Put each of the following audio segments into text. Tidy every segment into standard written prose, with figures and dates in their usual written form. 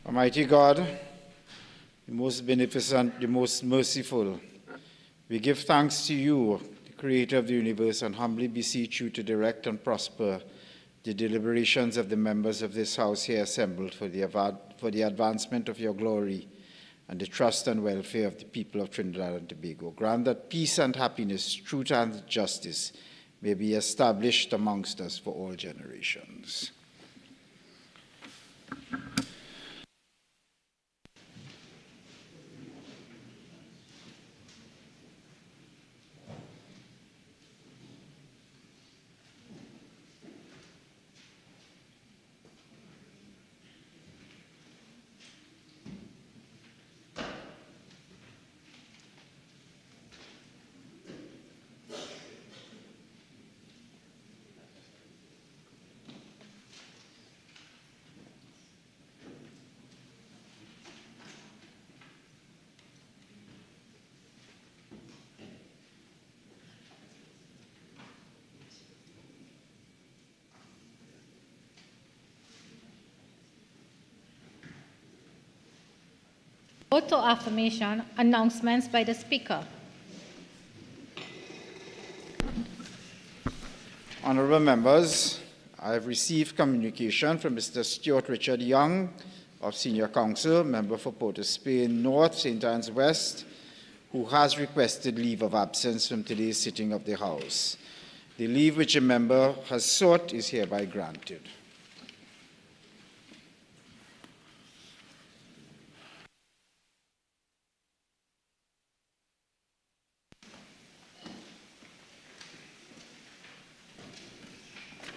Almighty God, the most beneficent, the most merciful, we give thanks to you, the creator of the universe, and humbly beseech you to direct and prosper the deliberations of the members of this house here assembled for the advancement of your glory and the trust and welfare of the people of Trinidad and Tobago. Grant that peace and happiness, truth and justice may be established amongst us for all generations. Vote to affirmation, announcements by the Speaker. Honourable members, I have received communication from Mr. Stuart Richard Young of Senior Counsel, member for Port of Spain North, St. Anne's West, who has requested leave of absence from today's sitting of the House. The leave which a member has sought is hereby granted.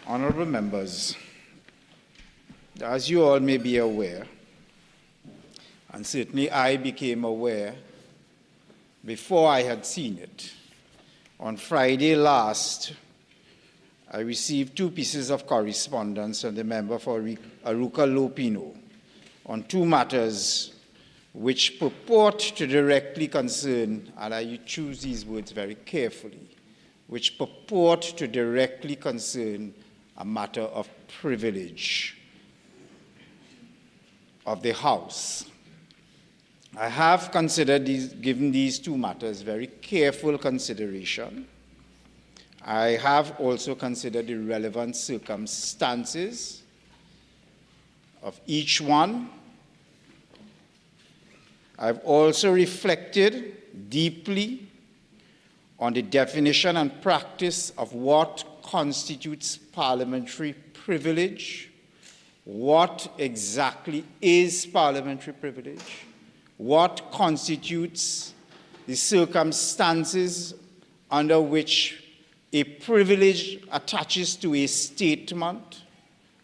Honourable members, as you all may be aware, and certainly I became aware before I had seen it, on Friday last, I received 2 pieces of correspondence from the member for Aruca Lopino on 2 matters which purport to directly concern, and I choose these words very carefully, which purport to directly concern a matter of privilege of the House. I have considered given these 2 matters very careful consideration. I have also considered the relevant circumstances of each one. I've also reflected deeply on the definition and practice of what constitutes parliamentary privilege, what exactly is parliamentary privilege, what constitutes the circumstances under which a privilege attaches to a statement.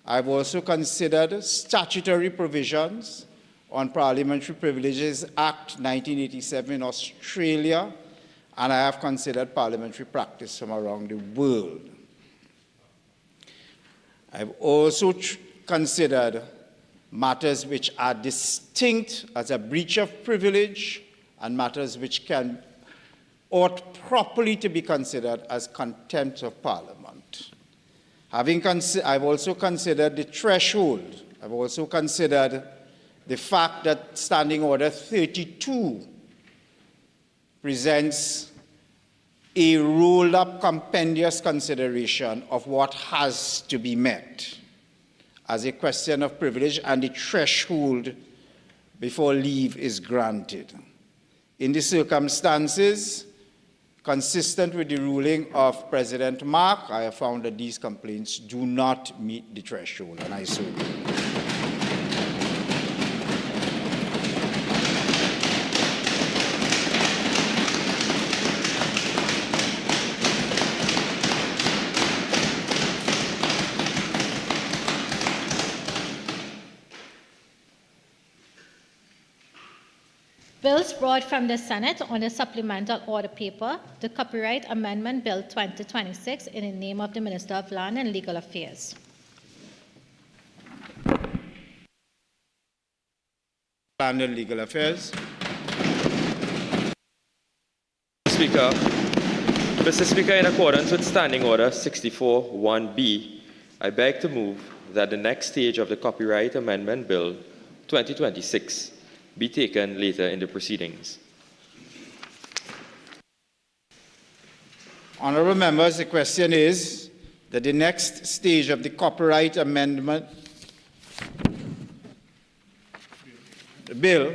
I've also considered statutory provisions on Parliamentary Privileges Act 1987 in Australia, and I have considered parliamentary practice from around the world. I've also considered matters which are distinct as a breach of privilege and matters which ought properly to be considered as contempt of Parliament. I've also considered the threshold. I've also considered the fact that Standing Order 32 presents a rolled-up compendious consideration of what has to be met as a question of privilege and the threshold before leave is granted. In the circumstances consistent with the ruling of President Mark, I have found that these complaints do not meet the threshold, and I so do. Bills brought from the Senate on the supplemental order paper, the Copyright Amendment Bill 2026, in the name of the Minister of Land and Legal Affairs. Land and Legal Affairs. Speaker, Mr. Speaker, in accordance with Standing Order 64-1B, I beg to move that the next stage of the Copyright Amendment Bill 2026 be taken later in the proceedings. Honourable members, the question is that the next stage of the copyright amendment, the bill,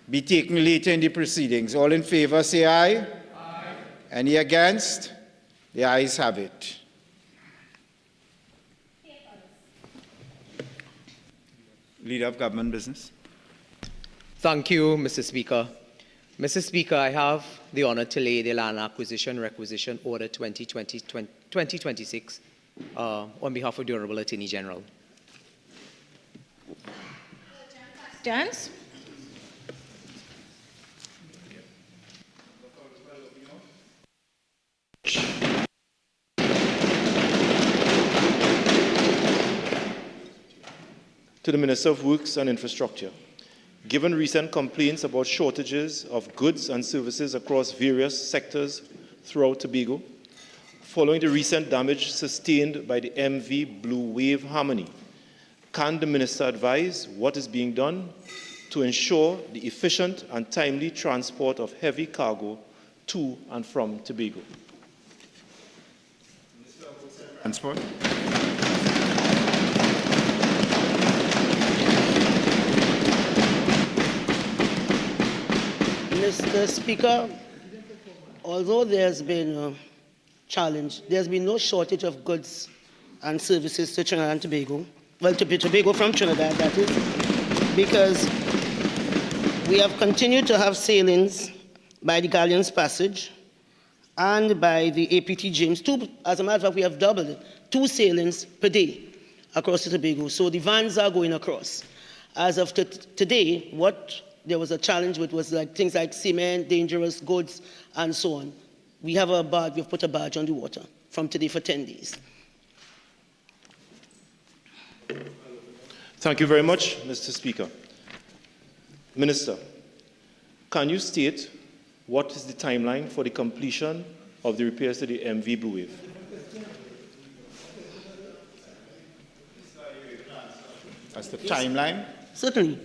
be taken later in the proceedings. All in favour, say aye. Aye. Any against? The ayes have it. Leader of Government Business. Thank you, Mr. Speaker. Mr. Speaker, I have the honour to lay the Land Acquisition Requisition Order 2026 on behalf of the Honourable Attorney General. Questions? To the Minister of Works and Infrastructure. Given recent complaints about shortages of goods and services across various sectors throughout Tobago, following the recent damage sustained by the MV Blue Wave Harmony, can the Minister advise what is being done to ensure the efficient and timely transport of heavy cargo to and from Tobago? Transport. Mr. Speaker, although there's been a challenge, there's been no shortage of goods and services to Trinidad and Tobago. Well, to Tobago from Trinidad, that is, because we have continued to have sailings by the Galleon's Passage and by the APT James. As a matter of fact, we have doubled it, 2 sailings per day across the Tobago. So the vans are going across. As of today, there was a challenge with was like things like cement, dangerous goods, and so on. We have a barge, we've put a barge on the water from today for 10 days. Thank you very much, Mr. Speaker. Minister, can you state what is the timeline for the completion of the repairs to the MV Blue Wave? That's the timeline. Certainly.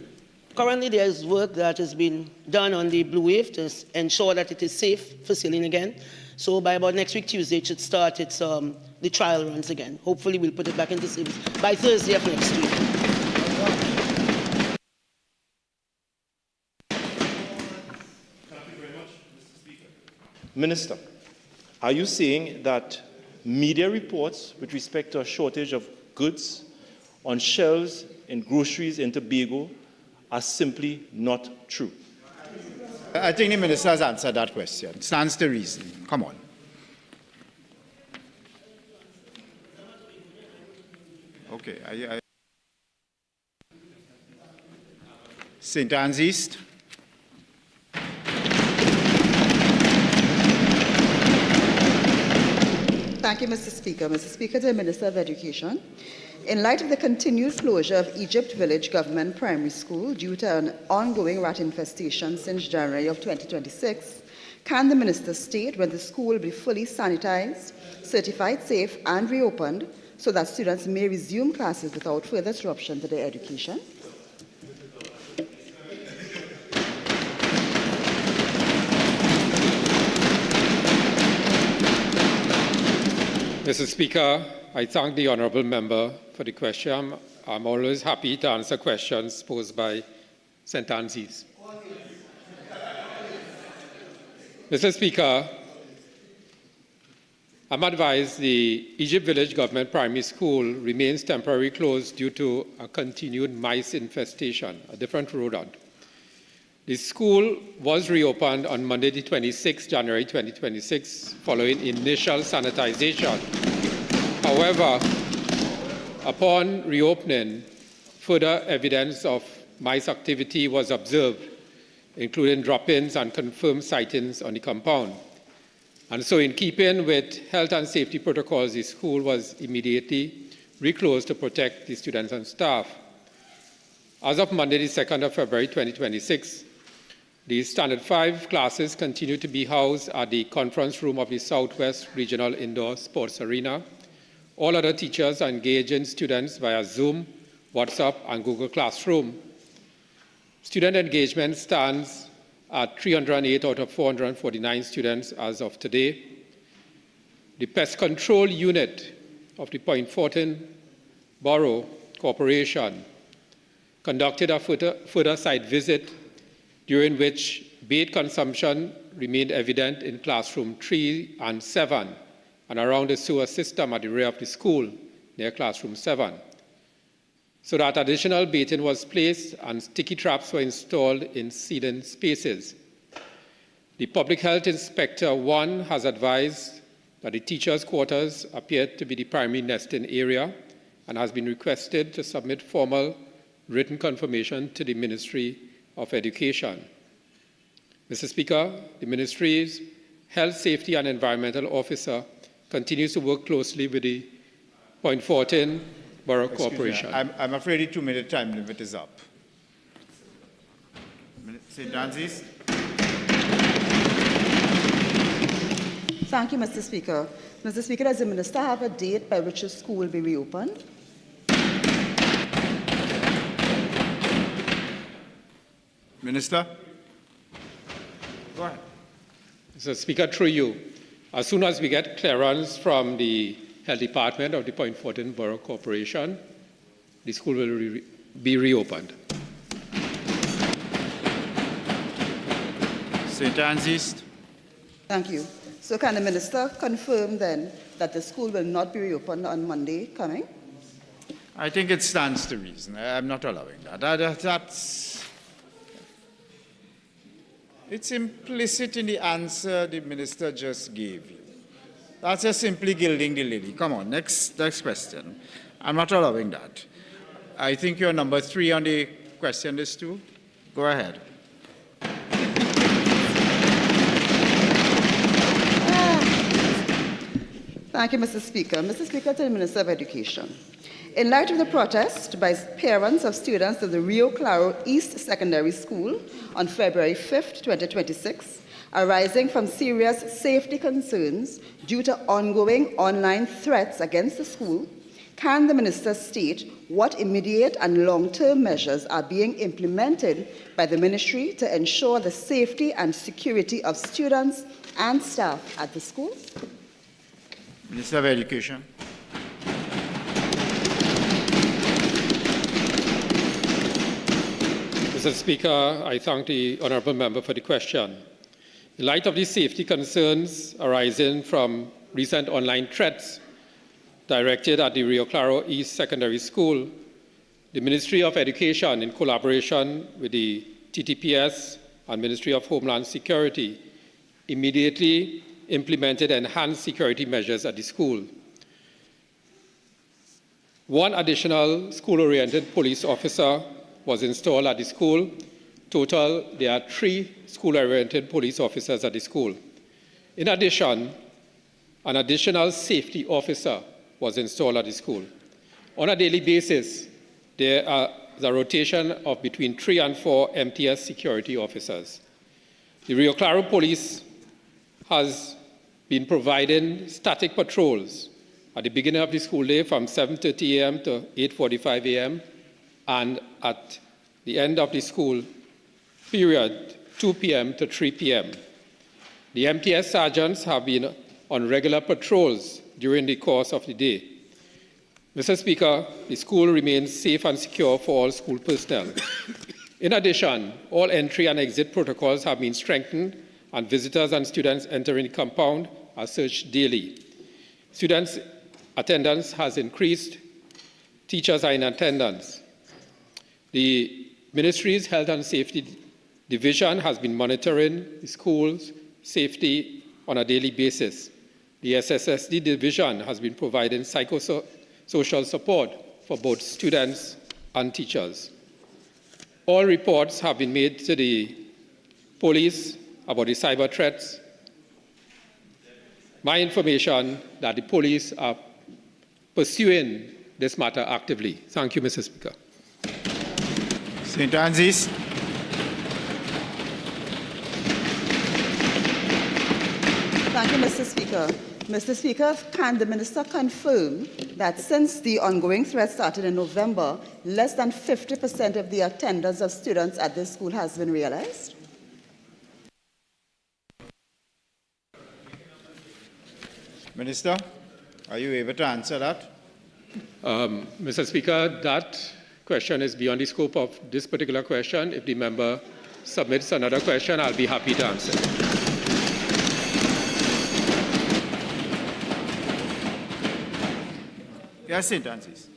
Currently, there is work that has been done on the Blue Wave to ensure that it is safe for sailing again. So by about next week, Tuesday, it should start the trial runs again. Hopefully, we'll put it back into service by Thursday of next week. Thank you very much, Mr. Speaker. Minister, are you saying that media reports with respect to a shortage of goods on shelves in groceries in Tobago are simply not true? I think the Minister has answered that question. Stands to reason. Come on. Okay. St. Anne's East. Thank you, Mr. Speaker. Mr. Speaker, to the Minister of Education. In light of the continued closure of Egypt Village Government Primary School due to an ongoing rat infestation since January of 2026, can the Minister state when the school will be fully sanitized, certified safe and reopened so that students may resume classes without further disruption to their education? Mr. Speaker, I thank the honourable member for the question. I'm always happy to answer questions posed by St. Anne's. Mr. Speaker, I'm advised the Egypt Village Government Primary School remains temporarily closed due to a continued mice infestation, a different rodent. The school was reopened on Monday, the 26th January 2026, following initial sanitization. However, upon reopening, further evidence of mice activity was observed, including drop-ins and confirmed sightings on the compound. And so, in keeping with health and safety protocols, the school was immediately reclosed to protect the students and staff. As of Monday, the 2nd of February 2026, the Standard 5 classes continue to be housed at the conference room of the Southwest Regional Indoor Sports Arena. All other teachers are engaging students via Zoom, WhatsApp, and Google Classroom Student engagement stands at 308 out of 449 students as of today. The Pest Control Unit of the Point Fortin Borough Corporation conducted a further site visit during which bait consumption remained evident in classroom 3 and 7 and around the sewer system at the rear of the school near classroom 7. So that additional baiting was placed and sticky traps were installed in seeding spaces. The Public Health Inspector 1 has advised that the teachers' quarters appeared to be the primary nesting area and has been requested to submit formal written confirmation to the Ministry of Education. Mr. Speaker, the Ministry's Health, Safety and Environmental Officer continues to work closely with the Point Fortin Borough Corporation. I'm afraid the 2-minute time limit is up. St. Francis. Thank you, Mr. Speaker. Mr. Speaker, does the Minister have a date by which the school will be reopened? Minister? Go ahead. Mr. Speaker, through you, as soon as we get clearance from the Health Department of the Point Fortin Borough Corporation, the school will be reopened. St. Francis. Thank you. So can the Minister confirm then that the school will not be reopened on Monday coming? I think it stands to reason. I'm not allowing that. It's implicit in the answer the Minister just gave you. That's just simply gilding the lily. Come on, next question. I'm not allowing that. I think you're number 3 on the question list too. Go ahead. Thank you, Mr. Speaker. Mr. Speaker, to the Minister of Education. In light of the protest by parents of students of the Rio Claro East Secondary School on February 5th, 2026, arising from serious safety concerns due to ongoing online threats against the school, can the Minister state what immediate and long-term measures are being implemented by the Ministry to ensure the safety and security of students and staff at the school? Minister of Education. Mr. Speaker, I thank the honourable member for the question. In light of the safety concerns arising from recent online threats directed at the Rio Claro East Secondary School, the Ministry of Education, in collaboration with the TTPS and Ministry of Homeland Security, immediately implemented enhanced security measures at the school. 1 additional school-oriented police officer was installed at the school. Total, there are 3 school-oriented police officers at the school. In addition, an additional safety officer was installed at the school. On a daily basis, there is a rotation of between 3 and 4 MTS security officers. The Rio Claro Police has been providing static patrols at the beginning of the school day from 7:30 a.m. to 8:45 a.m. and at the end of the school period, 2 p.m. to 3 p.m. The MTS sergeants have been on regular patrols during the course of the day. Mr. Speaker, the school remains safe and secure for all school personnel. In addition, all entry and exit protocols have been strengthened, and visitors and students entering the compound are searched daily. Students' attendance has increased. Teachers are in attendance. The Ministry's Health and Safety Division has been monitoring the school's safety on a daily basis. The SSSD Division has been providing psychosocial support for both students and teachers. All reports have been made to the police about the cyber threats. My information that the police are pursuing this matter actively. Thank you, Mr. Speaker. St. Francis. Thank you, Mr. Speaker. Mr. Speaker, can the Minister confirm that since the ongoing threat started in November, less than 50% of the attendance of students at this school has been realized? Minister, are you able to answer that? Mr. Speaker, that question is beyond the scope of this particular question. If the member submits another question, I'll be happy to answer. Yes, St. Francis.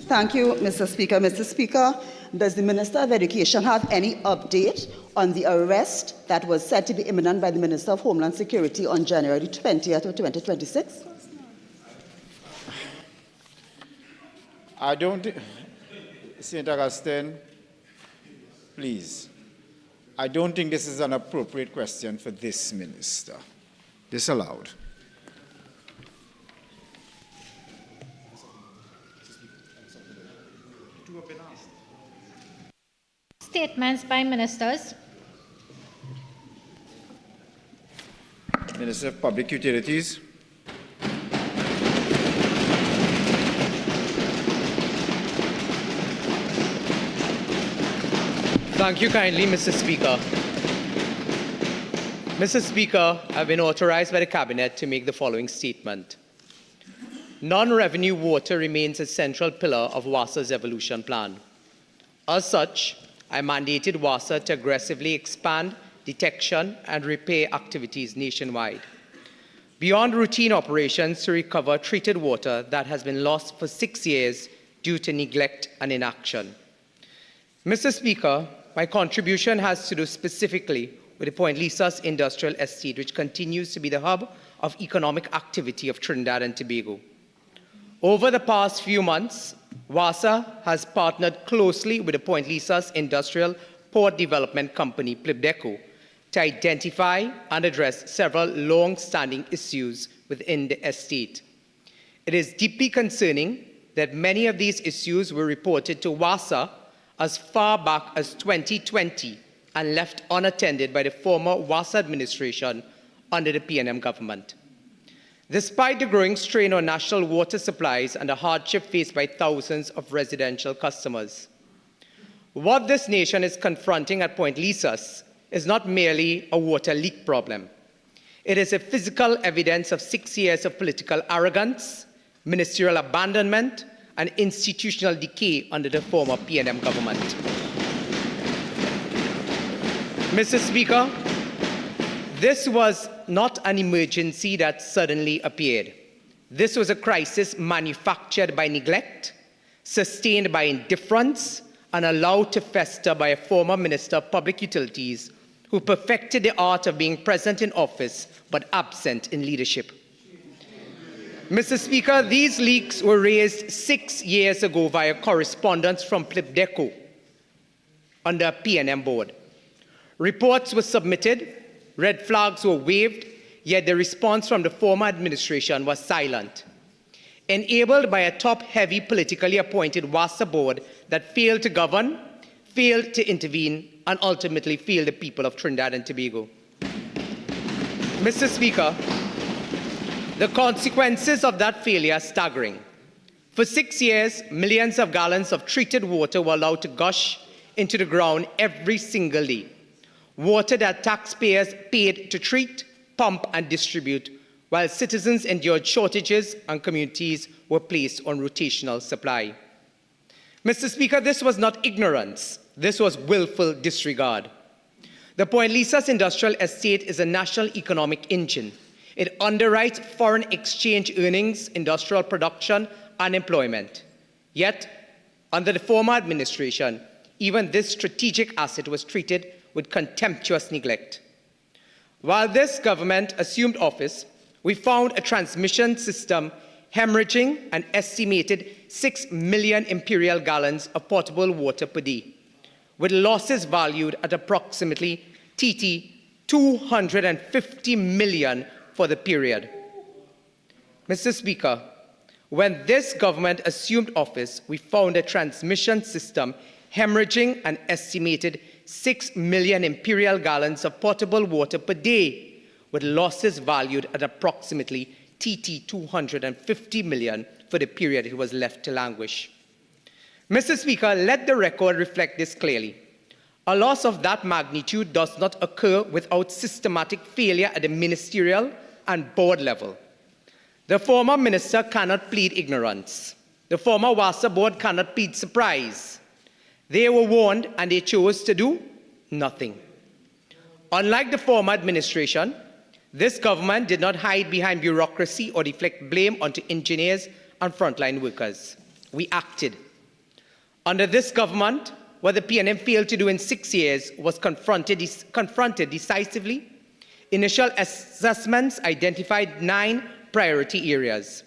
Thank you, Mr. Speaker. Mr. Speaker, does the Minister of Education have any update on the arrest that was said to be imminent by the Minister of Homeland Security on January 20th of 2026? I don't, St. Augustine, please. I don't think this is an appropriate question for this minister. Disallowed. Statements by ministers. Minister of Public Utilities. Thank you kindly, Mr. Speaker. Mr. Speaker, I've been authorized by the Cabinet to make the following statement. Non-revenue water remains a central pillar of WASA's evolution plan. As such, I mandated WASA to aggressively expand detection and repair activities nationwide, beyond routine operations to recover treated water that has been lost for 6 years due to neglect and inaction. Mr. Speaker, my contribution has to do specifically with the Point Lisas Industrial Estate, which continues to be the hub of economic activity of Trinidad and Tobago. Over the past few months, WASA has partnered closely with the Point Lisas Industrial Port Development Company, PLIBDECO, to identify and address several long-standing issues within the estate. It is deeply concerning that many of these issues were reported to WASA as far back as 2020 and left unattended by the former WASA administration under the PNM government. Despite the growing strain on national water supplies and the hardship faced by thousands of residential customers, what this nation is confronting at Point Lisas is not merely a water leak problem. It is a physical evidence of 6 years of political arrogance, ministerial abandonment, and institutional decay under the former PNM government. Mr. Speaker, this was not an emergency that suddenly appeared. This was a crisis manufactured by neglect, sustained by indifference, and allowed to fester by a former Minister of Public Utilities who perfected the art of being present in office but absent in leadership. Mr. Speaker, these leaks were raised 6 years ago via correspondence from PLIBDECO under a PNM board. Reports were submitted, red flags were waved, yet the response from the former administration was silent. Enabled by a top-heavy politically appointed WASA board that failed to govern, failed to intervene, and ultimately failed the people of Trinidad and Tobago. Mr. Speaker, the consequences of that failure are staggering. For 6 years, millions of gallons of treated water were allowed to gush into the ground every single day. Water that taxpayers paid to treat, pump, and distribute, while citizens endured shortages and communities were placed on rotational supply. Mr. Speaker, this was not ignorance. This was willful disregard. The Point Lisas Industrial Estate is a national economic engine. It underwrites foreign exchange earnings, industrial production, and employment. Yet, under the former administration, even this strategic asset was treated with contemptuous neglect. While this government assumed office, we found a transmission system hemorrhaging an estimated 6 million imperial gallons of potable water per day, with losses valued at approximately TT 250 million for the period. Mr. Speaker, when this government assumed office, we found a transmission system hemorrhaging an estimated 6 million imperial gallons of potable water per day, with with losses valued at approximately TT 250 million for the period it was left to languish. Mr. Speaker, let the record reflect this clearly. A loss of that magnitude does not occur without systematic failure at the ministerial and board level. The former minister cannot plead ignorance. The former WASA board cannot plead surprise. They were warned and they chose to do nothing. Unlike the former administration, this government did not hide behind bureaucracy or deflect blame onto engineers and frontline workers. We acted. Under this government, what the PNM failed to do in 6 years was confronted decisively. Initial assessments identified 9 priority areas.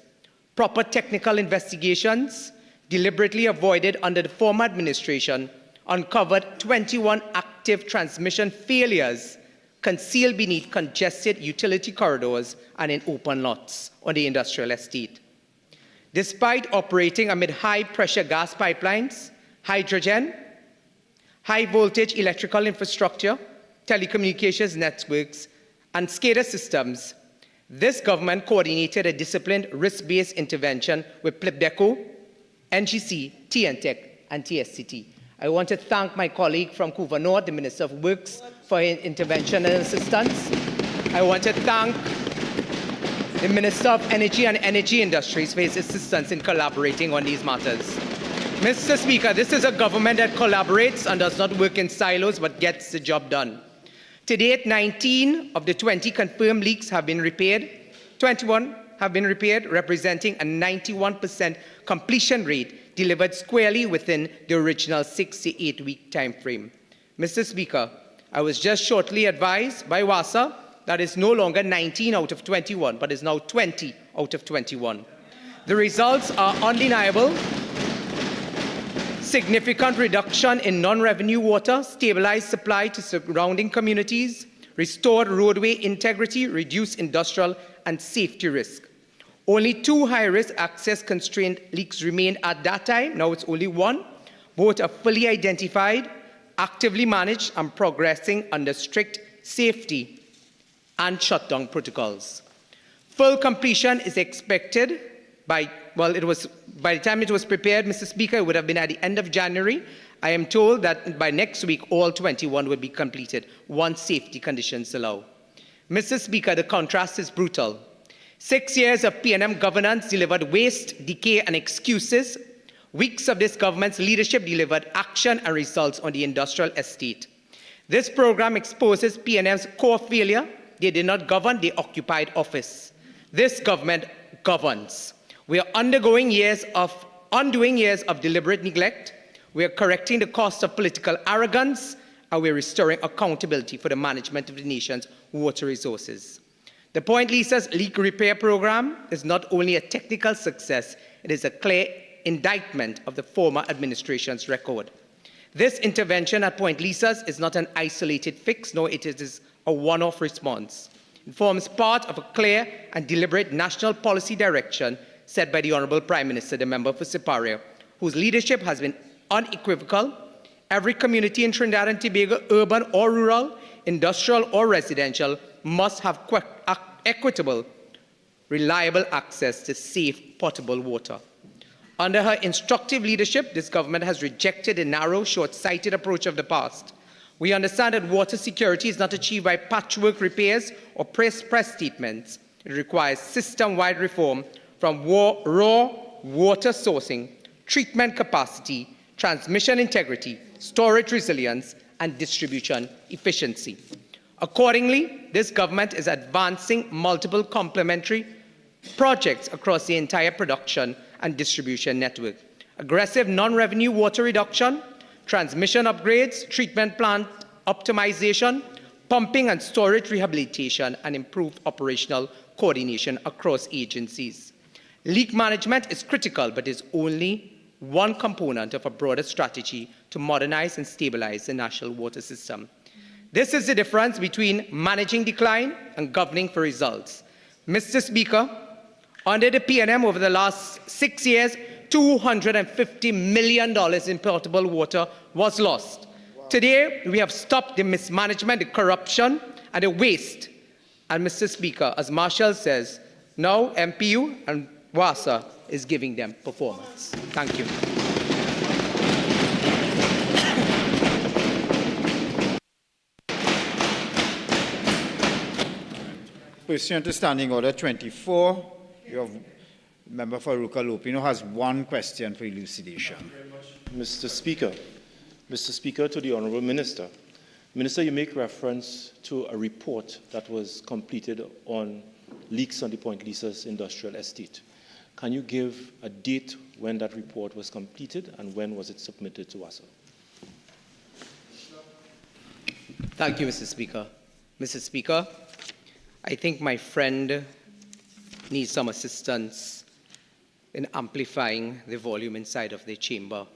Proper technical investigations, deliberately avoided under the former administration, uncovered 21 active transmission failures concealed beneath congested utility corridors and in open lots on the industrial estate. Despite operating amid high-pressure gas pipelines, hydrogen, high-voltage electrical infrastructure, telecommunications networks, and SCADA systems, this government coordinated a disciplined risk-based intervention with PLIPDECO, NGC, TNTEC, and TSCT. I want to thank my colleague from Couva North, the Minister of Works, for his intervention and assistance. I want to thank the Minister of Energy and Energy Industries for his assistance in collaborating on these matters. Mr. Speaker, this is a government that collaborates and does not work in silos but gets the job done. To date, 19 of the 20 confirmed leaks have been repaired. 21 have been repaired, representing a 91% completion rate delivered squarely within the original 6 to 8 week time frame. Mr. Speaker, I was just shortly advised by WASA that it's no longer 19 out of 21, but is now 20 out of 21. The results are undeniable. Significant reduction in non-revenue water, stabilized supply to surrounding communities, restored roadway integrity, reduced industrial and safety risk. Only 2 high-risk access constraint leaks remained at that time. Now it's only 1. Both are fully identified, actively managed, and progressing under strict safety and shutdown protocols. Full completion is expected by the time it was prepared, Mr. Speaker, it would have been at the end of January. I am told that by next week, all 21 would be completed once safety conditions allow. Mr. Speaker, the contrast is brutal. 6 years of PNM governance delivered waste, decay, and excuses. Weeks of this government's leadership delivered action and results on the industrial estate. This program exposes PNM's core failure. They did not govern, they occupied office. This government governs. We are undoing years of deliberate neglect. We are correcting the cost of political arrogance, and we are restoring accountability for the management of the nation's water resources. The Point Lisa's leak repair program is not only a technical success, it is a clear indictment of the former administration's record. This intervention at Point Lisa's is not an isolated fix, nor it is a one-off response. It forms part of a clear and deliberate national policy direction set by the Honourable Prime Minister, the member for Siparia, whose leadership has been unequivocal. Every community in Trinidad and Tobago, urban or rural, industrial or residential, must have equitable, reliable access to safe, potable water. Under her instructive leadership, this government has rejected the narrow, short-sighted approach of the past. We understand that water security is not achieved by patchwork repairs or press statements. It requires system-wide reform from raw water sourcing, treatment capacity, transmission integrity, storage resilience, and distribution efficiency. Accordingly, this government is advancing multiple complementary projects across the entire production and distribution network. Aggressive non-revenue water reduction, transmission upgrades, treatment plant optimization, pumping and storage rehabilitation, and improved operational coordination across agencies. Leak management is critical, but is only one component of a broader strategy to modernize and stabilize the national water system. This is the difference between managing decline and governing for results. Mr. Speaker, under the PNM over the last 6 years, $250 million in potable water was lost. Wow. Today, we have stopped the mismanagement, the corruption, and the waste And Mr. Speaker, as Marshall says, now MPU and WASA is giving them performance. Thank you. Pursuant to Standing Order 24, your member for Ruka-Lopino has one question for elucidation. Mr. Speaker, to the Honourable Minister. Minister, you make reference to a report that was completed on leaks on the Point Lisa's industrial estate. Can you give a date when that report was completed and when was it submitted to WASA? Thank you, Mr. Speaker. Mr. Speaker, I think my friend needs some assistance in amplifying the volume inside of the chamber,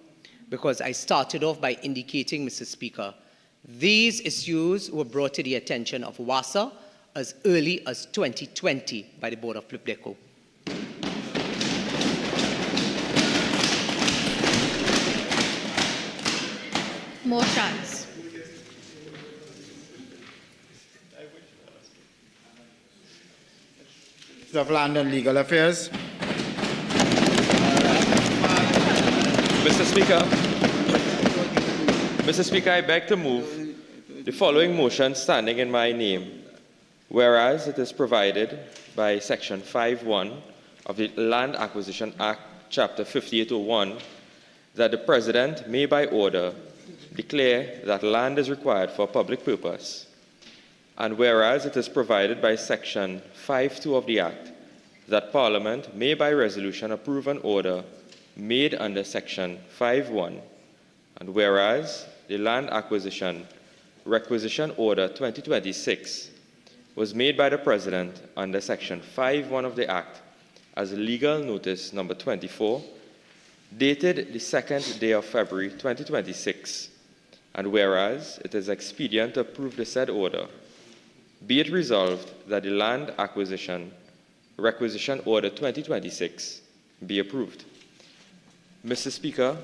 because I started off by indicating, Mr. Speaker, these issues were brought to the attention of WASA as early as 2020 by the Board of Plipdeco. Motions. Of Land and Legal Affairs. Mr. Speaker, I beg to move the following motion standing in my name. Whereas it is provided by Section 5.1 of the Land Acquisition Act, Chapter 5801, that the President may by order declare that land is required for public purpose. And whereas it is provided by Section 5.2 of the Act that Parliament may by resolution approve an order made under Section 5.1, and whereas the Land Acquisition Requisition Order 2026 was made by the President under Section 5.1 of the Act as legal notice number 24, dated the 2nd day of February 2026, and whereas it is expedient to approve the said order, be it resolved that the Land Acquisition Requisition Order 2026 be approved. Mr. Speaker,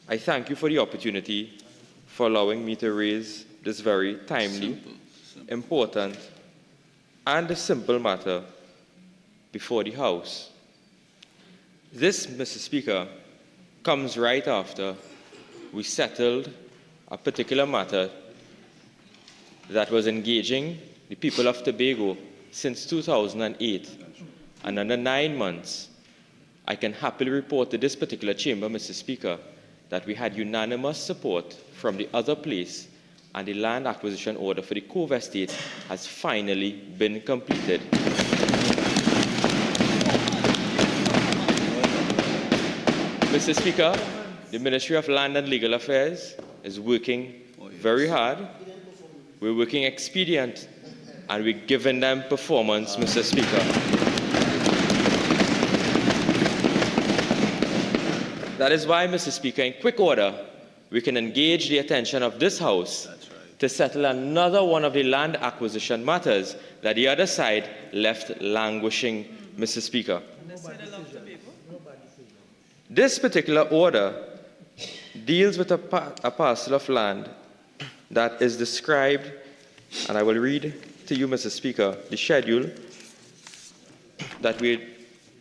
I thank you for the opportunity for allowing me to raise this very timely, important, and simple matter before the House. This, Mr. Speaker, comes right after we settled a particular matter that was engaging the people of Tobago since 2008. And under 9 months, I can happily report to this particular chamber, Mr. Speaker, that we had unanimous support from the other place, and the land acquisition order for the Cove Estate has finally been completed. Mr. Speaker, the Ministry of Land and Legal Affairs is working very hard. We're working expedient, and we're giving them performance, Mr. Speaker. That is why, Mr. Speaker, in quick order, we can engage the attention of this House to settle another one of the land acquisition matters that the other side left languishing, Mr. Speaker. This particular order deals with a parcel of land that is described, and I will read to you, Mr. Speaker, the schedule that we're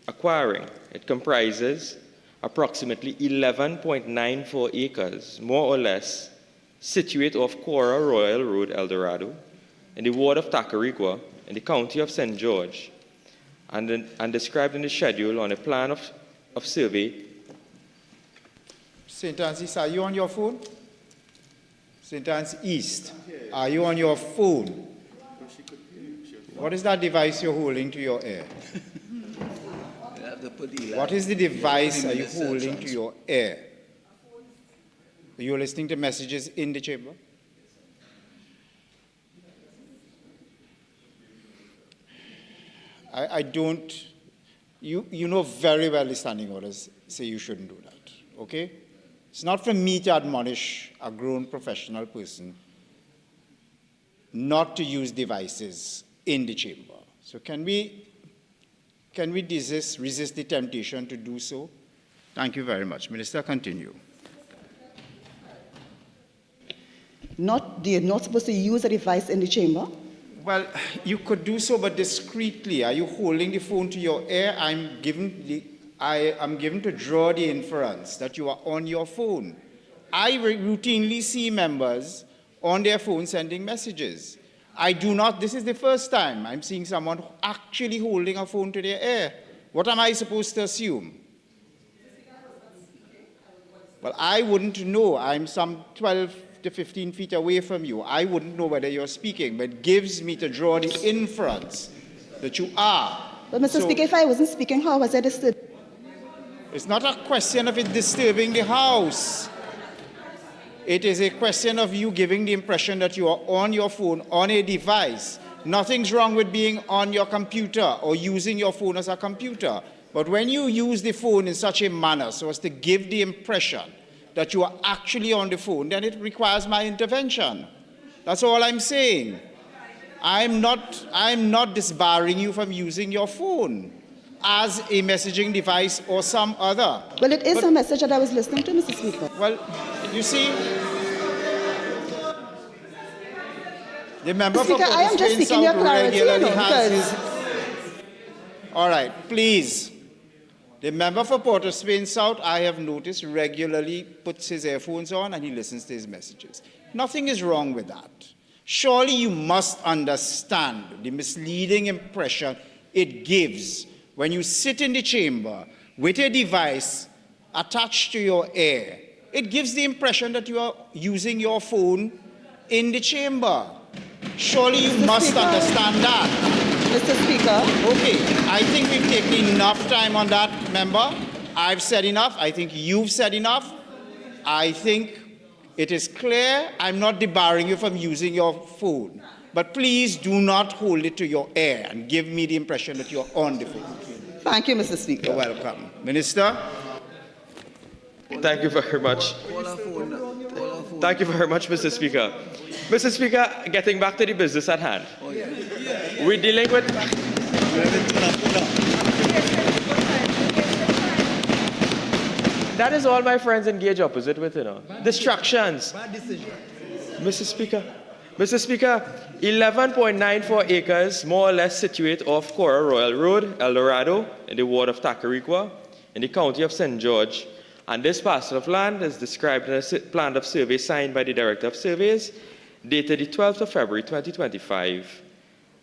acquiring. It comprises approximately 11.94 acres, more or less, situate off Cora Royal Road, El Dorado, in the ward of Tacarigua, in the county of St. George, and described in the schedule on a plan of survey. St. Anne's East, are you on your phone? St. Anne's East, are you on your phone? What is that device you're holding to your ear? What is the device are you holding to your ear? Are you listening to messages in the chamber? I don't, you know very well the standing orders say you shouldn't do that, okay? It's not for me to admonish a grown professional person not to use devices in the chamber. So can we resist the temptation to do so? Thank you very much. Minister, continue. They're not supposed to use a device in the chamber? Well, you could do so, but discreetly. Are you holding the phone to your ear? I am given to draw the inference that you are on your phone. I routinely see members on their phone sending messages. I do not, this is the first time I'm seeing someone actually holding a phone to their ear. What am I supposed to assume? Well, I wouldn't know. I'm some 12 to 15 feet away from you. I wouldn't know whether you're speaking, but it gives me to draw the inference that you are. But Mr. Speaker, if I wasn't speaking, how was I disturbed? It's not a question of it disturbing the House. It is a question of you giving the impression that you are on your phone, on a device. Nothing's wrong with being on your computer or using your phone as a computer. But when you use the phone in such a manner so as to give the impression that you are actually on the phone, then it requires my intervention. That's all I'm saying. I'm not disbarring you from using your phone as a messaging device or some other. Well, it is a message that I was listening to, Mr. Speaker. Well, you see, the member Speaker, for I am just seeking your clarity, regularly has because... his... All right, please. The member for Port of Spain South, I have noticed, regularly puts his earphones on and he listens to his messages. Nothing is wrong with that. Surely you must understand the misleading impression it gives when you sit in the chamber with a device attached to your ear. It gives the impression that you are using your phone in the chamber. Surely you must understand that. Mr. Speaker. Okay, I think we've taken enough time on that, member. I've said enough. I think you've said enough. I think it is clear. I'm not debarring you from using your phone. But please do not hold it to your ear and give me the impression that you're on the phone. Thank you, Mr. Speaker. You're welcome. Minister? Thank you very much. Thank you very much, Mr. Speaker. Mr. Speaker, getting back to the business at hand. We're dealing with... That is all my friends engage opposite with, you know. Distractions. Bad decision. Mr. Speaker, 11.94 acres, more or less situate off Cora Royal Road, El Dorado, in the ward of Tacarigua, in the county of St. George. And this parcel of land is described in a plan of survey signed by the Director of Surveys, dated the 12th of February 2025.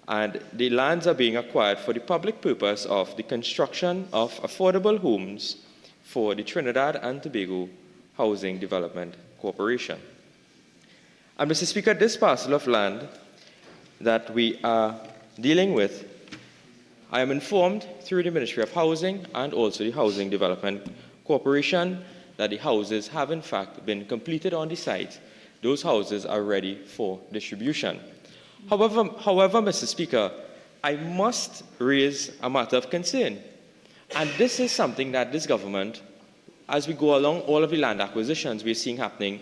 And the lands are being acquired for the public purpose of the construction of affordable homes for the Trinidad and Tobago Housing Development Corporation. And Mr. Speaker, this parcel of land that we are dealing with, I am informed through the Ministry of Housing and also the Housing Development Corporation that the houses have in fact been completed on the site. Those houses are ready for distribution. However, Mr. Speaker, I must raise a matter of concern. And this is something that this government, as we go along all of the land acquisitions we're seeing happening,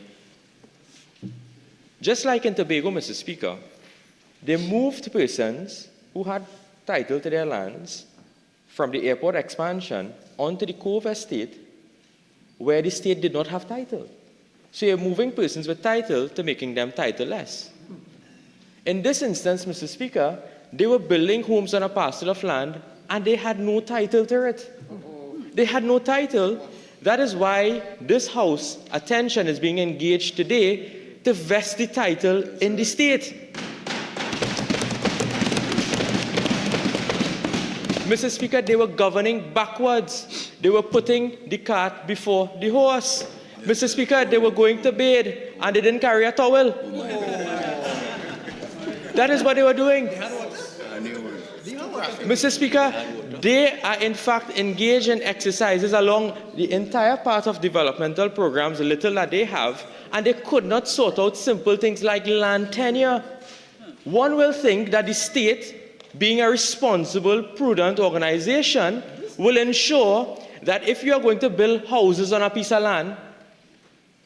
just like in Tobago, Mr. Speaker, they moved persons who had title to their lands from the airport expansion onto the Cove Estate, where the state did not have title. So you're moving persons with title to making them titleless. In this instance, Mr. Speaker, they were building homes on a parcel of land and they had no title to it. They had no title. That is why this House attention is being engaged today to vest the title in the state. Mr. Speaker, they were governing backwards. They were putting the cart before the horse. Mr. Speaker, they were going to bed and they didn't carry a towel. That is what they were doing. Mr. Speaker, they are in fact engaged in exercises along the entire path of developmental programs, the little that they have, and they could not sort out simple things like land tenure. One will think that the state, being a responsible, prudent organization, will ensure that if you are going to build houses on a piece of land,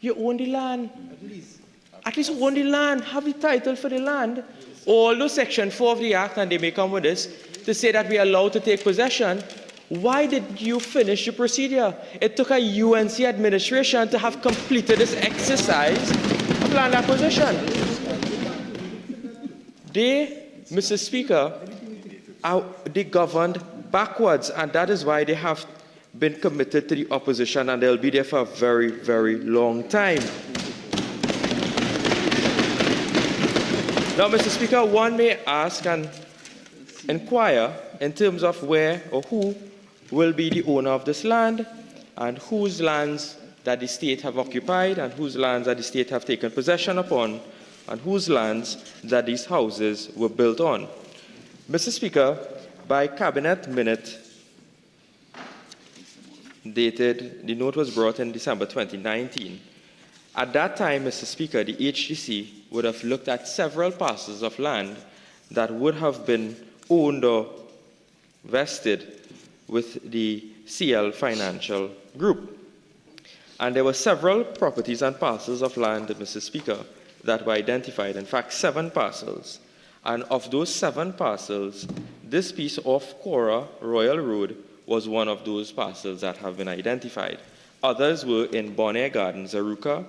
you own the land. At least own the land, have the title for the land. Although Section 4 of the Act, and they may come with this, to say that we are allowed to take possession, why did you finish the procedure? It took a UNC administration to have completed this exercise of land acquisition. They Mr. Speaker, they governed backwards, and that is why they have been committed to the opposition, and they'll be there for a very, very long time. Now, Mr. Speaker, one may ask and inquire in terms of where or who will be the owner of this land, and whose lands that the state have occupied, and whose lands that the state have taken possession upon, and whose lands that these houses were built on. Mr. Speaker, by Cabinet Minute dated, the note was brought in December 2019. At that time, Mr. Speaker, the HDC would have looked at several parcels of land that would have been owned or vested with the CL Financial Group. And there were several properties and parcels of land, Mr. Speaker, that were identified. In fact, 7 parcels. And of those 7 parcels, this piece off Cora Royal Road was one of those parcels that have been identified. Others were in Bonaire Gardens, Aruca,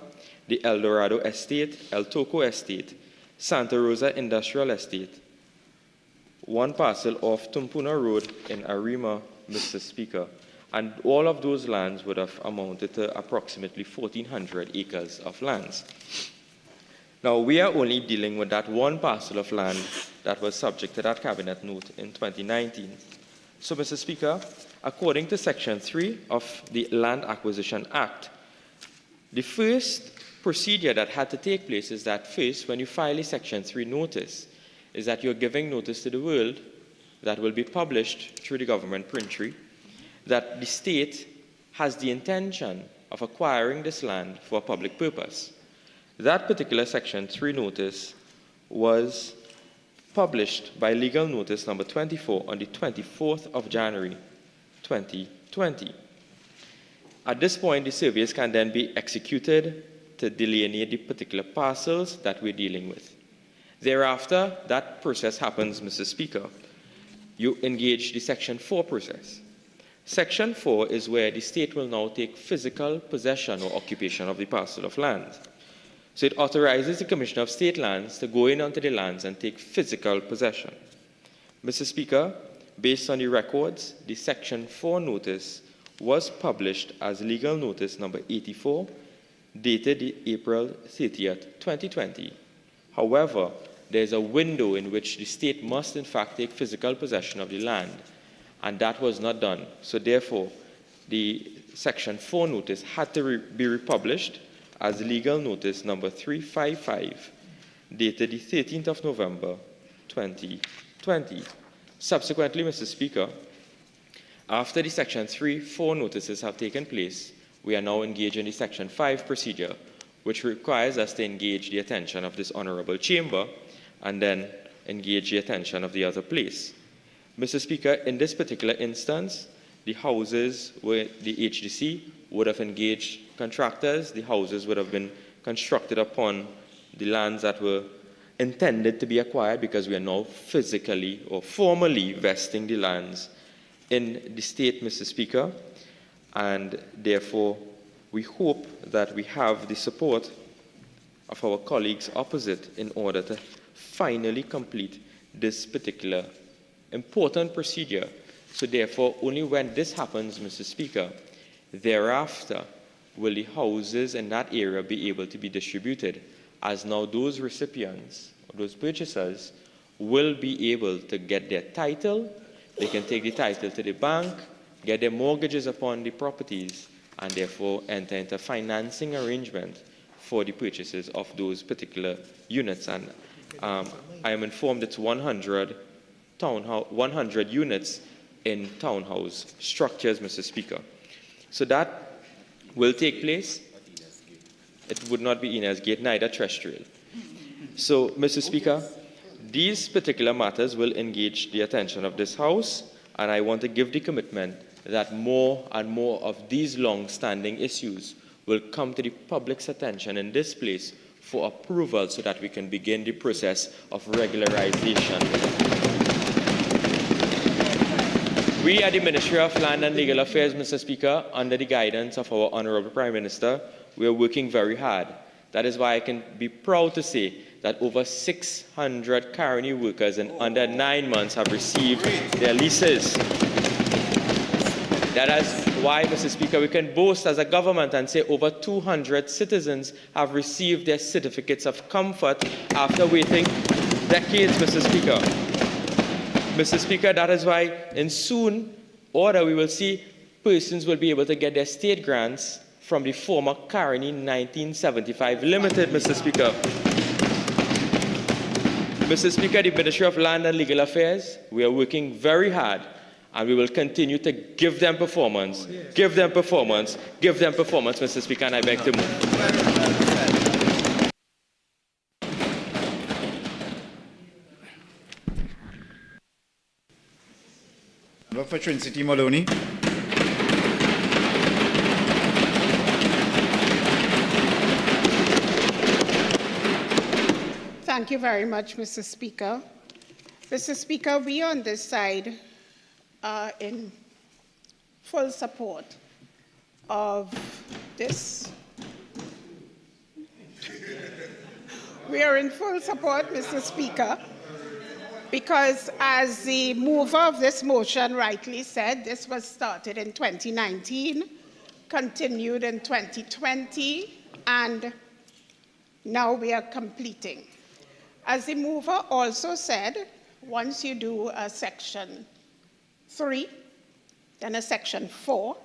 the El Dorado Estate, El Toco Estate, Santa Rosa Industrial Estate, one parcel off Tumpuna Road in Arima, Mr. Speaker. And all of those lands would have amounted to approximately 1,400 acres of lands. Now, we are only dealing with that one parcel of land that was subject to that Cabinet note in 2019. So, Mr. Speaker, according to Section 3 of the Land Acquisition Act, the first procedure that had to take place is that first, when you file a Section 3 notice, is that you're giving notice to the world that will be published through the government printry that the state has the intention of acquiring this land for a public purpose. That particular Section 3 notice was published by legal notice number 24 on the 24th of January 2020. At this point, the surveys can then be executed to delineate the particular parcels that we're dealing with. Thereafter, that process happens, Mr. Speaker. You engage the Section 4 process. Section 4 is where the state will now take physical possession or occupation of the parcel of land. So it authorizes the Commissioner of State Lands to go in onto the lands and take physical possession. Mr. Speaker, based on the records, the Section 4 notice was published as legal notice number 84, dated April 30th, 2020. However, there is a window in which the state must in fact take physical possession of the land, and that was not done. So therefore, the Section 4 notice had to be republished as legal notice number 355, dated the 13th of November, 2020. Subsequently, Mr. Speaker, after the Section 3-4 notices have taken place, we are now engaged in the Section 5 procedure, which requires us to engage the attention of this Honourable Chamber and then engage the attention of the other place. Mr. Speaker, in this particular instance, the houses where the HDC would have engaged contractors, the houses would have been constructed upon the lands that were intended to be acquired, because we are now physically or formally vesting the lands in the state, Mr. Speaker, and therefore we hope that we have the support of our colleagues opposite in order to finally complete this particular important procedure. So therefore, only when this happens, Mr. Speaker, thereafter will the houses in that area be able to be distributed, as now those recipients, those purchasers, will be able to get their title. They can take the title to the bank, get their mortgages upon the properties, and therefore enter into financing arrangement for the purchases of those particular units. And I am informed it's 100 units in townhouse structures, Mr. Speaker. So that will take place. It would not be Inez Gate, neither terrestrial. So, Mr. Speaker, these particular matters will engage the attention of this House, and I want to give the commitment that more and more of these long-standing issues will come to the public's attention in this place for approval, so that we can begin the process of regularization. We at the Ministry of Land and Legal Affairs, Mr. Speaker, under the guidance of our Honourable Prime Minister, we are working very hard. That is why I can be proud to say that over 600 Caroni workers in under 9 months have received their leases. That is why, Mr. Speaker, we can boast as a government and say over 200 citizens have received their certificates of comfort after waiting decades, Mr. Speaker. Mr. Speaker, that is why in soon order we will see persons will be able to get their state grants from the former Caroni 1975 Limited, Mr. Speaker. Mr. Speaker, the Ministry of Land and Legal Affairs, we are working very hard, and we will continue to give them performance, give them performance, give them performance, Mr. Speaker, and I beg to move. Member for Trin-City Maloney. Thank you very much, Mr. Speaker. Mr. Speaker, we on this side are in full support of this. We are in full support, Mr. Speaker, because as the mover of this motion rightly said, this was started in 2019, continued in 2020, and now we are completing. As the mover also said, once you do a section 3, then a section 4,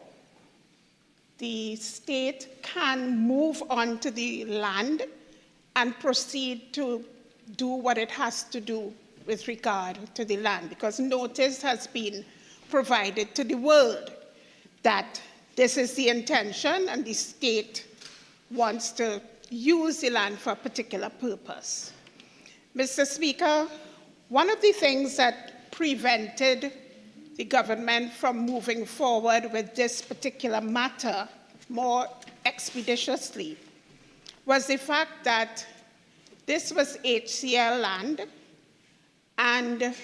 the state can move on to the land and proceed to do what it has to do with regard to the land, because notice has been provided to the world that this is the intention and the state wants to use the land for a particular purpose. Mr. Speaker, one of the things that prevented the government from moving forward with this particular matter more expeditiously was the fact that this was HCL land, and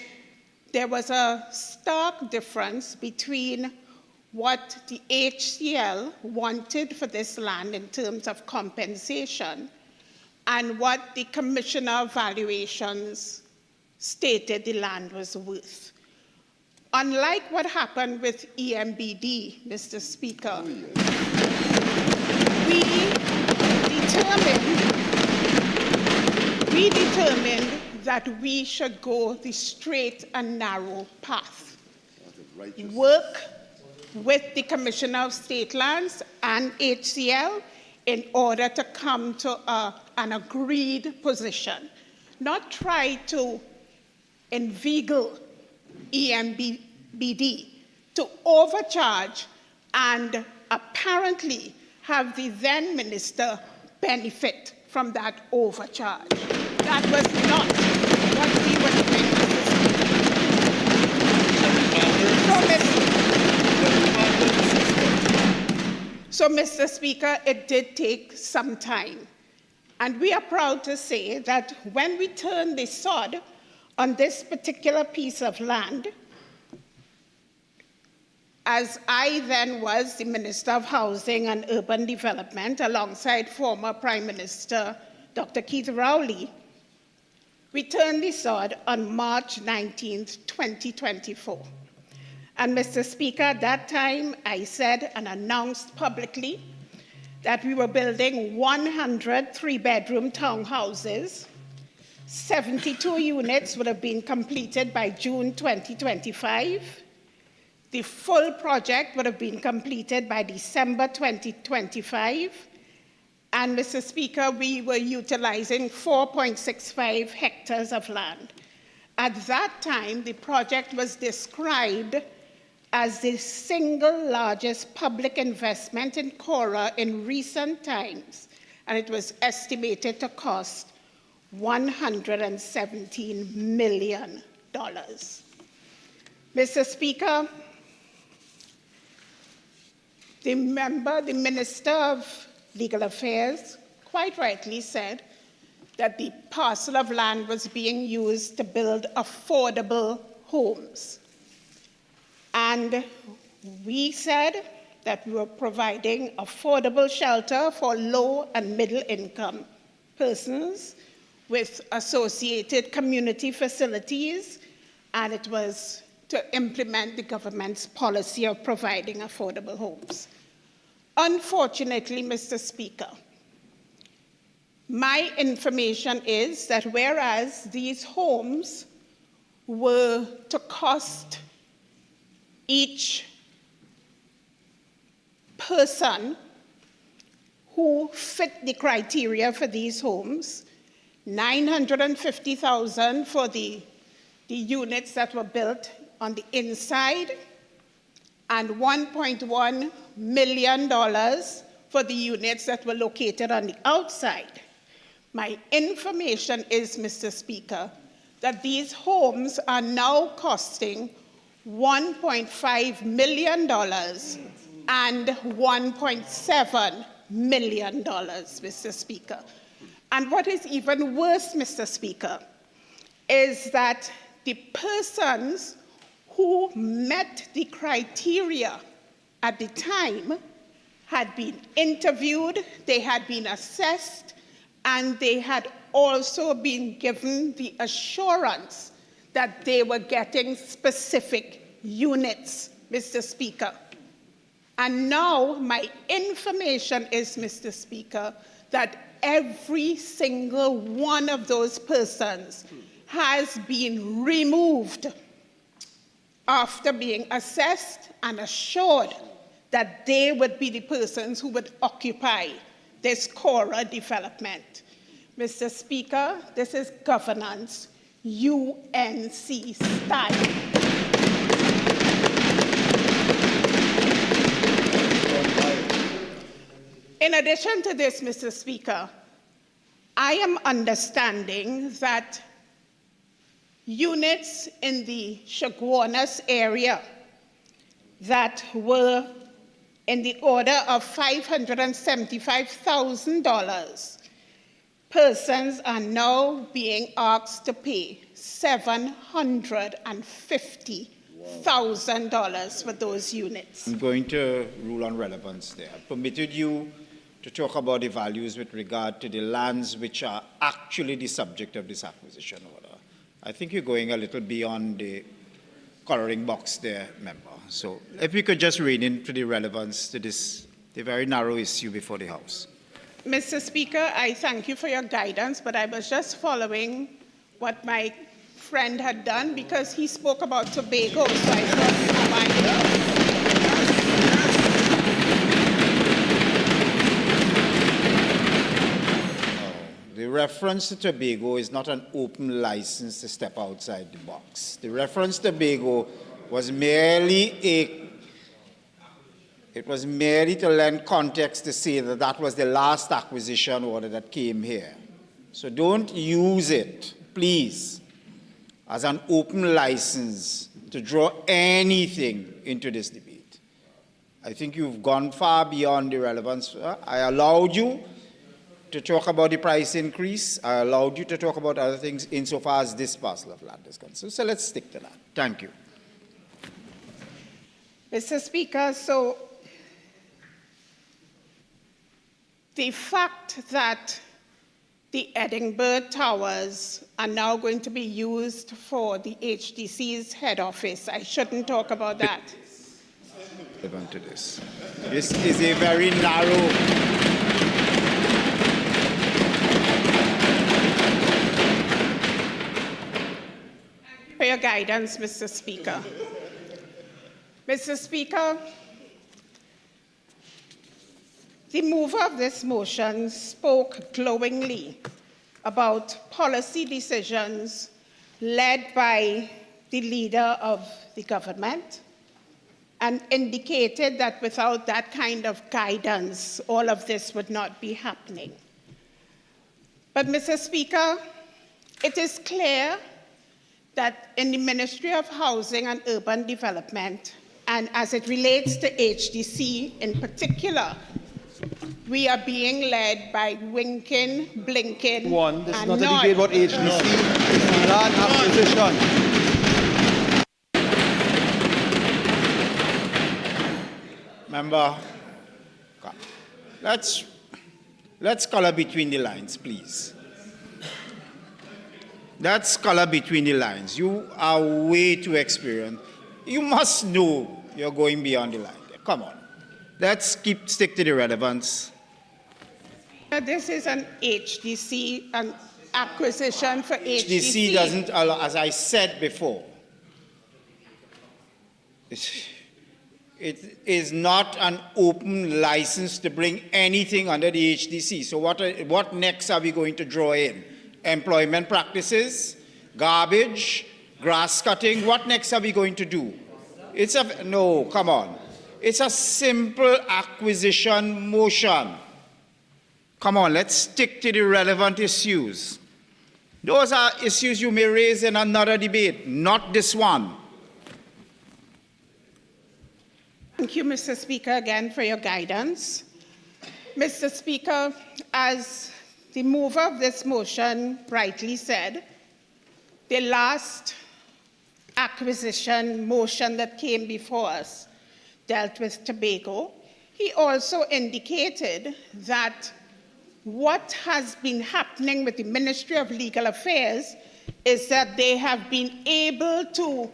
there was a stark difference between what the HCL wanted for this land in terms of compensation and what the Commissioner of Valuations stated the land was worth. Unlike what happened with EMBD, Mr. Speaker, we determined that we should go the straight and narrow path. Work with the Commissioner of State Lands and HCL in order to come to an agreed position, not try to inveigle EMBD to overcharge and apparently have the then minister benefit from that overcharge. That was not what we were doing. So, Mr. Speaker, it did take some time. And we are proud to say that when we turned the sod on this particular piece of land, as I then was the Minister of Housing and Urban Development alongside former Prime Minister Dr. Keith Rowley, we turned the sod on March 19th, 2024. And Mr. Speaker, at that time, I said and announced publicly that we were building 100 three-bedroom townhouses. 72 units would have been completed by June 2025. The full project would have been completed by December 2025. And Mr. Speaker, we were utilizing 4.65 hectares of land. At that time, the project was described as the single largest public investment in Cora in recent times, and it was estimated to cost $117 million. Mr. Speaker, the Minister of Legal Affairs quite rightly said that the parcel of land was being used to build affordable homes. And we said that we were providing affordable shelter for low and middle income persons. with associated community facilities, and it was to implement the government's policy of providing affordable homes. Unfortunately, Mr. Speaker, my information is that whereas these homes were to cost each person who fit the criteria for these homes, $950,000 for the units that were built on the inside, and $1.1 million for the units that were located on the outside. My information is, Mr. Speaker, that these homes are now costing $1.5 million and $1.7 million, Mr. Speaker. And what is even worse, Mr. Speaker, is that the persons who met the criteria at the time had been interviewed, they had been assessed, and they had also been given the assurance that they were getting specific units, Mr. Speaker. And now my information is, Mr. Speaker, that every single one of those persons has been removed after being assessed and assured that they would be the persons who would occupy this Cora development. Mr. Speaker, this is governance UNC style. In addition to this, Mr. Speaker, I am understanding that units in the Chaguanas area that were in the order of $575,000, persons are now being asked to pay $750,000 for those units. I'm going to rule on relevance there. I permitted you to talk about the values with regard to the lands which are actually the subject of this acquisition order. I think you're going a little beyond the coloring box there, member. So if we could just rein into the relevance to this, the very narrow issue before the House. Mr. Speaker, I thank you for your guidance, but I was just following what my friend had done because he spoke about Tobago, so I thought The reference to Tobago is not an open license to step outside the box. The reference to Tobago was merely to lend context to say that that was the last acquisition order that came here. So don't use it, please, as an open license to draw anything into this debate. I think you've gone far beyond the relevance. I allowed you to talk about the price increase. I allowed you to talk about other things insofar as this parcel of land is concerned. So let's stick to that. Thank you. Mr. Speaker, so the fact that the Edinburgh Towers are now going to be used for the HDC's head office, I shouldn't talk about that. Relevant to this. This is a very narrow. For your guidance, Mr. Speaker. Mr. Speaker, the mover of this motion spoke glowingly about policy decisions led by the leader of the government and indicated that without that kind of guidance, all of this would not be happening. But, Mr. Speaker, it is clear that in the Ministry of Housing and Urban Development, and as it relates to HDC in particular, we are being led by winking, blinking, This is and not a nod. debate about HDC, it's land acquisition. Member, let's color between the lines, please. That's color between the lines. You are way too experienced. You must know you're going beyond the line. Come on. Let's stick to the relevance. This is an HDC, an acquisition for HDC. HDC doesn't allow, as I said before, it is not an open license to bring anything under the HDC. So what next are we going to draw in? Employment practices, garbage, grass cutting. What next are we going to do? No, come on. It's a simple acquisition motion. Come on, let's stick to the relevant issues. Those are issues you may raise in another debate, not this one. Thank you, Mr. Speaker, again for your guidance. Mr. Speaker, as the mover of this motion rightly said, the last acquisition motion that came before us dealt with Tobago. He also indicated that what has been happening with the Ministry of Legal Affairs is that they have been able to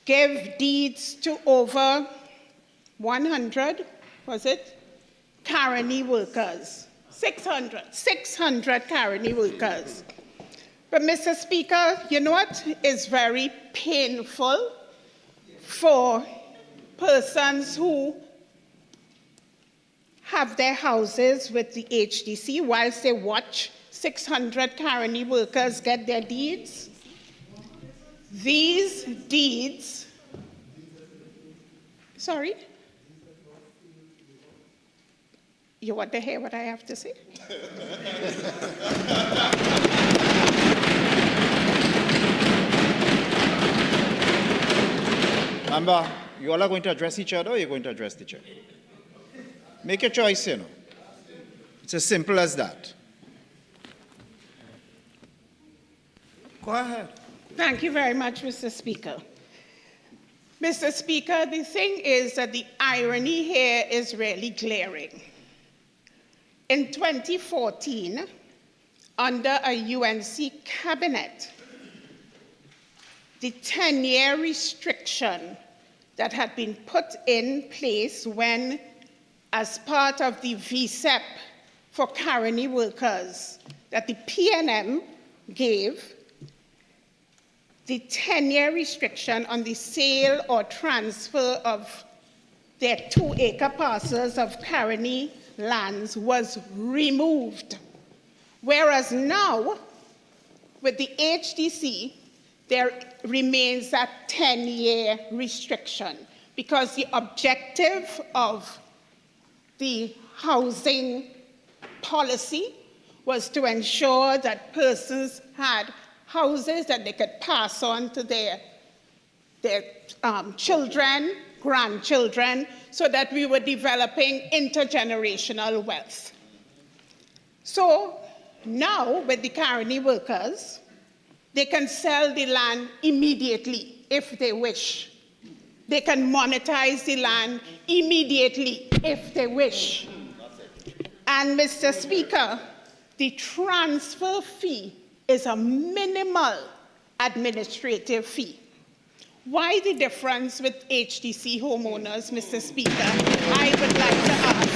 give deeds to over 100, was it, Caroni workers. 600 Caroni workers. But Mr. Speaker, you know what is very painful for persons who have their houses with the HDC whilst they watch 600 Caroni workers get their deeds? These deeds, sorry? You want to hear what I have to say? Remember, you all are going to address each other or you're going to address the chair? Make your choice, you know. It's as simple as that. Go ahead. Thank you very much, Mr. Speaker. Mr. Speaker, the thing is that the irony here is really glaring. In 2014, under a UNC cabinet, the 10-year restriction that had been put in place when, as part of the VSEP for Caroni workers that the PNM gave, the 10-year restriction on the sale or transfer of their 2-acre parcels of Caroni lands was removed. Whereas now, with the HDC, there remains that 10-year restriction because the objective of the housing policy was to ensure that persons had houses that they could pass on to their children, grandchildren, so that we were developing intergenerational wealth. So now, with the Caroni workers, they can sell the land immediately if they wish. They can monetize the land immediately if they wish. And Mr. Speaker, the transfer fee is a minimal administrative fee. Why the difference with HDC homeowners, Mr. Speaker? I would like to ask.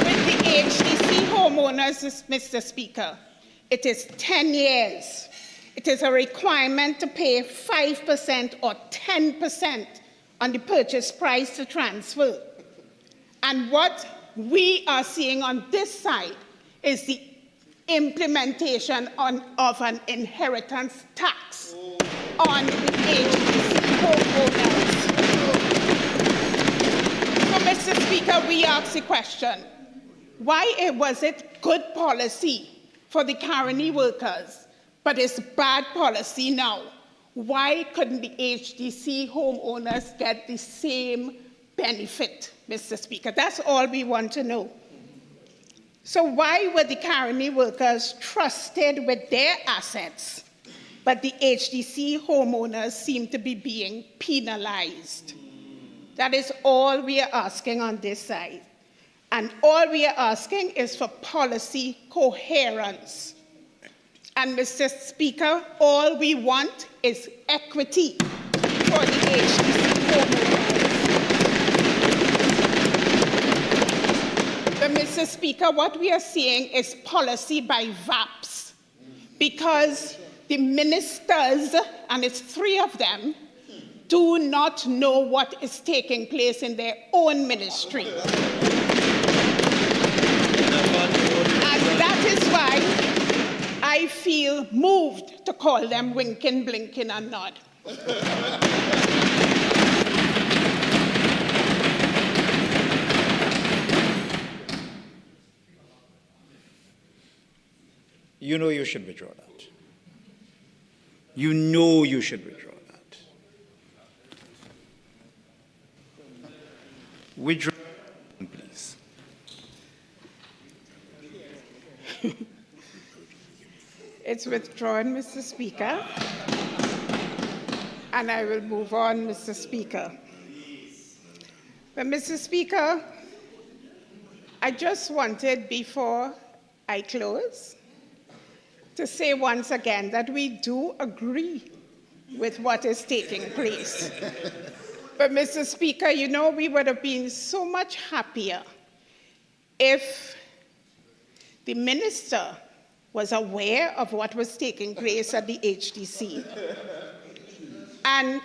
With the HDC homeowners, Mr. Speaker, it is 10 years. It is a requirement to pay 5% or 10% on the purchase price to transfer. And what we are seeing on this side is the implementation of an inheritance tax on the HDC homeowners. So, Mr. Speaker, we ask the question, why was it good policy for the Caroni workers, but it's bad policy now? Why couldn't the HDC homeowners get the same benefit, Mr. Speaker? That's all we want to know. So why were the Caroni workers trusted with their assets, but the HDC homeowners seem to be being penalized? That is all we are asking on this side. And all we are asking is for policy coherence. And Mr. Speaker, all we want is equity for the HDC homeowners. But Mr. Speaker, what we are seeing is policy by VAPs, because the ministers, and it's 3 of them, do not know what is taking place in their own ministry. And that is why I feel moved to call them winking, blinking, and nod. You know you should withdraw that. You know you should withdraw that. Withdraw, please. It's withdrawn, Mr. Speaker. And I will move on, Mr. Speaker. But, Mr. Speaker, I just wanted, before I close, to say once again that we do agree with what is taking place. But, Mr. Speaker, you know, we would have been so much happier if the minister was aware of what was taking place at the HDC. And,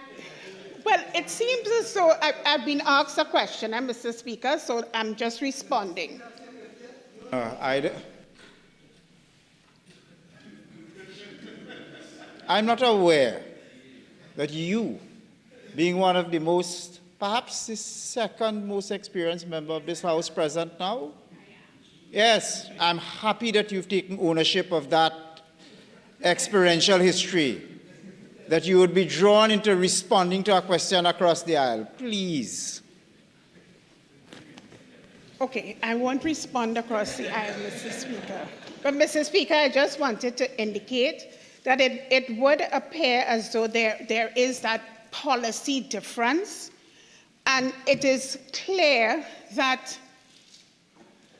well, it seems as though I've been asked a question, Mr. Speaker, so I'm just responding. I'm not aware that you, being one of the most, perhaps the second most experienced member of this House present now, yes, I'm happy that you've taken ownership of that experiential history, that you would be drawn into responding to a question across the aisle. Please. Okay, I won't respond across the aisle, Mr. Speaker. But, Mr. Speaker, I just wanted to indicate that it would appear as though there is that policy difference, and it is clear that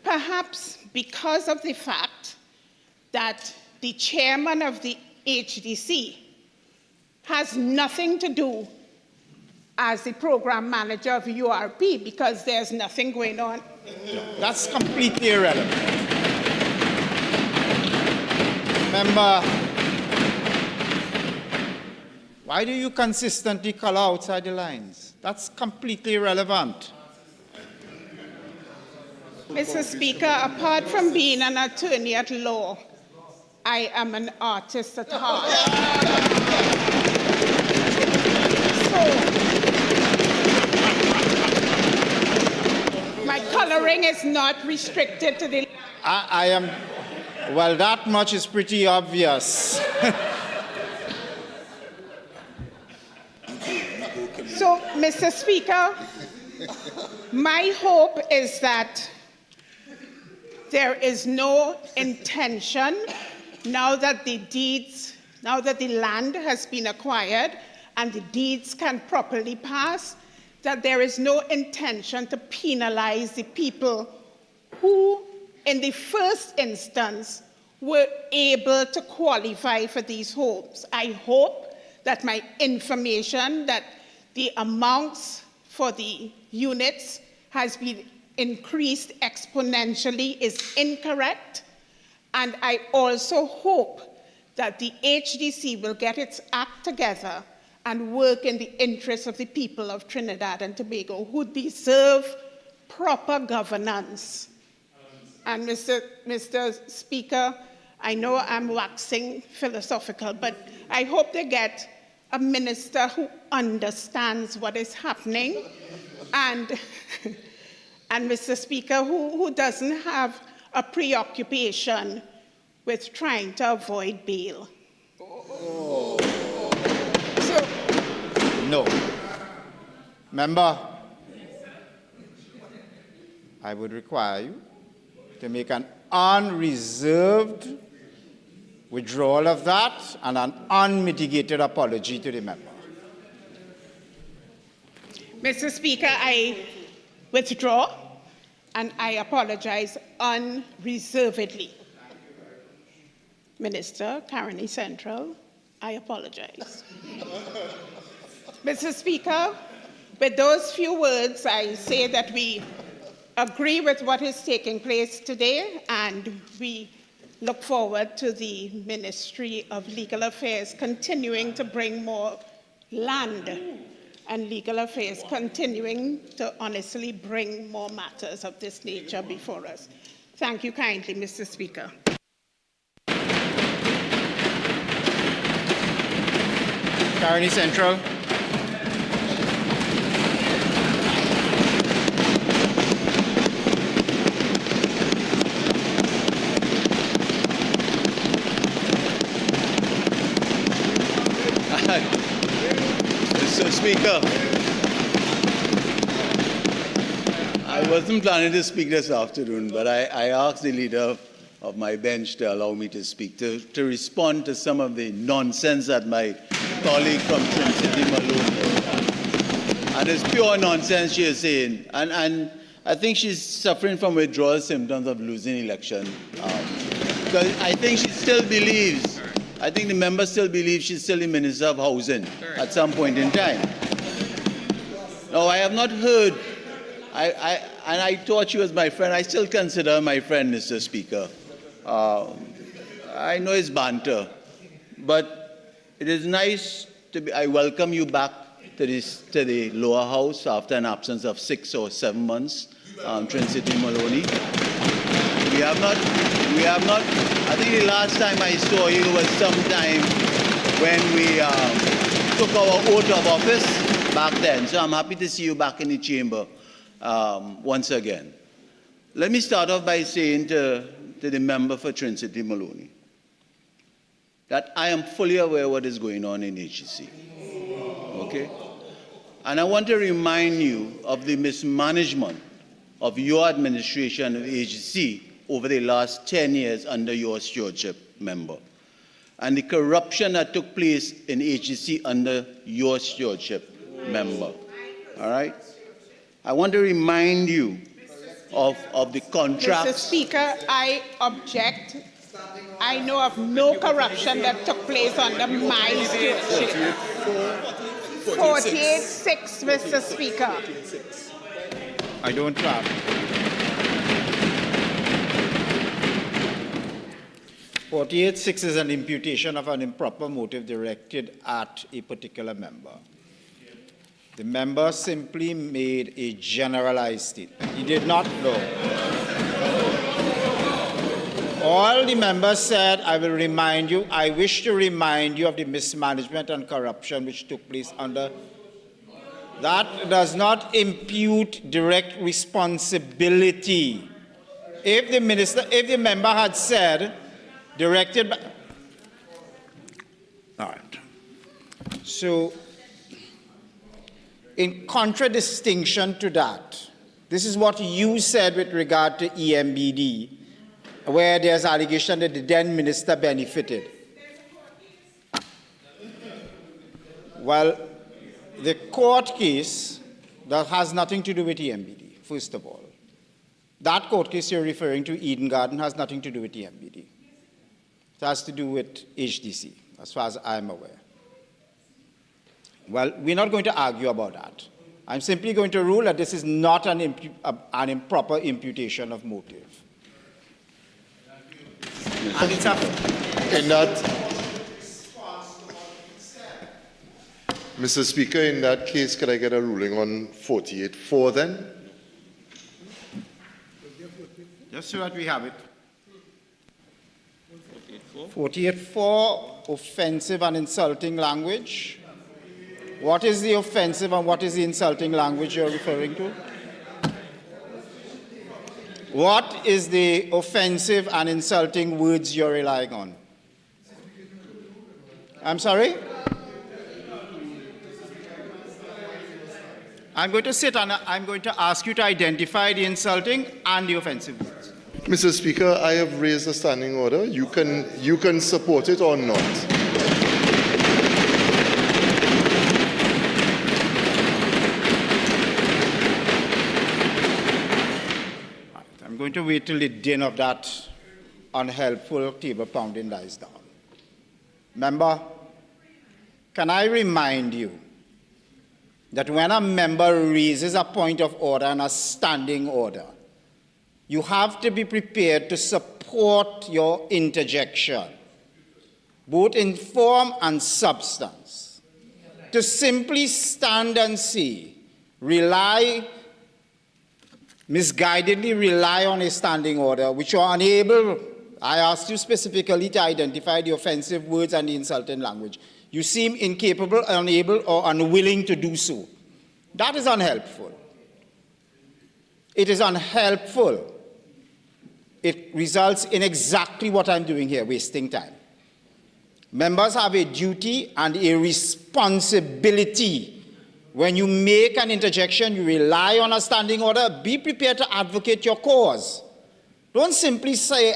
perhaps because of the fact that the chairman of the HDC has nothing to do as the program manager of URP, because there's nothing going on. That's completely irrelevant. Remember, why do you consistently call outside the lines? That's completely irrelevant. Mr. Speaker, apart from being an attorney at law, I am an artist at heart. So, my coloring is not restricted to the... I am, well, that much is pretty obvious. So, Mr. Speaker, my hope is that there is no intention, now that the land has been acquired and the deeds can properly pass, that there is no intention to penalize the people who, in the first instance, were able to qualify for these homes. I hope that my information that the amounts for the units has been increased exponentially is incorrect. And I also hope that the HDC will get its act together and work in the interests of the people of Trinidad and Tobago, who deserve proper governance. And Mr. Speaker, I know I'm waxing philosophical, but I hope they get a minister who understands what is happening, and Mr. Speaker, who doesn't have a preoccupation with trying to avoid bail. No. Member, I would require you to make an unreserved withdrawal of that and an unmitigated apology to the member. Mr. Speaker, I withdraw, and I apologize unreservedly. Minister, Caroni Central, I apologize. Mr. Speaker, with those few words, I say that we agree with what is taking place today, and we look forward to the Ministry of Legal Affairs continuing to bring more land and legal affairs continuing to honestly bring more matters of this nature before us. Thank you kindly, Mr. Speaker. Caroni Central. Mr. Speaker, I wasn't planning to speak this afternoon, but I asked the leader of my bench to allow me to speak, to respond to some of the nonsense that my colleague from Trinity Malone, and it's pure nonsense she is saying. And I think she's suffering from withdrawal symptoms of losing election. Because I think she still believes, I think the member still believes she's still the Minister of Housing at some point in time. No, I have not heard, and I thought she was my friend. I still consider her my friend, Mr. Speaker. I know it's banter, but it is nice to be, I welcome you back to the lower house after an absence of 6 or 7 months, Trinity Maloney. We have not, I think the last time I saw you was sometime when we took our oath of office back then. So I'm happy to see you back in the chamber once again. Let me start off by saying to the member for Trinity Maloney that I am fully aware of what is going on in HEC. Okay? And I want to remind you of the mismanagement of your administration of HEC over the last 10 years under your stewardship, member, and the corruption that took place in HEC under your stewardship, member. All right? I want to remind you of the contracts. Mr. Speaker, I object. I know of no corruption that took place under my stewardship. 48-6, Mr. Speaker. I don't clap. 48-6 is an imputation of an improper motive directed at a particular member. The member simply made a generalized statement. He did not know. All the members said, I will remind you, I wish to remind you of the mismanagement and corruption which took place under. That does not impute direct responsibility. If the member had said, directed by, all right. So, in contradistinction to that, this is what you said with regard to EMBD, where there's allegation that the then minister benefited. Well, the court case that has nothing to do with EMBD, first of all. That court case you're referring to, Eden Garden, has nothing to do with EMBD. It has to do with HDC, as far as I'm aware. Well, we're not going to argue about that. I'm simply going to rule that this is not an improper imputation of motive. And it's in that, Mr. Speaker, in that case, could I get a ruling on 48-4 then? Just so that we have it. 48-4, offensive and insulting language. What is the offensive and what is the insulting language you're referring to? What is the offensive and insulting words you're relying on? I'm sorry? I'm going to sit and I'm going to ask you to identify the insulting and the offensive words. Mr. Speaker, I have raised a standing order. You can support it or not. I'm going to wait till the din of that unhelpful table pounding dies down. Member, can I remind you that when a member raises a point of order and a standing order, you have to be prepared to support your interjection, both in form and substance. To simply stand and say, misguidedly rely on a standing order, which you are unable, I asked you specifically to identify the offensive words and the insulting language. You seem incapable, unable, or unwilling to do so. That is unhelpful. It is unhelpful. It results in exactly what I'm doing here, wasting time. Members have a duty and a responsibility. When you make an interjection, you rely on a standing order, be prepared to advocate your cause. Don't simply say,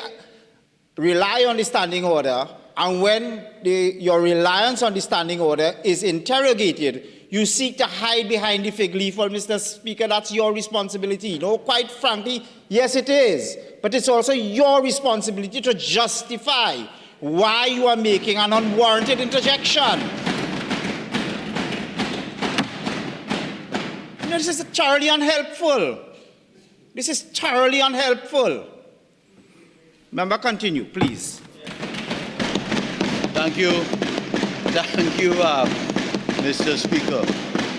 rely on the standing order, and when your reliance on the standing order is interrogated, you seek to hide behind the fig leaf. Well, Mr. Speaker, that's your responsibility. No, quite frankly, yes, it is. But it's also your responsibility to justify why you are making an unwarranted interjection. You know, this is thoroughly unhelpful. This is thoroughly unhelpful. Member, continue, please. Thank you. Thank you, Mr. Speaker.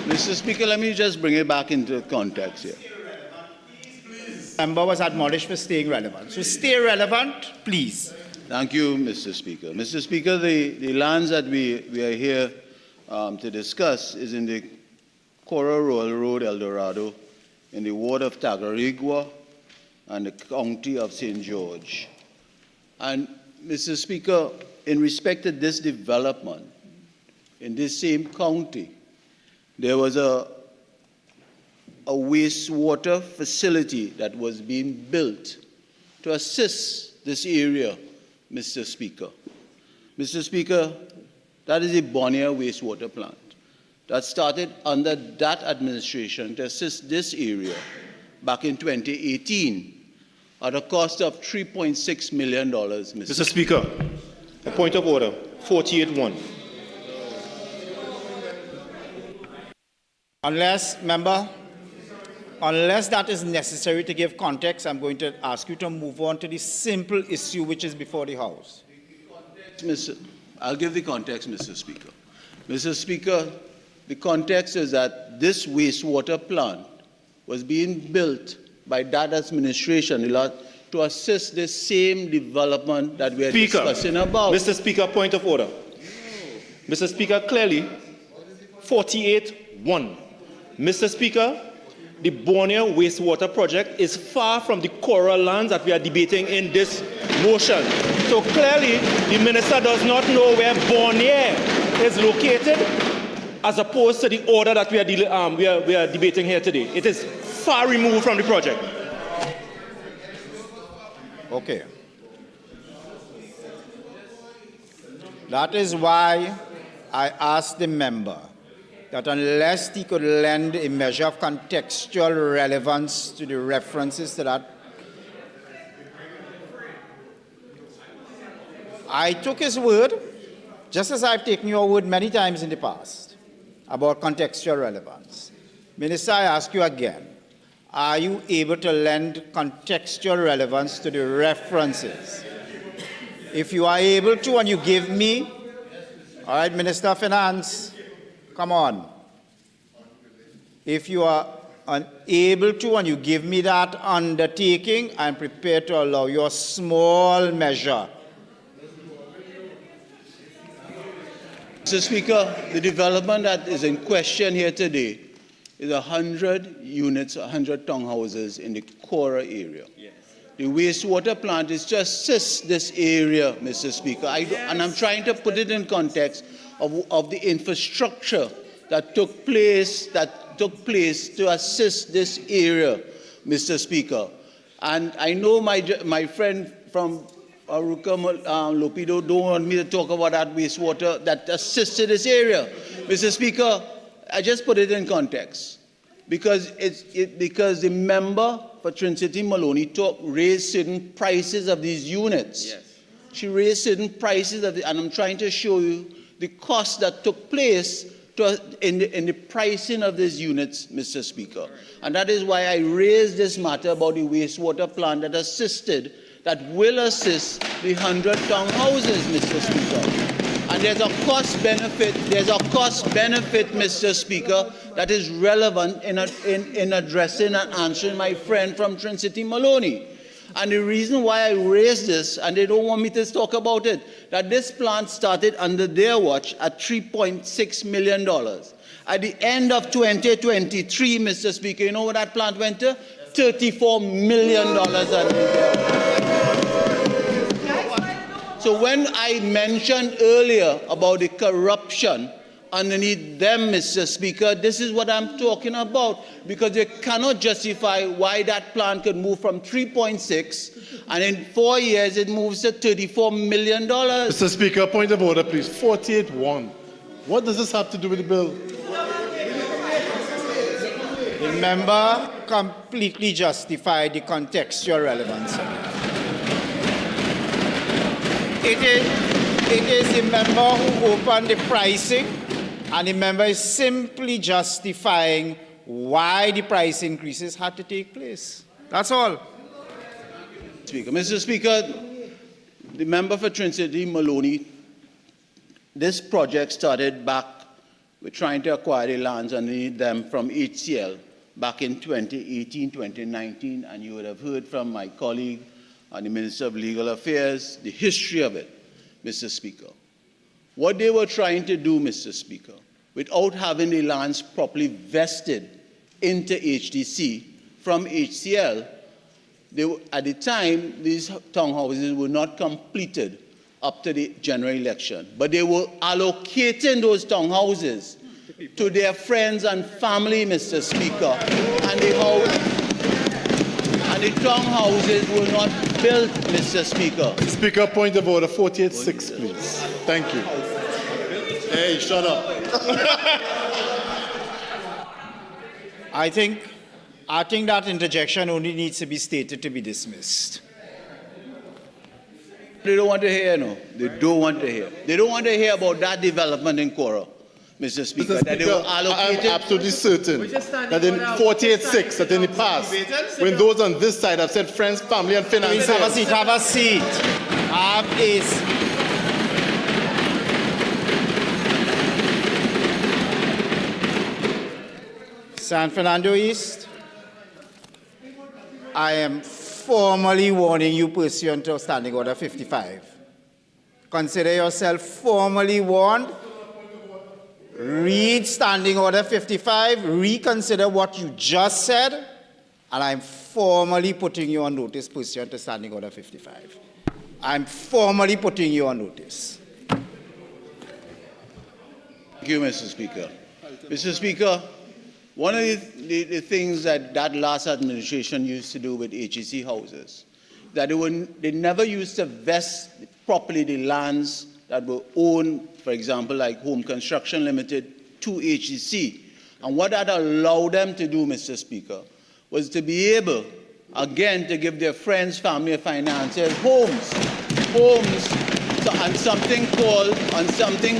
Mr. Speaker, let me just bring it back into context here. Member was admonished for staying relevant. So stay relevant, please. Thank you, Mr. Speaker. Mr. Speaker, the lands that we are here to discuss is in the Cora Royal Road, El Dorado, in the ward of Tagarigua and the county of St. George. And, Mr. Speaker, in respect to this development, in this same county, there was a wastewater facility that was being built to assist this area, Mr. Speaker. Mr. Speaker, that is a Bonnier wastewater plant that started under that administration to assist this area back in 2018 at a cost of $3.6 million, Mr. Speaker, a point of order, 48-1. Unless that is necessary to give context, I'm going to ask you to move on to the simple issue which is before the House. I'll give the context, Mr. Speaker. Mr. Speaker, the context is that this wastewater plant was being built by that administration to assist the same development that we are discussing about. Mr. Speaker, point of order. Mr. Speaker, clearly, 48-1. Mr. Speaker, the Bonnier wastewater project is far from the coral lands that we are debating in this motion. So clearly, the minister does not know where Bonnier is located, as opposed to the order that we are debating here today. It is far removed from the project. Okay. That is why I asked the member that unless he could lend a measure of contextual relevance to the references to that, I took his word, just as I've taken your word many times in the past, about contextual relevance. Minister, I ask you again, are you able to lend contextual relevance to the references? If you are able to and you give me, all right, Minister of Finance, come on. If you are unable to and you give me that undertaking, I'm prepared to allow you a small measure. Mr. Speaker, the development that is in question here today is 100 units, 100 townhouses in the Cora area. Yes. The wastewater plant is to assist this area, Mr. Speaker. And I'm trying to put it in context of the infrastructure that took place to assist this area, Mr. Speaker. And I know my friend from Aruka Lopido don't want me to talk about that wastewater that assisted this area. Mr. Speaker, I just put it in context because the member for Trinity Maloney to raise certain prices of these units. Yes. She raised certain prices, and I'm trying to show you the cost that took place in the pricing of these units, Mr. Speaker. And that is why I raised this matter about the wastewater plant that will assist the 100 townhouses, Mr. Speaker. And there's a cost benefit, Mr. Speaker, that is relevant in addressing and answering my friend from Trinity Maloney. And the reason why I raised this, and they don't want me to talk about it, that this plant started under their watch at $3.6 million. At the end of 2023, Mr. Speaker, you know where that plant went to? $34 million. So when I mentioned earlier about the corruption underneath them, Mr. Speaker, this is what I'm talking about, because they cannot justify why that plant could move from 3.6 and in 4 years it moves to $34 million. Mr. Speaker, point of order, please. 48-1. What does this have to do with the bill? The member completely justified the contextual relevance. It is the member who opened the pricing, and the member is simply justifying why the price increases had to take place. That's all. Mr. Speaker, the member for Trinity Maloney, this project started back with trying to acquire the lands underneath them from HCL back in 2018, 2019, and you would have heard from my colleague and the Minister of Legal Affairs the history of it, Mr. Speaker. What they were trying to do, Mr. Speaker, without having the lands properly vested into HDC from HCL, at the time, these townhouses were not completed up to the general election, but they were allocating those townhouses to their friends and family, Mr. Speaker, and the townhouses were not built, Mr. Speaker. Speaker, point of order, 48-6, please. Thank you. Hey, shut up. I think that interjection only needs to be stated to be dismissed. They don't want to hear, no. They don't want to hear. They don't want to hear about that development in Cora, Mr. Speaker. That they were allocated. I'm absolutely certain that in 48-6, that in the past, when those on this side have said friends, family, and finances. Please have a seat. Have a seat. Have a seat. San Fernando East, I am formally warning you pursuant to Standing Order 55. Consider yourself formally warned. Read Standing Order 55, reconsider what you just said, and I'm formally putting you on notice pursuant to Standing Order 55. I'm formally putting you on notice. Thank you, Mr. Speaker. Mr. Speaker, one of the things that last administration used to do with HEC houses, that they never used to vest properly the lands that were owned, for example, like Home Construction Limited, to HEC. And what that allowed them to do, Mr. Speaker, was to be able, again, to give their friends, family, and financiers homes on something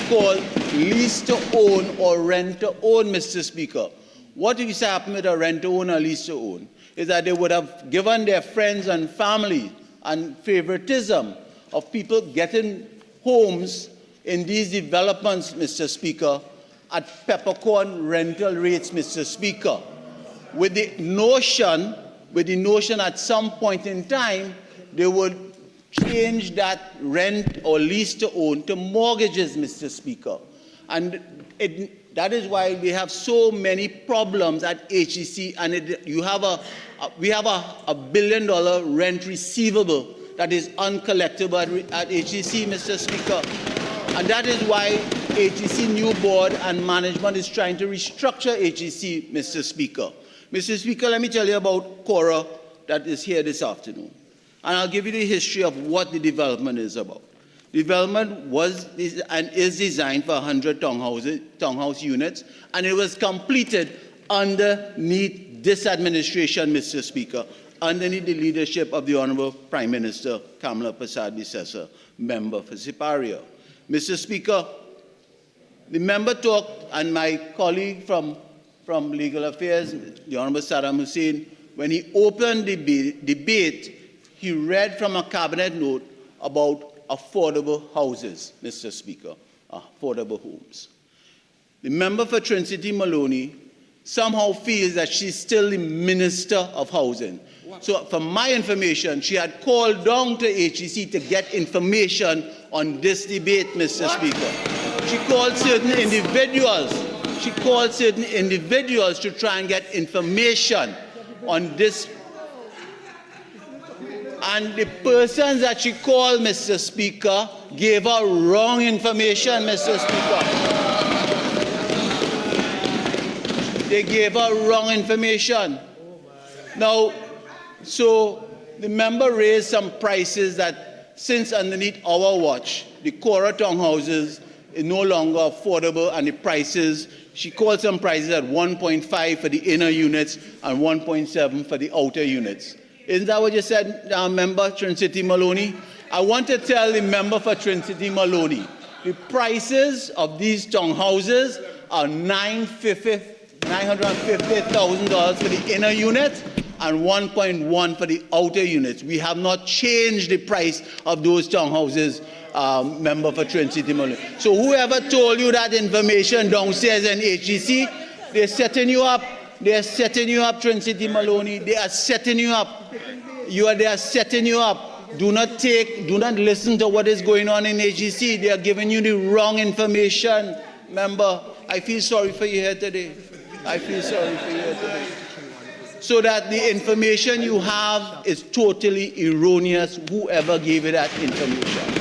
called lease to own or rent to own, Mr. Speaker. What used to happen with a rent to own or lease to own is that they would have given their friends and family and favoritism of people getting homes in these developments, Mr. Speaker, at peppercorn rental rates, Mr. Speaker, with the notion at some point in time they would change that rent or lease to own to mortgages, Mr. Speaker. And that is why we have so many problems at HEC, and we have a $1 billion rent receivable that is uncollectible at HEC, Mr. Speaker. And that is why HEC new board and management is trying to restructure HEC, Mr. Speaker. Mr. Speaker, let me tell you about Cora that is here this afternoon. And I'll give you the history of what the development is about. Development was and is designed for 100 townhouse units, and it was completed underneath this administration, Mr. Speaker. underneath the leadership of the Honorable Prime Minister Kamala Persad-Bissessar, member for Siparia. Mr. Speaker, the member talked, and my colleague from Legal Affairs, the Honorable Saddam Hosein, when he opened the debate, he read from a cabinet note about affordable houses, Mr. Speaker, affordable homes. The member for Trin-City Maloney somehow feels that she's still the Minister of Housing. So from my information, she had called down to HEC to get information on this debate, Mr. Speaker. She called certain individuals to try and get information on this. And the persons that she called, Mr. Speaker, gave her wrong information, Mr. Speaker. They gave her wrong information. Now, so the member raised some prices that since underneath our watch, the Cora townhouses is no longer affordable, and the prices, she called some prices at 1.5 for the inner units and 1.7 for the outer units. Isn't that what you said, member Trin-City Maloney? I want to tell the member for Trin-City Maloney, the prices of these townhouses are $950,000 for the inner unit and 1.1 for the outer units. We have not changed the price of those townhouses, member for Trin-City Maloney. So whoever told you that information downstairs in HEC, they're setting you up. They're setting you up, Trin-City Maloney. They are setting you up. They are setting you up. Do not listen to what is going on in HEC. They are giving you the wrong information, member. I feel sorry for you here today. I feel sorry for you here today. So that the information you have is totally erroneous, whoever gave you that information.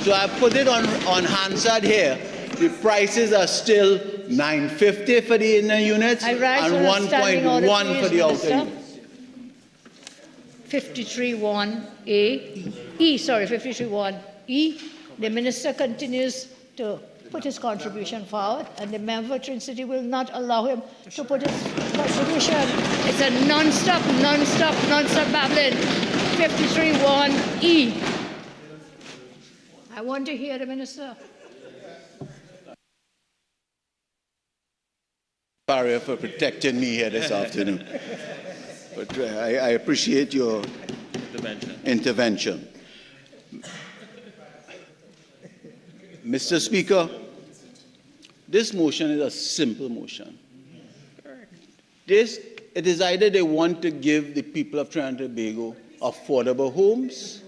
So I put it on Hansard here. The prices are still $950 for the inner units and 1.1 for the outer units. 53(1)E. The minister continues to put his contribution forward, and the member for Trin-City will not allow him to put his contribution. It's a non-stop babbling. 53(1)E. I want to hear the minister. Barrier for protecting me here this afternoon. But I appreciate your intervention. Mr. Speaker, this motion is a simple motion. It is either they want to give the people of Trinidad and Tobago affordable homes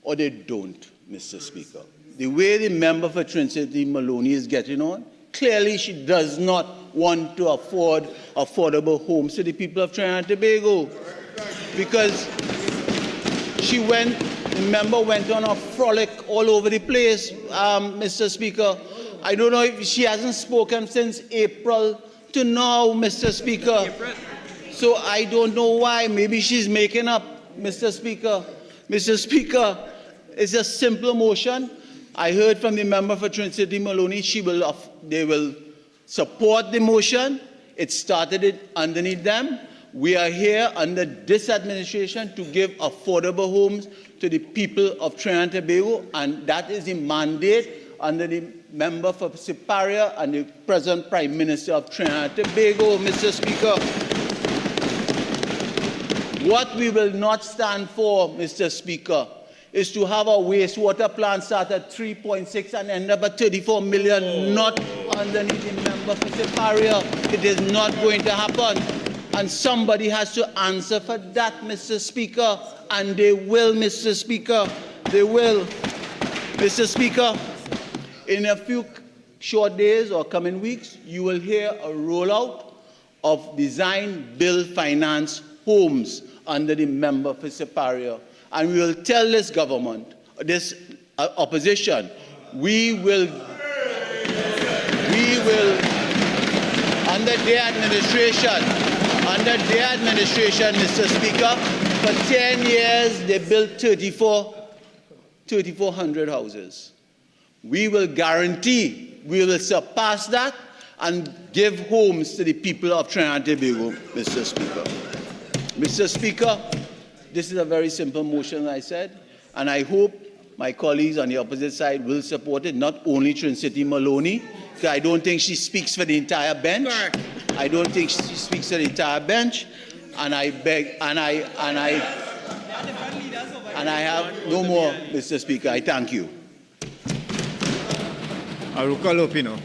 or they don't, Mr. Speaker. The way the member for Trin-City Maloney is getting on, clearly she does not want to afford affordable homes to the people of Trinidad and Tobago. Because the member went on a frolic all over the place, Mr. Speaker. I don't know if she hasn't spoken since April to now, Mr. Speaker. So I don't know why. Maybe she's making up, Mr. Speaker. Mr. Speaker, it's a simple motion. I heard from the member for Trin-City Maloney, they will support the motion. It started it underneath them. We are here under this administration to give affordable homes to the people of Trinidad and Tobago, and that is the mandate under the member for Siparia and the present Prime Minister of Trinidad and Tobago, Mr. Speaker. What we will not stand for, Mr. Speaker, is to have a wastewater plant start at 3.6 and end up at 34 million, not underneath the member for Siparia. It is not going to happen. And somebody has to answer for that, Mr. Speaker. And they will, Mr. Speaker. They will. Mr. Speaker, in a few short days or coming weeks, you will hear a rollout of design, build, finance homes under the member for Siparia. And we will tell this government, this opposition, we will, under their administration, Mr. Speaker, for 10 years they built 3,400 houses. We will guarantee, we will surpass that and give homes to the people of Trinidad and Tobago, Mr. Speaker. Mr. Speaker, this is a very simple motion, I said, and I hope my colleagues on the opposite side will support it, not only Trincity Maloney, because I don't think she speaks for the entire bench. Correct. I don't think she speaks for the entire bench, and I beg, and I have no more, Mr. Speaker. I thank you. Aruka Lopino.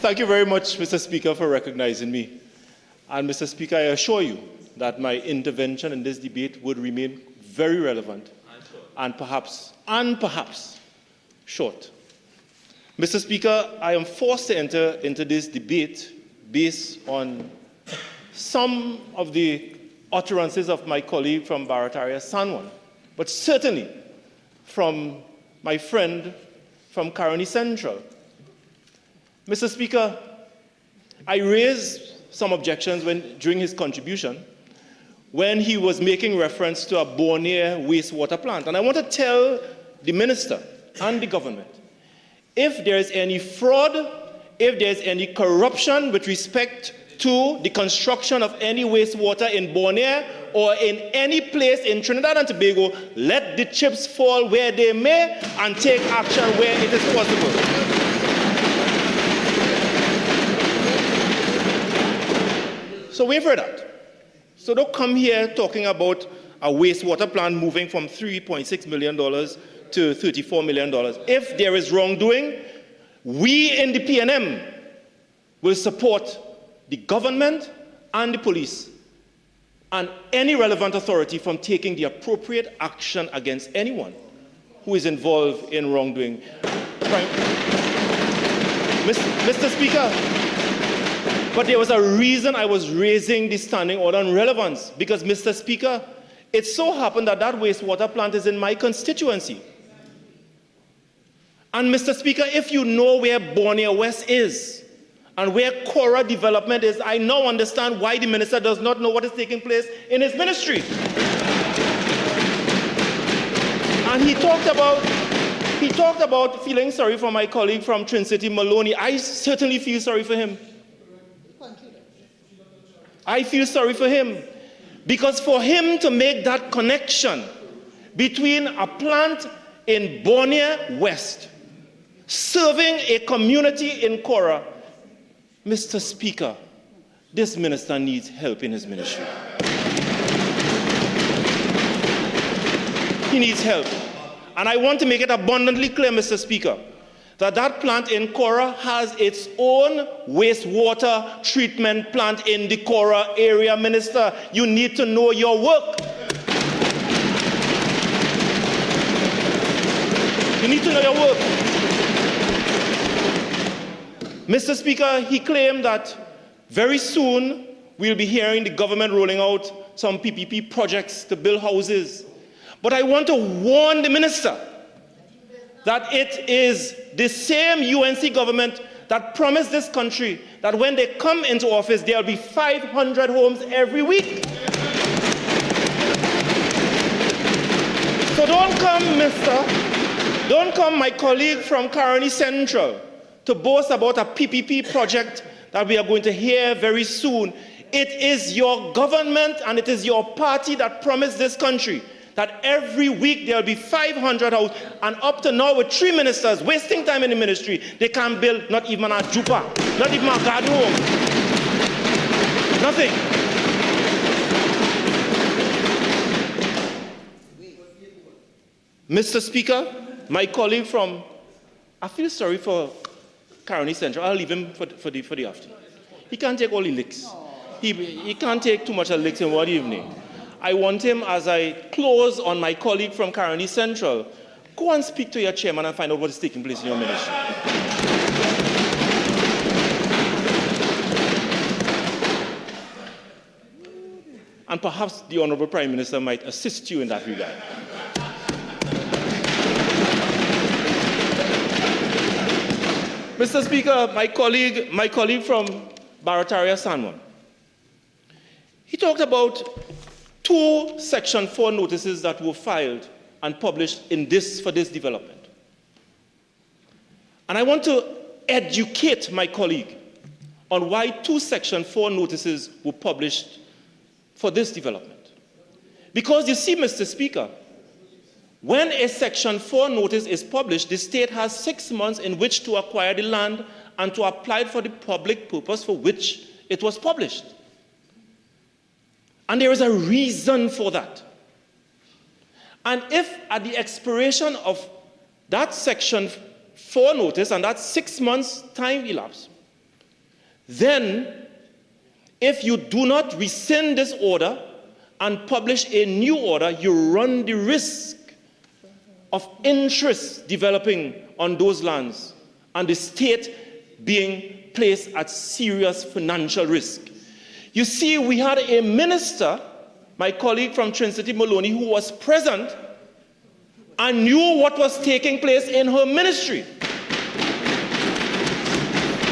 Thank you very much, Mr. Speaker, for recognizing me. And Mr. Speaker, I assure you that my intervention in this debate would remain very relevant and perhaps short. Mr. Speaker, I am forced to enter into this debate based on some of the utterances of my colleague from Barataria Sanwan, but certainly from my friend from Caroni Central. Mr. Speaker, I raised some objections during his contribution when he was making reference to a Borneo wastewater plant. And I want to tell the minister and the government, if there is any fraud, if there is any corruption with respect to the construction of any wastewater in Borneo or in any place in Trinidad and Tobago, let the chips fall where they may and take action where it is possible. So we've heard that. So don't come here talking about a wastewater plant moving from $3.6 million to $34 million. If there is wrongdoing, we in the PNM will support the government and the police and any relevant authority from taking the appropriate action against anyone who is involved in wrongdoing. Mr. Speaker, but there was a reason I was raising the standing order on relevance, because, Mr. Speaker, it so happened that that wastewater plant is in my constituency. And, Mr. Speaker, if you know where Borneo West is and where Cora development is, I now understand why the minister does not know what is taking place in his ministry. And he talked about feeling sorry for my colleague from Trincity Maloney. I certainly feel sorry for him. I feel sorry for him, because for him to make that connection between a plant in Borneo West serving a community in Cora, Mr. Speaker, this minister needs help in his ministry. He needs help. And I want to make it abundantly clear, Mr. Speaker, that that plant in Cora has its own wastewater treatment plant in the Cora area. Minister, you need to know your work. You need to know your work. Mr. Speaker, he claimed that very soon we'll be hearing the government rolling out some PPP projects to build houses. But I want to warn the minister that it is the same UNC government that promised this country that when they come into office, there will be 500 homes every week. So don't come, my colleague from Caroni Central, to boast about a PPP project that we are going to hear very soon. It is your government and it is your party that promised this country that every week there will be 500 houses, and up to now with 3 ministers wasting time in the ministry, they can't build not even a jupa, not even a garden home. Nothing. Mr. Speaker, my colleague from, I feel sorry for Caroni Central. I'll leave him for the afternoon. He can't take all the licks. He can't take too much of licks in one evening. I want him, as I close on my colleague from Caroni Central, go and speak to your chairman and find out what is taking place in your ministry. And perhaps the Honorable Prime Minister might assist you in that regard. Mr. Speaker, my colleague from Barataria Sanwan, he talked about 2 Section 4 notices that were filed and published for this development. And I want to educate my colleague on why 2 Section 4 notices were published for this development. Because you see, Mr. Speaker, when a Section 4 notice is published, the state has 6 months in which to acquire the land and to apply for the public purpose for which it was published. And there is a reason for that. And if at the expiration of that Section 4 notice and that 6 months time elapse, then if you do not rescind this order and publish a new order, you run the risk of interest developing on those lands and the state being placed at serious financial risk. You see, we had a minister, my colleague from Trinity Maloney, who was present and knew what was taking place in her ministry.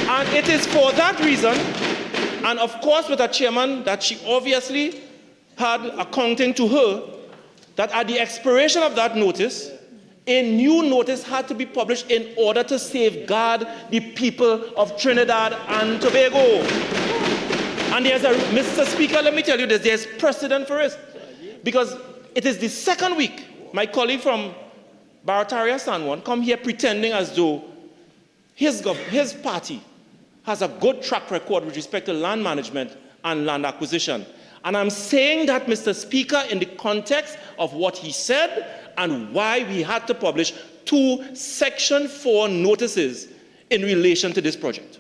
And it is for that reason, and of course with a chairman that she obviously had accounting to her, that at the expiration of that notice, a new notice had to be published in order to safeguard the people of Trinidad and Tobago. And there's Mr. Speaker, let me tell you this, there's precedent for it. Because it is the second week, my colleague from Barataria Sanwan come here pretending as though his party has a good track record with respect to land management and land acquisition. And I'm saying that, Mr. Speaker, in the context of what he said and why we had to publish 2 Section 4 notices in relation to this project.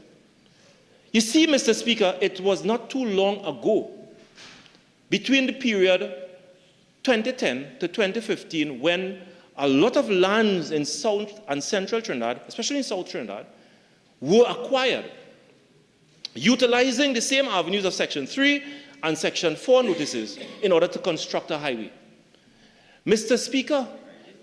You see, Mr. Speaker, it was not too long ago, between the period 2010 to 2015, when a lot of lands in South and Central Trinidad, especially in South Trinidad, were acquired, utilizing the same avenues of Section 3 and Section 4 notices in order to construct a highway. Mr. Speaker,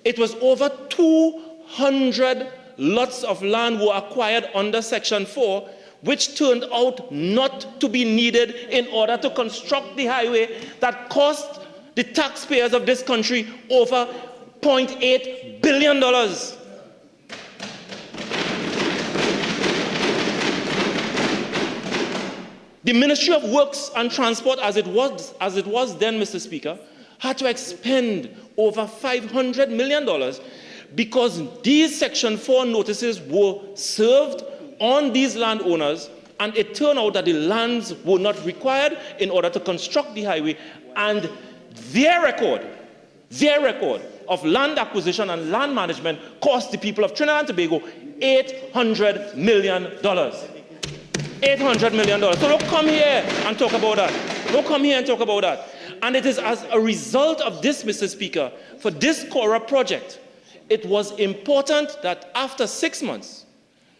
it was over 200 lots of land were acquired under Section 4, which turned out not to be needed in order to construct the highway that cost the taxpayers of this country over $0.8 billion. The Ministry of Works and Transport, as it was then, Mr. Speaker, had to expend over $500 million because these Section 4 notices were served on these landowners, and it turned out that the lands were not required in order to construct the highway, and their record of land acquisition and land management cost the people of Trinidad and Tobago $800 million. $800 million. So don't come here and talk about that. Don't come here and talk about that. And it is as a result of this, Mr. Speaker, for this Cora project, it was important that after 6 months,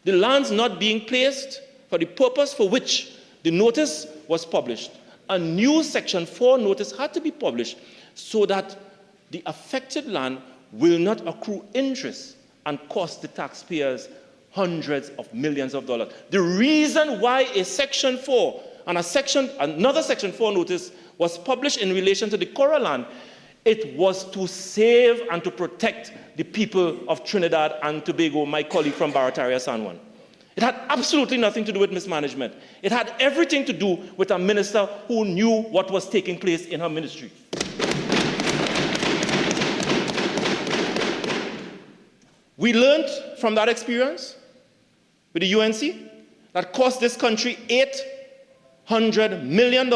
the lands not being placed for the purpose for which the notice was published, a new Section 4 notice had to be published so that the affected land will not accrue interest and cost the taxpayers hundreds of millions of dollars. The reason why a Section 4 and another Section 4 notice was published in relation to the Cora land, it was to save and to protect the people of Trinidad and Tobago, my colleague from Barataria San Juan. It had absolutely nothing to do with mismanagement. It had everything to do with a minister who knew what was taking place in her ministry. We learned from that experience with the UNC that cost this country $800 million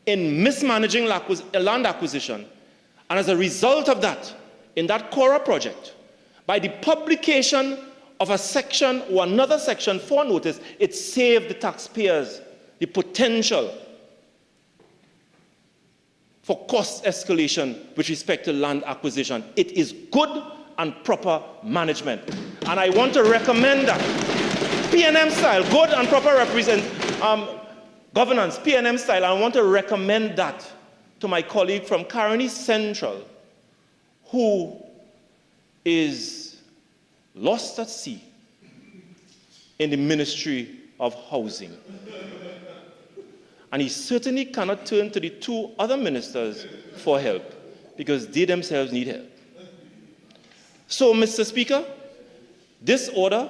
in mismanaging land acquisition. And as a result of that, in that Cora project, by the publication of a section or another Section 4 notice, it saved the taxpayers the potential for cost escalation with respect to land acquisition. It is good and proper management. And I want to recommend that P&M style, good and proper governance, P&M style. I want to recommend that to my colleague from Caroni Central, who is lost at sea in the Ministry of Housing. And he certainly cannot turn to the 2 other ministers for help because they themselves need help. So, Mr. Speaker, this order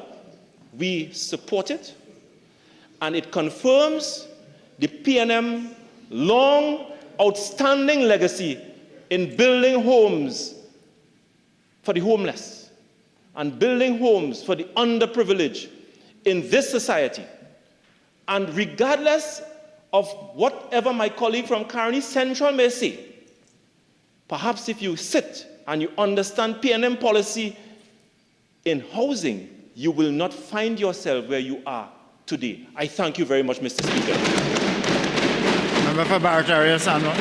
We support it, and it confirms the PNM long outstanding legacy in building homes for the homeless and building homes for the underprivileged in this society. And regardless of whatever my colleague from Caroni Central may say, perhaps if you sit and you understand PNM policy in housing, you will not find yourself where you are today. I thank you very much, Mr. Speaker. Member for Barataria, Sandra.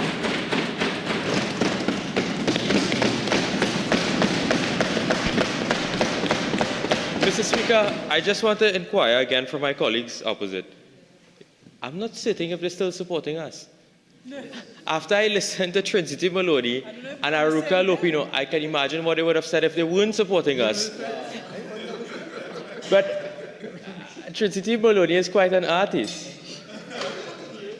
Mr. Speaker, I just want to inquire again from my colleagues opposite. I'm not sitting if they're still supporting us. After I listened to Trinity Maloney and Aruka Lopino, I can imagine what they would have said if they weren't supporting us. But Trinity Maloney is quite an artist.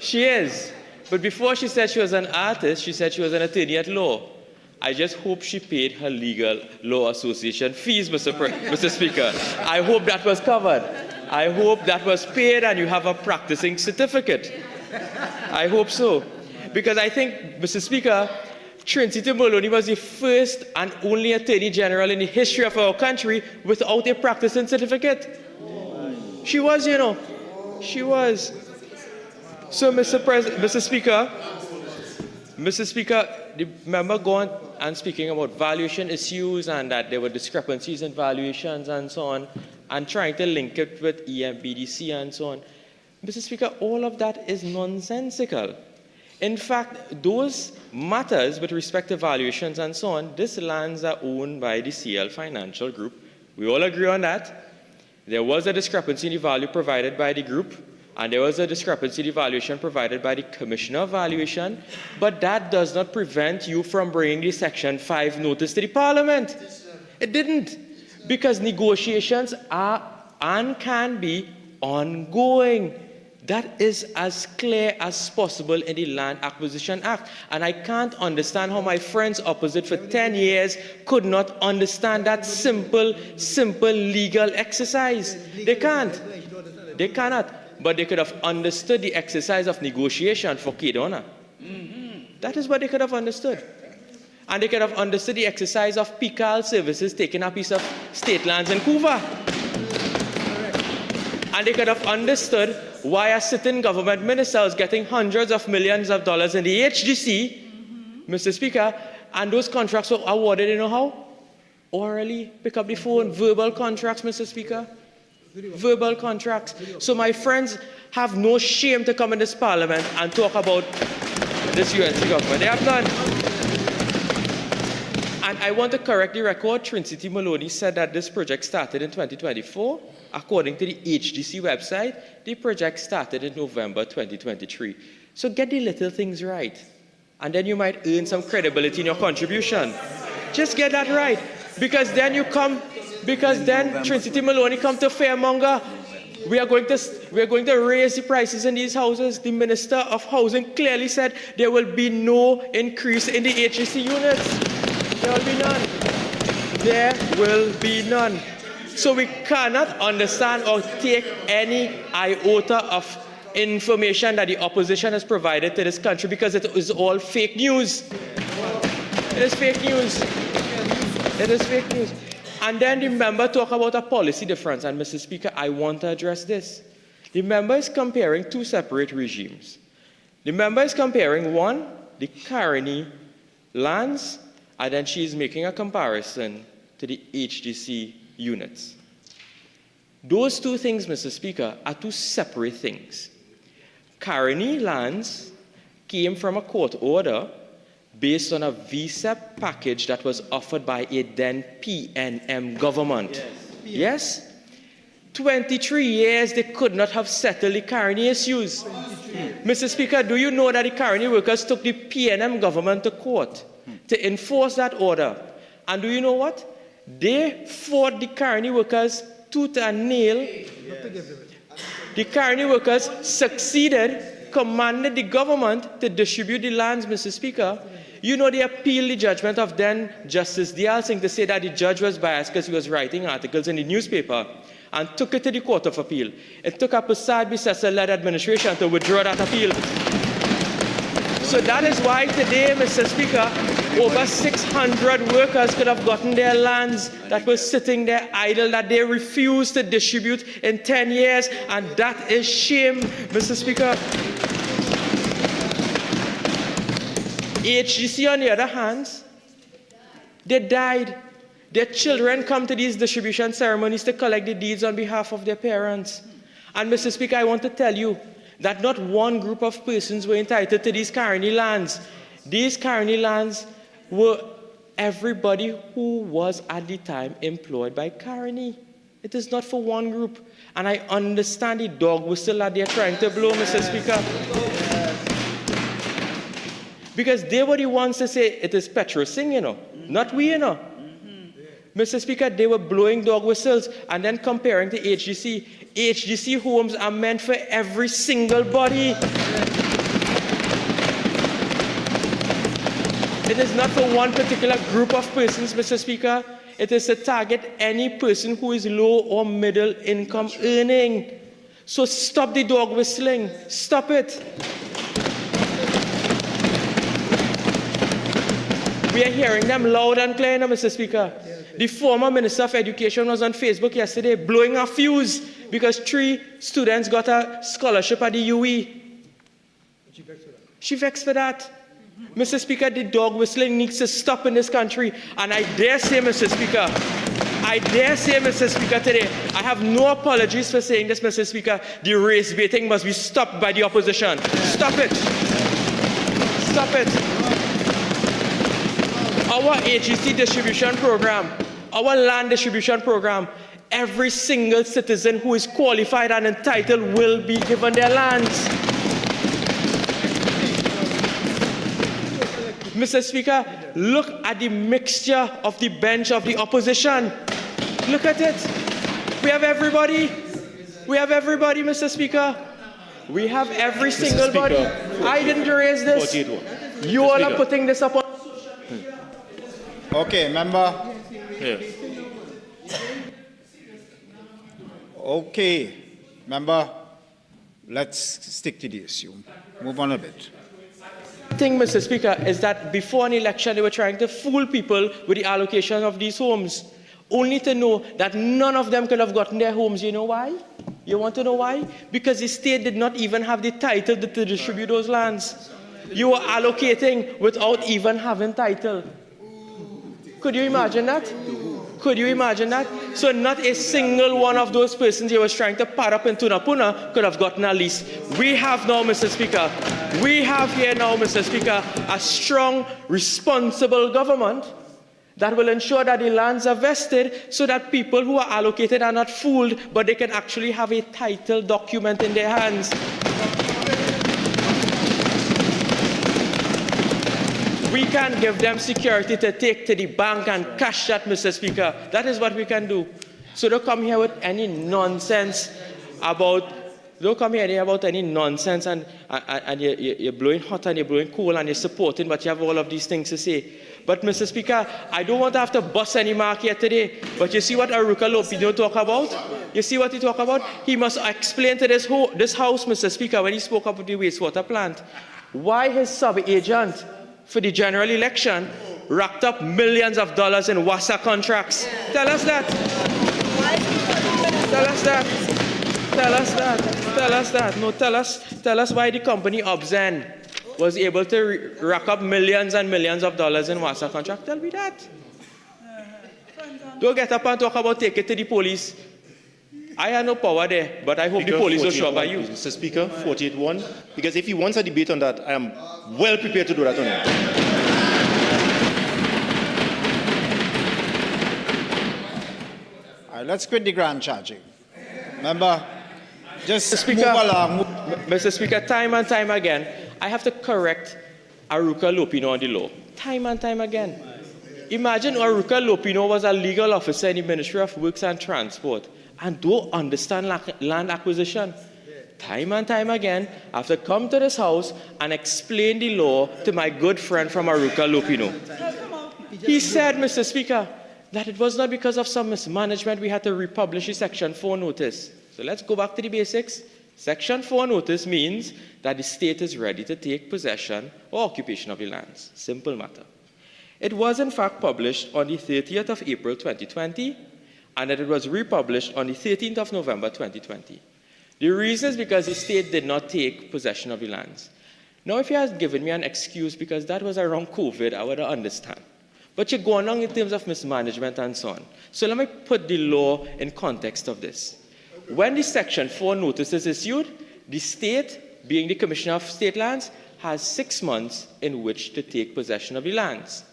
She is. But before she said she was an artist, she said she was an attorney at law. I just hope she paid her legal law association fees, Mr. Speaker. I hope that was covered. I hope that was paid and you have a practicing certificate. I hope so. Because I think, Mr. Speaker, Trinity Maloney was the first and only Attorney General in the history of our country without a practicing certificate. She was, you know. She was. So, Mr. Speaker, the member going and speaking about valuation issues and that there were discrepancies in valuations and so on, and trying to link it with EMBDC and so on. Mr. Speaker, all of that is nonsensical. In fact, those matters with respect to valuations and so on, these lands are owned by the CL Financial Group. We all agree on that. There was a discrepancy in the value provided by the group, and there was a discrepancy in the valuation provided by the Commissioner of Valuation, but that does not prevent you from bringing the Section 5 notice to the Parliament. It didn't, because negotiations are and can be ongoing. That is as clear as possible in the Land Acquisition Act. And I can't understand how my friends opposite for 10 years could not understand that simple legal exercise. They can't. They cannot. But they could have understood the exercise of negotiation for Kedona. That is what they could have understood. And they could have understood the exercise of PICAL services taking a piece of state lands in Cuba. And they could have understood why a sitting government minister was getting hundreds of millions of dollars in the HDC, Mr. Speaker, and those contracts were awarded, you know how? Orally, pick up the phone, verbal contracts, Mr. Speaker. Verbal contracts. So my friends have no shame to come in this Parliament and talk about this UNC government. They have none. And I want to correct the record. Trinity Maloney said that this project started in 2024. According to the HDC website, the project started in November 2023. So get the little things right. And then you might earn some credibility in your contribution. Just get that right. Because then Trinity Maloney come to Fairmonger. We are going to raise the prices in these houses. The Minister of Housing clearly said there will be no increase in the HDC units. There will be none. There will be none. So we cannot understand or take any iota of information that the opposition has provided to this country because it is all fake news. It is fake news. It is fake news. And then the member talk about a policy difference. And Mr. Speaker, I want to address this. The member is comparing two separate regimes. The member is comparing one, the Caroni lands, and then she is making a comparison to the HDC units. Those two things, Mr. Speaker, are two separate things. Caroni lands came from a court order based on a VSEP package that was offered by a then PNM government. Yes? 23 years they could not have settled the Caroni issues. Mr. Speaker, do you know that the Caroni workers took the PNM government to court to enforce that order? And do you know what? They fought the Caroni workers tooth and nail. The Caroni workers succeeded, commanded the government to distribute the lands, Mr. Speaker. You know, they appealed the judgment of then Justice Dial Singh to say that the judge was biased because he was writing articles in the newspaper. and took it to the Court of Appeal. It took a Prasad-Bissessar-led administration to withdraw that appeal. So that is why today, Mr. Speaker, over 600 workers could have gotten their lands that were sitting there idle, that they refused to distribute in 10 years, and that is shame, Mr. Speaker. HGC, on the other hand, they died. Their children come to these distribution ceremonies to collect the deeds on behalf of their parents. And, Mr. Speaker, I want to tell you that not one group of persons were entitled to these Carney lands. These Carney lands were everybody who was at the time employed by Carney. It is not for one group. And I understand the dog whistle that they're trying to blow, Mr. Speaker. Because they were the ones to say it is Petro Singh, you know, not we, you know. Mr. Speaker, they were blowing dog whistles and then comparing to HGC. HGC homes are meant for every single body. It is not for one particular group of persons, Mr. Speaker. It is to target any person who is low or middle income earning. So stop the dog whistling. Stop it. We are hearing them loud and clear now, Mr. Speaker. The former Minister of Education was on Facebook yesterday blowing a fuse because 3 students got a scholarship at the UE. She vexed for that. Mr. Speaker, the dog whistling needs to stop in this country. And I dare say, Mr. Speaker, today, I have no apologies for saying this, Mr. Speaker, the race baiting must be stopped by the opposition. Stop it. Stop it. Our HGC distribution program, our land distribution program, every single citizen who is qualified and entitled will be given their lands. Mr. Speaker, look at the mixture of the bench of the opposition. Look at it. We have everybody. We have everybody, Mr. Speaker. We have every single body. I didn't raise this. You all are putting this up on social media. Okay, member. Yeah. Okay, member, let's stick to the issue. Move on a bit. The thing, Mr. Speaker, is that before an election, they were trying to fool people with the allocation of these homes, only to know that none of them could have gotten their homes. You know why? You want to know why? Because the state did not even have the title to distribute those lands. You were allocating without even having title. Could you imagine that? Could you imagine that? So not a single one of those persons you was trying to pad up in Tunapuna could have gotten a lease. We have now, Mr. Speaker, we have here now, Mr. Speaker, a strong, responsible government that will ensure that the lands are vested so that people who are allocated are not fooled, but they can actually have a title document in their hands. We can give them security to take to the bank and cash that, Mr. Speaker. That is what we can do. So don't come here with any nonsense about, and you're blowing hot and you're blowing cool and you're supporting, but you have all of these things to say. But, Mr. Speaker, I don't want to have to bust any mark here today, but you see what Aruka Lopino talk about? You see what he talk about? He must explain to this House, Mr. Speaker, when he spoke about the wastewater plant, why his sub-agent for the general election racked up millions of dollars in WASA contracts. Tell us that. Tell us that. Tell us that. Tell us that. No, tell us why the company Obzen was able to rack up millions and millions of dollars in WASA contracts. Tell me that. Don't get up and talk about take it to the police. I have no power there, but I hope the police will show by you. Mr. Speaker, 48-1. Because if he wants a debate on that, I am well prepared to do that on him. All right, let's quit the grand charging. Remember, just Speaker, move along. Mr. Speaker, time and time again, I have to correct Aruka Lopino on the law. Time and time again. Imagine Aruka Lopino was a legal officer in the Ministry of Works and Transport and don't understand land acquisition. Time and time again, I have to come to this House and explain the law to my good friend from Aruka Lopino. He said, Mr. Speaker, that it was not because of some mismanagement we had to republish the Section 4 notice. So let's go back to the basics. Section 4 notice means that the state is ready to take possession or occupation of the lands. Simple matter. It was in fact published on the 30th of April 2020, and that it was republished on the 13th of November 2020. The reason is because the state did not take possession of the lands. Now, if you had given me an excuse because that was around COVID, I would understand. But you're going on in terms of mismanagement and so on. So let me put the law in context of this. When the Section 4 notice is issued, the state, being the Commissioner of State Lands, has 6 months in which to take possession of the lands.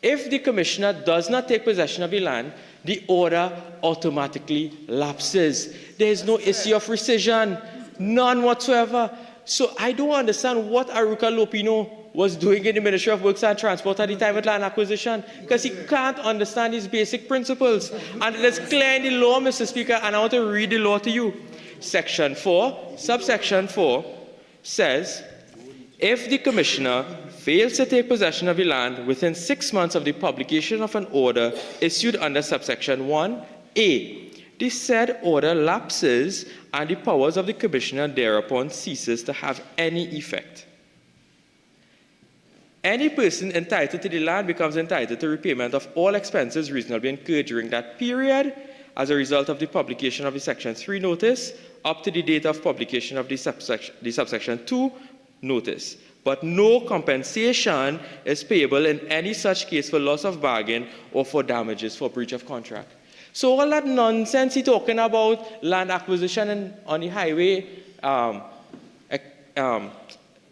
If the Commissioner does not take possession of the land, the order automatically lapses. There is no issue of rescission, none whatsoever. So I don't understand what Aruka Lopino was doing in the Ministry of Works and Transport at the time of land acquisition, because he can't understand these basic principles. And it is clear in the law, Mr. Speaker, and I want to read the law to you. Section 4, subsection 4, says, if the Commissioner fails to take possession of the land within 6 months of the publication of an order issued under subsection 1A, the said order lapses and the powers of the Commissioner thereupon ceases to have any effect. Any person entitled to the land becomes entitled to repayment of all expenses reasonably incurred during that period as a result of the publication of the Section 3 notice up to the date of publication of the subsection 2 notice. But no compensation is payable in any such case for loss of bargain or for damages for breach of contract. So all that nonsense he's talking about land acquisition and on the highway,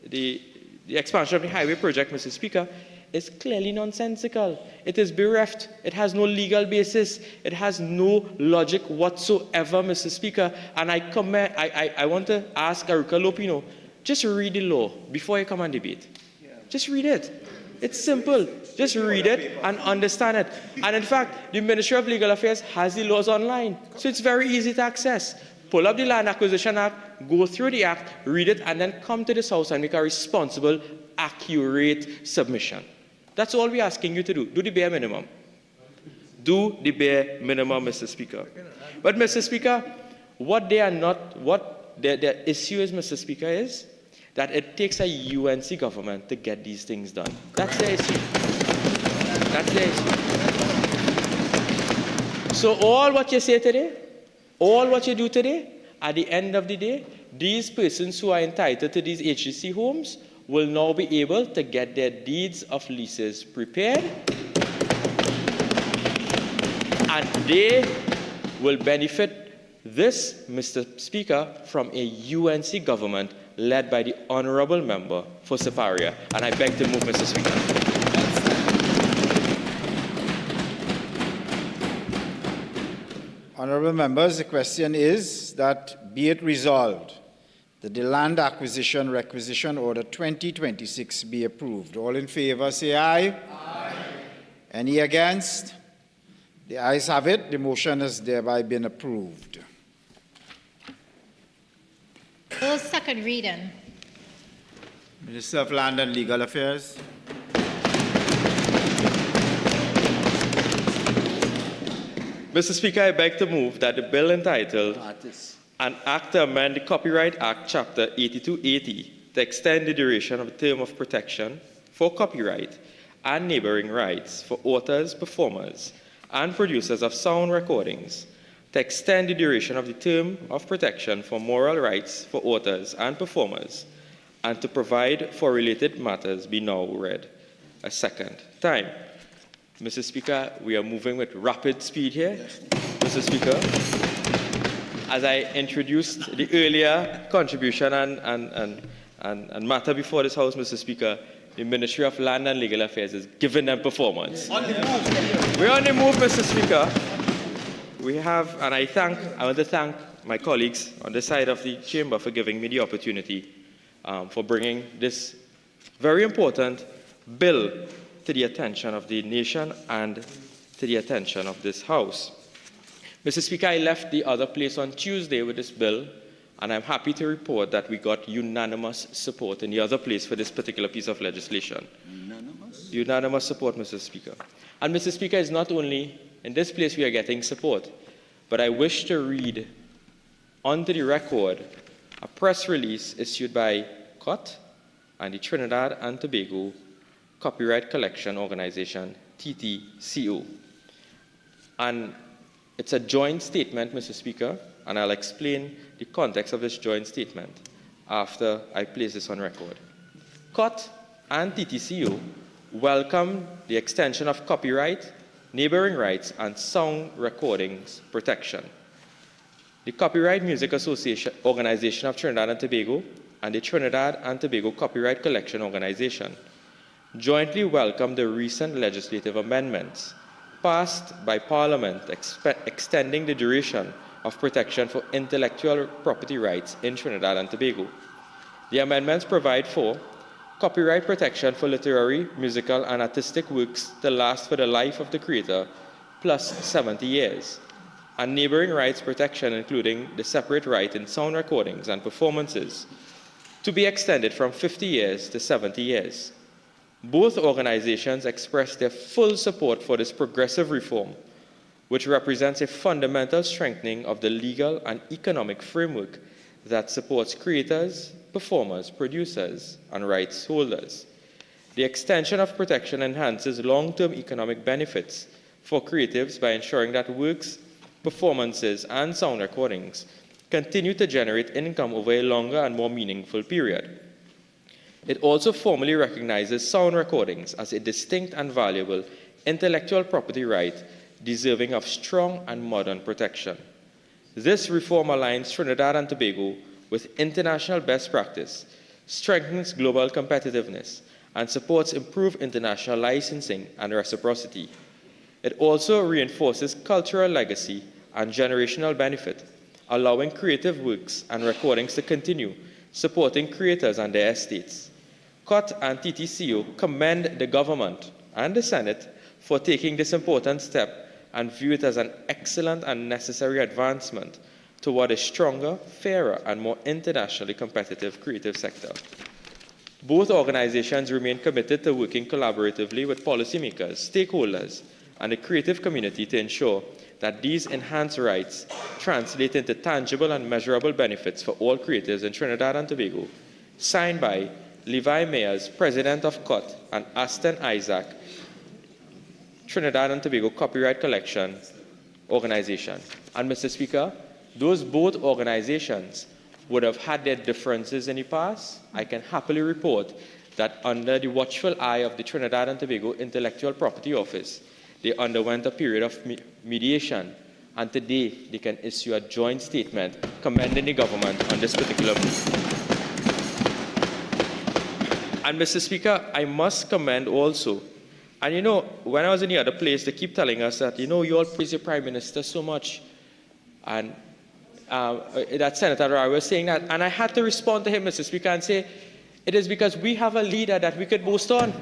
the expansion of the highway project, Mr. Speaker, is clearly nonsensical. It is bereft. It has no legal basis. It has no logic whatsoever, Mr. Speaker. And I want to ask Aruka Lopino, just read the law before you come and debate. Just read it. It's simple. Just read it and understand it. And in fact, the Ministry of Legal Affairs has the laws online. So it's very easy to access. Pull up the Land Acquisition Act, go through the Act, read it, and then come to this House and make a responsible, accurate submission. That's all we're asking you to do. Do the bare minimum. Do the bare minimum, Mr. Speaker. But, Mr. Speaker, what their issue is, Mr. Speaker, is that it takes a UNC government to get these things done. That's their issue. That's their issue. So all what you say today, all what you do today, at the end of the day, these persons who are entitled to these HDC homes will now be able to get their deeds of leases prepared, and they will benefit this, Mr. Speaker, from a UNC government led by the Honourable Member for Siparia. And I beg to move, Mr. Speaker. Honourable members, the question is that be it resolved that the Land Acquisition Requisition Order 2026 be approved. All in favour, say aye. Aye. Any against? The ayes have it. The motion has thereby been approved. Bill second reading. Minister of Land and Legal Affairs. Mr. Speaker, I beg to move that the bill entitled An Act to Amend the Copyright Act, Chapter 8280, to extend the duration of the term of protection for copyright and neighboring rights for authors, performers, and producers of sound recordings, to extend the duration of the term of protection for moral rights for authors and performers, and to provide for related matters be now read a second time. Mr. Speaker, we are moving with rapid speed here. Yes. Mr. Speaker, as I introduced the earlier contribution and matter before this House, Mr. Speaker, the Ministry of Land and Legal Affairs is giving them performance. On the move. We're on the move, Mr. Speaker. We have, and I want to thank my colleagues on this side of the chamber for giving me the opportunity for bringing this very important bill to the attention of the nation and to the attention of this House. Mr. Speaker, I left the other place on Tuesday with this bill, and I'm happy to report that we got unanimous support in the other place for this particular piece of legislation. Unanimous? Unanimous support, Mr. Speaker. And Mr. Speaker, it's not only in this place we are getting support, but I wish to read onto the record a press release issued by COT and the Trinidad and Tobago Copyright Collection Organization, TTCO. And it's a joint statement, Mr. Speaker, and I'll explain the context of this joint statement after I place this on record. COT and TTCO welcome the extension of copyright, neighboring rights, and sound recordings protection. The Copyright Music Association Organization of Trinidad and Tobago and the Trinidad and Tobago Copyright Collection Organization jointly welcome the recent legislative amendments passed by Parliament extending the duration of protection for intellectual property rights in Trinidad and Tobago. The amendments provide for copyright protection for literary, musical, and artistic works to last for the life of the creator plus 70 years, and neighboring rights protection, including the separate right in sound recordings and performances, to be extended from 50 years to 70 years. Both organizations express their full support for this progressive reform, which represents a fundamental strengthening of the legal and economic framework that supports creators, performers, producers, and rights holders. The extension of protection enhances long-term economic benefits for creatives by ensuring that works, performances, and sound recordings continue to generate income over a longer and more meaningful period. It also formally recognizes sound recordings as a distinct and valuable intellectual property right deserving of strong and modern protection. This reform aligns Trinidad and Tobago with international best practice, strengthens global competitiveness, and supports improved international licensing and reciprocity. It also reinforces cultural legacy and generational benefit, allowing creative works and recordings to continue, supporting creators and their estates. COT and TTCO commend the government and the Senate for taking this important step and view it as an excellent and necessary advancement toward a stronger, fairer, and more internationally competitive creative sector. Both organizations remain committed to working collaboratively with policymakers, stakeholders, and the creative community to ensure that these enhanced rights translate into tangible and measurable benefits for all creators in Trinidad and Tobago. Signed by Levi Mayers, President of COT, and Aston Isaac, Trinidad and Tobago Copyright Collection Organization. And Mr. Speaker, those both organizations would have had their differences in the past. I can happily report that under the watchful eye of the Trinidad and Tobago Intellectual Property Office, they underwent a period of mediation, and today they can issue a joint statement commending the government on this particular move. And Mr. Speaker, I must commend also, and you know, when I was in the other place, they keep telling us that, you know, you all praise your Prime Minister so much, and that Senator Roy was saying that, and I had to respond to him, Mr. Speaker, and say, it is because we have a leader that we could boast on.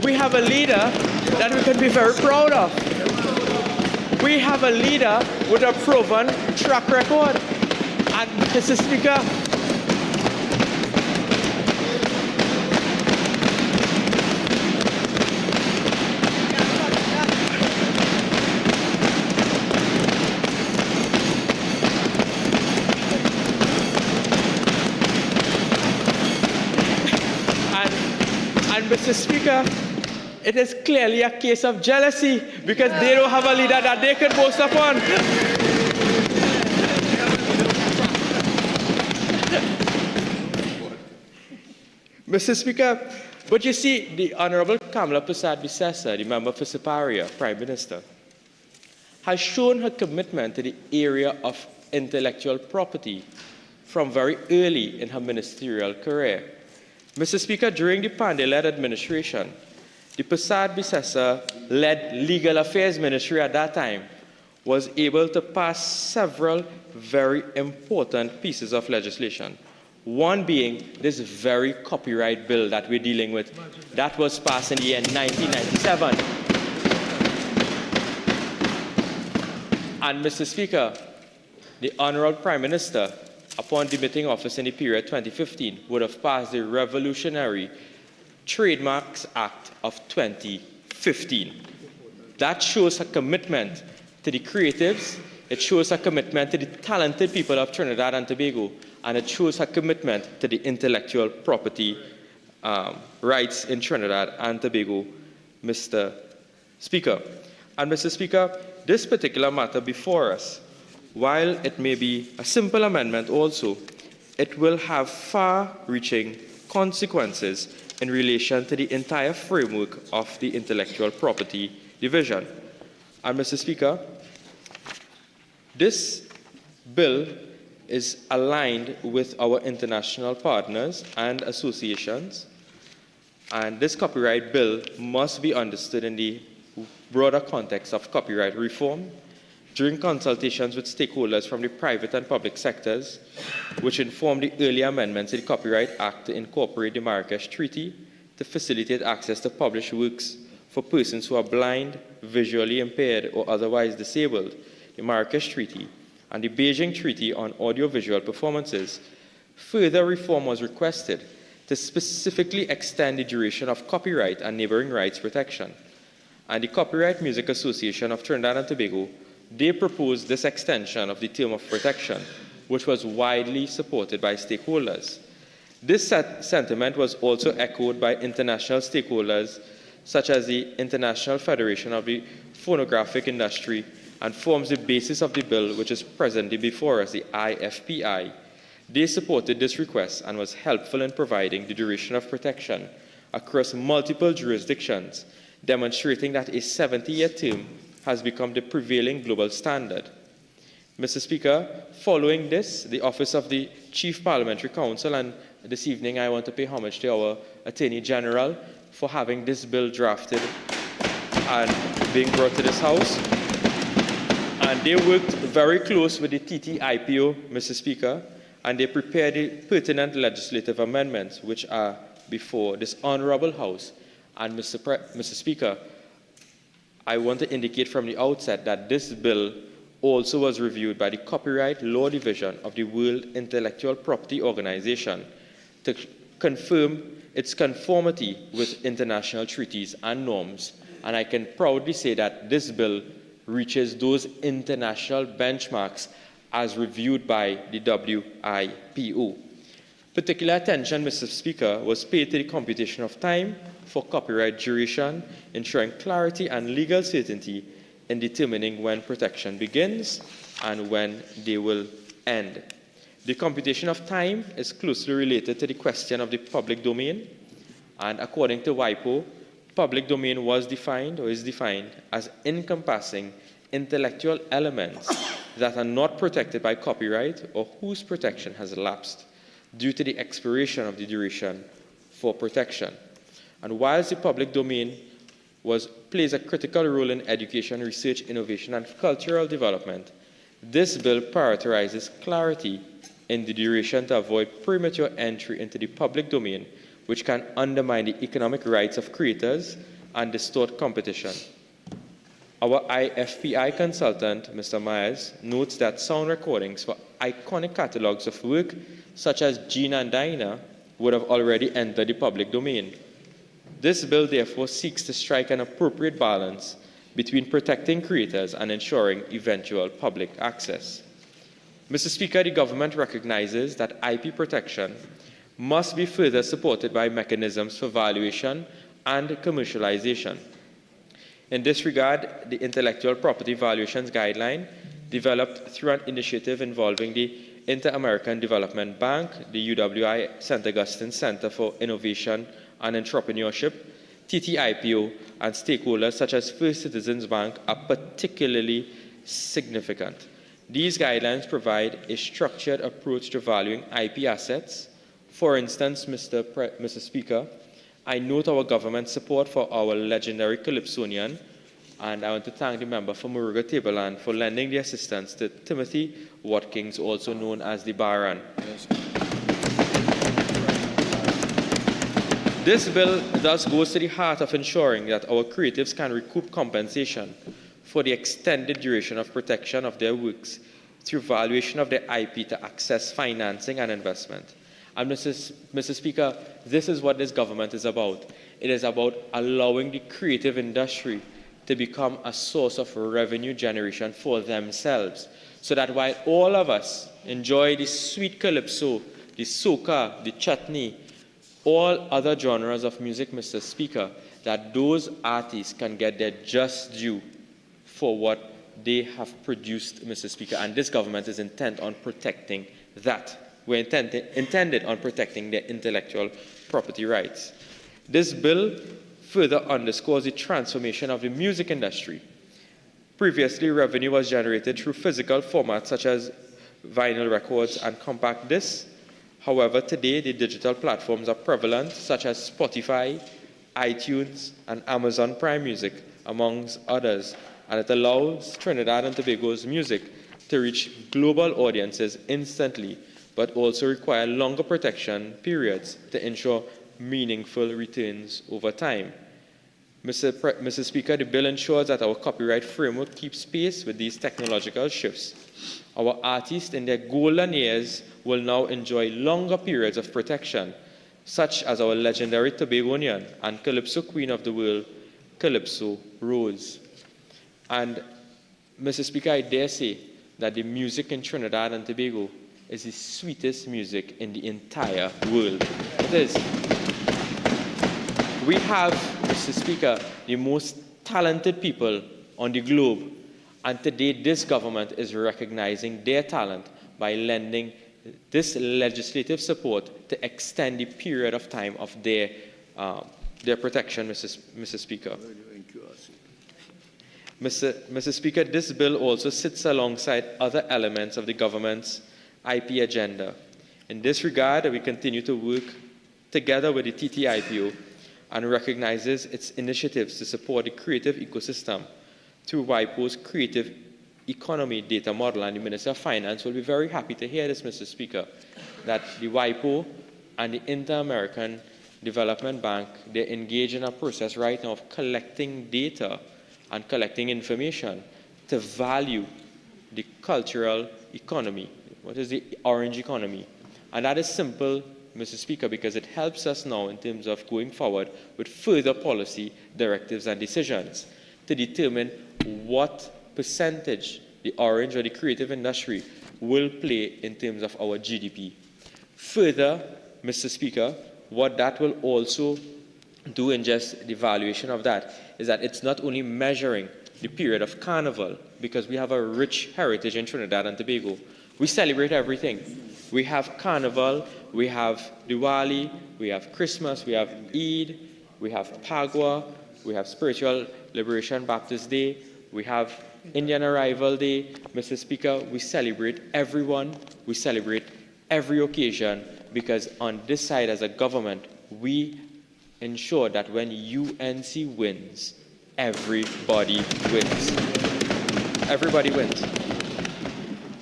We have a leader that we can be very proud of. We have a leader with a proven track record. And Mr. Speaker, Mr. Speaker, it is clearly a case of jealousy because they don't have a leader that they can boast upon. Mr. Speaker, but you see, the Honorable Camille Prasad-Bissessar, the member for Siparia, Prime Minister, has shown her commitment to the area of intellectual property from very early in her ministerial career. Mr. Speaker, during the Pandey-led administration, the Prasad-Bissessar-led Legal Affairs Ministry at that time was able to pass several very important pieces of legislation. One being this very copyright bill that we're dealing with, that was passed in the year 1997. And Mr. Speaker, the Honorable Prime Minister, upon demitting office in the period 2015, would have passed the revolutionary Trademarks Act of 2015. That shows a commitment to the creatives, it shows a commitment to the talented people of Trinidad and Tobago, and it shows a commitment to the intellectual property rights in Trinidad and Tobago, Mr. Speaker. And Mr. Speaker, this particular matter before us, while it may be a simple amendment also, it will have far-reaching consequences in relation to the entire framework of the intellectual property division. And Mr. Speaker, this bill is aligned with our international partners and associations, and this copyright bill must be understood in the broader context of copyright reform. During consultations with stakeholders from the private and public sectors, which informed the earlier amendments to the Copyright Act to incorporate the Marrakesh Treaty to facilitate access to published works for persons who are blind, visually impaired, or otherwise disabled, the Marrakesh Treaty, and the Beijing Treaty on Audiovisual Performances, further reform was requested to specifically extend the duration of copyright and neighboring rights protection. And the Copyright Music Association of Trinidad and Tobago, they proposed this extension of the term of protection, which was widely supported by stakeholders. This sentiment was also echoed by international stakeholders, such as the International Federation of the Phonographic Industry, and forms the basis of the bill which is presently before us, the IFPI. They supported this request and was helpful in providing the duration of protection across multiple jurisdictions, demonstrating that a 70-year term has become the prevailing global standard. Mr. Speaker, following this, the Office of the Chief Parliamentary Counsel, and this evening I want to pay homage to our Attorney General for having this bill drafted and being brought to this House. And they worked very close with the TTIPO, Mr. Speaker, and they prepared the pertinent legislative amendments which are before this honorable House. And Mr. Speaker, I want to indicate from the outset that this bill also was reviewed by the Copyright Law Division of the World Intellectual Property Organization to confirm its conformity with international treaties and norms. And I can proudly say that this bill reaches those international benchmarks as reviewed by the WIPO. Particular attention, Mr. Speaker, was paid to the computation of time for copyright duration, ensuring clarity and legal certainty in determining when protection begins and when they will end. The computation of time is closely related to the question of the public domain, and according to WIPO, public domain was defined or is defined as encompassing intellectual elements that are not protected by copyright or whose protection has lapsed due to the expiration of the duration for protection. And whilst the public domain plays a critical role in education, research, innovation, and cultural development, this bill prioritizes clarity in the duration to avoid premature entry into the public domain, which can undermine the economic rights of creators and distort competition. Our IFPI consultant, Mr. Myers, notes that sound recordings for iconic catalogues of work, such as Gene and Dinah, would have already entered the public domain. This bill, therefore, seeks to strike an appropriate balance between protecting creators and ensuring eventual public access. Mr. Speaker, the government recognizes that IP protection must be further supported by mechanisms for valuation and commercialization. In this regard, the Intellectual Property Valuations Guideline, developed through an initiative involving the Inter-American Development Bank, the UWI St. Augustine Center for Innovation and Entrepreneurship, TTIPO, and stakeholders such as First Citizens Bank are particularly significant. These guidelines provide a structured approach to valuing IP assets. For instance, Mr. Speaker, I note our government's support for our legendary Calypsonian, and I want to thank the member for Muruga Tableland for lending the assistance to Timothy Watkins, also known as the Baron. This bill thus goes to the heart of ensuring that our creatives can recoup compensation for the extended duration of protection of their works through valuation of their IP to access financing and investment. And Mr. Speaker, this is what this government is about. It is about allowing the creative industry to become a source of revenue generation for themselves, so that while all of us enjoy the sweet calypso, the soca, the chutney, all other genres of music, Mr. Speaker, that those artists can get their just due for what they have produced, Mr. Speaker. And this government is intent on protecting that. We're intended on protecting their intellectual property rights. This bill further underscores the transformation of the music industry. Previously, revenue was generated through physical formats such as vinyl records and compact discs. However, today the digital platforms are prevalent, such as Spotify, iTunes, and Amazon Prime Music, amongst others, and it allows Trinidad and Tobago's music to reach global audiences instantly, but also require longer protection periods to ensure meaningful returns over time. Mr. Speaker, the bill ensures that our copyright framework keeps pace with these technological shifts. Our artists in their golden years will now enjoy longer periods of protection, such as our legendary Tobagonian and Calypso Queen of the world, Calypso Rose. And Mr. Speaker, I dare say that the music in Trinidad and Tobago is the sweetest music in the entire world. It is. We have, Mr. Speaker, the most talented people on the globe, and today this government is recognizing their talent by lending this legislative support to extend the period of time of their protection, Mr. Speaker. Mr. Speaker, this bill also sits alongside other elements of the government's IP agenda. In this regard, we continue to work together with the TTIPO and recognizes its initiatives to support the creative ecosystem through WIPO's creative economy data model. And the Minister of Finance will be very happy to hear this, Mr. Speaker, that the WIPO and the Inter-American Development Bank, they're engaged in a process right now of collecting data and collecting information to value the cultural economy. What is the orange economy? And that is simple, Mr. Speaker, because it helps us now in terms of going forward with further policy directives and decisions to determine what percentage the orange or the creative industry will play in terms of our GDP. Further, Mr. Speaker, what that will also do in just the valuation of that is that it's not only measuring the period of Carnival, because we have a rich heritage in Trinidad and Tobago. We celebrate everything. We have Carnival, we have Diwali, we have Christmas, we have Eid, we have Pagua, we have Spiritual Liberation Baptist Day, we have Indian Arrival Day. Mr. Speaker, we celebrate everyone, we celebrate every occasion, because on this side as a government, we ensure that when UNC wins, everybody wins. Everybody wins.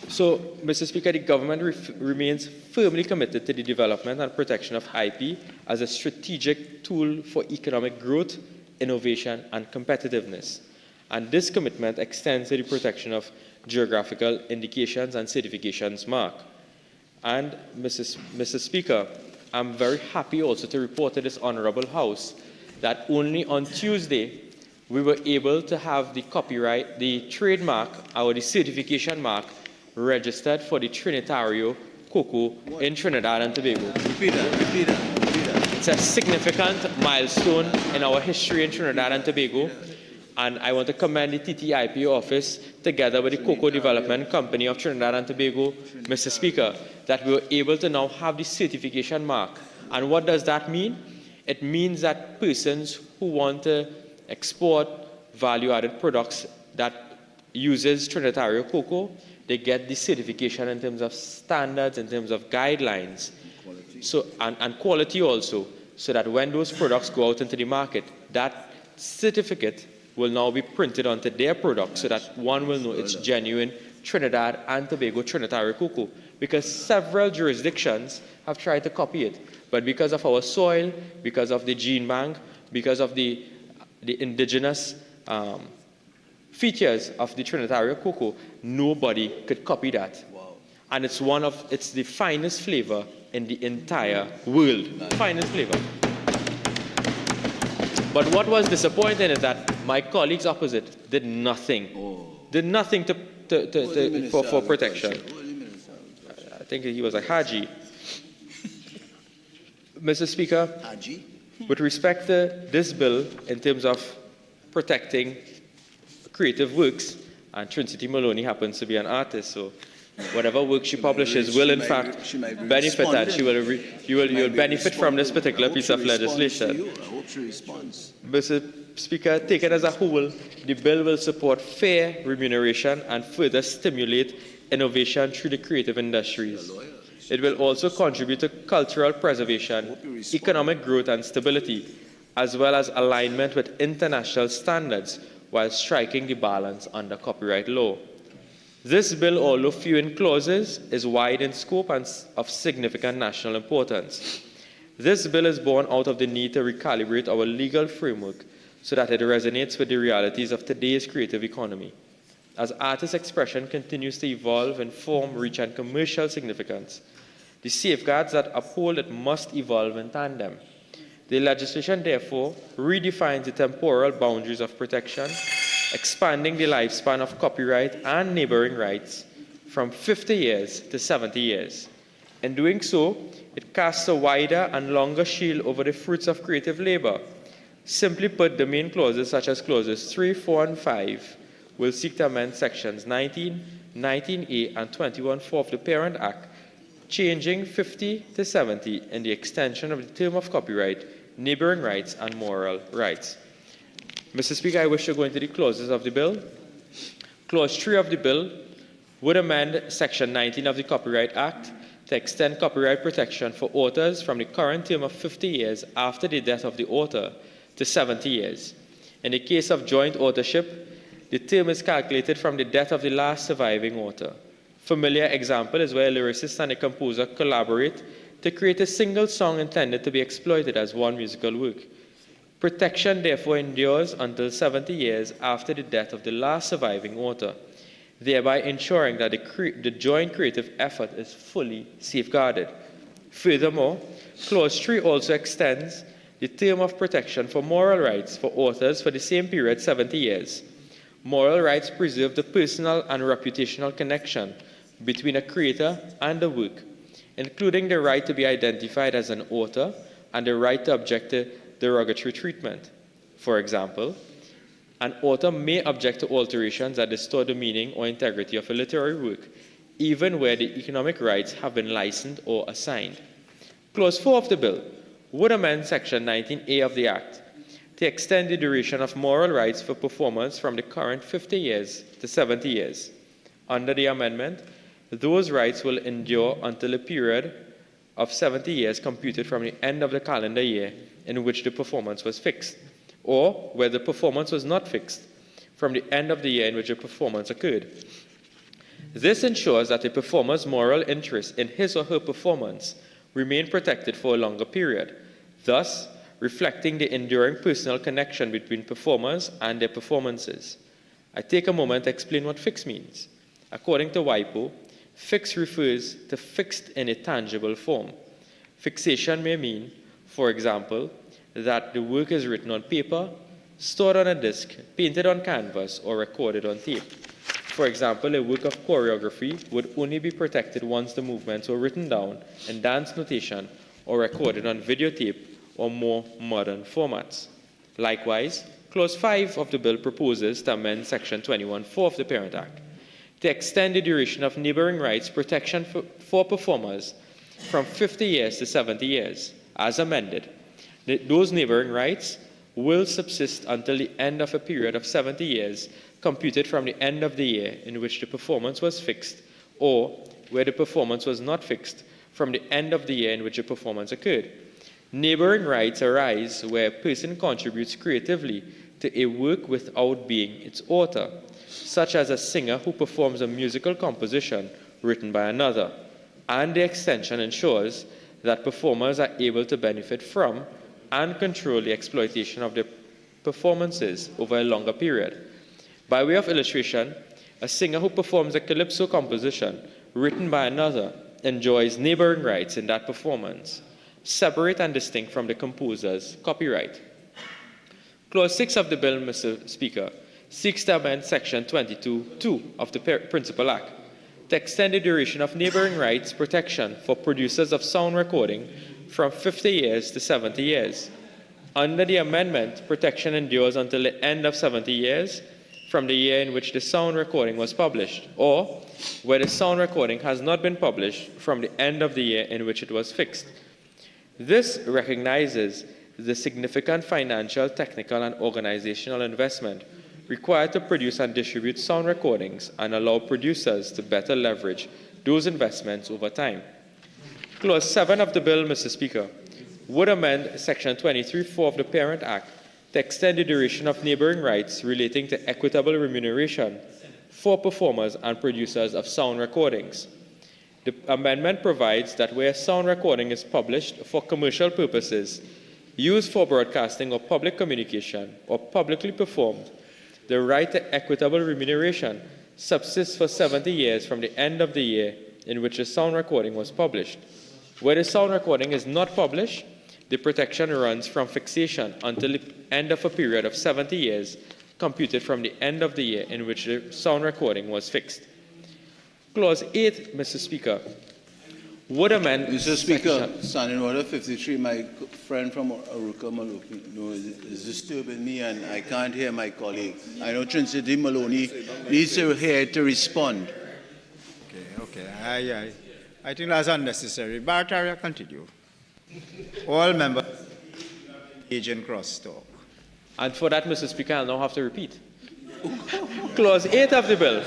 So, Mr. Speaker, the government remains firmly committed to the development and protection of IP as a strategic tool for economic growth, innovation, and competitiveness. And this commitment extends to the protection of geographical indications and certifications mark. And, Mr. Speaker, I'm very happy also to report to this Honorable House that only on Tuesday we were able to have the copyright, the trademark, or the certification mark registered for the Trinitario cocoa in Trinidad and Tobago. Repeat that. It's a significant milestone in our history in Trinidad and Tobago, and I want to commend the TTIP office together with the Cocoa Development Company of Trinidad and Tobago, Mr. Speaker, that we were able to now have the certification mark. And what does that mean? It means that persons who want to export value-added products that uses Trinitario cocoa, they get the certification in terms of standards, in terms of guidelines, so, and quality also, so that when those products go out into the market, that certificate will now be printed onto their product so that one will know it's genuine Trinidad and Tobago Trinitario cocoa, because several jurisdictions have tried to copy it. But because of our soil, because of the gene bank, because of the indigenous features of the Trinitario cocoa, nobody could copy that. Wow. and it's the finest flavor in the entire world. Finest flavor. But what was disappointing is that my colleagues opposite did nothing. Did nothing for protection. I think he was a Haji. Mr. Speaker, with respect to this bill in terms of protecting creative works, and Trinity Maloney happens to be an artist, so whatever work she publishes will in fact benefit her. You will benefit from this particular piece of legislation. Mr. Speaker, taken as a whole, the bill will support fair remuneration and further stimulate innovation through the creative industries. It will also contribute to cultural preservation, economic growth and stability, as well as alignment with international standards while striking the balance under copyright law. This bill, although few in clauses, is wide in scope and of significant national importance. This bill is born out of the need to recalibrate our legal framework so that it resonates with the realities of today's creative economy. As artist expression continues to evolve in form, reach, and commercial significance, the safeguards that uphold it must evolve in tandem. The legislation, therefore, redefines the temporal boundaries of protection, expanding the lifespan of copyright and neighboring rights from 50 years to 70 years. In doing so, it casts a wider and longer shield over the fruits of creative labor. Simply put, the main clauses, such as clauses 3, 4, and 5, will seek to amend sections 19, 19A, and 21.4 of the Parent Act, changing 50 to 70 in the extension of the term of copyright, neighboring rights, and moral rights. Mr. Speaker, I wish to go into the clauses of the bill. Clause 3 of the bill would amend Section 19 of the Copyright Act to extend copyright protection for authors from the current term of 50 years after the death of the author to 70 years. In the case of joint authorship, the term is calculated from the death of the last surviving author. Familiar example is where a lyricist and a composer collaborate to create a single song intended to be exploited as one musical work. Protection therefore endures until 70 years after the death of the last surviving author, thereby ensuring that the joint creative effort is fully safeguarded. Furthermore, Clause 3 also extends the term of protection for moral rights for authors for the same period, 70 years. Moral rights preserve the personal and reputational connection between a creator and a work, including the right to be identified as an author and the right to object to derogatory treatment. For example, an author may object to alterations that distort the meaning or integrity of a literary work, even where the economic rights have been licensed or assigned. Clause 4 of the bill would amend Section 19A of the Act to extend the duration of moral rights for performers from the current 50 years to 70 years. Under the amendment, those rights will endure until a period of 70 years computed from the end of the calendar year in which the performance was fixed, or where the performance was not fixed, from the end of the year in which the performance occurred. This ensures that a performer's moral interest in his or her performance remain protected for a longer period, thus reflecting the enduring personal connection between performers and their performances. I take a moment to explain what fixed means. According to WIPO, fixed refers to fixed in a tangible form. Fixation may mean, for example, that the work is written on paper, stored on a disc, painted on canvas, or recorded on tape. For example, a work of choreography would only be protected once the movements were written down in dance notation or recorded on videotape or more modern formats. Likewise, Clause 5 of the bill proposes to amend Section 21.4 of the Parent Act to extend the duration of neighboring rights protection for performers from 50 years to 70 years. As amended, those neighboring rights will subsist until the end of a period of 70 years computed from the end of the year in which the performance was fixed, or where the performance was not fixed, from the end of the year in which the performance occurred. Neighboring rights arise where a person contributes creatively to a work without being its author, such as a singer who performs a musical composition written by another, and the extension ensures that performers are able to benefit from and control the exploitation of their performances over a longer period. By way of illustration, a singer who performs a calypso composition written by another enjoys neighboring rights in that performance, separate and distinct from the composer's copyright. Clause 6 of the bill, Mr. Speaker, seeks to amend Section 22(2) of the Principal Act to extend the duration of neighboring rights protection for producers of sound recording from 50 years to 70 years. Under the amendment, protection endures until the end of 70 years from the year in which the sound recording was published, or where the sound recording has not been published from the end of the year in which it was fixed. This recognizes the significant financial, technical, and organizational investment required to produce and distribute sound recordings and allow producers to better leverage those investments over time. Clause 7 of the bill, Mr. Speaker, would amend Section 23(4) of the Parent Act to extend the duration of neighboring rights relating to equitable remuneration for performers and producers of sound recordings. The amendment provides that where sound recording is published for commercial purposes, used for broadcasting or public communication, or publicly performed, the right to equitable remuneration subsists for 70 years from the end of the year in which the sound recording was published. Where the sound recording is not published, the protection runs from fixation until the end of a period of 70 years, computed from the end of the year in which the sound recording was fixed. Clause 8, Mr. Speaker, would amend... Mr. Speaker, standing order 53, my friend from Aruka Maloney is disturbing me and I can't hear my colleague. I know Trinity Maloney needs to hear to respond. Okay. I think that's unnecessary. But I will continue. All members engage in crosstalk. And for that, Mr. Speaker, I'll now have to repeat. Clause 8 of the bill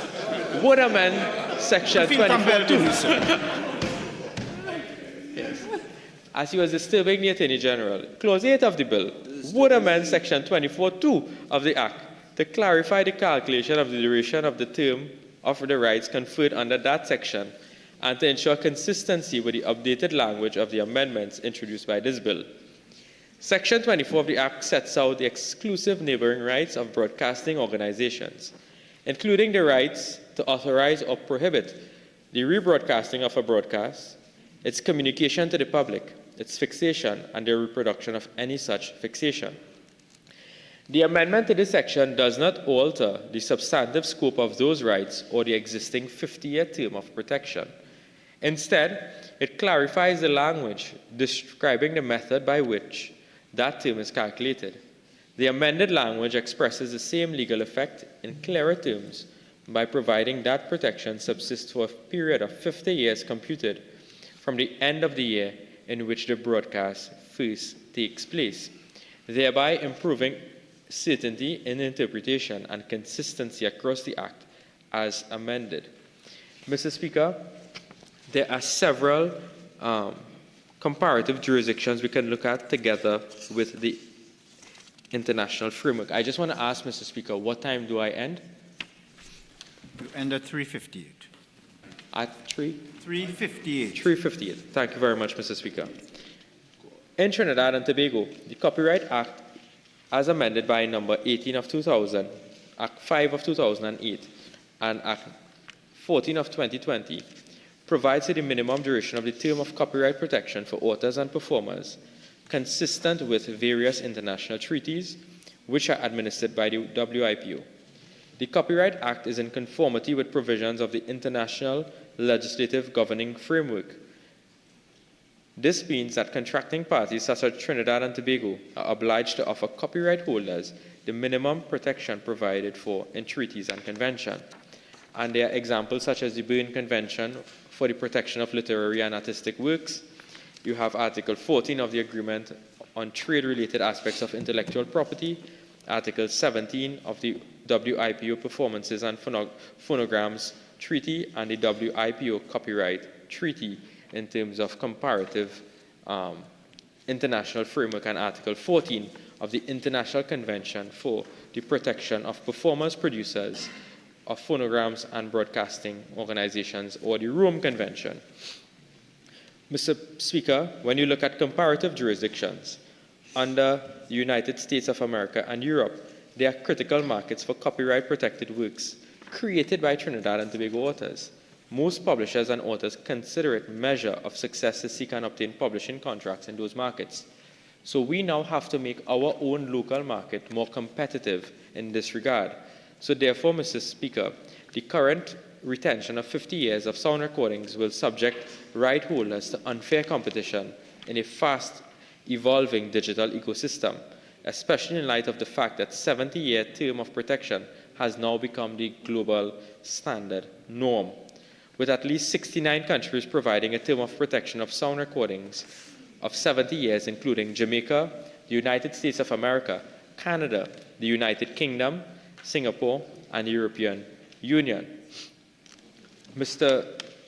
would amend Section 24(2). Yes. As he was disturbing the Attorney General, Clause 8 of the bill would amend Section 24(2) of the Act to clarify the calculation of the duration of the term of the rights conferred under that section and to ensure consistency with the updated language of the amendments introduced by this bill. Section 24 of the Act sets out the exclusive neighboring rights of broadcasting organizations, including the rights to authorize or prohibit the rebroadcasting of a broadcast, its communication to the public, its fixation, and the reproduction of any such fixation. The amendment to this section does not alter the substantive scope of those rights or the existing 50-year term of protection. Instead, it clarifies the language describing the method by which that term is calculated. The amended language expresses the same legal effect in clearer terms by providing that protection subsists for a period of 50 years computed from the end of the year in which the broadcast first takes place, thereby improving certainty in interpretation and consistency across the Act as amended. Mr. Speaker, there are several comparative jurisdictions we can look at together with the international framework. I just want to ask, Mr. Speaker, what time do I end? You end at 3:58. At 3:58. 3:58. Thank you very much, Mr. Speaker. In Trinidad and Tobago, the Copyright Act, as amended by number 18 of 2000, Act 5 of 2008, and Act 14 of 2020, provides for the minimum duration of the term of copyright protection for authors and performers, consistent with various international treaties which are administered by the WIPO. The Copyright Act is in conformity with provisions of the international legislative governing framework. This means that contracting parties such as Trinidad and Tobago are obliged to offer copyright holders the minimum protection provided for in treaties and convention. And there are examples such as the Berne Convention for the protection of literary and artistic works. You have Article 14 of the Agreement on Trade-Related Aspects of Intellectual Property, Article 17 of the WIPO Performances and Phonograms Treaty, and the WIPO Copyright Treaty in terms of comparative international framework, and Article 14 of the International Convention for the Protection of Performers, Producers of Phonograms and Broadcasting Organizations, or the Rome Convention. Mr. Speaker, when you look at comparative jurisdictions, under the United States of America and Europe, there are critical markets for copyright-protected works created by Trinidad and Tobago authors. Most publishers and authors consider it measure of success to seek and obtain publishing contracts in those markets. So we now have to make our own local market more competitive in this regard. So therefore, Mr. Speaker, the current retention of 50 years of sound recordings will subject right holders to unfair competition in a fast evolving digital ecosystem, especially in light of the fact that 70-year term of protection has now become the global standard norm, with at least 69 countries providing a term of protection of sound recordings of 70 years, including Jamaica, the United States of America, Canada, the United Kingdom, Singapore, and the European Union. Mr.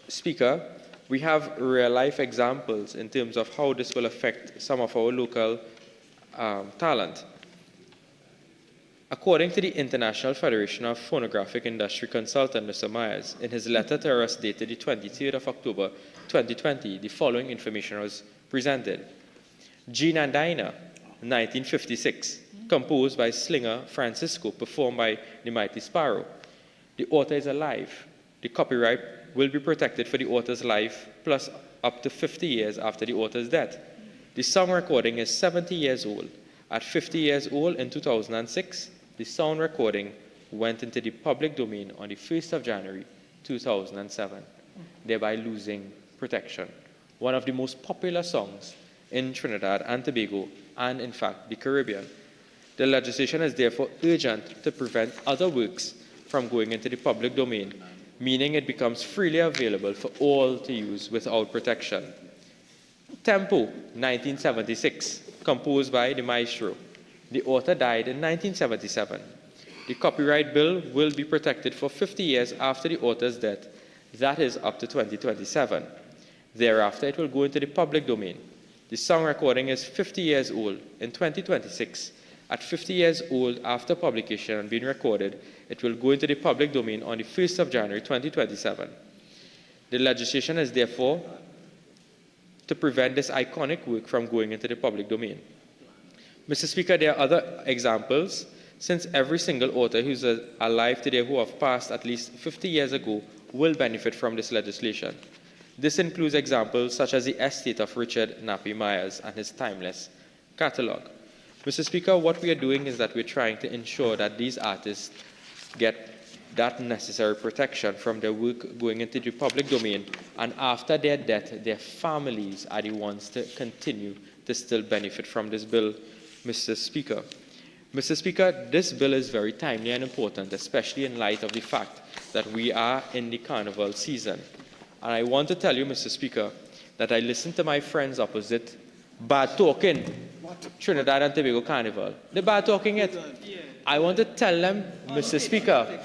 Speaker, we have real-life examples in terms of how this will affect some of our local talent. According to the International Federation of Phonographic Industry consultant, Mr. Myers, in his letter to us dated the 23rd of October 2020, the following information was presented. Gene and Dinah, 1956, composed by Slinger Francisco, performed by the Mighty Sparrow. The author is alive. The copyright will be protected for the author's life, plus up to 50 years after the author's death. The song recording is 70 years old. At 50 years old in 2006, the sound recording went into the public domain on the 1st of January 2007, thereby losing protection. One of the most popular songs in Trinidad and Tobago, and in fact the Caribbean. The legislation is therefore urgent to prevent other works from going into the public domain, meaning it becomes freely available for all to use without protection. Tempo, 1976, composed by the maestro. The author died in 1977. The copyright bill will be protected for 50 years after the author's death, that is up to 2027. Thereafter, it will go into the public domain. The song recording is 50 years old in 2026. At 50 years old after publication and being recorded, it will go into the public domain on the 1st of January 2027. The legislation is therefore to prevent this iconic work from going into the public domain. Mr. Speaker, there are other examples. Since every single author who's alive today who have passed at least 50 years ago will benefit from this legislation. This includes examples such as the estate of Richard Nappy Myers and his timeless catalogue. Mr. Speaker, what we are doing is that we're trying to ensure that these artists get that necessary protection from their work going into the public domain, and after their death, their families are the ones to continue to still benefit from this bill, Mr. Speaker. Mr. Speaker, this bill is very timely and important, especially in light of the fact that we are in the carnival season. And I want to tell you, Mr. Speaker, that I listened to my friends opposite bad talking Trinidad and Tobago Carnival. They're bad talking it. I want to tell them, Mr. Speaker,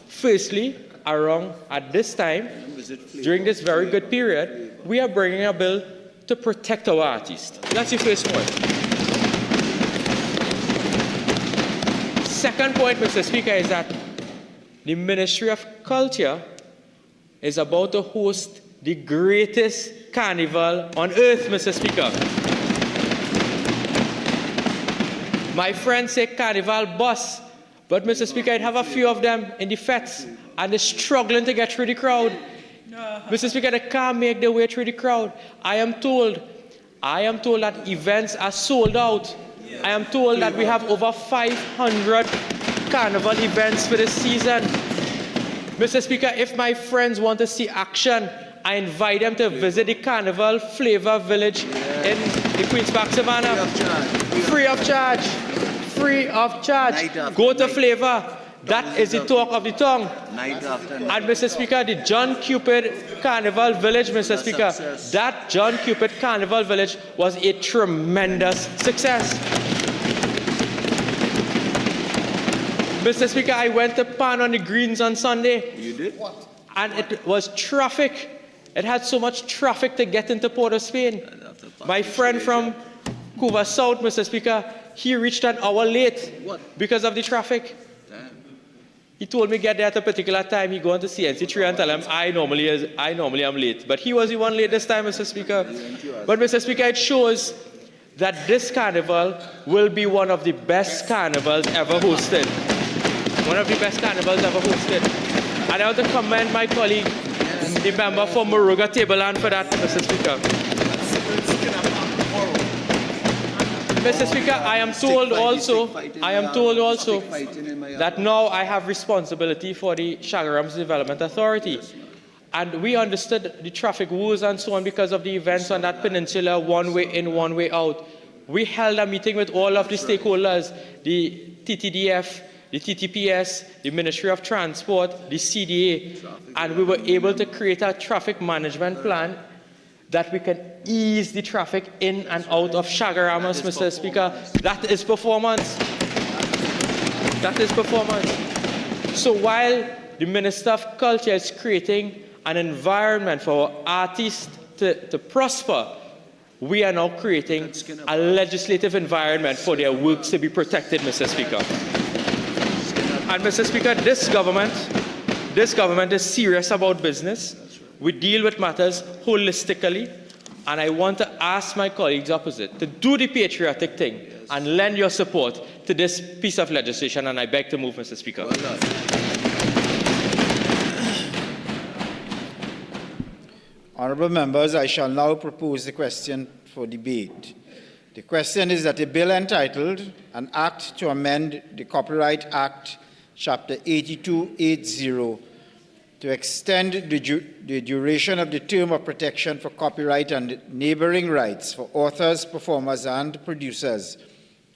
firstly, around at this time, during this very good period, we are bringing a bill to protect our artists. That's the first point. Second point, Mr. Speaker, is that the Ministry of Culture is about to host the greatest carnival on earth, Mr. Speaker. My friends say carnival bus, but Mr. Speaker, I'd have a few of them in the fets, and they're struggling to get through the crowd. Mr. Speaker, they can't make their way through the crowd. I am told that events are sold out. I am told that we have over 500 carnival events for this season. Mr. Speaker, if my friends want to see action, I invite them to visit the Carnival Flavor Village in the Queen's Park Savannah. Free of charge. Free of charge. Go to Flavor. That is the talk of the tongue. And Mr. Speaker, the John Cupid Carnival Village, Mr. Speaker, that John Cupid Carnival Village was a tremendous success. Mr. Speaker, I went to Pan on the Greens on Sunday. You did? What? And it was traffic. It had so much traffic to get into Port of Spain. My friend from Cuba South, Mr. Speaker, he reached an hour late because of the traffic. Damn. He told me get there at a particular time. He go on to CNC3 and tell him I normally am late. But he was the one late this time, Mr. Speaker. But Mr. Speaker, it shows that this carnival will be one of the best carnivals ever hosted. One of the best carnivals ever hosted. And I want to commend my colleague, the member for Moruga Tableland for that, Mr. Speaker. Mr. Speaker, I am told also that now I have responsibility for the Shagarams Development Authority. And we understood the traffic woes and so on because of the events on that peninsula, one way in, one way out. We held a meeting with all of the stakeholders, the TTDF, the TTPS, the Ministry of Transport, the CDA, and we were able to create a traffic management plan that we can ease the traffic in and out of Shagaramas, Mr. Speaker. That is performance. That is performance. So while the Minister of Culture is creating an environment for artists to prosper, we are now creating a legislative environment for their works to be protected, Mr. Speaker. And Mr. Speaker, this government is serious about business. We deal with matters holistically, and I want to ask my colleagues opposite to do the patriotic thing and lend your support to this piece of legislation, and I beg to move, Mr. Speaker. Honourable members, I shall now propose the question for debate. The question is that a bill entitled An Act to Amend the Copyright Act, Chapter 8280, to extend the duration of the term of protection for copyright and neighbouring rights for authors, performers and producers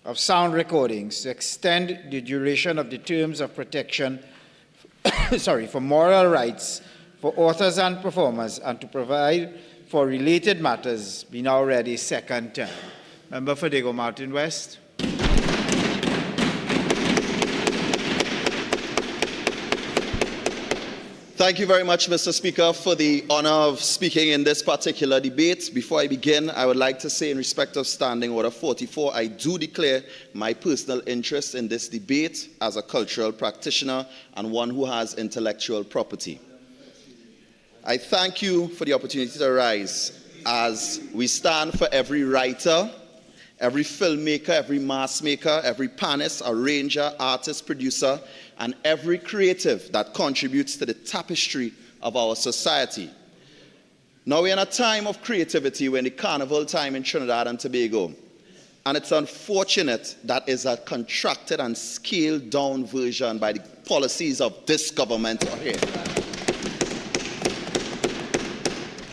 of sound recordings, to extend the duration of the terms of protection for moral rights for authors and performers, and to provide for related matters, be now read a second time. Member for Diego Martin West. Thank you very much, Mr. Speaker, for the honor of speaking in this particular debate. Before I begin, I would like to say in respect of Standing Order 44, I do declare my personal interest in this debate as a cultural practitioner and one who has intellectual property. I thank you for the opportunity to rise as we stand for every writer, every filmmaker, every mass maker, every panist, arranger, artist, producer, and every creative that contributes to the tapestry of our society. Now we're in a time of creativity, we're in the carnival time in Trinidad and Tobago. And it's unfortunate that is a contracted and scaled down version by the policies of this government here.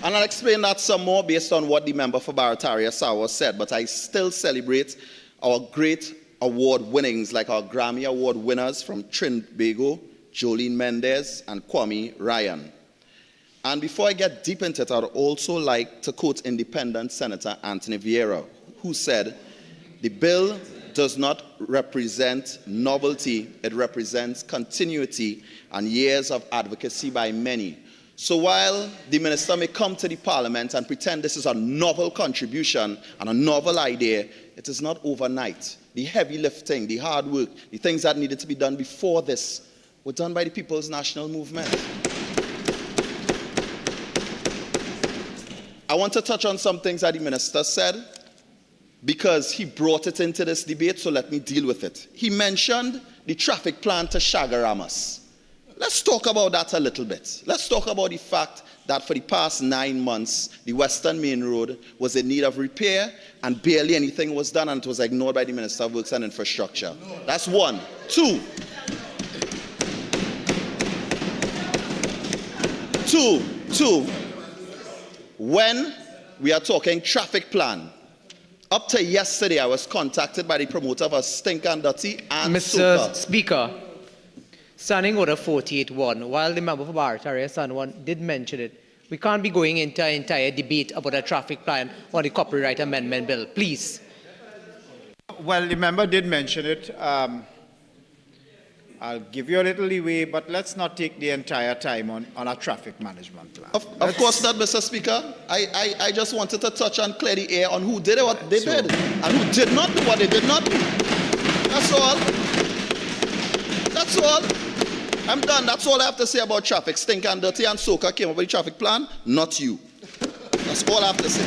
And I'll explain that some more based on what the member for Barataria Sawa said, but I still celebrate our great award winnings, like our Grammy Award winners from Trinbago, Jolene Mendez and Kwame Ryan. And before I get deep into it, I'd also like to quote Independent Senator Anthony Vieira, who said, "The bill does not represent novelty, it represents continuity and years of advocacy by many." So while the minister may come to the parliament and pretend this is a novel contribution and a novel idea, it is not overnight. The heavy lifting, the hard work, the things that needed to be done before this were done by the People's National Movement. I want to touch on some things that the minister said because he brought it into this debate, so let me deal with it. He mentioned the traffic plan to Shagaramas. Let's talk about that a little bit. Let's talk about the fact that for the past 9 months, the Western Main Road was in need of repair and barely anything was done, and it was ignored by the Minister of Works and Infrastructure. That's one. Two, when we are talking traffic plan, up to yesterday, I was contacted by the promoter of a Stink and Dirty and Mr. Speaker, Standing Order 48.1, while the member for Barataria San did mention it, we can't be going into an entire debate about a traffic plan or the Copyright Amendment Bill. Please. Well, the member did mention it. I'll give you a little leeway, but let's not take the entire time on a traffic management plan. Of course not, Mr. Speaker. I just wanted to touch and clear the air on who did what they did and who did not do what they did not do. That's all. That's all. I'm done. That's all I have to say about traffic. Stink and Dirty and Soca came up with the traffic plan, not you. That's all I have to say.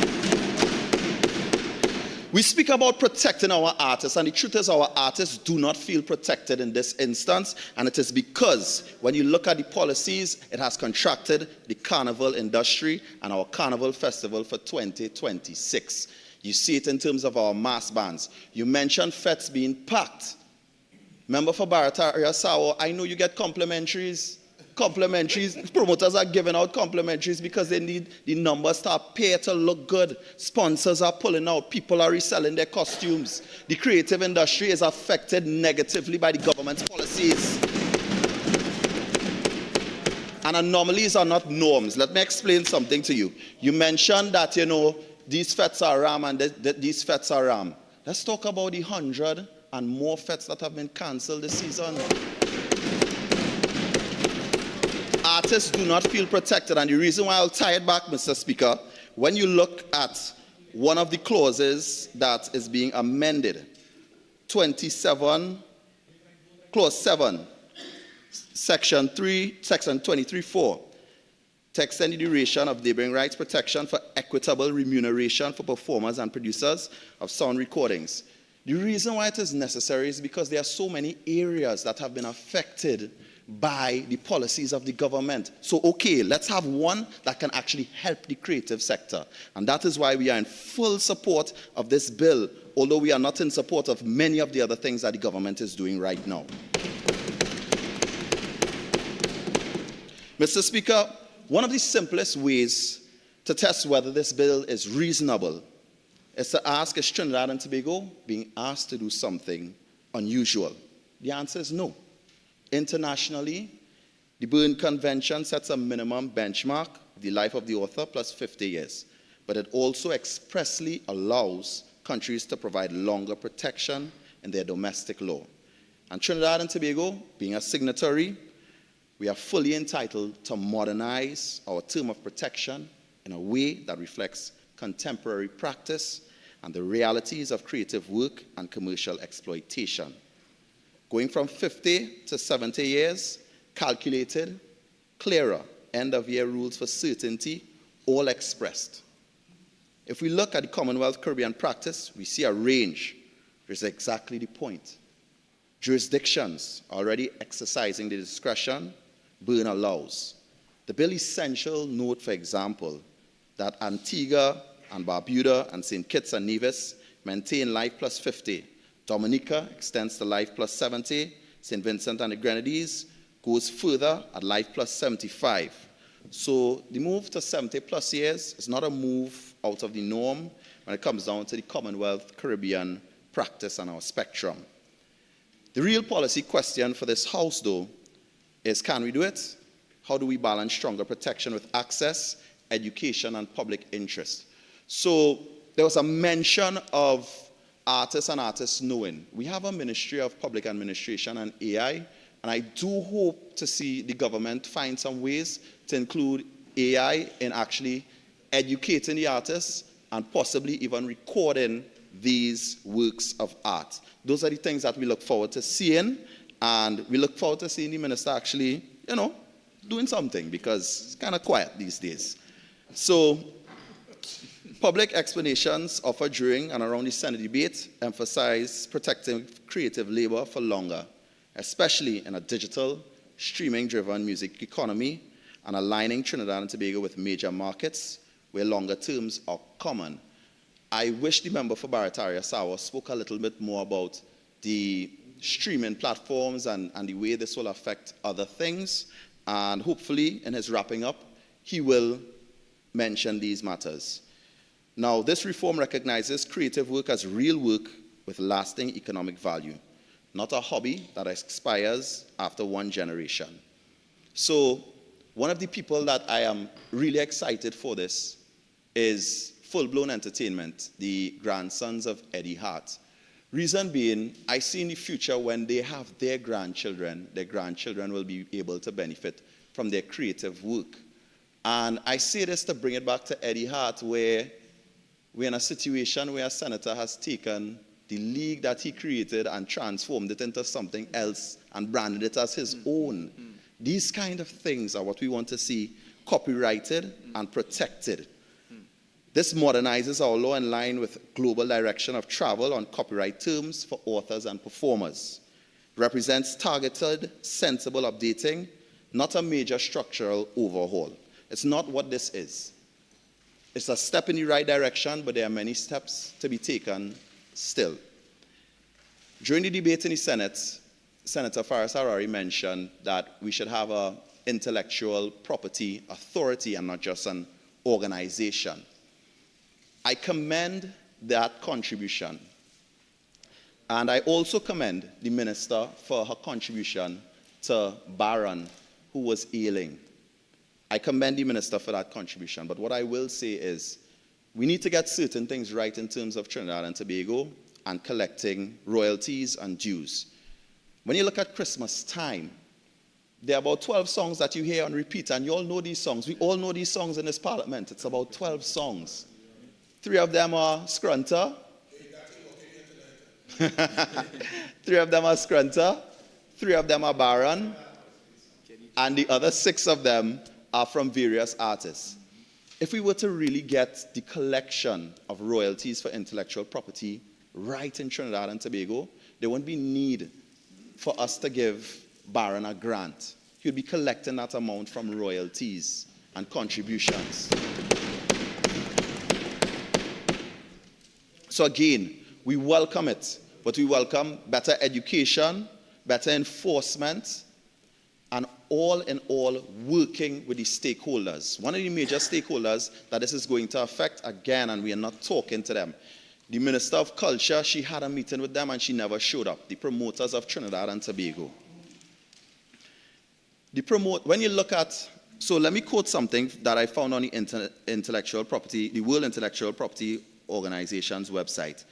We speak about protecting our artists, and the truth is our artists do not feel protected in this instance, and it is because when you look at the policies, it has contracted the carnival industry and our carnival festival for 2026. You see it in terms of our mass bands. You mentioned fetes being packed. Member for Barataria Sawo, I know you get complimentaries. Promoters are giving out complimentaries because they need the numbers to appear to look good. Sponsors are pulling out. People are reselling their costumes. The creative industry is affected negatively by the government's policies. And anomalies are not norms. Let me explain something to you. You mentioned that, these fetes are ram and these fetes are ram. Let's talk about the 100 and more fetes that have been cancelled this season. Artists do not feel protected, and the reason why I'll tie it back, Mr. Speaker, when you look at one of the clauses that is being amended, 27, clause 7, section 23(4), to extend the duration of laboring rights protection for equitable remuneration for performers and producers of sound recordings. The reason why it is necessary is because there are so many areas that have been affected by the policies of the government. So, okay, let's have one that can actually help the creative sector. And that is why we are in full support of this bill, although we are not in support of many of the other things that the government is doing right now. Mr. Speaker, one of the simplest ways to test whether this bill is reasonable is to ask, is Trinidad and Tobago being asked to do something unusual? The answer is no. Internationally, the Berne Convention sets a minimum benchmark, the life of the author plus 50 years. But it also expressly allows countries to provide longer protection in their domestic law. And Trinidad and Tobago, being a signatory, we are fully entitled to modernize our term of protection in a way that reflects contemporary practice and the realities of creative work and commercial exploitation. Going from 50 to 70 years, calculated, clearer, end-of-year rules for certainty, all expressed. If we look at the Commonwealth Caribbean practice, we see a range, which is exactly the point. Jurisdictions already exercising the discretion Berne allows. The bill essential note, for example, that Antigua and Barbuda and St. Kitts and Nevis maintain life plus 50. Dominica extends to life plus 70. St. Vincent and the Grenadines goes further at life plus 75. So the move to 70 plus years is not a move out of the norm when it comes down to the Commonwealth Caribbean practice and our spectrum. The real policy question for this House, though, is can we do it? How do we balance stronger protection with access, education, and public interest? So there was a mention of artists and artists knowing. We have a Ministry of Public Administration and AI, and I do hope to see the government find some ways to include AI in actually educating the artists and possibly even recording these works of art. Those are the things that we look forward to seeing, and we look forward to seeing the minister actually, doing something, because it's kind of quiet these days. So, public explanations offered during and around the Senate debate emphasize protecting creative labor for longer, especially in a digital, streaming-driven music economy, and aligning Trinidad and Tobago with major markets where longer terms are common. I wish the member for Barataria Sawa spoke a little bit more about the streaming platforms and the way this will affect other things, and hopefully in his wrapping up, he will mention these matters. Now, this reform recognizes creative work as real work with lasting economic value, not a hobby that expires after one generation. So, one of the people that I am really excited for this is Full Blown Entertainment, the grandsons of Eddie Hart. Reason being, I see in the future when they have their grandchildren will be able to benefit from their creative work. And I say this to bring it back to Eddie Hart, where we're in a situation where a senator has taken the league that he created and transformed it into something else and branded it as his own. These kind of things are what we want to see copyrighted and protected. This modernizes our law in line with global direction of travel on copyright terms for authors and performers. Represents targeted, sensible updating, not a major structural overhaul. It's not what this is. It's a step in the right direction, but there are many steps to be taken still. During the debate in the Senate, Senator Faris Harari mentioned that we should have an intellectual property authority and not just an organization. I commend that contribution. And I also commend the minister for her contribution to Baron, who was ailing. I commend the minister for that contribution. But what I will say is, we need to get certain things right in terms of Trinidad and Tobago and collecting royalties and dues. When you look at Christmas time, there are about 12 songs that you hear on repeat, and you all know these songs. We all know these songs in this parliament. It's about 12 songs. 3 of them are Scrunter. 3 of them are Scrunter. 3 of them are Baron. And the other 6 of them are from various artists. If we were to really get the collection of royalties for intellectual property right in Trinidad and Tobago, there wouldn't be need for us to give Baron a grant. He would be collecting that amount from royalties and contributions. So again, we welcome it, but we welcome better education, better enforcement, and all in all, working with the stakeholders. One of the major stakeholders that this is going to affect, again, and we are not talking to them. The Minister of Culture, she had a meeting with them and she never showed up. The promoters of Trinidad and Tobago. When you look at, so let me quote something that I found on the intellectual property, the World Intellectual Property Organization's website.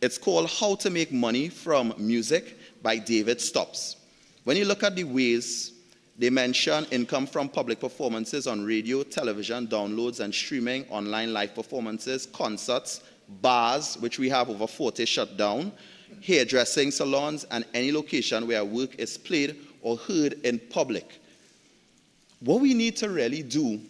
It's called How to Make Money from Music by David Stops. When you look at the ways, they mention income from public performances on radio, television, downloads and streaming, online live performances, concerts, bars, which we have over 40 shut down, hairdressing salons, and any location where work is played or heard in public. What we need to really do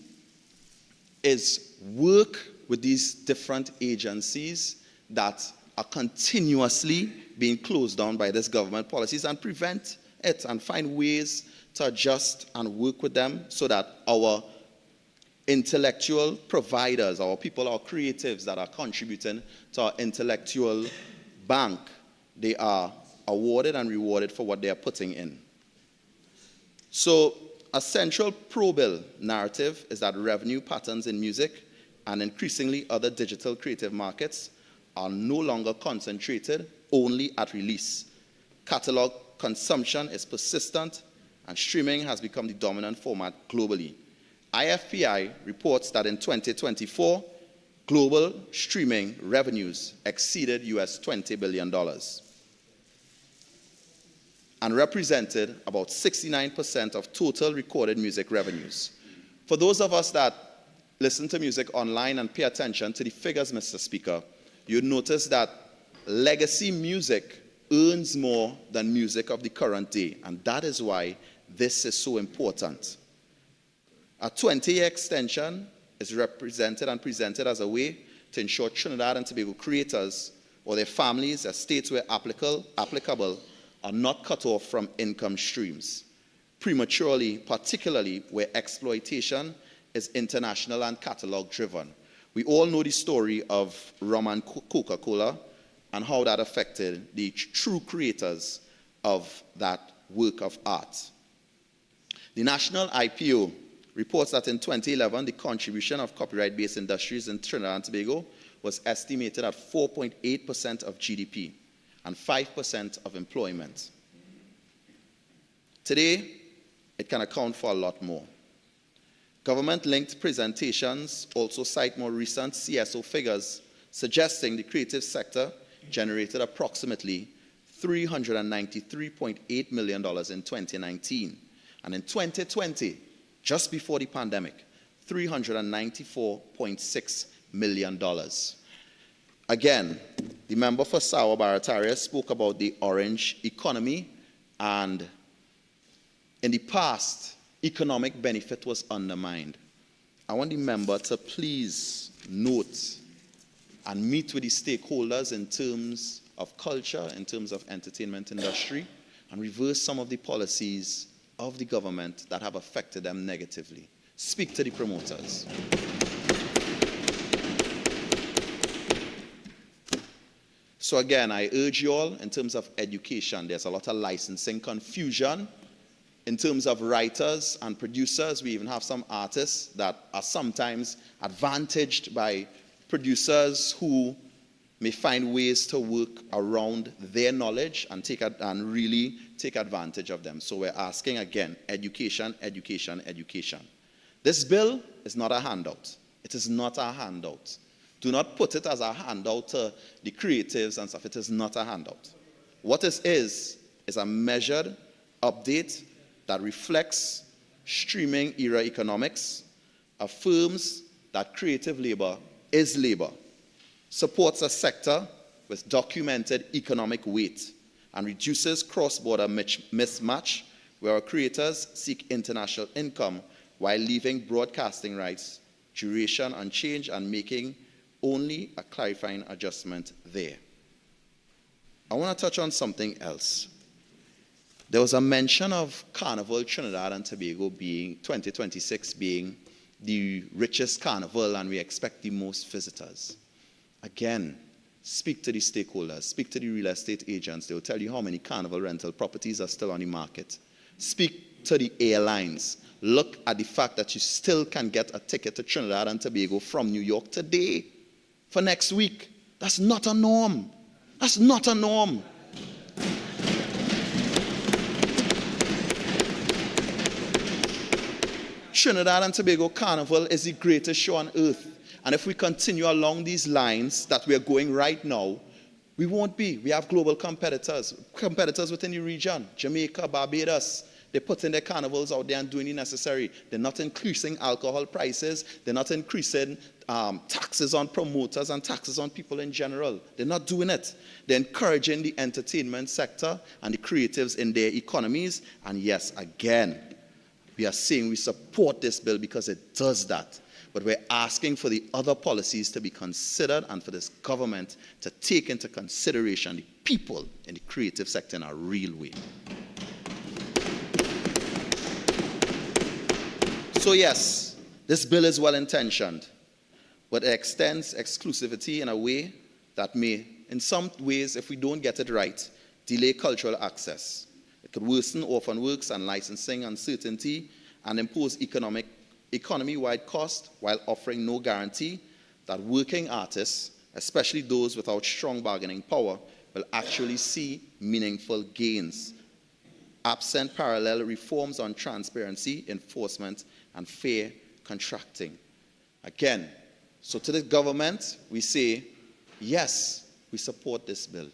is work with these different agencies that are continuously being closed down by this government policies and prevent it and find ways to adjust and work with them so that our intellectual providers, our people, our creatives that are contributing to our intellectual bank, they are awarded and rewarded for what they are putting in. So a central pro-bill narrative is that revenue patterns in music and increasingly other digital creative markets are no longer concentrated only at release. Catalog consumption is persistent and streaming has become the dominant format globally. IFPI reports that in 2024, global streaming revenues exceeded US $20 billion and represented about 69% of total recorded music revenues. For those of us that listen to music online and pay attention to the figures, Mr. Speaker, you'd notice that legacy music earns more than music of the current day, and that is why this is so important. A 20-year extension is represented and presented as a way to ensure Trinidad and Tobago creators or their families, their states where applicable, are not cut off from income streams. Prematurely, particularly where exploitation is international and catalog driven. We all know the story of Romain Coca-Cola and how that affected the true creators of that work of art. The National IPO reports that in 2011, the contribution of copyright-based industries in Trinidad and Tobago was estimated at 4.8% of GDP and 5% of employment. Today, it can account for a lot more. Government-linked presentations also cite more recent CSO figures suggesting the creative sector generated approximately $393.8 million in 2019. And in 2020, just before the pandemic, $394.6 million. Again, the member for Sawa Barataria spoke about the orange economy, and in the past, economic benefit was undermined. I want the member to please note and meet with the stakeholders in terms of culture, in terms of entertainment industry, and reverse some of the policies of the government that have affected them negatively. Speak to the promoters. So again, I urge you all, in terms of education, there's a lot of licensing confusion. In terms of writers and producers, we even have some artists that are sometimes advantaged by producers who may find ways to work around their knowledge and really take advantage of them. So we're asking again, education, education, education. This bill is not a handout. It is not a handout. Do not put it as a handout to the creatives and stuff. It is not a handout. What this is a measured update that reflects streaming era economics, affirms that creative labor is labor, supports a sector with documented economic weight, and reduces cross-border mismatch where our creators seek international income while leaving broadcasting rights, duration unchanged, and making only a clarifying adjustment there. I want to touch on something else. There was a mention of Carnival Trinidad and Tobago being 2026 being the richest carnival, and we expect the most visitors. Again, speak to the stakeholders, speak to the real estate agents. They will tell you how many carnival rental properties are still on the market. Speak to the airlines. Look at the fact that you still can get a ticket to Trinidad and Tobago from New York today for next week. That's not a norm. That's not a norm. Trinidad and Tobago Carnival is the greatest show on earth. And if we continue along these lines that we are going right now, we won't be. We have global competitors within the region. Jamaica, Barbados, they're putting their carnivals out there and doing the necessary. They're not increasing alcohol prices. They're not increasing taxes on promoters and taxes on people in general. They're not doing it. They're encouraging the entertainment sector and the creatives in their economies. And yes, again, we are saying we support this bill because it does that. But we're asking for the other policies to be considered and for this government to take into consideration the people in the creative sector in a real way. So yes, this bill is well-intentioned, but it extends exclusivity in a way that may, in some ways, if we don't get it right, delay cultural access. It could worsen orphan works and licensing uncertainty and impose economy-wide cost while offering no guarantee that working artists, especially those without strong bargaining power, will actually see meaningful gains. Absent parallel reforms on transparency, enforcement, and fair contracting. Again, so to the government, we say, yes, we support this bill.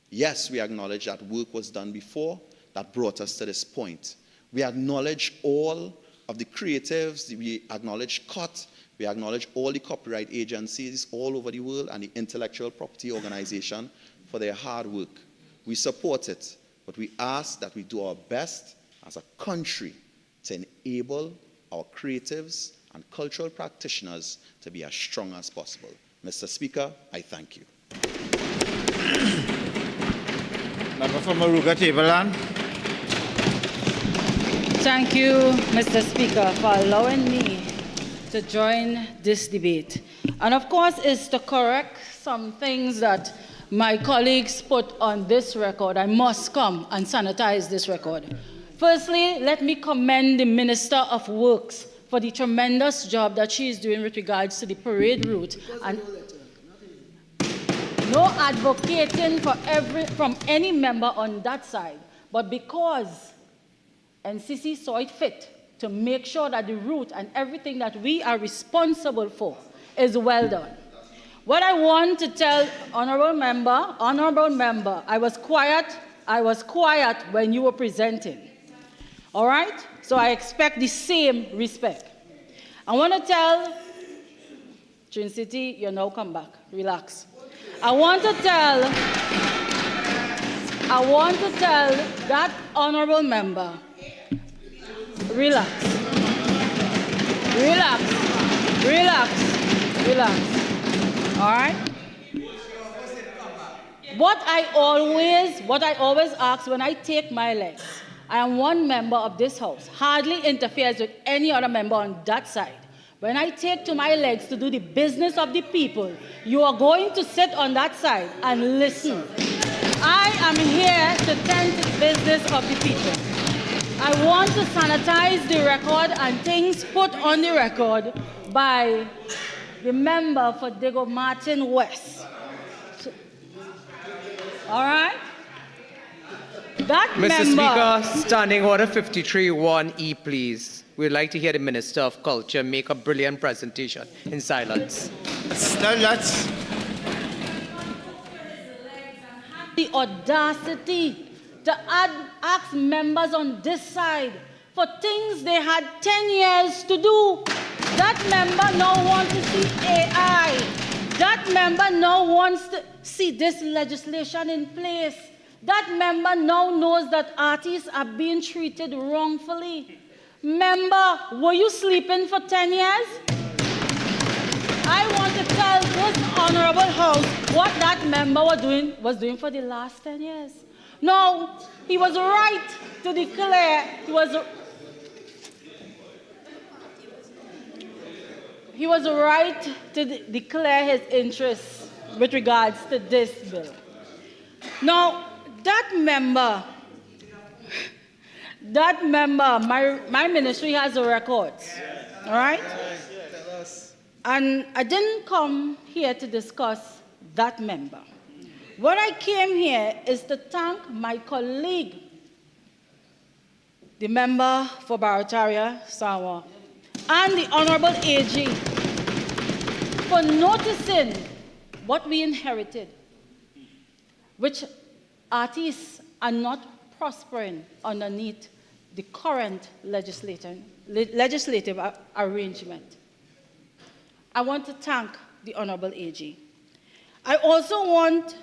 Yes, we acknowledge that work was done before that brought us to this point. We acknowledge all of the creatives, we acknowledge COT, we acknowledge all the copyright agencies all over the world and the intellectual property organization for their hard work. We support it, but we ask that we do our best as a country to enable our creatives and cultural practitioners to be as strong as possible. Mr. Speaker, I thank you. Member from Maruga Tableland. Thank you, Mr. Speaker, for allowing me to join this debate. And of course, it's to correct some things that my colleagues put on this record. I must come and sanitize this record. Firstly, let me commend the Minister of Works for the tremendous job that she is doing with regards to the parade route. And no advocating from any member on that side, but because NCC saw it fit to make sure that the route and everything that we are responsible for is well done. What I want to tell honorable member, I was quiet when you were presenting. All right? So I expect the same respect. I want to tell Trinity, you now come back. Relax. I want to tell that honorable member, relax. Relax. Relax. All right? What I always ask when I take my legs, I am one member of this house, hardly interferes with any other member on that side. When I take to my legs to do the business of the people, you are going to sit on that side and listen. I am here to tend to the business of the people. I want to sanitize the record and things put on the record by the member for Diego Martin West. All right? That Mr. member, Speaker, Standing Order 53(1)E, please. We'd like to hear the Minister of Culture make a brilliant presentation in silence. That's the audacity to ask members on this side for things they had 10 years to do. That member now wants to see AI. That member now wants to see this legislation in place. That member now knows that artists are being treated wrongfully. Member, were you sleeping for 10 years? I want to tell this honorable house what that member was doing for the last 10 years. No, he was right to declare, he was right to declare his interests with regards to this bill. Now, that member, my ministry has the records, all right? And I didn't come here to discuss that member. What I came here is to thank my colleague, the member for Barataria, Sawa, and the Honorable AG for noticing what we inherited, which artists are not prospering underneath the current legislative arrangement. I want to thank the Honorable AG. I also want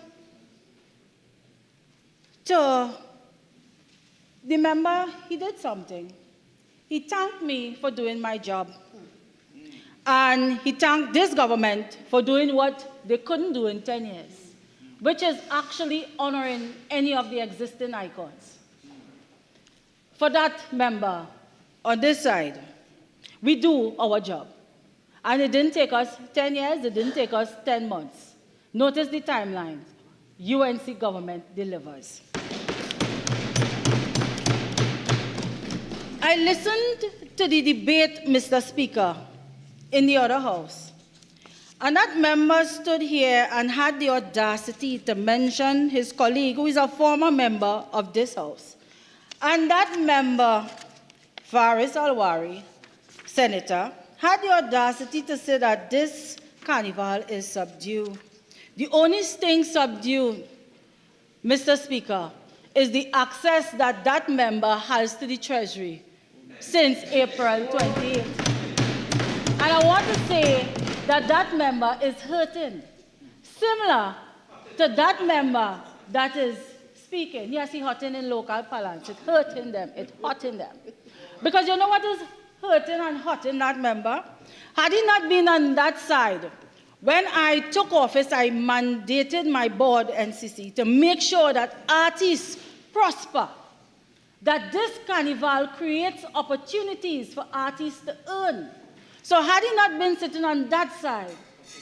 to, the member, he did something. He thanked me for doing my job. And he thanked this government for doing what they couldn't do in 10 years, which is actually honoring any of the existing icons. For that member, on this side, we do our job. And it didn't take us 10 years, it didn't take us 10 months. Notice the timeline. UNC government delivers. I listened to the debate, Mr. Speaker, in the other house. And that member stood here and had the audacity to mention his colleague, who is a former member of this house. And that member, Faris Alwari, Senator, had the audacity to say that this carnival is subdued. The only thing subdued, Mr. Speaker, is the access that that member has to the Treasury since April 28th. And I want to say that that member is hurting, similar to that member that is speaking. Yes, he's hurting in local parlance. It's hurting them. It's hurting them. Because you know what is hurting and hurting that member? Had he not been on that side, when I took office, I mandated my board, NCC, to make sure that artists prosper, that this carnival creates opportunities for artists to earn. So had he not been sitting on that side,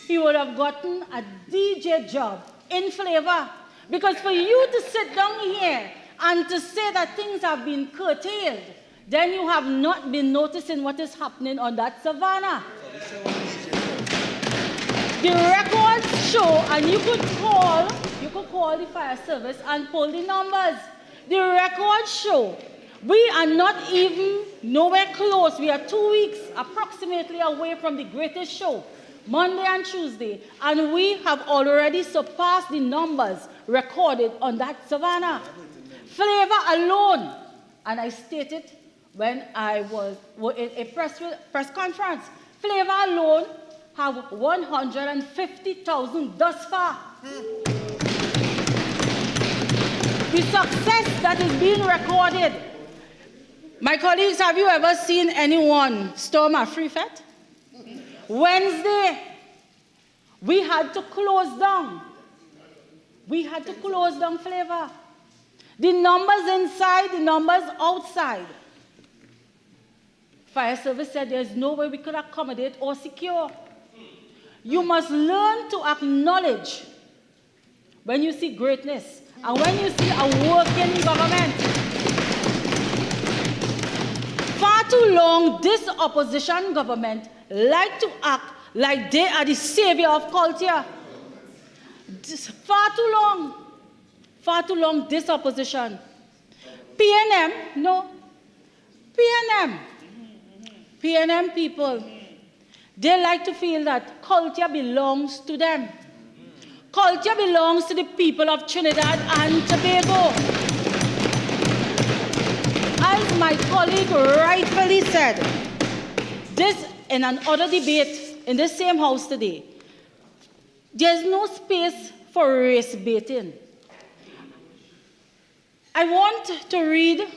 he would have gotten a DJ job in Flavor. Because for you to sit down here and to say that things have been curtailed, then you have not been noticing what is happening on that savannah. The records show, and you could call the fire service and pull the numbers. The records show we are not even nowhere close. We are 2 weeks approximately away from the greatest show, Monday and Tuesday, and we have already surpassed the numbers recorded on that savannah. Flavor alone, and I stated when I was in a press conference, Flavor alone have 150,000 thus far. The success that is being recorded. My colleagues, have you ever seen anyone storm a free fete? Wednesday, we had to close down. We had to close down Flavor. The numbers inside, the numbers outside. Fire service said there's no way we could accommodate or secure. You must learn to acknowledge when you see greatness and when you see a working government. Far too long, this opposition government like to act like they are the savior of culture. Far too long, this opposition. PNM, no. PNM people, they like to feel that culture belongs to them. Culture belongs to the people of Trinidad and Tobago. As my colleague rightfully said, this in another debate in the same house today, there's no space for race baiting. I want to read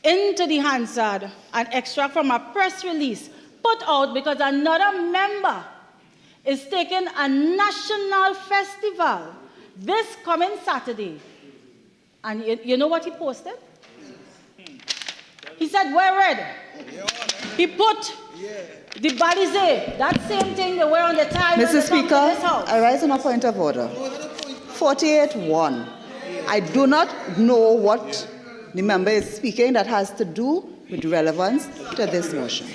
into the Hansard an extract from a press release put out because another member is taking a national festival this coming Saturday. And you know what he posted? He said, wear red. He put the balize, that same thing they wear on the tie. Mr. Speaker, I rise on a point of order. 48-1. I do not know what the member is speaking that has to do with relevance to this motion.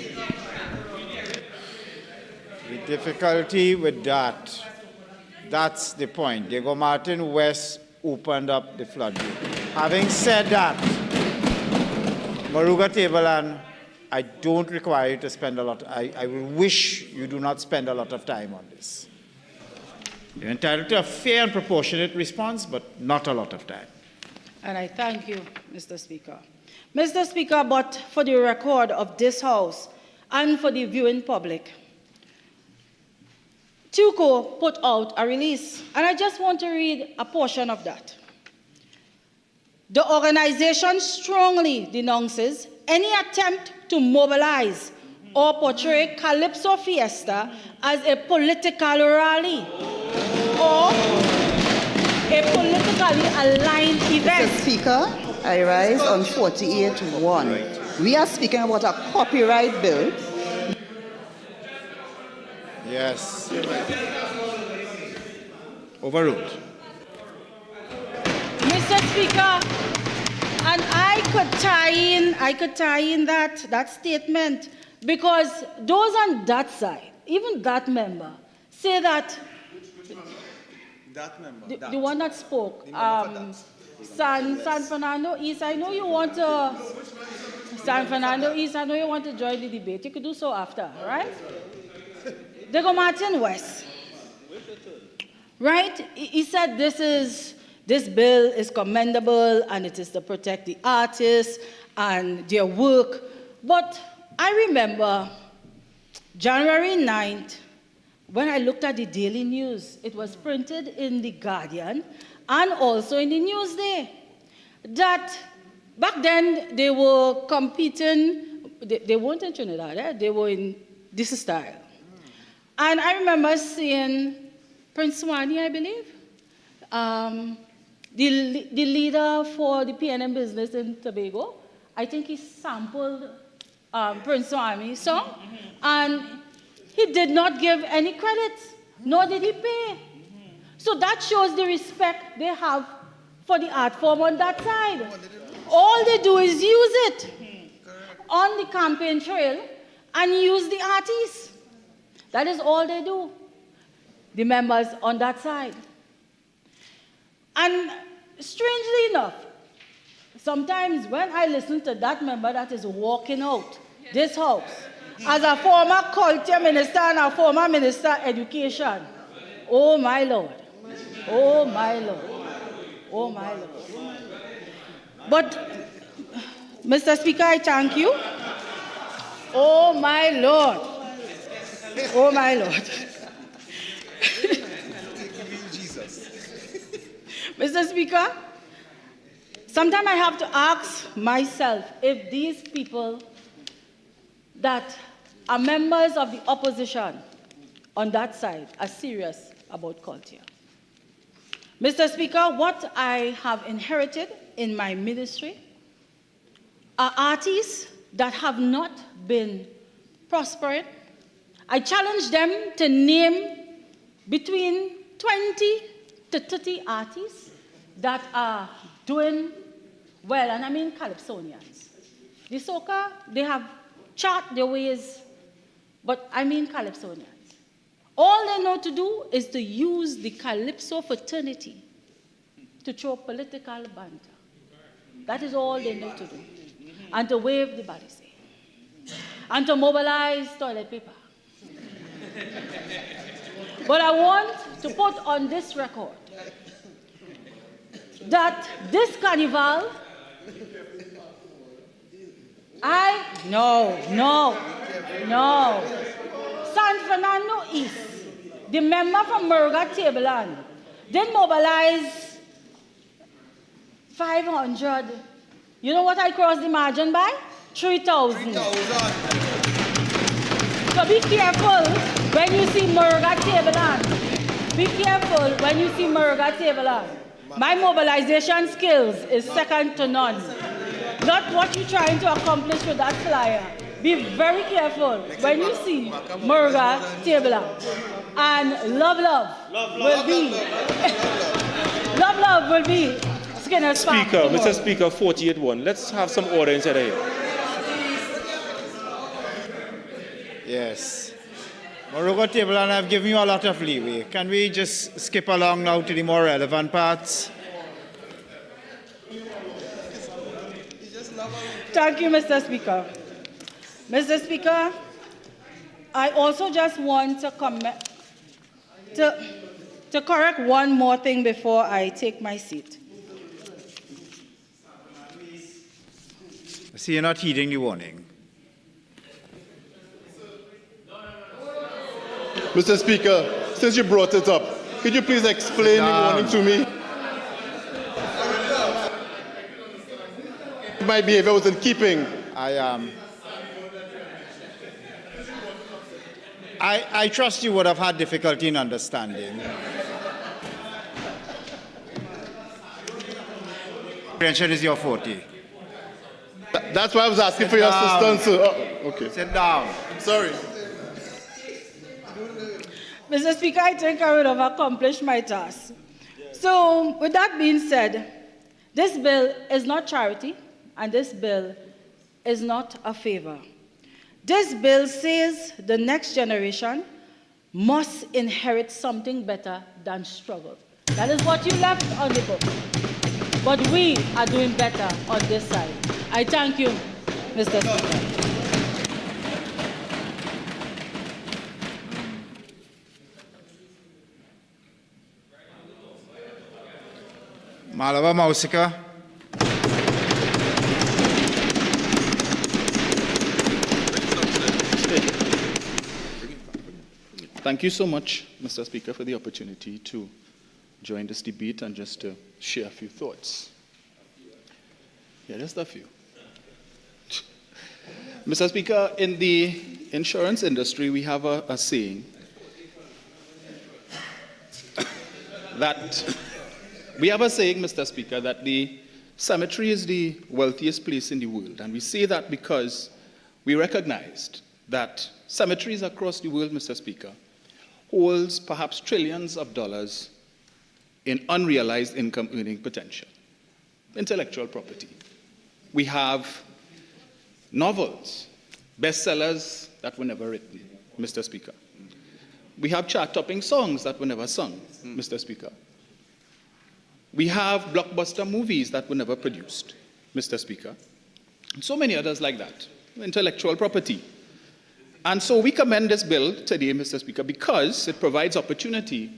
The difficulty with that, that's the point. Diego Martin West opened up the floodgate. Having said that, Maruga Tableland, I don't require you to spend a lot. I will wish you do not spend a lot of time on this. You're entitled to a fair and proportionate response, but not a lot of time. And I thank you, Mr. Speaker. Mr. Speaker, but for the record of this House and for the viewing public, TUCO put out a release, and I just want to read a portion of that. The organization strongly denounces any attempt to mobilize or portray Calypso Fiesta as a political rally or a politically aligned event. Mr. Speaker, I rise on 48-1. We are speaking about a copyright bill. Yes. Overruled. Mr. Speaker, and I could tie in that statement because those on that side, even that member, say that the one that spoke, San Fernando East, I know you want to, San Fernando East, I know you want to join the debate. You could do so after, right? Diego Martin West, right? He said this bill is commendable and it is to protect the artists and their work. But I remember January 9th, when I looked at the Daily News, it was printed in The Guardian and also in the Newsday, that back then they were competing, they weren't in Trinidad, they were in this style. And I remember seeing Prince Swani, I believe, the leader for the PNM business in Tobago. I think he sampled Prince Swami's song, and he did not give any credits, nor did he pay. So that shows the respect they have for the art form on that side. All they do is use it on the campaign trail and use the artists. That is all they do, the members on that side. And strangely enough, sometimes when I listen to that member that is walking out this house, as a former culture minister and a former minister of education, oh my Lord, oh my Lord, oh my Lord. But, Mr. Speaker, I thank you. Oh my Lord, oh my Lord. Mr. Speaker, sometimes I have to ask myself if these people that are members of the opposition on that side are serious about culture. Mr. Speaker, what I have inherited in my ministry are artists that have not been prospering. I challenge them to name between 20 to 30 artists that are doing well, and I mean calypsonians. The soca, they have chart their ways, but I mean calypsonians. All they know to do is to use the calypso fraternity to throw political banter. That is all they know to do. And to wave the bodice. And to mobilize toilet paper. But I want to put on this record that this carnival, no. San Fernando East, the member from Murga Tableland, did mobilize 500. You know what I crossed the margin by? 3,000. So be careful when you see Murga Tableland. Be careful when you see Murga Tableland. My mobilization skills is second to none. Not what you're trying to accomplish with that flyer. Be very careful when you see Murga Tableland. And love will be Skinner's Speaker, Mr. Speaker, 48-1. Let's have some order inside here. Yes. Murga Tableland, I've given you a lot of leeway. Can we just skip along now to the more relevant parts? Thank you, Mr. Speaker. Mr. Speaker, I also just want to comment, to correct one more thing before I take my seat. I see you're not heeding the warning. Mr. Speaker, since you brought it up, could you please explain the warning to me? My behavior was in keeping. I trust you would have had difficulty in understanding. Comprehension is your forte. That's why I was asking for your assistance, sir. Oh, okay. Sit down. I'm sorry. Mr. Speaker, I think I would have accomplished my task. So, with that being said, this bill is not charity, and this bill is not a favor. This bill says the next generation must inherit something better than struggle. That is what you left on the book. But we are doing better on this side. I thank you, Mr. Speaker. Malava Mausika. Thank you so much, Mr. Speaker, for the opportunity to join this debate and just to share a few thoughts. Yeah, just a few. Mr. Speaker, in the insurance industry, we have a saying Mr. Speaker, that the cemetery is the wealthiest place in the world. And we say that because we recognized that cemeteries across the world, Mr. Speaker, holds perhaps trillions of dollars in unrealized income earning potential, intellectual property. We have novels, bestsellers that were never written, Mr. Speaker. We have chart-topping songs that were never sung, Mr. Speaker. We have blockbuster movies that were never produced, Mr. Speaker. And so many others like that, intellectual property. And so we commend this bill today, Mr. Speaker, because it provides opportunity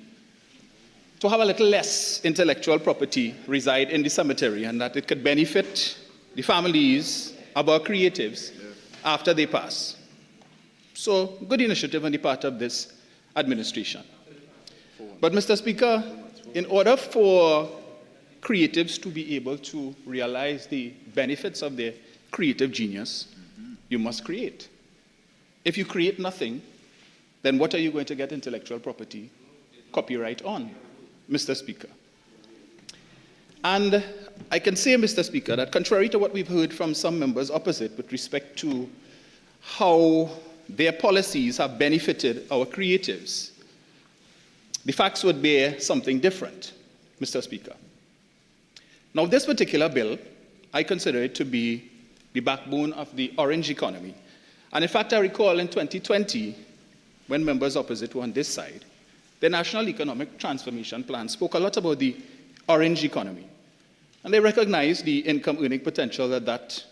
to have a little less intellectual property reside in the cemetery, and that it could benefit the families of our creatives after they pass. So, good initiative on the part of this administration. But, Mr. Speaker, in order for creatives to be able to realize the benefits of their creative genius, you must create. if you create nothing, then what are you going to get intellectual property copyright on, Mr. Speaker? And I can say, Mr. Speaker, that contrary to what we've heard from some members opposite with respect to how their policies have benefited our creatives, the facts would bear something different, Mr. Speaker. Now, this particular bill, I consider it to be the backbone of the orange economy. And in fact, I recall in 2020, when members opposite were on this side, the National Economic Transformation Plan spoke a lot about the orange economy. And they recognized the income earning potential that that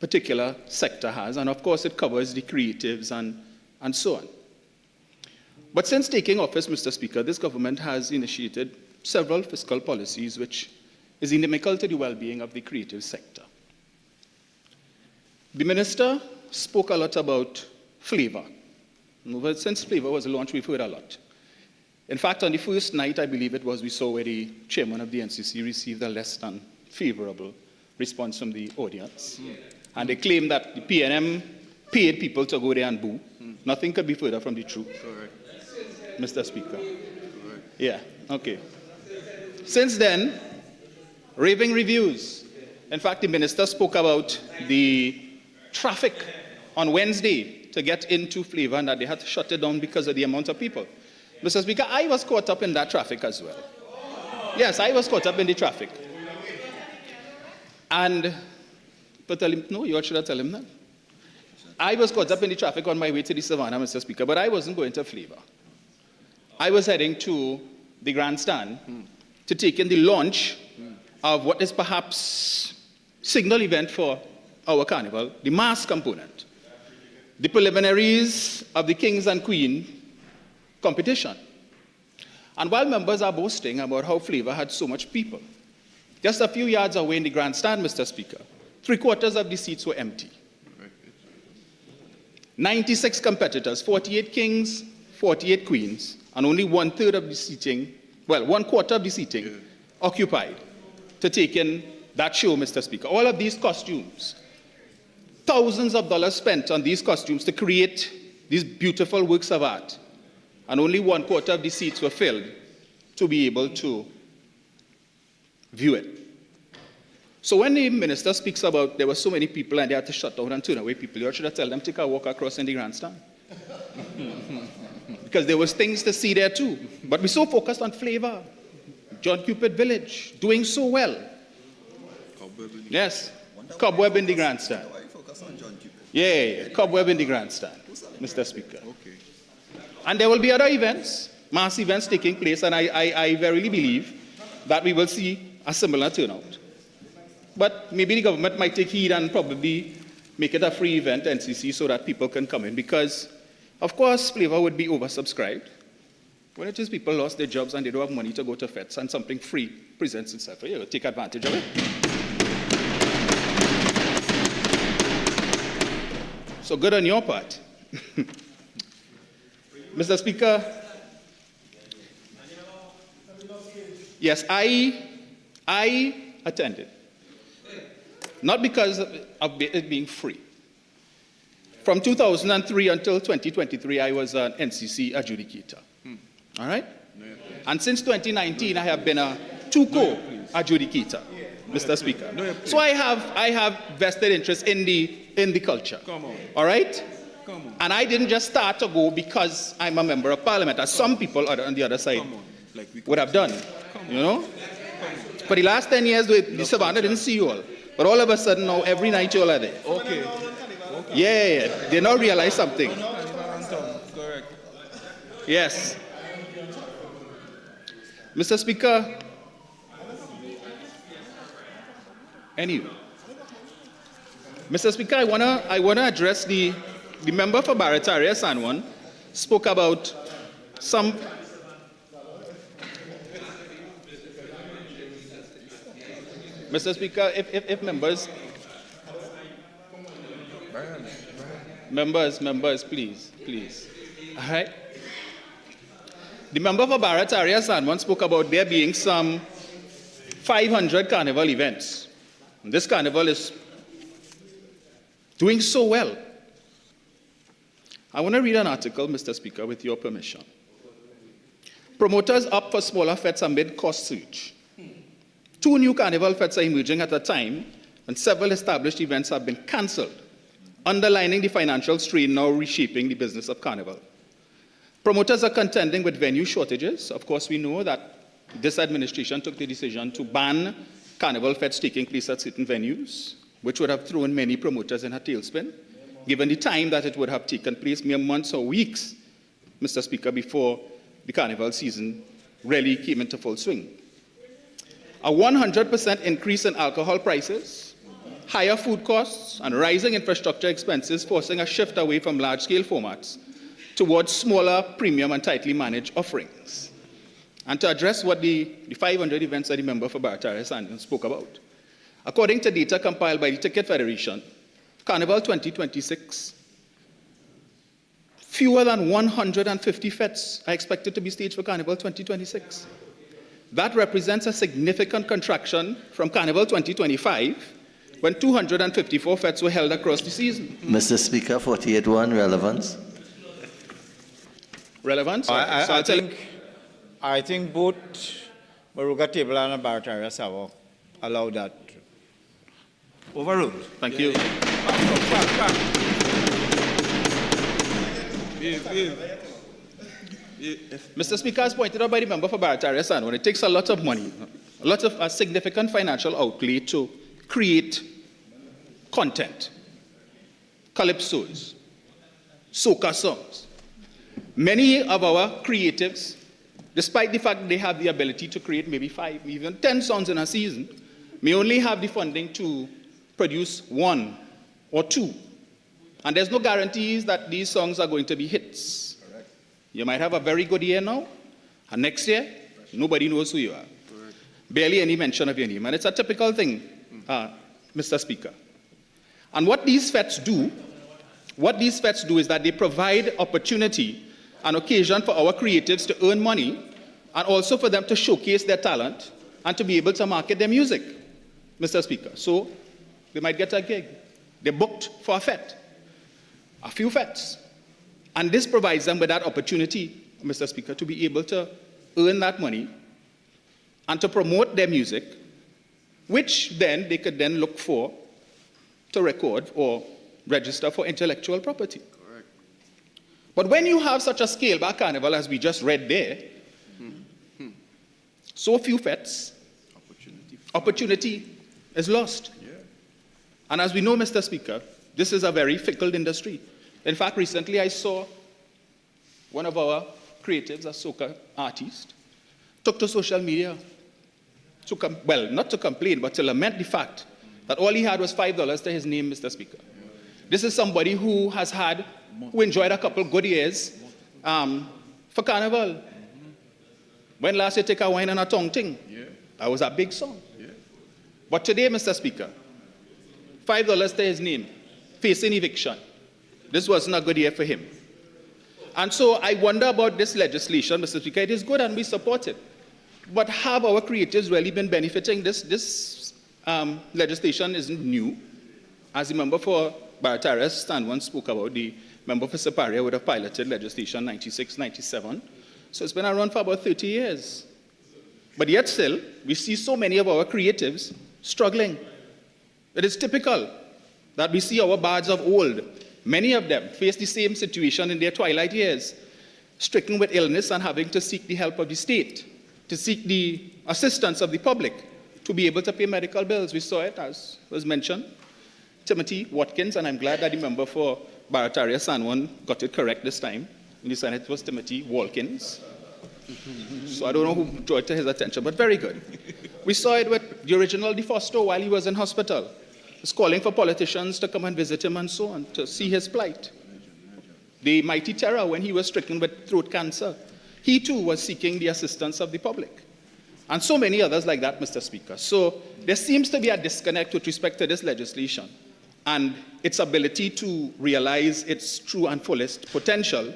particular sector has. And of course, it covers the creatives and so on. But since taking office, Mr. Speaker, this government has initiated several fiscal policies which is inimical to the well-being of the creative sector. The minister spoke a lot about flavor. Since flavor was launched, we've heard a lot. In fact, on the first night, I believe it was, we saw where the chairman of the NCC received a less than favorable response from the audience. And they claimed that the PNM paid people to go there and boo. Nothing could be further from the truth. Correct. Mr. Speaker. Correct. Yeah, okay. Since then, raving reviews. In fact, the minister spoke about the traffic on Wednesday to get into flavor and that they had to shut it down because of the amount of people. Mr. Speaker, I was caught up in that traffic as well. Yes, I was caught up in the traffic. And, but tell him, no, you all should have told him that. I was caught up in the traffic on my way to the Savannah, Mr. Speaker, but I wasn't going to flavor. I was heading to the grandstand to take in the launch of what is perhaps signal event for our carnival, the mass component, the preliminaries of the Kings and Queen competition. And while members are boasting about how Flavor had so much people, just a few yards away in the grandstand, Mr. Speaker, 3/4 of the seats were empty. 96 competitors, 48 kings, 48 queens, and only 1/3 of the seating, well, 1/4 of the seating occupied to take in that show, Mr. Speaker. All of these costumes, thousands of dollars spent on these costumes to create these beautiful works of art, and only 1/4 of the seats were filled to be able to view it. So when the minister speaks about there were so many people and they had to shut down and turn away people, you should have told them to take a walk across in the grandstand. Because there was things to see there too. But we're so focused on Flavor, John Cupid Village, doing so well. Yes, cobweb in the grandstand. Yeah, cobweb in the grandstand, Mr. Speaker. And there will be other events, mass events taking place, and I verily believe that we will see a similar turnout. But maybe the government might take heed and probably make it a free event, NCC, so that people can come in. Because, of course, Flavor would be oversubscribed. When it is people lost their jobs and they don't have money to go to fets and something free presents itself, you take advantage of it. So good on your part. Mr. Speaker, yes, I attended. Not because of it being free. From 2003 until 2023, I was an NCC adjudicator. All right? And since 2019, I have been a TUCO adjudicator, Mr. Speaker. So I have vested interest in the culture. All right? And I didn't just start to go because I'm a member of Parliament, as some people on the other side would have done. You know? For the last 10 years, the Savannah didn't see you all. But all of a sudden now, every night you all are there. Okay. Yeah, they now realize something. Correct. Yes. Mr. Speaker, anyway. Mr. Speaker, I wanna address the member for Barataria San Juan spoke about some. Mr. Speaker, if members, please. All right. The member for Barataria San Juan spoke about there being some 500 carnival events. And this carnival is doing so well. I want to read an article, Mr. Speaker, with your permission. Promoters opt for smaller fetes amid cost surge. 2 new carnival fetes are emerging at a time when several established events have been cancelled, underlining the financial strain now reshaping the business of carnival. Promoters are contending with venue shortages. Of course, we know that this administration took the decision to ban carnival fetes taking place at certain venues, which would have thrown many promoters in a tailspin, given the time that it would have taken place mere months or weeks, Mr. Speaker, before the carnival season really came into full swing. A 100% increase in alcohol prices, higher food costs, and rising infrastructure expenses forcing a shift away from large-scale formats towards smaller, premium, and tightly managed offerings. And to address what the 500 events that the member for Barataria spoke about, according to data compiled by the Ticket Federation, Carnival 2026, fewer than 150 fetes are expected to be staged for Carnival 2026. That represents a significant contraction from Carnival 2025, when 254 fetes were held across the season. Mr. Speaker, 48-1, relevance. Relevance? I think both Baruga Table and Barataria Savo allow that. Overruled. Thank you. Mr. Speaker, as pointed out by the member for Barataria Sanwan, it takes a lot of money, a significant financial outlay to create content, calypsos, soca songs. Many of our creatives, despite the fact they have the ability to create maybe 5, even 10 songs in a season, may only have the funding to produce 1 or 2. And there's no guarantees that these songs are going to be hits. Correct. You might have a very good year now, and next year, nobody knows who you are. Correct. Barely any mention of your name. And it's a typical thing, Mr. Speaker. And what these fetes do is that they provide opportunity and occasion for our creatives to earn money, and also for them to showcase their talent and to be able to market their music, Mr. Speaker. So they might get a gig. They're booked for a fete, a few fetes. And this provides them with that opportunity, Mr. Speaker, to be able to earn that money and to promote their music, which then they could then look for to record or register for intellectual property. Correct. But when you have such a scale-back carnival as we just read there, so few fetes, opportunity is lost. Yeah. And as we know, Mr. Speaker, this is a very fickle industry. In fact, recently I saw one of our creatives, a soca artist, took to social media to, not to complain, but to lament the fact that all he had was $5 to his name, Mr. Speaker. This is somebody who enjoyed a couple good years for carnival. When last you take a wine and a tongue ting? Yeah. That was a big song. Yeah. But today, Mr. Speaker, $5 to his name, facing eviction. This wasn't a good year for him. And so I wonder about this legislation, Mr. Speaker. It is good and we support it. But have our creatives really been benefiting? This legislation isn't new. As the member for Barataria Stanwan spoke about, the member for Siparia would have piloted legislation 96, 97. So it's been around for about 30 years. But yet still, we see so many of our creatives struggling. It is typical that we see our bards of old. Many of them face the same situation in their twilight years, stricken with illness and having to seek the help of the state, to seek the assistance of the public to be able to pay medical bills. We saw it, as was mentioned, Timothy Watkins, and I'm glad that the member for Barataria Sanwan got it correct this time. In the Senate, it was Timothy Walkins. So I don't know who drew it to his attention, but very good. We saw it with the original DeFosto while he was in hospital. He was calling for politicians to come and visit him and so on, to see his plight. The Mighty Terror, when he was stricken with throat cancer, he too was seeking the assistance of the public. And so many others like that, Mr. Speaker. So there seems to be a disconnect with respect to this legislation and its ability to realize its true and fullest potential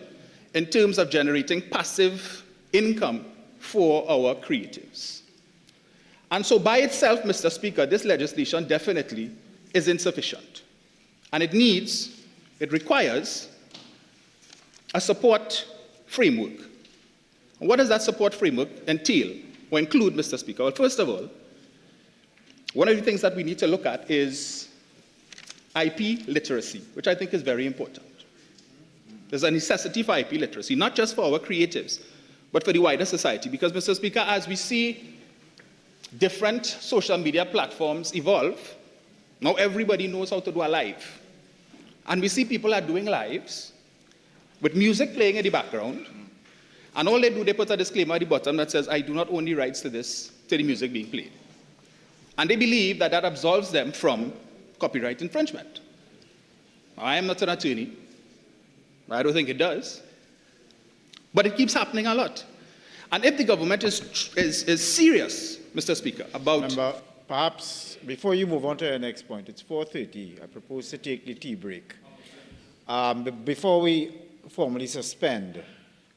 in terms of generating passive income for our creatives. And so by itself, Mr. Speaker, this legislation definitely is insufficient. And it requires a support framework. And what does that support framework entail or include, Mr. Speaker? Well, first of all, one of the things that we need to look at is IP literacy, which I think is very important. There's a necessity for IP literacy, not just for our creatives, but for the wider society. Because, Mr. Speaker, as we see different social media platforms evolve, now everybody knows how to do a live. And we see people are doing lives with music playing in the background, and all they do, they put a disclaimer at the bottom that says, I do not own the rights to this, to the music being played. And they believe that that absolves them from copyright infringement. Now, I am not an attorney. I don't think it does. But it keeps happening a lot. And if the government is serious, Mr. Speaker, about... Remember, perhaps before you move on to the next point, it's 4:30. I propose to take the tea break. Before we formally suspend,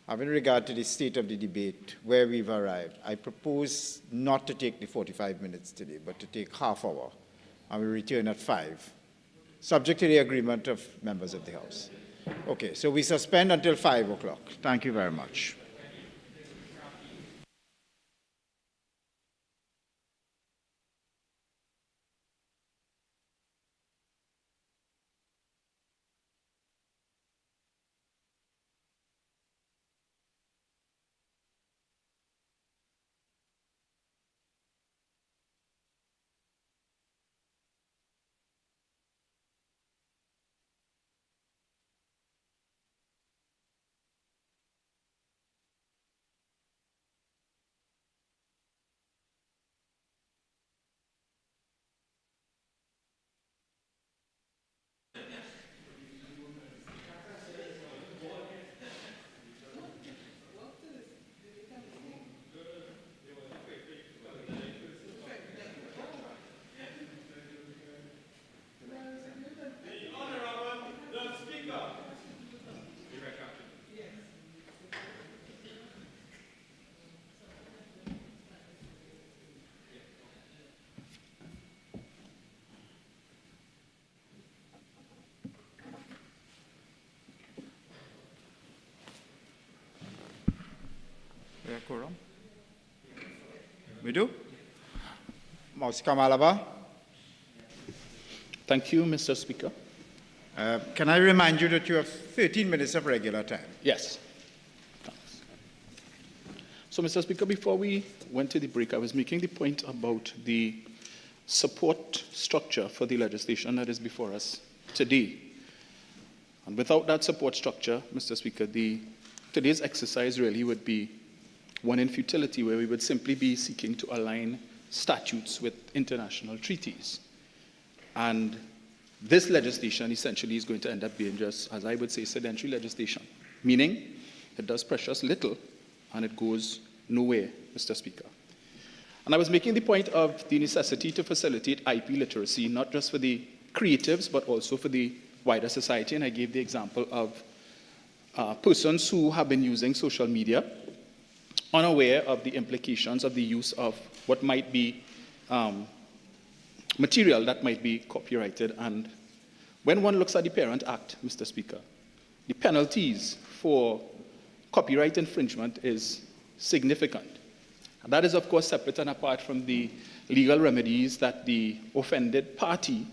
having regard to the state of the debate, where we've arrived, I propose not to take the 45 minutes today, but to take half hour, and we return at 5, subject to the agreement of members of the House. Okay, so we suspend until 5 o'clock. Thank you very much. Quorum? We do? Mouse Kamalaba. Thank you, Mr. Speaker. Can I remind you that you have 13 minutes of regular time? Yes. Thanks. So, Mr. Speaker, before we went to the break, I was making the point about the support structure for the legislation that is before us today. And without that support structure, Mr. Speaker, today's exercise really would be one in futility, where we would simply be seeking to align statutes with international treaties. And this legislation essentially is going to end up being just, as I would say, sedentary legislation, meaning it does precious little and it goes nowhere, Mr. Speaker. And I was making the point of the necessity to facilitate IP literacy, not just for the creatives, but also for the wider society. And I gave the example of persons who have been using social media unaware of the implications of the use of what might be material that might be copyrighted. And when one looks at the Parent Act, Mr. Speaker, the penalties for copyright infringement is significant. And that is, of course, separate and apart from the legal remedies that the offended party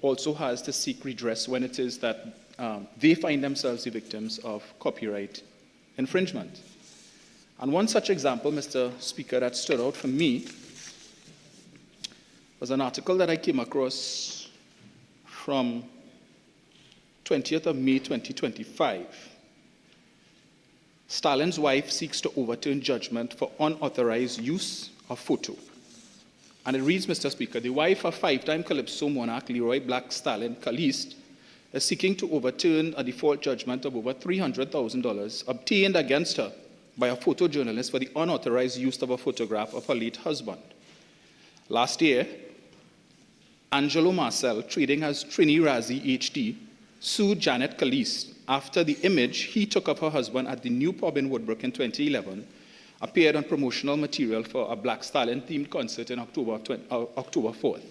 also has to seek redress when it is that they find themselves the victims of copyright infringement. And one such example, Mr. Speaker, that stood out for me was an article that I came across from 20th of May 2025. Stalin's wife seeks to overturn judgment for unauthorized use of photo. And it reads, Mr. Speaker, the wife of five-time Calypso monarch Leroy Black Stalin Caliste is seeking to overturn a default judgment of over $300,000 obtained against her by a photojournalist for the unauthorized use of a photograph of her late husband. Last year, Angelo Marcel, trading as Trini Razi HD, sued Janet Caliste after the image he took of her husband at the new pub in Woodbrook in 2011 appeared on promotional material for a Black Stalin-themed concert in October 4th.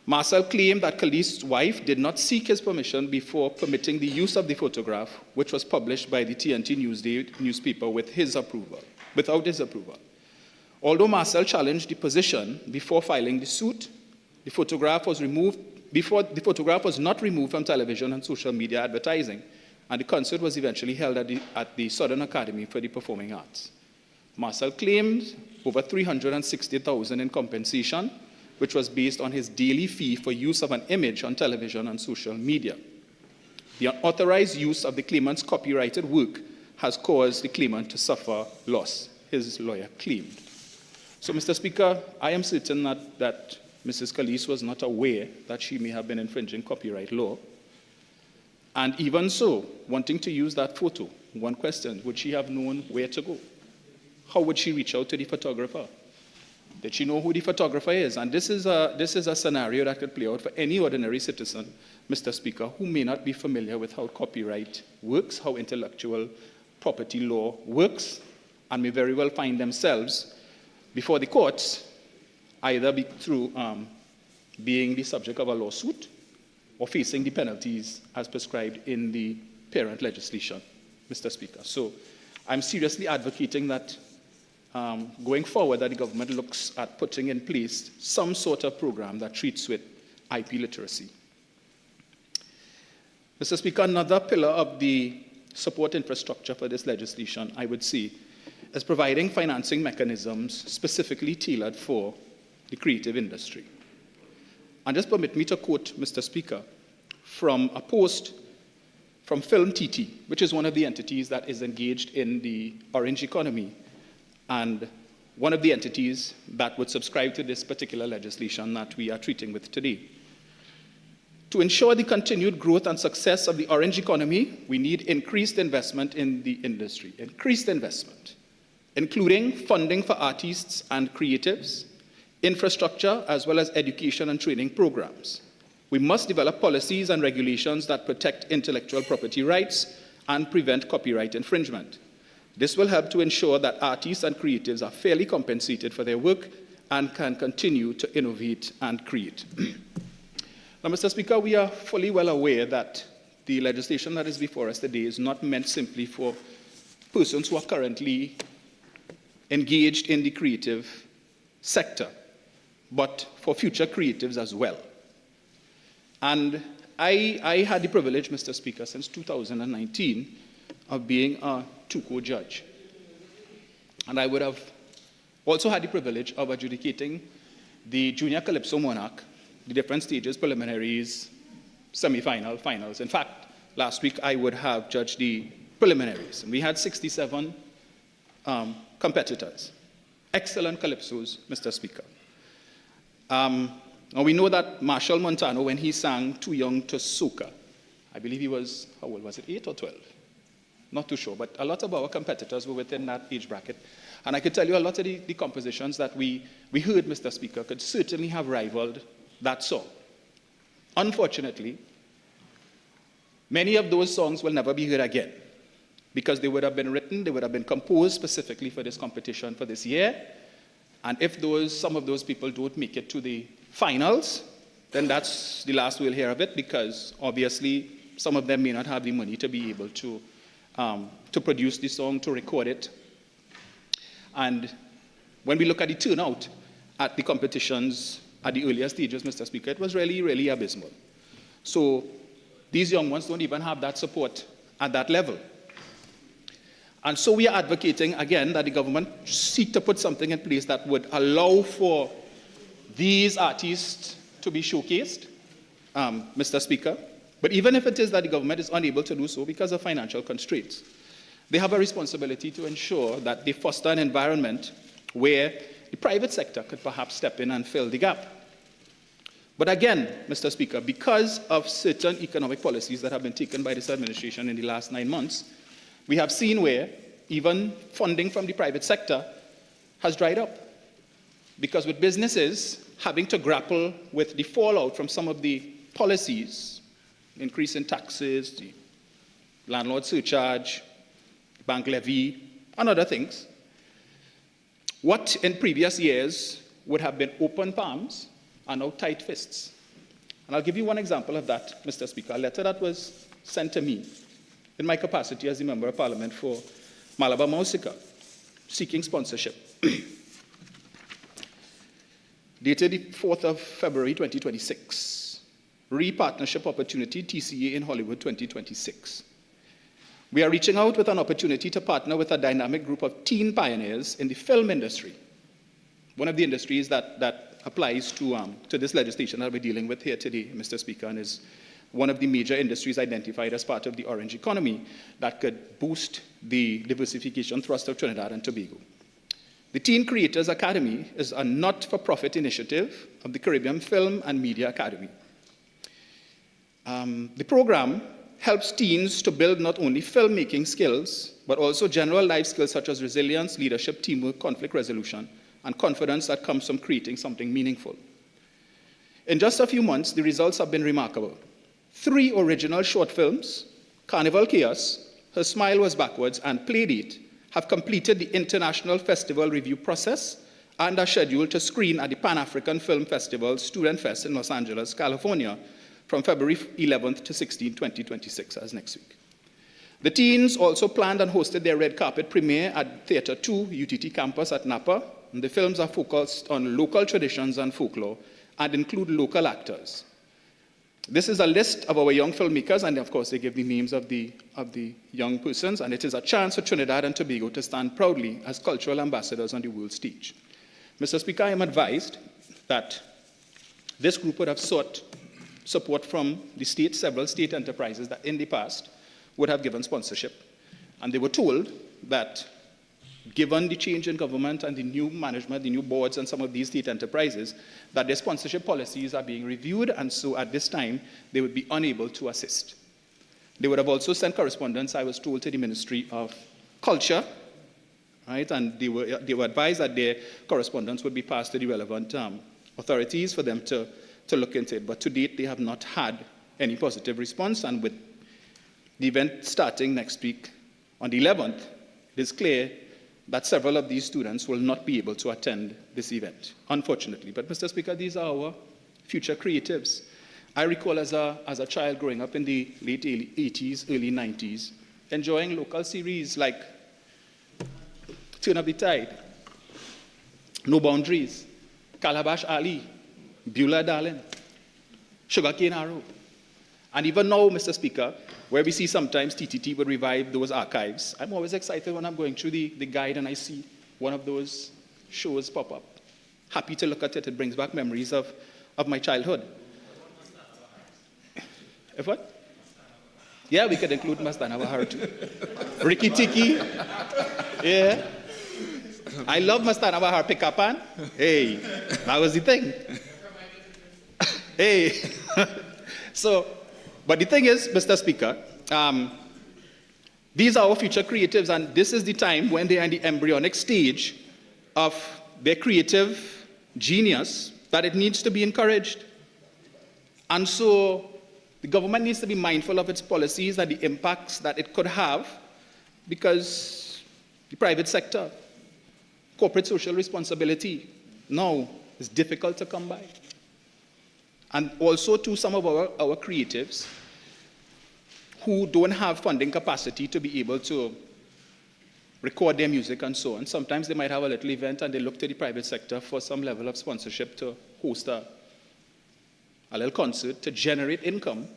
Marcel claimed that Khalid's wife did not seek his permission before permitting the use of the photograph, which was published by the TNT Newsday newspaper without his approval. Although Marcel challenged the position before filing the suit, the photograph was not removed from television and social media advertising, and the concert was eventually held at the Southern Academy for the Performing Arts. Marcel claimed over $360,000 in compensation, which was based on his daily fee for use of an image on television and social media. The unauthorized use of the claimant's copyrighted work has caused the claimant to suffer loss, his lawyer claimed. So, Mr. Speaker, I am certain that Mrs. Khalid was not aware that she may have been infringing copyright law. And even so, wanting to use that photo, one question, would she have known where to go? How would she reach out to the photographer? Did she know who the photographer is? And this is a scenario that could play out for any ordinary citizen, Mr. Speaker, who may not be familiar with how copyright works, how intellectual property law works, and may very well find themselves before the courts, either through being the subject of a lawsuit or facing the penalties as prescribed in the parent legislation, Mr. Speaker. So I'm seriously advocating that going forward, that the government looks at putting in place some sort of program that treats with IP literacy. Mr. Speaker, another pillar of the support infrastructure for this legislation, I would say, is providing financing mechanisms specifically tailored for the creative industry. And just permit me to quote, Mr. Speaker, from a post from Film TT, which is one of the entities that is engaged in the orange economy, and one of the entities that would subscribe to this particular legislation that we are treating with today. To ensure the continued growth and success of the orange economy, we need increased investment in the industry, including funding for artists and creatives, infrastructure, as well as education and training programs. We must develop policies and regulations that protect intellectual property rights and prevent copyright infringement. This will help to ensure that artists and creatives are fairly compensated for their work and can continue to innovate and create. Now, Mr. Speaker, we are fully well aware that the legislation that is before us today is not meant simply for persons who are currently engaged in the creative sector, but for future creatives as well. And I had the privilege, Mr. Speaker, since 2019 of being a two-court judge. And I would have also had the privilege of adjudicating the Junior Calypso Monarch, the different stages, preliminaries, semi-final, finals. In fact, last week I would have judged the preliminaries. And we had 67 competitors. Excellent calypsos, Mr. Speaker. Now we know that Marshall Montano, when he sang Too Young to Soca, I believe he was, how old was it, 8 or 12? Not too sure, but a lot of our competitors were within that age bracket. And I could tell you a lot of the compositions that we heard, Mr. Speaker, could certainly have rivaled that song. Unfortunately, many of those songs will never be heard again because they would have been written, they would have been composed specifically for this competition for this year. And if some of those people don't make it to the finals, then that's the last we'll hear of it because obviously some of them may not have the money to be able to produce the song, to record it. And when we look at the turnout at the competitions at the earlier stages, Mr. Speaker, it was really, really abysmal. So these young ones don't even have that support at that level. And so we are advocating, again, that the government seek to put something in place that would allow for these artists to be showcased, Mr. Speaker. But even if it is that the government is unable to do so because of financial constraints, they have a responsibility to ensure that they foster an environment where the private sector could perhaps step in and fill the gap. But again, Mr. Speaker, because of certain economic policies that have been taken by this administration in the last 9 months, we have seen where even funding from the private sector has dried up. Because with businesses having to grapple with the fallout from some of the policies, increase in taxes, the landlord surcharge, bank levy, and other things, what in previous years would have been open palms are now tight fists. And I'll give you one example of that, Mr. Speaker. A letter that was sent to me in my capacity as the Member of Parliament for Malabar Mausika, seeking sponsorship. Dated the 4th of February 2026. Re-partnership opportunity, TCA in Hollywood 2026. We are reaching out with an opportunity to partner with a dynamic group of teen pioneers in the film industry. One of the industries that applies to this legislation that we're dealing with here today, Mr. Speaker, and is one of the major industries identified as part of the orange economy that could boost the diversification thrust of Trinidad and Tobago. The Teen Creators Academy is a not-for-profit initiative of the Caribbean Film and Media Academy. The program helps teens to build not only filmmaking skills, but also general life skills such as resilience, leadership, teamwork, conflict resolution, and confidence that comes from creating something meaningful. In just a few months, the results have been remarkable. 3 original short films, Carnival Chaos, Her Smile Was Backwards, and Playdate, have completed the International Festival Review process and are scheduled to screen at the Pan-African Film Festival Student Fest in Los Angeles, California, from February 11th to 16th, 2026, as next week. The teens also planned and hosted their red carpet premiere at Theatre 2, UTT campus at Napa. And the films are focused on local traditions and folklore and include local actors. This is a list of our young filmmakers, and of course they give the names of the young persons, and it is a chance for Trinidad and Tobago to stand proudly as cultural ambassadors on the world stage. Mr. Speaker, I am advised that this group would have sought support from the state, several state enterprises that in the past would have given sponsorship. And they were told that given the change in government and the new management, the new boards and some of these state enterprises, that their sponsorship policies are being reviewed, and so at this time, they would be unable to assist. They would have also sent correspondence, I was told, to the Ministry of Culture, right? And they were advised that their correspondence would be passed to the relevant authorities for them to look into it. But to date, they have not had any positive response, and with the event starting next week on the 11th, it is clear that several of these students will not be able to attend this event, unfortunately. But Mr. Speaker, these are our future creatives. I recall as a child growing up in the late 80s, early 90s, enjoying local series like Turn Up the Tide, No Boundaries, Calabash Alley, Beulah Darling, Sugarcane Arrow. And even now, Mr. Speaker, where we see sometimes TTT would revive those archives, I'm always excited when I'm going through the guide and I see one of those shows pop up. Happy to look at it. It brings back memories of my childhood. If what? Yeah, we could include Mastana Bahar too. Ricky Tiki. Yeah. I love Mastana Bahar Pikapan. Hey, that was the thing. Hey. But the thing is, Mr. Speaker, these are our future creatives, and this is the time when they are in the embryonic stage of their creative genius that it needs to be encouraged. And so the government needs to be mindful of its policies and the impacts that it could have, because the private sector, corporate social responsibility, now is difficult to come by. And also to some of our creatives who don't have funding capacity to be able to record their music and so on. Sometimes they might have a little event and they look to the private sector for some level of sponsorship to host a little concert to generate income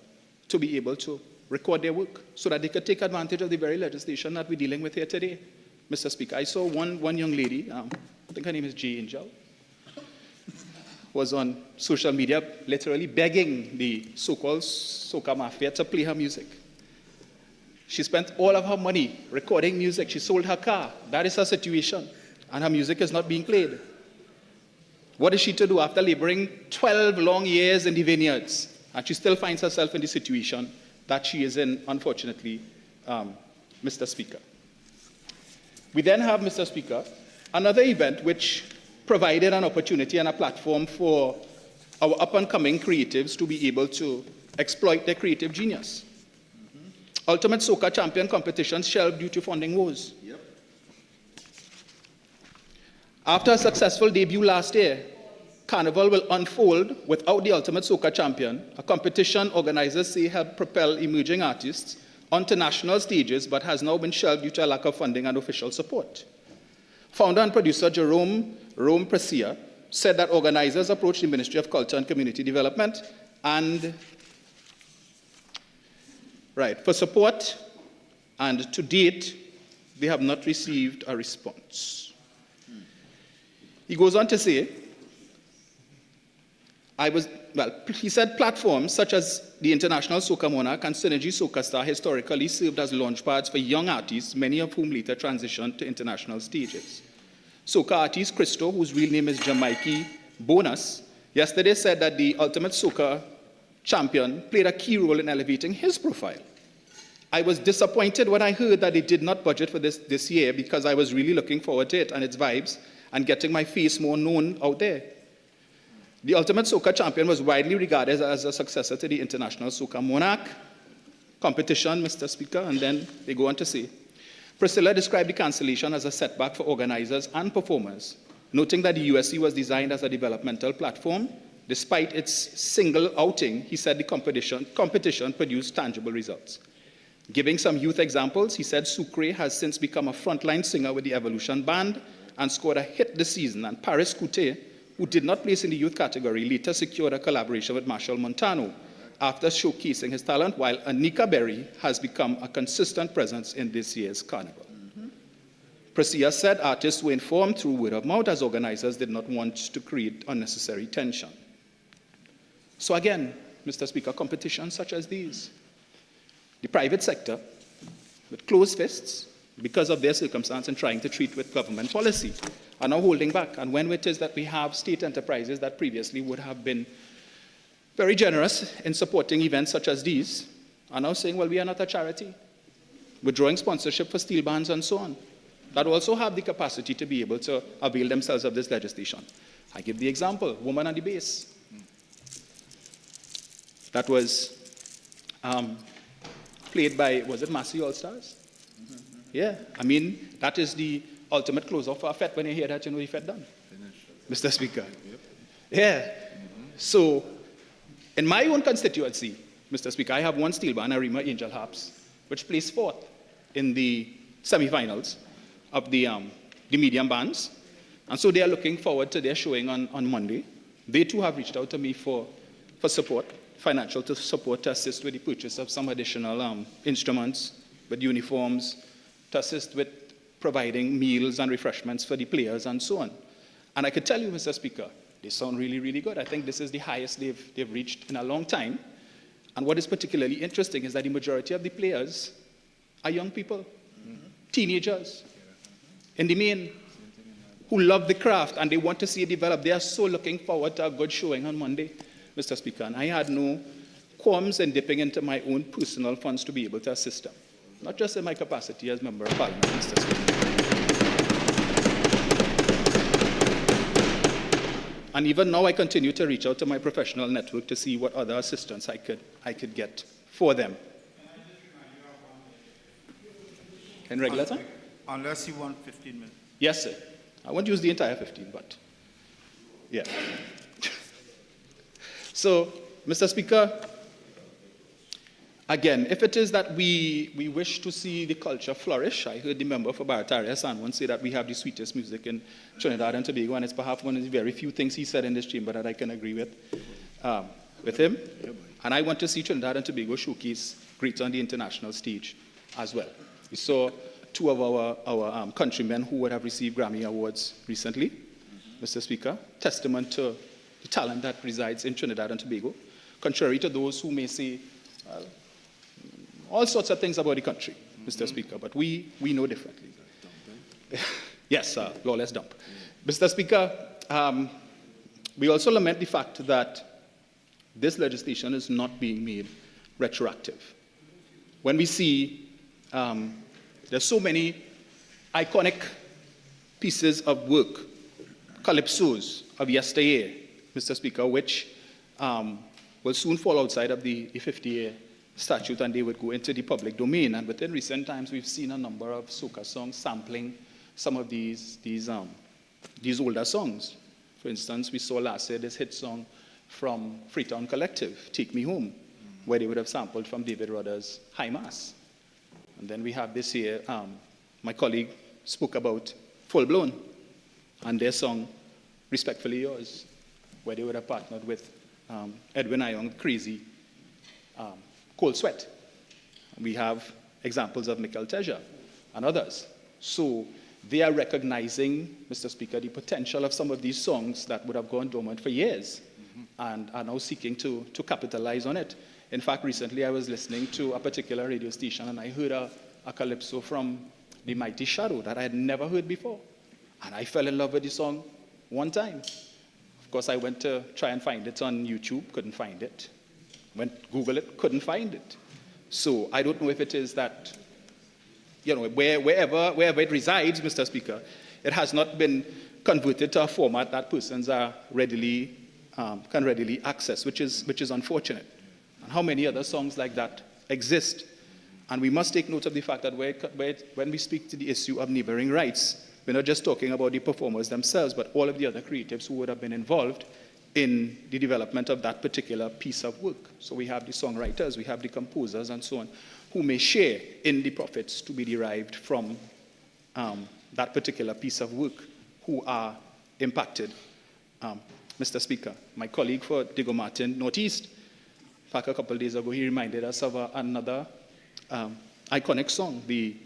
to be able to record their work so that they could take advantage of the very legislation that we're dealing with here today, Mr. Speaker. I saw one young lady, I think her name is J. Angel, was on social media literally begging the so-called soca mafia to play her music. She spent all of her money recording music. She sold her car. That is her situation. And her music is not being played. What is she to do after laboring 12 long years in the vineyards? And she still finds herself in the situation that she is in, unfortunately, Mr. Speaker. We then have, Mr. Speaker, another event which provided an opportunity and a platform for our up-and-coming creatives to be able to exploit their creative genius. Ultimate Soca Champion competitions shelved due to funding woes. After a successful debut last year, Carnival will unfold without the Ultimate Soca Champion, a competition organizers say helped propel emerging artists onto national stages but has now been shelved due to a lack of funding and official support. Founder and producer Jerome Precia said that organizers approached the Ministry of Culture and Community Development and for support, and to date, they have not received a response. He goes on to say, he said platforms such as the International Soca Monarch and Synergy Soca Star historically served as launchpads for young artists, many of whom later transitioned to international stages. Soca artist Christo, whose real name is Jamaiki Bonus, yesterday said that the Ultimate Soca Champion played a key role in elevating his profile. I was disappointed when I heard that they did not budget for this year because I was really looking forward to it and its vibes and getting my face more known out there. The Ultimate Soca Champion was widely regarded as a successor to the International Soca Monarch competition, Mr. Speaker, and then they go on to say, Priscilla described the cancellation as a setback for organizers and performers, noting that the USC was designed as a developmental platform. Despite its single outing, he said the competition produced tangible results. Giving some youth examples, he said Sucre has since become a frontline singer with the Evolution Band and scored a hit this season, and Paris Coute, who did not place in the youth category, later secured a collaboration with Marshall Montano after showcasing his talent, while Anika Berry has become a consistent presence in this year's carnival. Precia said artists were informed through word of mouth as organizers did not want to create unnecessary tension. So again, Mr. Speaker, competitions such as these, the private sector, with closed fists, because of their circumstance and trying to treat with government policy, are now holding back. And when it is that we have state enterprises that previously would have been very generous in supporting events such as these, are now saying, well, we are not a charity, withdrawing sponsorship for steel bands and so on, that also have the capacity to be able to avail themselves of this legislation. I give the example, Woman on the Bass. That was played by, was it Massey All-Stars? Yeah, I mean, that is the ultimate close-off for a fete. When you hear that, you know the fete done, Mr. Speaker. Yep. Yeah. So, in my own constituency, Mr. Speaker, I have one steel band, Arima Angel Harps, which placed fourth in the semi-finals of the medium bands. And so they are looking forward to their showing on Monday. They too have reached out to me for support, financial support, to assist with the purchase of some additional instruments, with uniforms, to assist with providing meals and refreshments for the players and so on. And I could tell you, Mr. Speaker, they sound really, really good. I think this is the highest they've reached in a long time. And what is particularly interesting is that the majority of the players are young people, teenagers, in the main, who love the craft and they want to see it develop. They are so looking forward to a good showing on Monday, Mr. Speaker. And I had no qualms in dipping into my own personal funds to be able to assist them, not just in my capacity as Member of Parliament, Mr. Speaker. And even now, I continue to reach out to my professional network to see what other assistance I could get for them. In regular time? Unless you want 15 minutes. Yes, sir. I won't use the entire 15, but yeah. So, Mr. Speaker, again, if it is that we wish to see the culture flourish, I heard the member for Barataria Sanwan say that we have the sweetest music in Trinidad and Tobago, and it's perhaps one of the very few things he said in this chamber that I can agree with him. And I want to see Trinidad and Tobago showcase great on the international stage as well. We saw two of our countrymen who would have received Grammy Awards recently, Mr. Speaker, testament to the talent that resides in Trinidad and Tobago, contrary to those who may say, well, all sorts of things about the country, Mr. Speaker, but we know differently. Yes, lawless dump. Mr. Speaker, we also lament the fact that this legislation is not being made retroactive. When we see there's so many iconic pieces of work, calypsos of yesteryear, Mr. Speaker, which will soon fall outside of the 50-year statute and they would go into the public domain. And within recent times, we've seen a number of soca songs sampling some of these older songs. For instance, we saw last year this hit song from Freetown Collective, Take Me Home, where they would have sampled from David Rudder's High Mass. And then we have this year, my colleague spoke about Full Blown and their song, Respectfully Yours, where they would have partnered with Edwin Ayong, Crazy, Cold Sweat. We have examples of Mikel Teja and others. So they are recognizing, Mr. Speaker, the potential of some of these songs that would have gone dormant for years and are now seeking to capitalize on it. In fact, recently I was listening to a particular radio station and I heard a calypso from the Mighty Shadow that I had never heard before. And I fell in love with the song one time. Of course, I went to try and find it on YouTube, couldn't find it. Went Google it, couldn't find it. So I don't know if it is that, wherever it resides, Mr. Speaker, it has not been converted to a format that persons are can readily access, which is unfortunate. And how many other songs like that exist? And we must take note of the fact that when we speak to the issue of neighboring rights, we're not just talking about the performers themselves, but all of the other creatives who would have been involved in the development of that particular piece of work. So we have the songwriters, we have the composers, and so on, who may share in the profits to be derived from that particular piece of work, who are impacted. Mr. Speaker, my colleague for Diego Martin Northeast, back a couple of days ago, he reminded us of another iconic song, the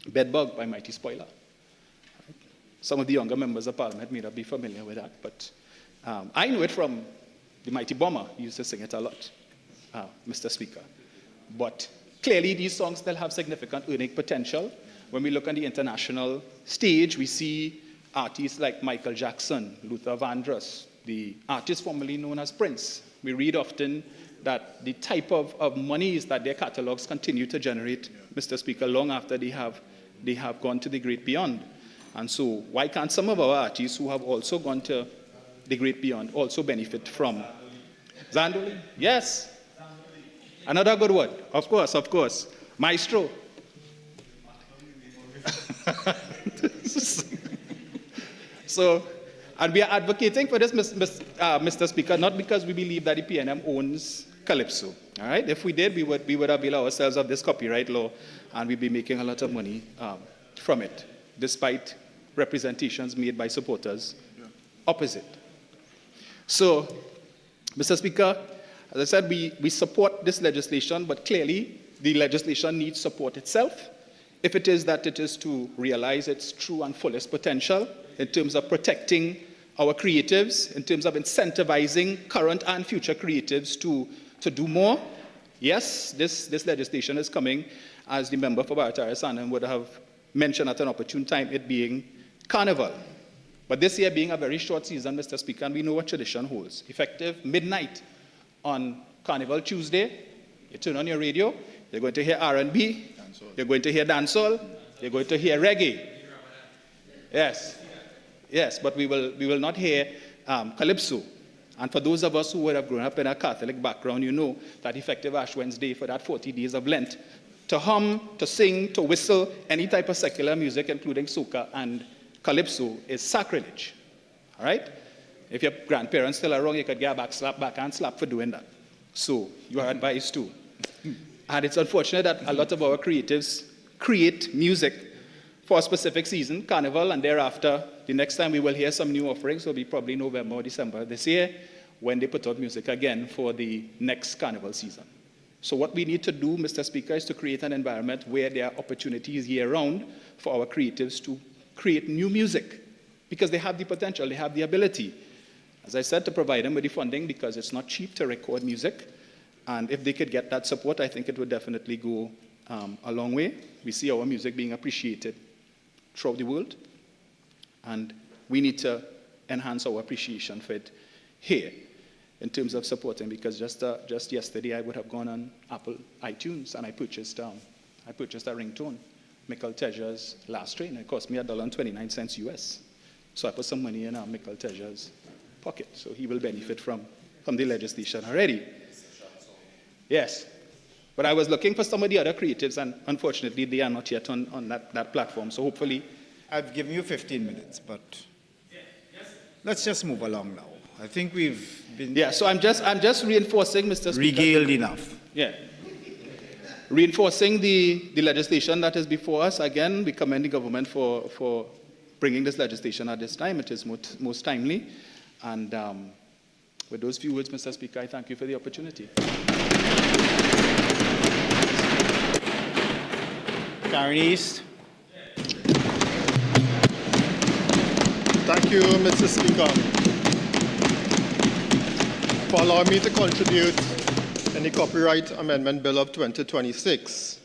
Bedbug by Mighty Spoiler. Some of the younger members of Parliament may not be familiar with that, but I know it from the Mighty Bomber. He used to sing it a lot, Mr. Speaker. But clearly, these songs still have significant earning potential. When we look on the international stage, we see artists like Michael Jackson, Luther Vandross, the artist formerly known as Prince. We read often that the type of monies that their catalogs continue to generate, Mr. Speaker, long after they have gone to the great beyond. And so why can't some of our artists who have also gone to the great beyond also benefit from Zandoli? Yes. Another good word. Of course. Maestro. So, and we are advocating for this, Mr. Speaker, not because we believe that the PNM owns Calypso. All right? If we did, we would avail ourselves of this copyright law and we'd be making a lot of money from it, despite representations made by supporters opposite. So, Mr. Speaker, as I said, we support this legislation, but clearly the legislation needs support itself if it is that it is to realize its true and fullest potential in terms of protecting our creatives, in terms of incentivizing current and future creatives to do more. Yes, this legislation is coming, as the member for Barataria Sandham would have mentioned at an opportune time, it being Carnival. But this year being a very short season, Mr. Speaker, and we know what tradition holds. Effective midnight on Carnival Tuesday, you turn on your radio, you're going to hear R&B, you're going to hear dancehall, you're going to hear reggae. Yes, but we will not hear calypso. And for those of us who would have grown up in a Catholic background, you know that effective Ash Wednesday, for that 40 days of Lent, to hum, to sing, to whistle, any type of secular music, including soca and calypso, is sacrilege. All right? If your grandparents still are wrong, you could get a backhand slap for doing that. So you are advised to. And it's unfortunate that a lot of our creatives create music for a specific season, Carnival, and thereafter, the next time we will hear some new offerings will be probably November or December this year, when they put out music again for the next Carnival season. So what we need to do, Mr. Speaker, is to create an environment where there are opportunities year-round for our creatives to create new music, because they have the potential, they have the ability. As I said, to provide them with the funding, because it's not cheap to record music. And if they could get that support, I think it would definitely go a long way. We see our music being appreciated throughout the world, and we need to enhance our appreciation for it here in terms of supporting, because just yesterday I would have gone on Apple iTunes and I purchased a ringtone, Mikel Teja's Last Train. It cost me $1.29 US. So I put some money in Mikel Teja's pocket, so he will benefit from the legislation already. Yes. But I was looking for some of the other creatives, and unfortunately, they are not yet on that platform. So hopefully... I've given you 15 minutes, but... let's just move along now. I think we've been so I'm just reinforcing, Mr. Speaker. regaled enough. Yeah. Reinforcing the legislation that is before us. Again, we commend the government for bringing this legislation at this time. It is most timely. And with those few words, Mr. Speaker, I thank you for the opportunity. Karen East. Thank you, Mr. Speaker, for allowing me to contribute in the Copyright Amendment Bill of 2026.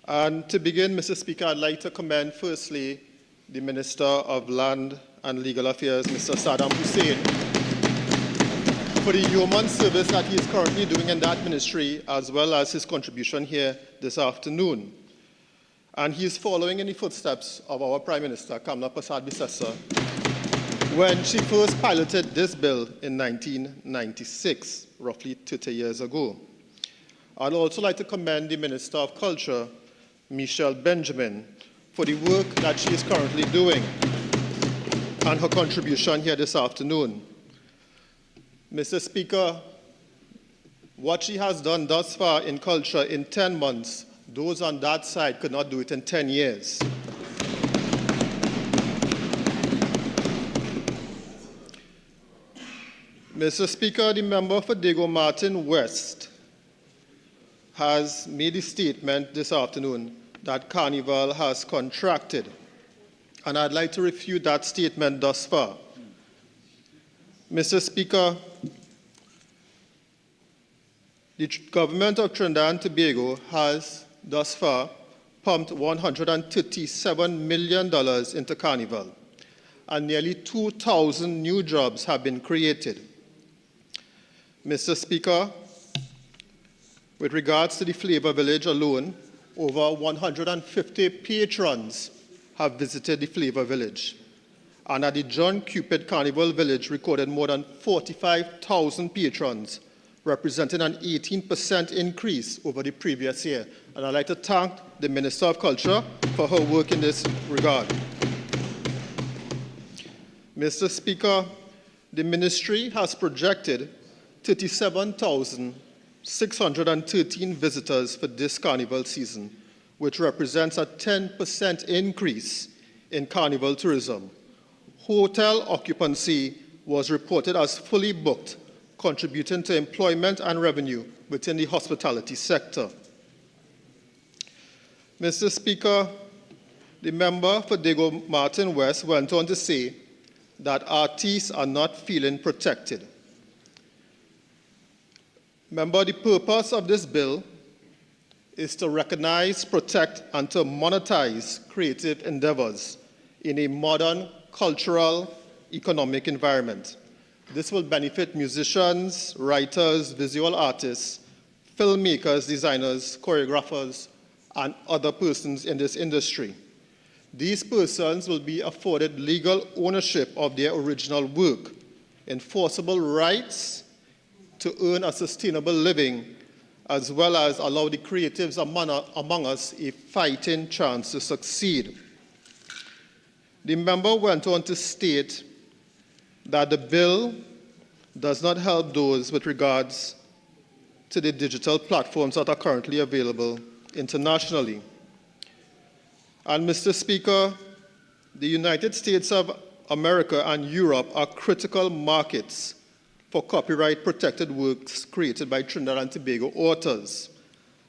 And to begin, Mr. Speaker, I'd like to commend firstly the Minister of Land and Legal Affairs, Mr. Saddam Hosein, for the yeoman service that he is currently doing in that ministry, as well as his contribution here this afternoon. And he is following in the footsteps of our Prime Minister, Camille Bissessar, when she first piloted this bill in 1996, roughly 30 years ago. I'd also like to commend the Minister of Culture, Michelle Benjamin, for the work that she is currently doing and her contribution here this afternoon. Mr. Speaker, what she has done thus far in culture in 10 months, those on that side could not do it in 10 years. Mr. Speaker, the member for Diego Martin West has made a statement this afternoon that Carnival has contracted, and I'd like to refute that statement thus far. Mr. Speaker, the government of Trinidad and Tobago has thus far pumped $137 million into Carnival, and nearly 2,000 new jobs have been created. Mr. Speaker, with regards to the Flavor Village alone, over 150 patrons have visited the Flavor Village. And at the John Cupid Carnival Village recorded more than 45,000 patrons, representing an 18% increase over the previous year. And I'd like to thank the Minister of Culture for her work in this regard. Mr. Speaker, the ministry has projected 37,613 visitors for this carnival season, which represents a 10% increase in carnival tourism. Hotel occupancy was reported as fully booked, contributing to employment and revenue within the hospitality sector. Mr. Speaker, the member for Diego Martin West went on to say that artists are not feeling protected. Remember, the purpose of this bill is to recognize, protect, and to monetize creative endeavors in a modern cultural, economic environment. This will benefit musicians, writers, visual artists, filmmakers, designers, choreographers, and other persons in this industry. These persons will be afforded legal ownership of their original work, enforceable rights to earn a sustainable living, as well as allow the creatives among us a fighting chance to succeed. The member went on to state that the bill does not help those with regards to the digital platforms that are currently available internationally. And Mr. Speaker, the United States of America and Europe are critical markets for copyright-protected works created by Trinidad and Tobago authors.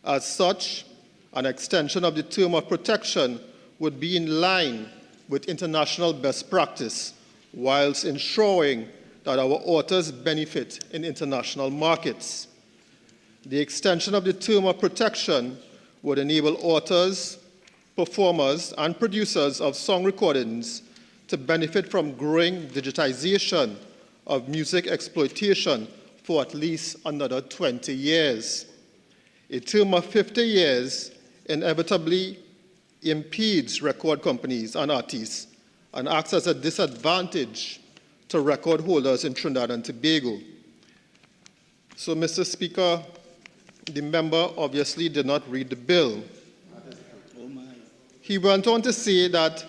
As such, an extension of the term of protection would be in line with international best practice, whilst ensuring that our authors benefit in international markets. The extension of the term of protection would enable authors, performers, and producers of song recordings to benefit from growing digitization of music exploitation for at least another 20 years. A term of 50 years inevitably impedes record companies and artists and acts as a disadvantage to record holders in Trinidad and Tobago. So, Mr. Speaker, the member obviously did not read the bill. He went on to say that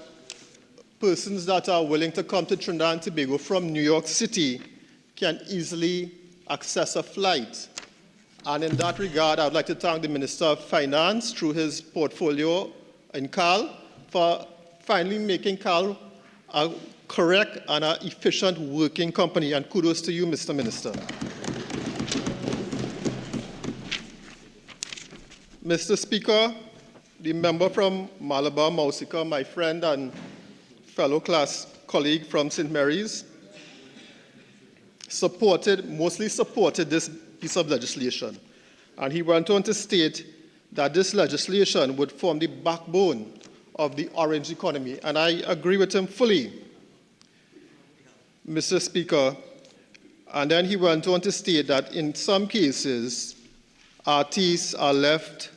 persons that are willing to come to Trinidad and Tobago from New York City can easily access a flight. And in that regard, I would like to thank the Minister of Finance through his portfolio in CAL for finally making CAL a correct and an efficient working company. And kudos to you, Mr. Minister. Mr. Speaker, the member from Malabar, Mausika, my friend and fellow class colleague from St. Mary's, mostly supported this piece of legislation. And he went on to state that this legislation would form the backbone of the orange economy. And I agree with him fully, Mr. Speaker. And then he went on to state that in some cases, artists are left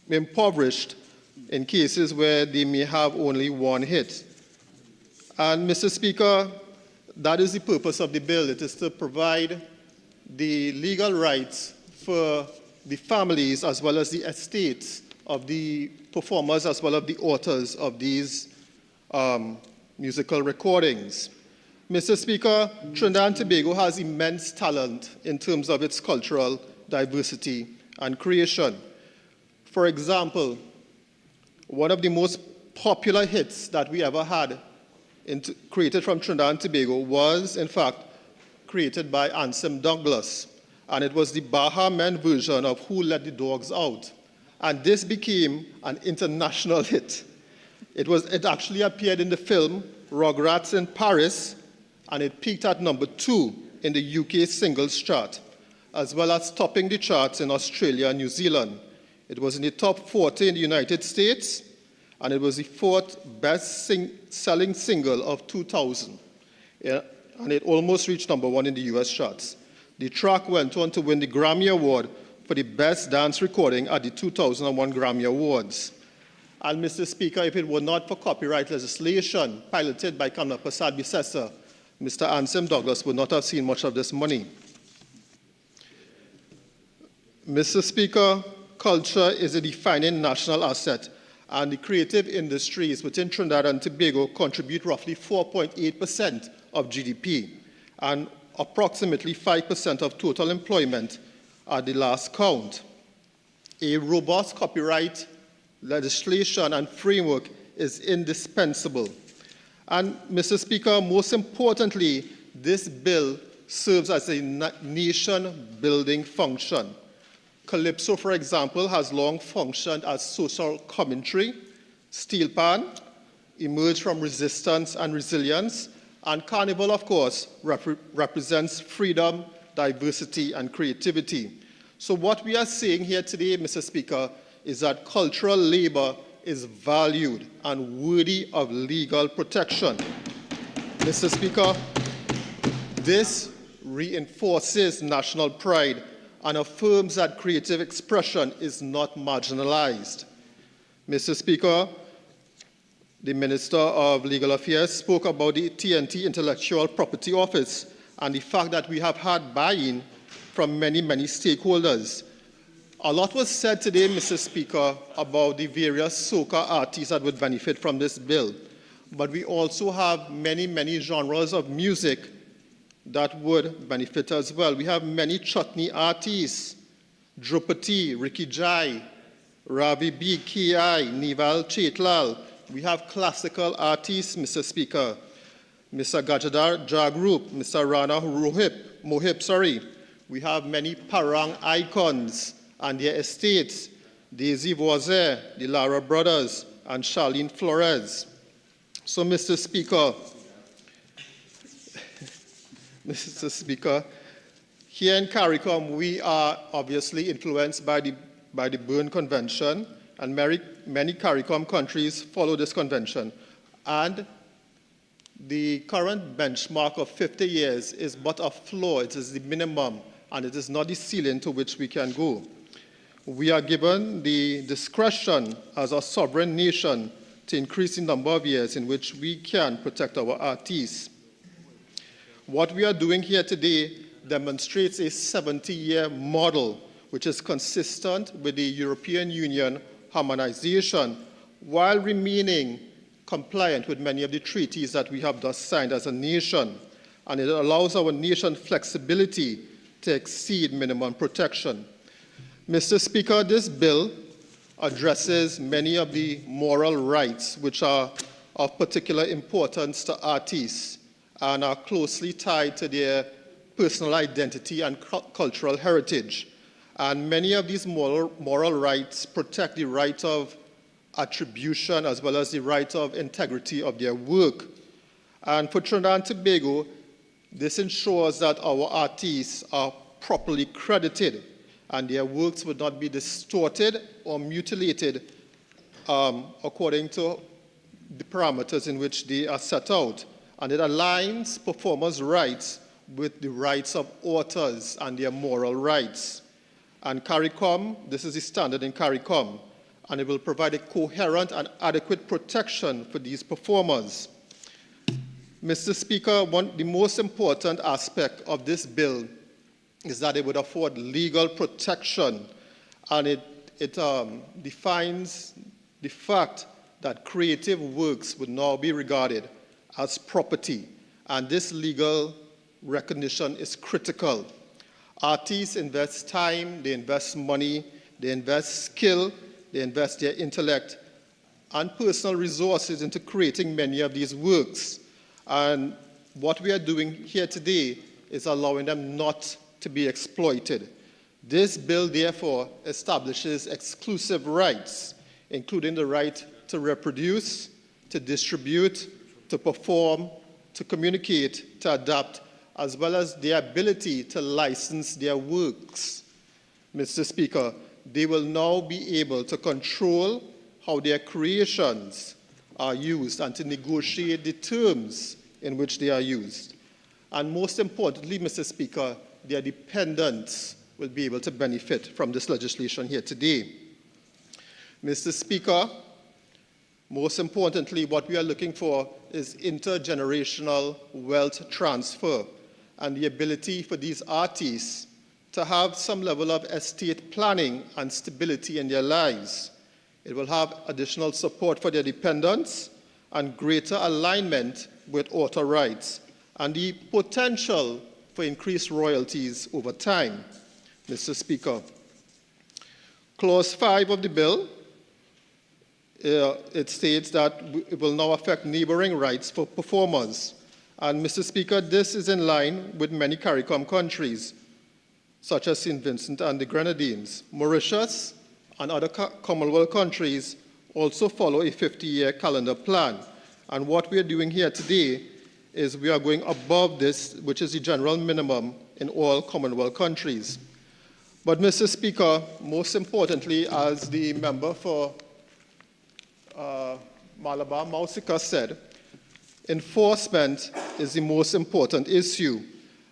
impoverished in cases where they may have only one hit. And Mr. Speaker, that is the purpose of the bill. It is to provide the legal rights for the families as well as the estates of the performers as well as the authors of these musical recordings. Mr. Speaker, Trinidad and Tobago has immense talent in terms of its cultural diversity and creation. For example, one of the most popular hits that we ever had created from Trinidad and Tobago was, in fact, created by Ansem Douglas. And it was the Baha Men version of Who Let the Dogs Out. And this became an international hit. It actually appeared in the film Rugrats in Paris, and it peaked at number 2 in the UK singles chart, as well as topping the charts in Australia and New Zealand. It was in the top 40 in the United States, and it was the 4th best-selling single of 2000. And it almost reached number 1 in the US charts. The track went on to win the Grammy Award for the best dance recording at the 2001 Grammy Awards. And Mr. Speaker, if it were not for copyright legislation piloted by Kamla Prasad Bissessa, Mr. Ansem Douglas would not have seen much of this money. Mr. Speaker, culture is a defining national asset, and the creative industries within Trinidad and Tobago contribute roughly 4.8% of GDP and approximately 5% of total employment at the last count. A robust copyright legislation and framework is indispensable. And, Mr. Speaker, most importantly, this bill serves as a nation-building function. Calypso, for example, has long functioned as social commentary. Steel Pan emerged from resistance and resilience. And Carnival, of course, represents freedom, diversity, and creativity. So what we are saying here today, Mr. Speaker, is that cultural labor is valued and worthy of legal protection. Mr. Speaker, this reinforces national pride and affirms that creative expression is not marginalized. Mr. Speaker, the Minister of Legal Affairs spoke about the TNT Intellectual Property Office and the fact that we have had buy-in from many, many stakeholders. A lot was said today, Mr. Speaker, about the various soca artists that would benefit from this bill. But we also have many, many genres of music that would benefit as well. We have many chutney artists, Drupati, Ricky Jai, Ravi B. Ki, Nival Chetlal. We have classical artists, Mr. Speaker, Mr. Gajadar Jagrup, Mr. Rana Mohib. We have many Parang icons and their estates, Daisy Voisin, the Lara Brothers, and Charlene Flores. So, Mr. Speaker, here in CARICOM, we are obviously influenced by the Berne Convention, and many CARICOM countries follow this convention. And the current benchmark of 50 years is but a floor. It is the minimum, and it is not the ceiling to which we can go. We are given the discretion as a sovereign nation to increase the number of years in which we can protect our artists. What we are doing here today demonstrates a 70-year model which is consistent with the European Union harmonization while remaining compliant with many of the treaties that we have thus signed as a nation, and it allows our nation flexibility to exceed minimum protection. Mr. Speaker, this bill addresses many of the moral rights which are of particular importance to artists and are closely tied to their personal identity and cultural heritage. And many of these moral rights protect the right of attribution as well as the right of integrity of their work. And for Trinidad and Tobago, this ensures that our artists are properly credited and their works would not be distorted or mutilated according to the parameters in which they are set out. And it aligns performers' rights with the rights of authors and their moral rights. And CARICOM, this is the standard in CARICOM, and it will provide a coherent and adequate protection for these performers. Mr. Speaker, the most important aspect of this bill is that it would afford legal protection, and it defines the fact that creative works would now be regarded as property, and this legal recognition is critical. Artists invest time, they invest money, they invest skill, they invest their intellect and personal resources into creating many of these works. And what we are doing here today is allowing them not to be exploited. This bill, therefore, establishes exclusive rights, including the right to reproduce, to distribute, to perform, to communicate, to adapt, as well as the ability to license their works. Mr. Speaker, they will now be able to control how their creations are used and to negotiate the terms in which they are used. And most importantly, Mr. Speaker, their dependents will be able to benefit from this legislation here today. Mr. Speaker, most importantly, what we are looking for is intergenerational wealth transfer and the ability for these artists to have some level of estate planning and stability in their lives. It will have additional support for their dependents and greater alignment with author rights and the potential for increased royalties over time. Mr. Speaker, Clause 5 of the bill, it states that it will now affect neighboring rights for performers. And Mr. Speaker, this is in line with many CARICOM countries, such as St. Vincent and the Grenadines. Mauritius and other Commonwealth countries also follow a 50-year calendar plan. And what we are doing here today is we are going above this, which is the general minimum in all Commonwealth countries. But Mr. Speaker, most importantly, as the member for Malabar Mausika said, enforcement is the most important issue.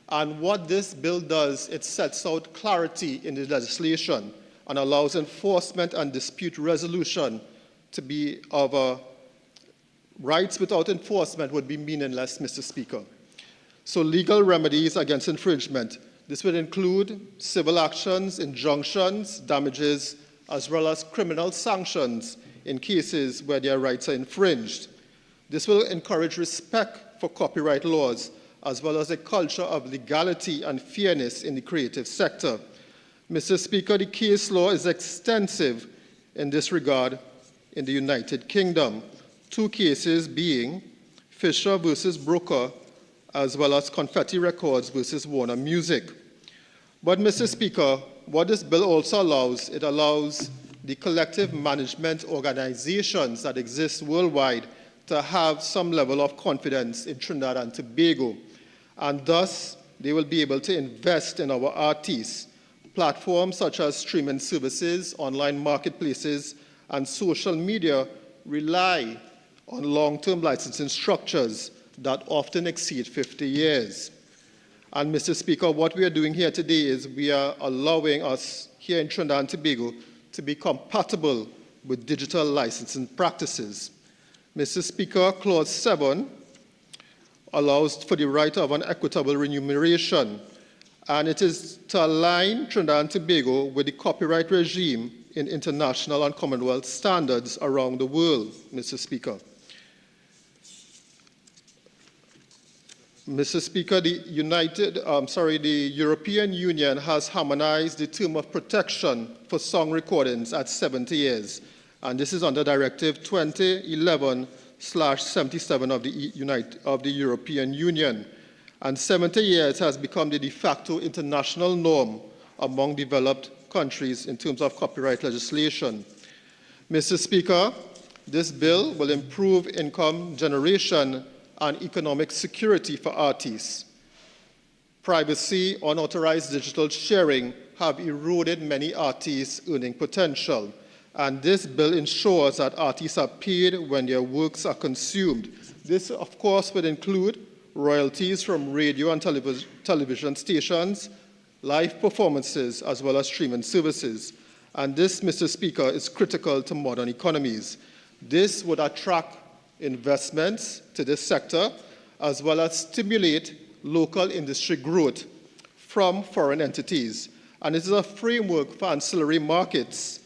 And what this bill does, it sets out clarity in the legislation and allows enforcement and dispute resolution to be of rights without enforcement would be meaningless, Mr. Speaker. So legal remedies against infringement. This would include civil actions, injunctions, damages, as well as criminal sanctions in cases where their rights are infringed. This will encourage respect for copyright laws, as well as a culture of legality and fairness in the creative sector. Mr. Speaker, the case law is extensive in this regard in the United Kingdom. Two cases being Fisher versus Brooker, as well as Confetti Records versus Warner Music. But Mr. Speaker, what this bill also allows, it allows the collective management organizations that exist worldwide to have some level of confidence in Trinidad and Tobago. And thus, they will be able to invest in our artists. Platforms such as streaming services, online marketplaces, and social media rely on long-term licensing structures that often exceed 50 years. And Mr. Speaker, what we are doing here today is we are allowing us here in Trinidad and Tobago to be compatible with digital licensing practices. Mr. Speaker, Clause 7 allows for the right of an equitable remuneration, and it is to align Trinidad and Tobago with the copyright regime in international and Commonwealth standards around the world, Mr. Speaker. Mr. Speaker, the European Union has harmonized the term of protection for song recordings at 70 years, and this is under Directive 2011/77 of the European Union. And 70 years has become the de facto international norm among developed countries in terms of copyright legislation. Mr. Speaker, this bill will improve income generation and economic security for artists. Privacy, unauthorized digital sharing have eroded many artists' earning potential, and this bill ensures that artists are paid when their works are consumed. This, of course, would include royalties from radio and television stations, live performances, as well as streaming services. And this, Mr. Speaker, is critical to modern economies. This would attract investments to this sector, as well as stimulate local industry growth from foreign entities. And this is a framework for ancillary markets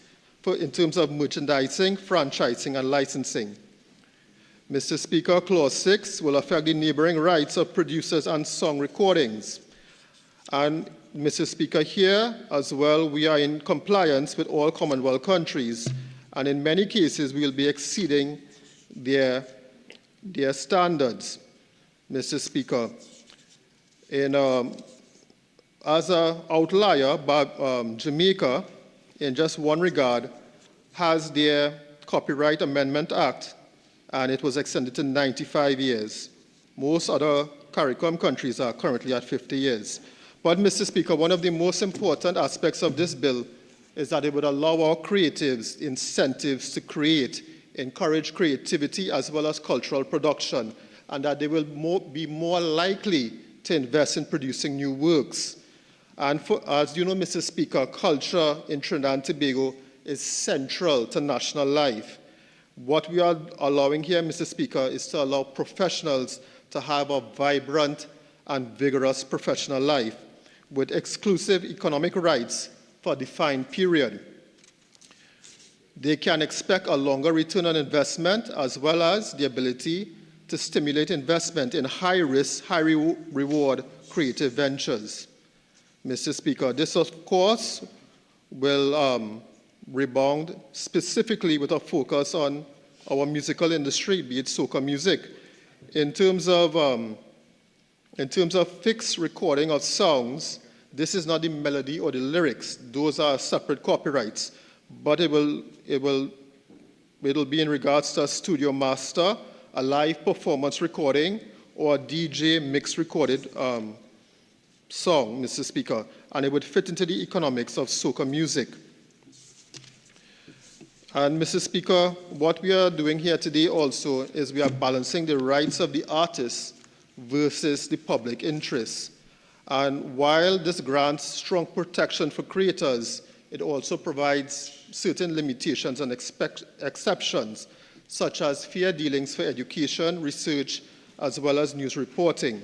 in terms of merchandising, franchising, and licensing. Mr. Speaker, Clause 6 will affect the neighboring rights of producers and song recordings. And Mr. Speaker, here as well, we are in compliance with all Commonwealth countries, and in many cases, we will be exceeding their standards. Mr. Speaker, as an outlier, Jamaica, in just one regard, has their Copyright Amendment Act, and it was extended to 95 years. Most other CARICOM countries are currently at 50 years. But, Mr. Speaker, one of the most important aspects of this bill is that it would allow our creatives incentives to create, encourage creativity as well as cultural production, and that they will be more likely to invest in producing new works. And as you know, Mr. Speaker, culture in Trinidad and Tobago is central to national life. What we are allowing here, Mr. Speaker, is to allow professionals to have a vibrant and vigorous professional life with exclusive economic rights for a defined period. They can expect a longer return on investment, as well as the ability to stimulate investment in high-risk, high-reward creative ventures. Mr. Speaker, this, of course, will rebound specifically with a focus on our musical industry, be it soca music. In terms of fixed recording of songs, this is not the melody or the lyrics. Those are separate copyrights. But it will be in regards to a studio master, a live performance recording, or a DJ mix recorded song, Mr. Speaker. And it would fit into the economics of soca music. And, Mr. Speaker, what we are doing here today also is we are balancing the rights of the artists versus the public interest. And while this grants strong protection for creators, it also provides certain limitations and exceptions, such as fair dealings for education, research, as well as news reporting.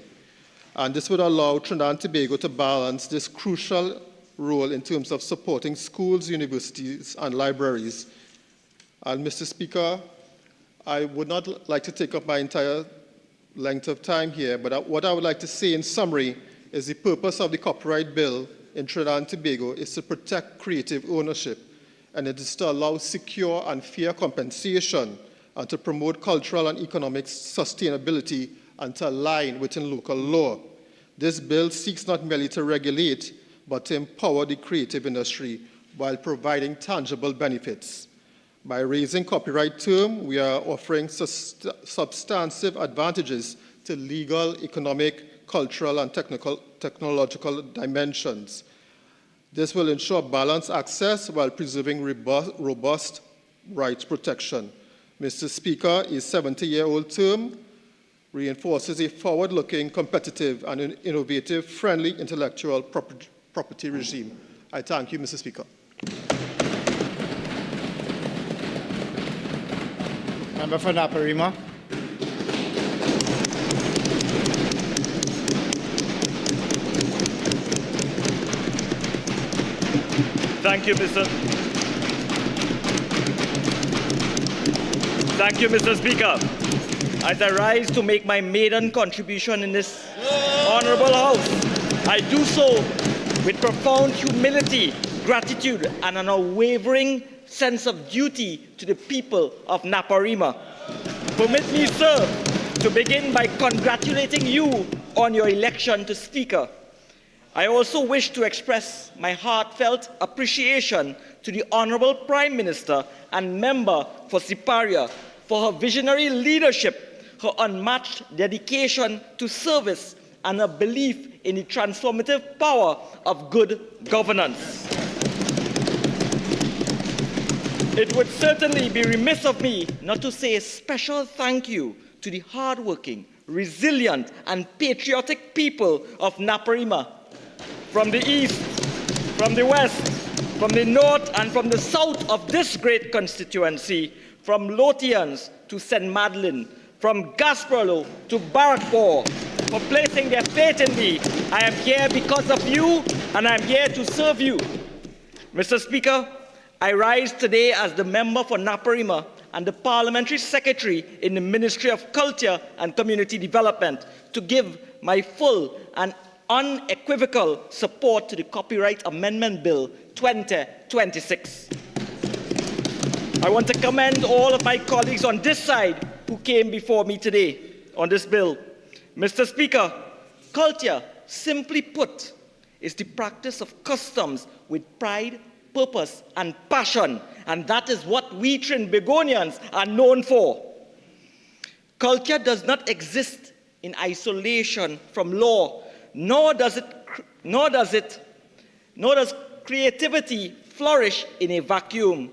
And this would allow Trinidad and Tobago to balance this crucial role in terms of supporting schools, universities, and libraries. And, Mr. Speaker, I would not like to take up my entire length of time here, but what I would like to say in summary is the purpose of the copyright bill in Trinidad and Tobago is to protect creative ownership, and it is to allow secure and fair compensation and to promote cultural and economic sustainability and to align within local law. This bill seeks not merely to regulate, but to empower the creative industry while providing tangible benefits. By raising copyright term, we are offering substantive advantages to legal, economic, cultural, and technological dimensions. This will ensure balanced access while preserving robust rights protection. Mr. Speaker, a 70-year-old term reinforces a forward-looking, competitive, and innovative, friendly intellectual property regime. I thank you, Mr. Speaker. Member for Naparima. Thank you, Mr. Speaker. as I rise to make my maiden contribution in this honorable house, I do so with profound humility, gratitude, and an unwavering sense of duty to the people of Naparima. Permit me, sir, to begin by congratulating you on your election to Speaker. I also wish to express my heartfelt appreciation to the Honorable Prime Minister and member for Siparia for her visionary leadership, her unmatched dedication to service, and her belief in the transformative power of good governance. It would certainly be remiss of me not to say a special thank you to the hardworking, resilient, and patriotic people of Naparima, from the east, from the west, from the north, and from the south of this great constituency, from Lothians to St. Madeleine, from Gasperlo to Barrackpore, for placing their faith in me. I am here because of you, and I am here to serve you. Mr. Speaker, I rise today as the member for Naparima and the Parliamentary Secretary in the Ministry of Culture and Community Development to give my full and unequivocal support to the Copyright Amendment Bill 2026. I want to commend all of my colleagues on this side who came before me today on this bill. Mr. Speaker, culture, simply put, is the practice of customs with pride, purpose, and passion, and that is what we Trinbagonians are known for. Culture does not exist in isolation from law, nor does creativity flourish in a vacuum.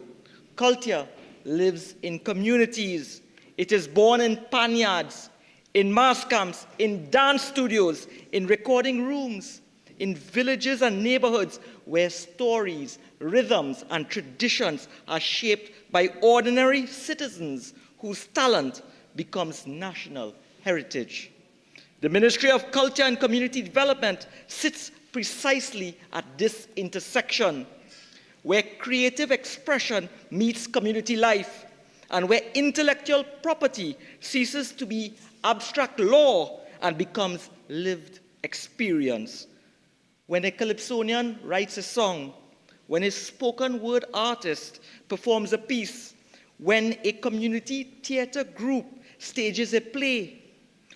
Culture lives in communities. It is born in panyards, in mass camps, in dance studios, in recording rooms, in villages and neighborhoods where stories, rhythms, and traditions are shaped by ordinary citizens whose talent becomes national heritage. The Ministry of Culture and Community Development sits precisely at this intersection, where creative expression meets community life, and where intellectual property ceases to be abstract law and becomes lived experience. When a Calypsonian writes a song, when a spoken word artist performs a piece, when a community theater group stages a play,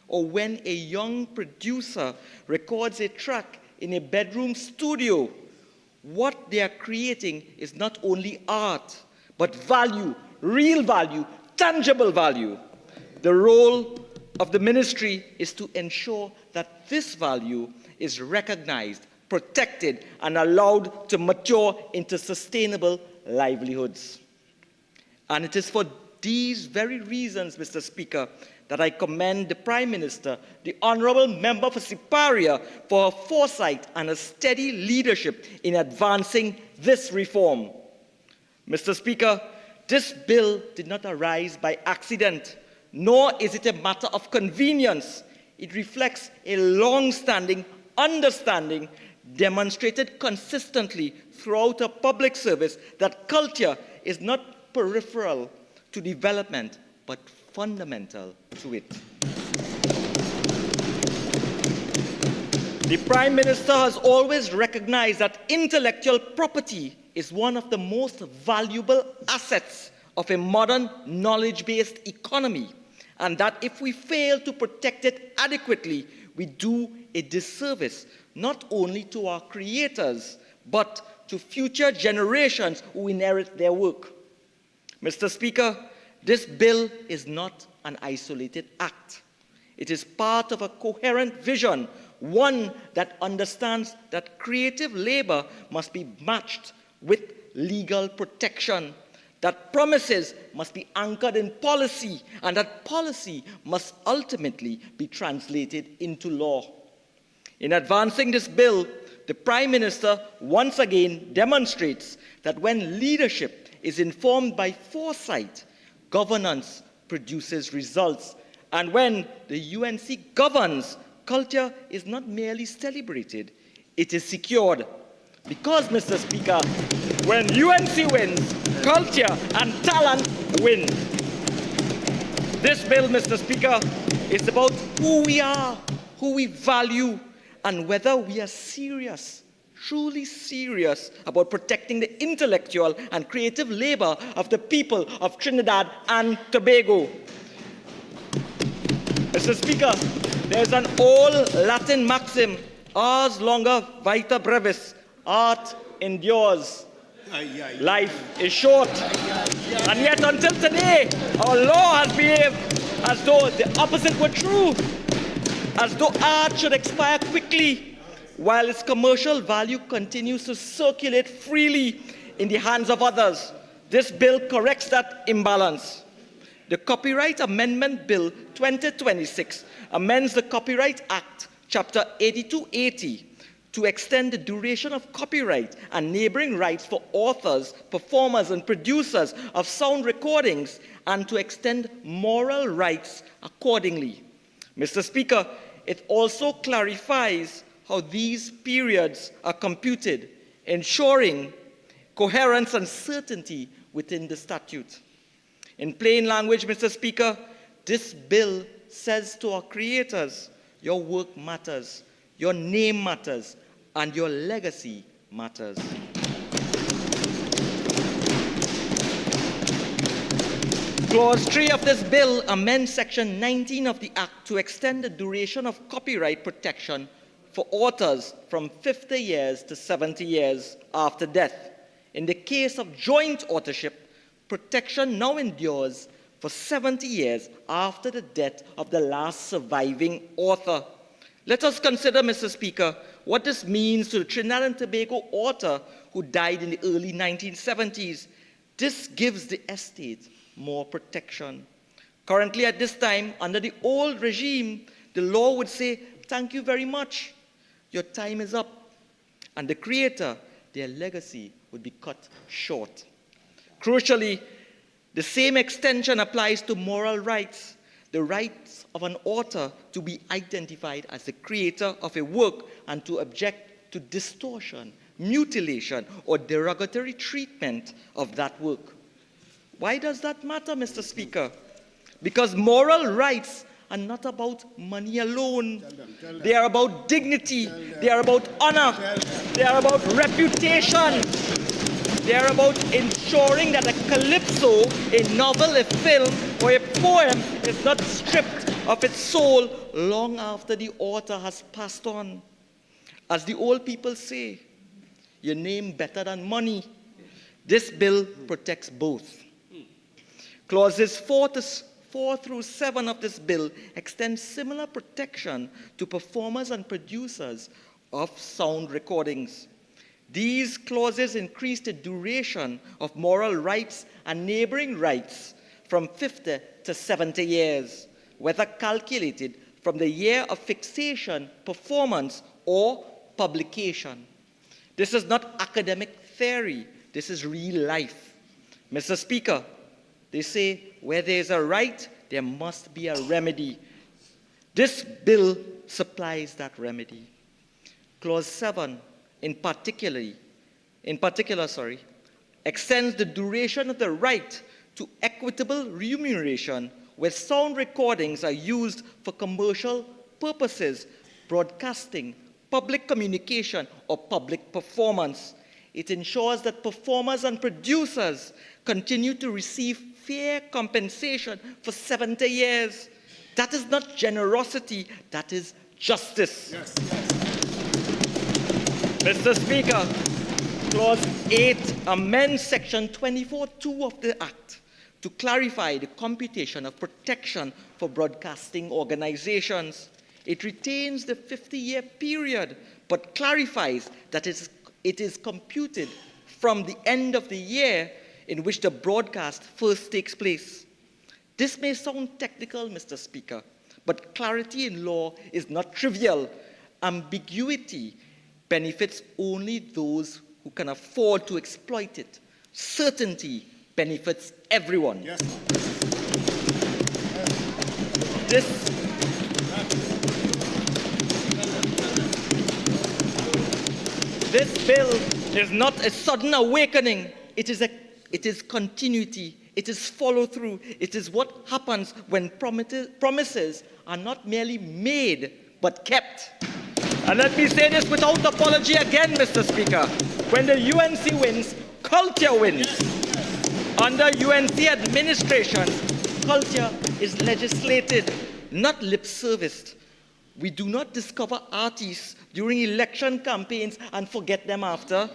or when a young producer records a track in a bedroom studio, what they are creating is not only art, but value, real value, tangible value. The role of the ministry is to ensure that this value is recognized, protected, and allowed to mature into sustainable livelihoods. And it is for these very reasons, Mr. Speaker, that I commend the Prime Minister, the Honourable Member for Siparia, for her foresight and a steady leadership in advancing this reform. Mr. Speaker, this bill did not arise by accident, nor is it a matter of convenience. It reflects a long-standing understanding demonstrated consistently throughout a public service that culture is not peripheral to development, but fundamental to it. The Prime Minister has always recognized that intellectual property is one of the most valuable assets of a modern knowledge-based economy, and that if we fail to protect it adequately, we do a disservice not only to our creators, but to future generations who inherit their work. Mr. Speaker, this bill is not an isolated act. It is part of a coherent vision, one that understands that creative labor must be matched with legal protection, that promises must be anchored in policy, and that policy must ultimately be translated into law. In advancing this bill, the Prime Minister once again demonstrates that when leadership is informed by foresight, governance produces results. And when the UNC governs, culture is not merely celebrated, it is secured. Because, Mr. Speaker, when UNC wins, culture and talent win. This bill, Mr. Speaker, is about who we are, who we value, and whether we are serious, truly serious about protecting the intellectual and creative labor of the people of Trinidad and Tobago. Mr. Speaker, there's an old Latin maxim, ars longa vita brevis, art endures. Life is short. And yet until today, our law has behaved as though the opposite were true, as though art should expire quickly, while its commercial value continues to circulate freely in the hands of others. This bill corrects that imbalance. The Copyright Amendment Bill 2026 amends the Copyright Act, Chapter 8280, to extend the duration of copyright and neighboring rights for authors, performers, and producers of sound recordings, and to extend moral rights accordingly. Mr. Speaker, it also clarifies how these periods are computed, ensuring coherence and certainty within the statute. In plain language, Mr. Speaker, this bill says to our creators, your work matters, your name matters, and your legacy matters. Clause 3 of this bill amends Section 19 of the Act to extend the duration of copyright protection for authors from 50 years to 70 years after death. In the case of joint authorship, protection now endures for 70 years after the death of the last surviving author. Let us consider, Mr. Speaker, what this means to the Trinidad and Tobago author who died in the early 1970s. This gives the estate more protection. Currently, at this time, under the old regime, the law would say, thank you very much, your time is up. And the creator, their legacy would be cut short. Crucially, the same extension applies to moral rights, the rights of an author to be identified as the creator of a work and to object to distortion, mutilation, or derogatory treatment of that work. Why does that matter, Mr. Speaker? Because moral rights are not about money alone. They are about dignity. They are about honor. They are about reputation. They are about ensuring that a calypso, a novel, a film, or a poem is not stripped of its soul long after the author has passed on. As the old people say, your name better than money. This bill protects both. Clauses 4 through 7 of this bill extend similar protection to performers and producers of sound recordings. These clauses increase the duration of moral rights and neighboring rights from 50 to 70 years, whether calculated from the year of fixation, performance, or publication. This is not academic theory. This is real life. Mr. Speaker, they say where there is a right, there must be a remedy. This bill supplies that remedy. Clause 7 in particular, extends the duration of the right to equitable remuneration where sound recordings are used for commercial purposes, broadcasting, public communication, or public performance. It ensures that performers and producers continue to receive fair compensation for 70 years. That is not generosity, that is justice. Yes. Mr. Speaker, Clause 8 amends Section 24(2) of the Act to clarify the computation of protection for broadcasting organizations. It retains the 50-year period, but clarifies that it is computed from the end of the year in which the broadcast first takes place. This may sound technical, Mr. Speaker, but clarity in law is not trivial. Ambiguity benefits only those who can afford to exploit it. Certainty benefits everyone. Yes. This bill is not a sudden awakening. It is continuity. It is follow through. It is what happens when promises are not merely made, but kept. And let me say this without apology again, Mr. Speaker. When the UNC wins, culture wins. Under UNC administration, culture is legislated, not lip serviced. We do not discover artists during election campaigns and forget them after.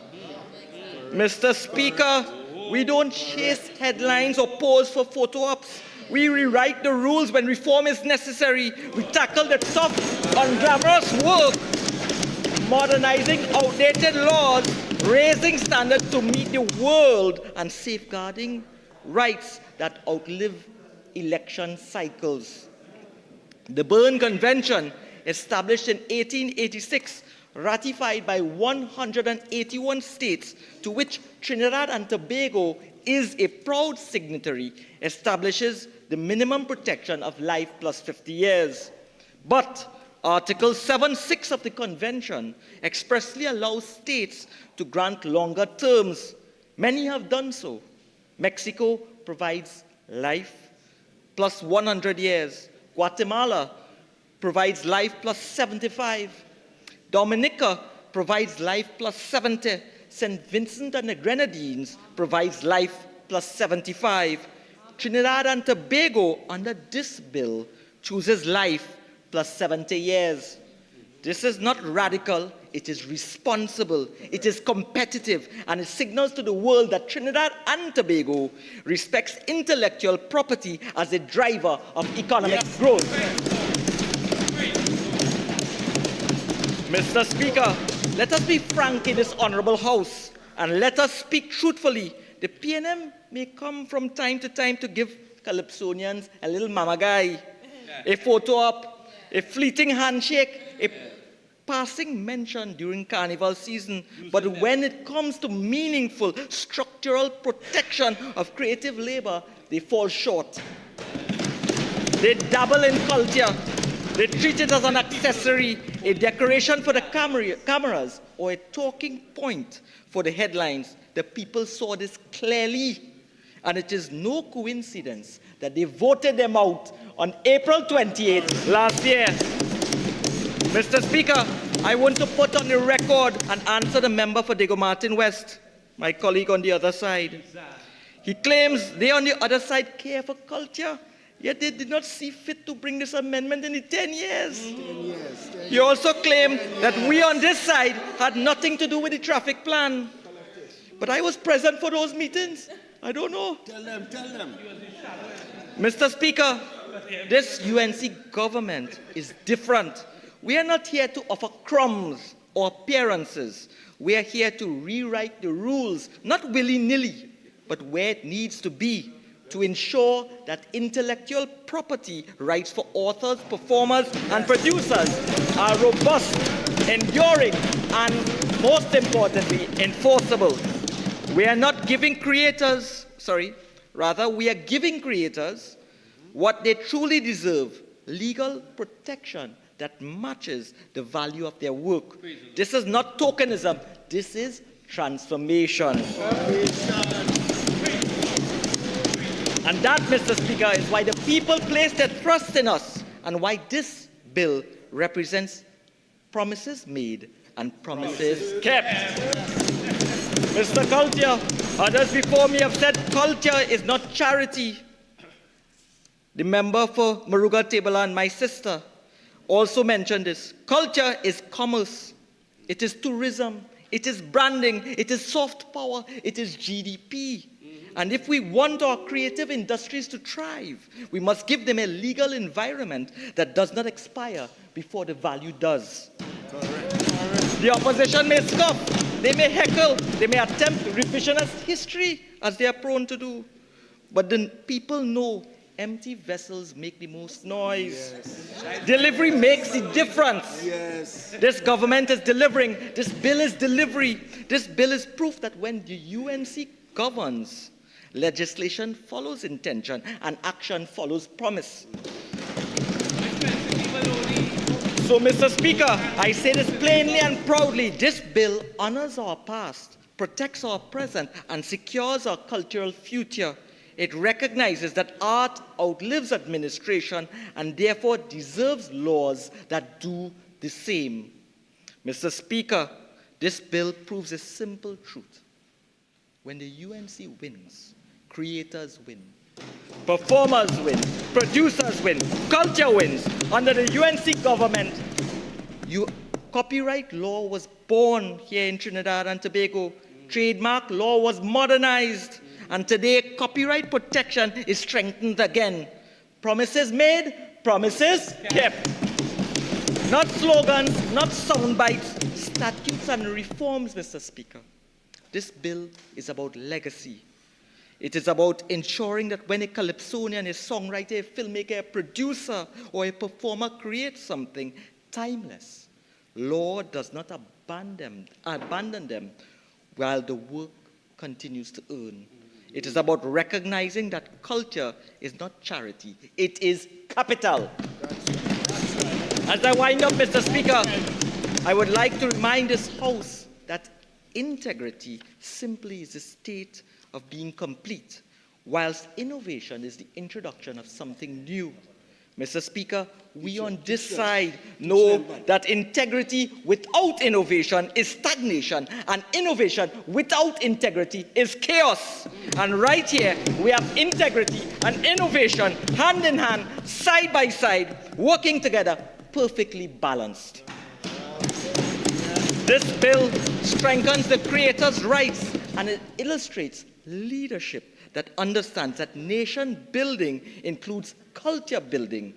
Mr. Speaker, we don't chase headlines or pose for photo ops. We rewrite the rules when reform is necessary. We tackle the tough, unglamorous work, modernizing outdated laws, raising standards to meet the world, and safeguarding rights that outlive election cycles. The Berne Convention, established in 1886, ratified by 181 states, to which Trinidad and Tobago is a proud signatory, establishes the minimum protection of life plus 50 years. But Article 7.6 of the Convention expressly allows states to grant longer terms. Many have done so. Mexico provides life plus 100 years. Guatemala provides life plus 75. Dominica provides life plus 70. St. Vincent and the Grenadines provides life plus 75. Trinidad and Tobago, under this bill, chooses life plus 70 years. This is not radical, it is responsible, it is competitive, and it signals to the world that Trinidad and Tobago respects intellectual property as a driver of economic growth. Mr. Speaker, let us be frank in this honorable House, and let us speak truthfully. The PNM may come from time to time to give Calypsonians a little mamagai, a photo op, a fleeting handshake, a passing mention during carnival season. But when it comes to meaningful structural protection of creative labor, they fall short. They dabble in culture. They treat it as an accessory, a decoration for the cameras, or a talking point for the headlines. The people saw this clearly, and it is no coincidence that they voted them out on April 28th last year. Mr. Speaker, I want to put on the record and answer the member for Diego Martin West, my colleague on the other side. He claims they on the other side care for culture, yet they did not see fit to bring this amendment in the 10 years. He also claimed that we on this side had nothing to do with the traffic plan. But I was present for those meetings. I don't know. Tell them. Mr. Speaker, this UNC government is different. We are not here to offer crumbs or appearances. We are here to rewrite the rules, not willy-nilly, but where it needs to be, to ensure that intellectual property rights for authors, performers, and producers are robust, enduring, and most importantly, enforceable. We are not giving creators, we are giving creators what they truly deserve, legal protection that matches the value of their work. This is not tokenism, this is transformation. And that, Mr. Speaker, is why the people place their trust in us, and why this bill represents promises made and promises kept. Mr. Culture, others before me have said culture is not charity. The member for Maruga Tabala, my sister, also mentioned this. Culture is commerce. It is tourism. It is branding. It is soft power. It is GDP. And if we want our creative industries to thrive, we must give them a legal environment that does not expire before the value does. The opposition may scoff, they may heckle, they may attempt revisionist history, as they are prone to do. But the people know empty vessels make the most noise. Yes. Delivery makes the difference. Yes. This government is delivering. This bill is delivery. This bill is proof that when the UNC governs, legislation follows intention and action follows promise. So, Mr. Speaker, I say this plainly and proudly. This bill honors our past, protects our present, and secures our cultural future. It recognizes that art outlives administration and therefore deserves laws that do the same. Mr. Speaker, this bill proves a simple truth. When the UNC wins, creators win. Performers win, producers win, culture wins. Under the UNC government, copyright law was born here in Trinidad and Tobago. Trademark law was modernized. And today, copyright protection is strengthened again. Promises made, promises kept. Not slogans, not sound bites, statutes and reforms, Mr. Speaker. This bill is about legacy. It is about ensuring that when a calypsonian, a songwriter, a filmmaker, a producer, or a performer creates something timeless, law does not abandon them while the work continues to earn. It is about recognizing that culture is not charity, it is capital. As I wind up, Mr. Speaker, I would like to remind this House that integrity simply is a state of being complete, whilst innovation is the introduction of something new. Mr. Speaker, we on this side know that integrity without innovation is stagnation, and innovation without integrity is chaos. And right here, we have integrity and innovation hand in hand, side by side, working together, perfectly balanced. This bill strengthens the creator's rights and it illustrates leadership that understands that nation building includes culture building.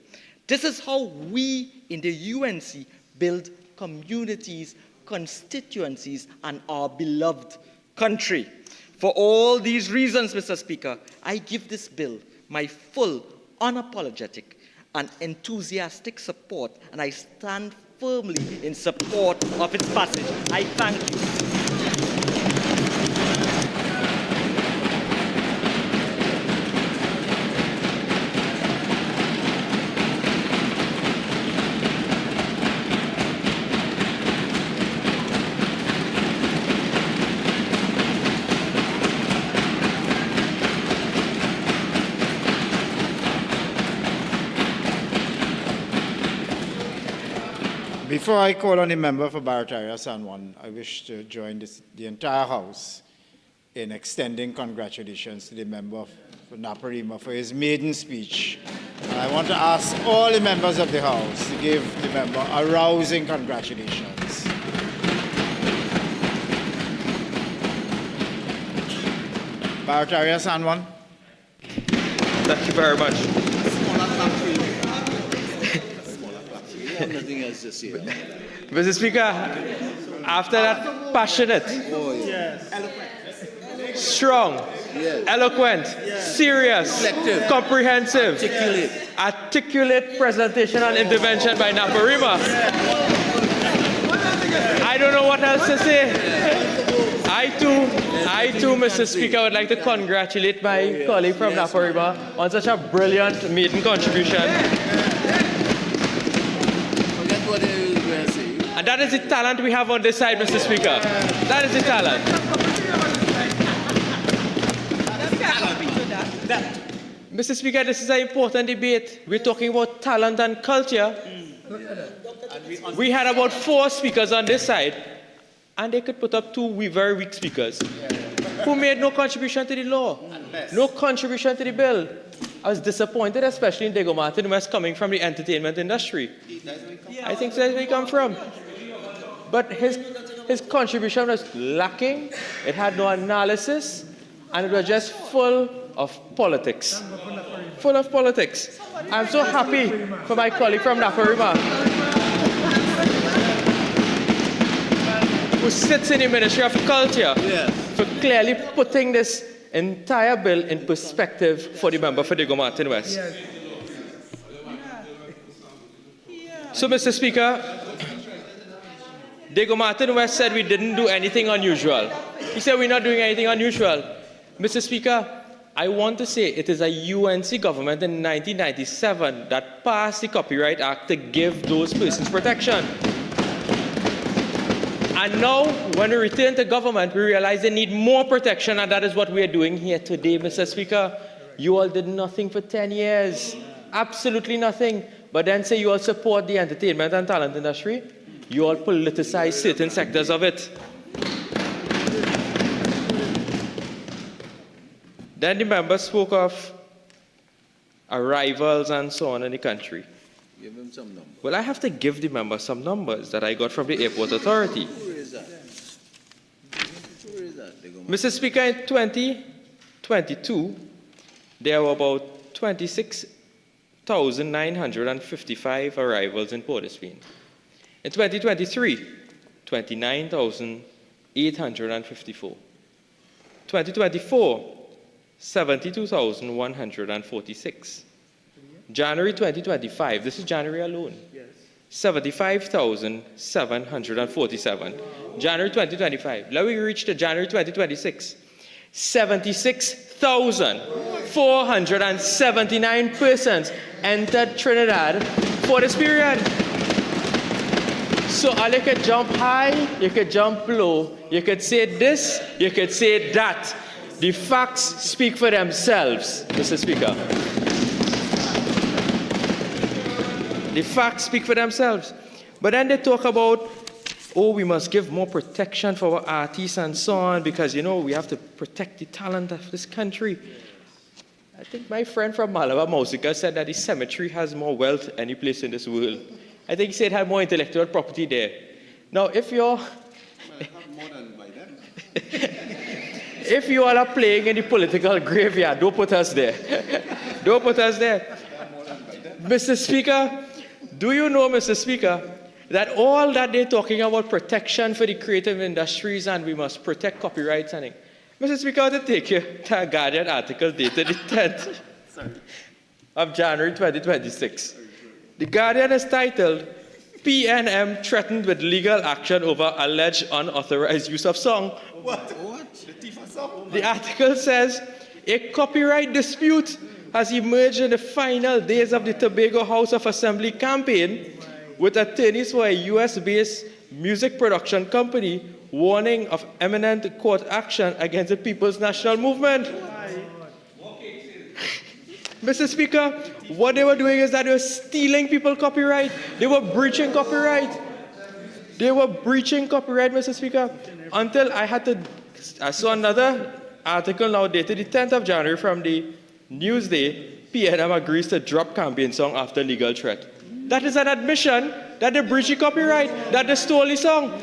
This is how we in the UNC build communities, constituencies, and our beloved country. For all these reasons, Mr. Speaker, I give this bill my full, unapologetic, and enthusiastic support, and I stand firmly in support of its passage. I thank you. Before I call on the member for Barataria San Juan, I wish to join the entire House in extending congratulations to the member for Naparima for his maiden speech. And I want to ask all the members of the House to give the member a rousing congratulations. Barataria San Juan. Thank you very much. Nothing else to say. Mr. Speaker, after that passionate, strong, eloquent, serious, comprehensive, articulate presentation and intervention by Naparima, I don't know what else to say. I too, Mr. Speaker, would like to congratulate my colleague from Naparima on such a brilliant maiden contribution. And that is the talent we have on this side, Mr. Speaker. That is the talent. Mr. Speaker, this is an important debate. We're talking about talent and culture. We had about 4 speakers on this side, and they could put up 2 very weak speakers who made no contribution to the law, no contribution to the bill. I was disappointed, especially in Diego Martin West, coming from the entertainment industry. I think that's where he come from. But his contribution was lacking. It had no analysis, and it was just full of politics. Full of politics. I'm so happy for my colleague from Naparima, who sits in the Ministry of Culture, for clearly putting this entire bill in perspective for the member for Diego Martin West. So, Mr. Speaker, Diego Martin West said we didn't do anything unusual. He said we're not doing anything unusual. Mr. Speaker, I want to say it is a UNC government in 1997 that passed the Copyright Act to give those persons protection. And now, when we return to government, we realize they need more protection, and that is what we are doing here today, Mr. Speaker. You all did nothing for 10 years. Absolutely nothing. But then say you all support the entertainment and talent industry. You all politicize certain sectors of it. Then the member spoke of arrivals and so on in the country. Give him some numbers. Well, I have to give the member some numbers that I got from the Airport Authority. Where is that? Where is that? Mr. Speaker, in 2022, there were about 26,955 arrivals in Port of Spain. In 2023, 29,854. 2024, 72,146. January 2025, this is January alone, 75,747. January 2025, let me reach to January 2026, 76,479 persons entered Trinidad for this period. So you could jump high, you could jump low, you could say this, you could say that. The facts speak for themselves, Mr. Speaker. The facts speak for themselves. But then they talk about, oh, we must give more protection for our artists and so on because, you know, we have to protect the talent of this country. I think my friend from Malabar, Mausika, said that the cemetery has more wealth any place in this world. I think he said it had more intellectual property there. Now, if you're... If you all are playing in the political graveyard, don't put us there. Don't put us there. Mr. Speaker, do you know, Mr. Speaker, that all that they're talking about protection for the creative industries and we must protect copyrights and things. Mr. Speaker, I want to take you to a Guardian article dated the 10th of January 2026. The Guardian is titled, PNM threatened with legal action over alleged unauthorized use of song. What? The article says, a copyright dispute has emerged in the final days of the Tobago House of Assembly campaign with attorneys for a US-based music production company warning of imminent court action against the People's National Movement. Mr. Speaker, what they were doing is that they were stealing people's copyright. They were breaching copyright. They were breaching copyright, Mr. Speaker, until I saw another article now dated the 10th of January from the Newsday. PNM agrees to drop campaign song after legal threat. That is an admission that they breached the copyright, that they stole the song.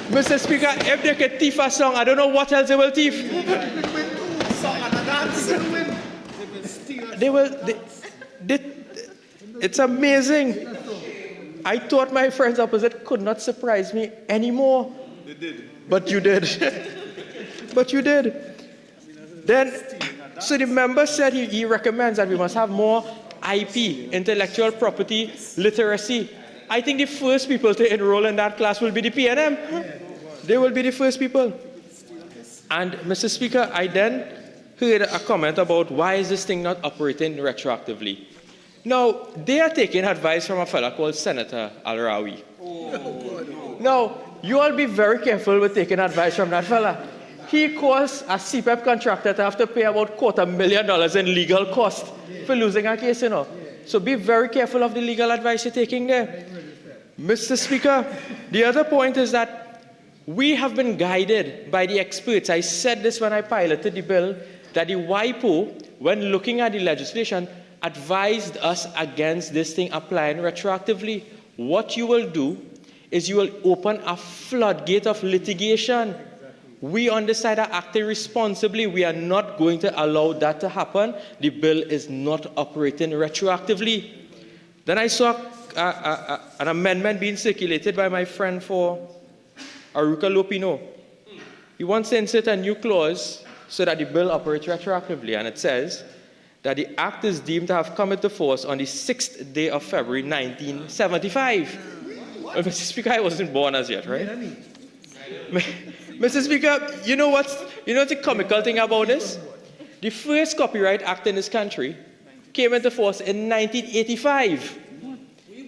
Mr. Speaker, if they could thief a song, I don't know what else they will thief. It's amazing. I thought my friends opposite could not surprise me anymore. They did. But you did. But you did. Then, so the member said he recommends that we must have more IP, intellectual property, literacy. I think the first people to enroll in that class will be the PNM. They will be the first people. And, Mr. Speaker, I then heard a comment about why is this thing not operating retroactively. Now, they are taking advice from a fellow called Senator Al-Rawi. Now, you all be very careful with taking advice from that fella. He caused a CPEP contractor to have to pay about $250,000 in legal costs for losing a case, you know. So be very careful of the legal advice you're taking there. Mr. Speaker, the other point is that we have been guided by the experts. I said this when I piloted the bill, that the WIPO, when looking at the legislation, advised us against this thing applying retroactively. What you will do is you will open a floodgate of litigation. We on this side are acting responsibly. We are not going to allow that to happen. The bill is not operating retroactively. Then I saw an amendment being circulated by my friend for Aruka Lopino. He wants to insert a new clause so that the bill operates retroactively, and it says that the act is deemed to have come into force on the 6th day of February 1975. Well, Mr. Speaker, I wasn't born as yet, right? Mr. Speaker, you know what's the comical thing about this? The first Copyright Act in this country came into force in 1985.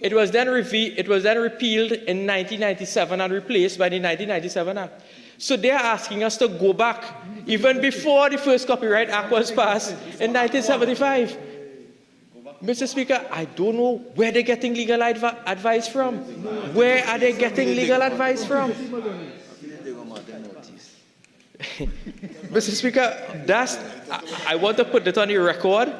It was then repealed in 1997 and replaced by the 1997 Act. So they are asking us to go back even before the first Copyright Act was passed in 1975. Mr. Speaker, I don't know where they're getting legal advice from. Where are they getting legal advice from? Mr. Speaker, I want to put that on the record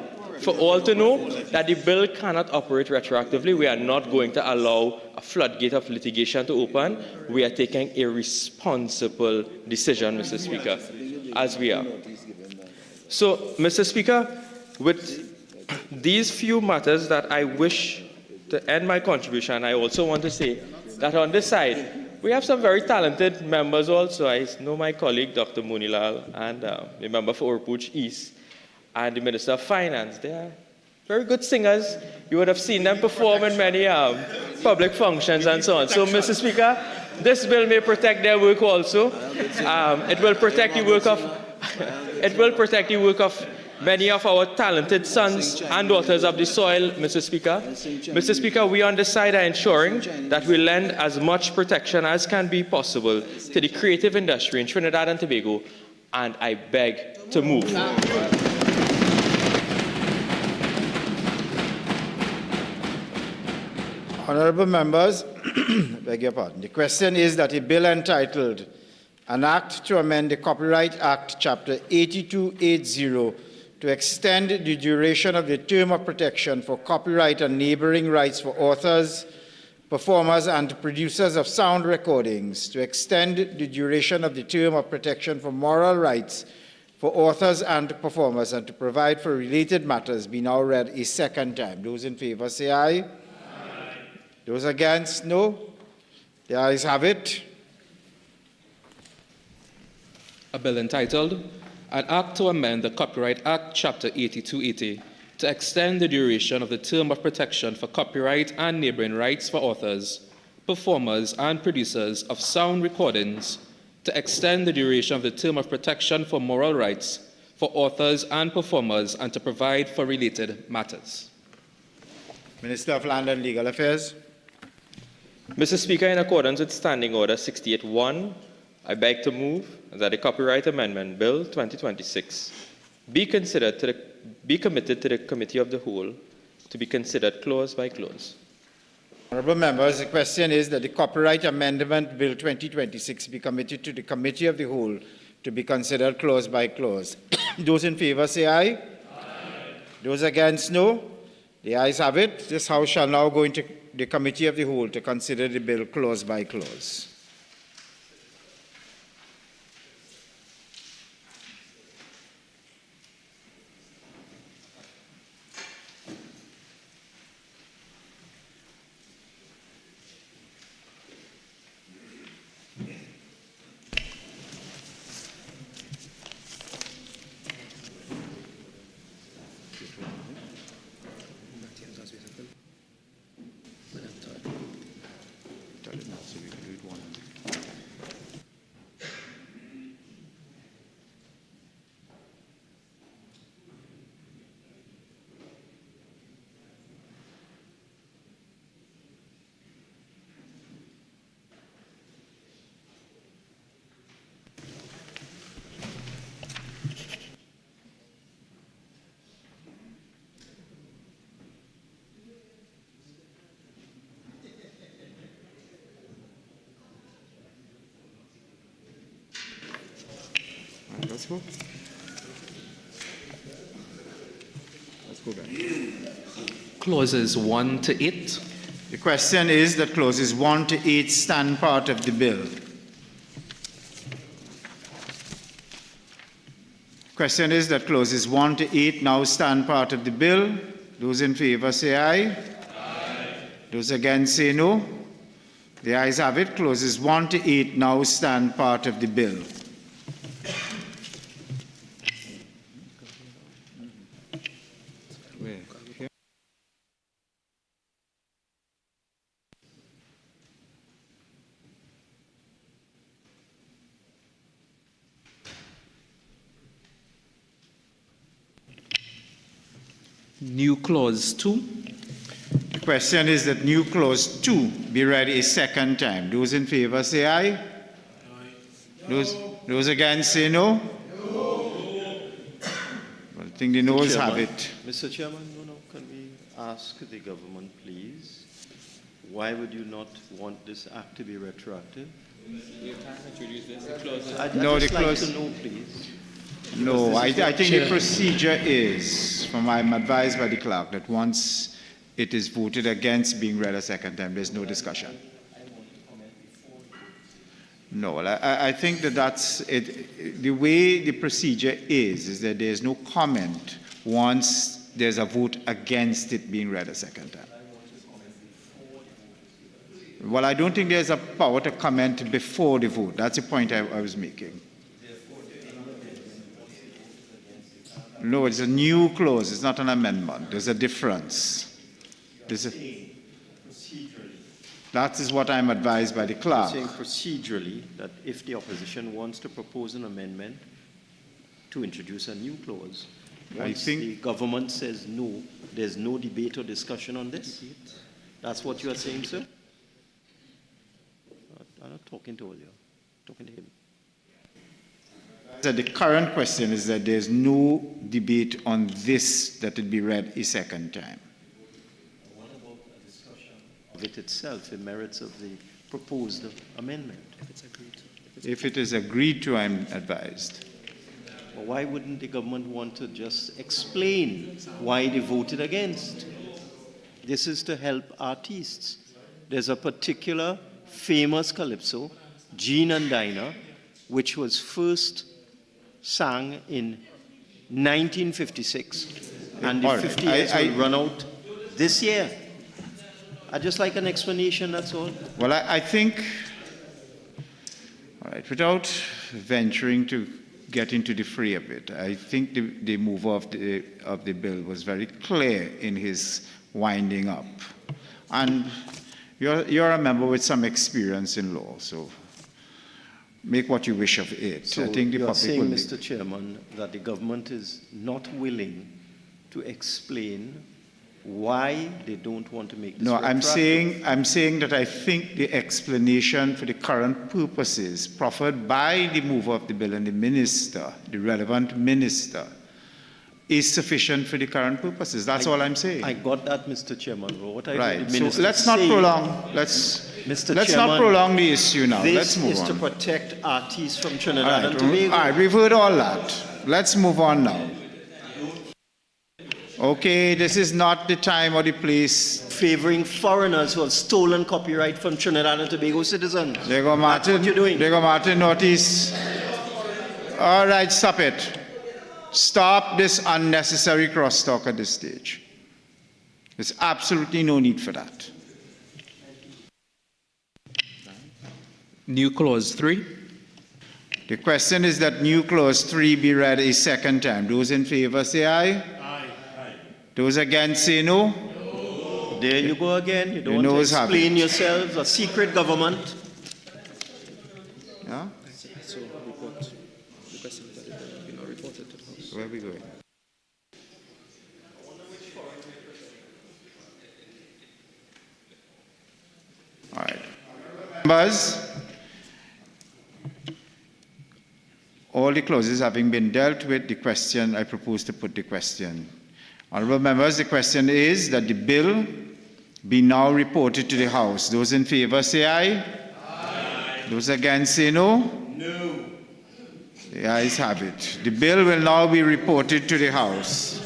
for all to know that the bill cannot operate retroactively. We are not going to allow a floodgate of litigation to open. We are taking a responsible decision, Mr. Speaker, as we are. So, Mr. Speaker, with these few matters that I wish to end my contribution, I also want to say that on this side, we have some very talented members also. I know my colleague, Dr. Munilal, and the member for Orpuch East, and the Minister of Finance. They are very good singers. You would have seen them perform in many public functions and so on. So, Mr. Speaker, this bill may protect their work also. It will protect the work of many of our talented sons and daughters of the soil, Mr. Speaker. Mr. Speaker, we on this side are ensuring that we lend as much protection as can be possible to the creative industry in Trinidad and Tobago, and I beg to move. Honourable members, beg your pardon. The question is that a bill entitled An Act to Amend the Copyright Act, Chapter 8280, to extend the duration of the term of protection for copyright and neighbouring rights for authors, performers, and producers of sound recordings, to extend the duration of the term of protection for moral rights for authors and performers, and to provide for related matters, be now read a second time. Those in favour say aye. Aye. Those against, no. The ayes have it. A bill entitled An Act to Amend the Copyright Act, Chapter 8280, to extend the duration of the term of protection for copyright and neighbouring rights for authors, performers, and producers of sound recordings, to extend the duration of the term of protection for moral rights for authors and performers, and to provide for related matters. Minister of Land and Legal Affairs. Mr. Speaker, in accordance with Standing Order 68.1, I beg to move that the Copyright Amendment Bill 2026 be committed to the Committee of the Whole to be considered clause by clause. Honourable members, the question is that the Copyright Amendment Bill 2026 be committed to the Committee of the Whole to be considered clause by clause. Those in favour say aye. Aye. Those against, no. The ayes have it. This House shall now go into the Committee of the Whole to consider the bill clause by clause. Let's go. Let's go back. Clauses 1 to 8. The question is that clauses 1 to 8 stand part of the bill. Question is that clauses 1 to 8 now stand part of the bill. Those in favour say aye. Aye. Those against say no. The ayes have it. Clauses 1 to 8 now stand part of the bill. New clause 2. The question is that new clause 2 be read a second time. Those in favor say aye. Those against say no. Well, I think the noes have it. Mr. Chairman, can we ask the government, please, why would you not want this act to be retroactive? I'd just like to know, please. No, I think the procedure is, from I'm advised by the clerk, that once it is voted against being read a second time, there's no discussion. No, I think that that's it. The way the procedure is that there's no comment once there's a vote against it being read a second time. Well, I don't think there's a power to comment before the vote. That's the point I was making. No, it's a new clause. It's not an amendment. There's a difference. That is what I'm advised by the clerk. You're saying procedurally that if the opposition wants to propose an amendment to introduce a new clause, once the government says no, there's no debate or discussion on this? That's what you are saying, sir? I'm not talking to all you. I'm talking to him. So the current question is that there's no debate on this that it be read a second time. What about a discussion of it itself, the merits of the proposed amendment? If it is agreed to, I'm advised. Well, why wouldn't the government want to just explain why they voted against? This is to help artists. There's a particular famous calypso, Jean and Dinah, which was first sang in 1956, and the 50 years will run out this year. I'd just like an explanation, that's all. Well, I think, all right, without venturing to get into the fray of it, I think the mover of the bill was very clear in his winding up. And you're a member with some experience in law, so make what you wish of it. So I think the you're public saying, will Mr. Chairman, that the government is not willing to explain why they don't want to make this No, retroactive? I'm saying that I think the explanation for the current purposes proffered by the mover of the bill and the minister, the relevant minister, is sufficient for the current purposes. That's all I'm saying. I got that, Mr. Chairman. What I Right. heard the So minister let's not say, prolong. Let's not Chairman, prolong the issue now. This Let's move is on. to protect artists from All Trinidad and right. Tobago. All right, we've heard all that. Let's move on now. Okay, this is not the time or the place. Favoring foreigners who have stolen copyright from Trinidad and Tobago citizens. There go Martin. That's what you're doing. There go Martin, notice. All right, stop it. Stop this unnecessary crosstalk at this stage. There's absolutely no need for that. New clause 3. The question is that new clause 3 be read a second time. Those in favor say aye. Aye. Those against say no. There you go again. You don't want to explain yourselves. A secret government. Yeah? So report requesting that it be not reported to the House. Where are we going? All right. Members, all the clauses having been dealt with, the question, I propose to put the question. Honourable members, the question is that the bill be now reported to the House. Those in favour say aye. Aye. Those against say no. No. The ayes have it. The bill will now be reported to the House.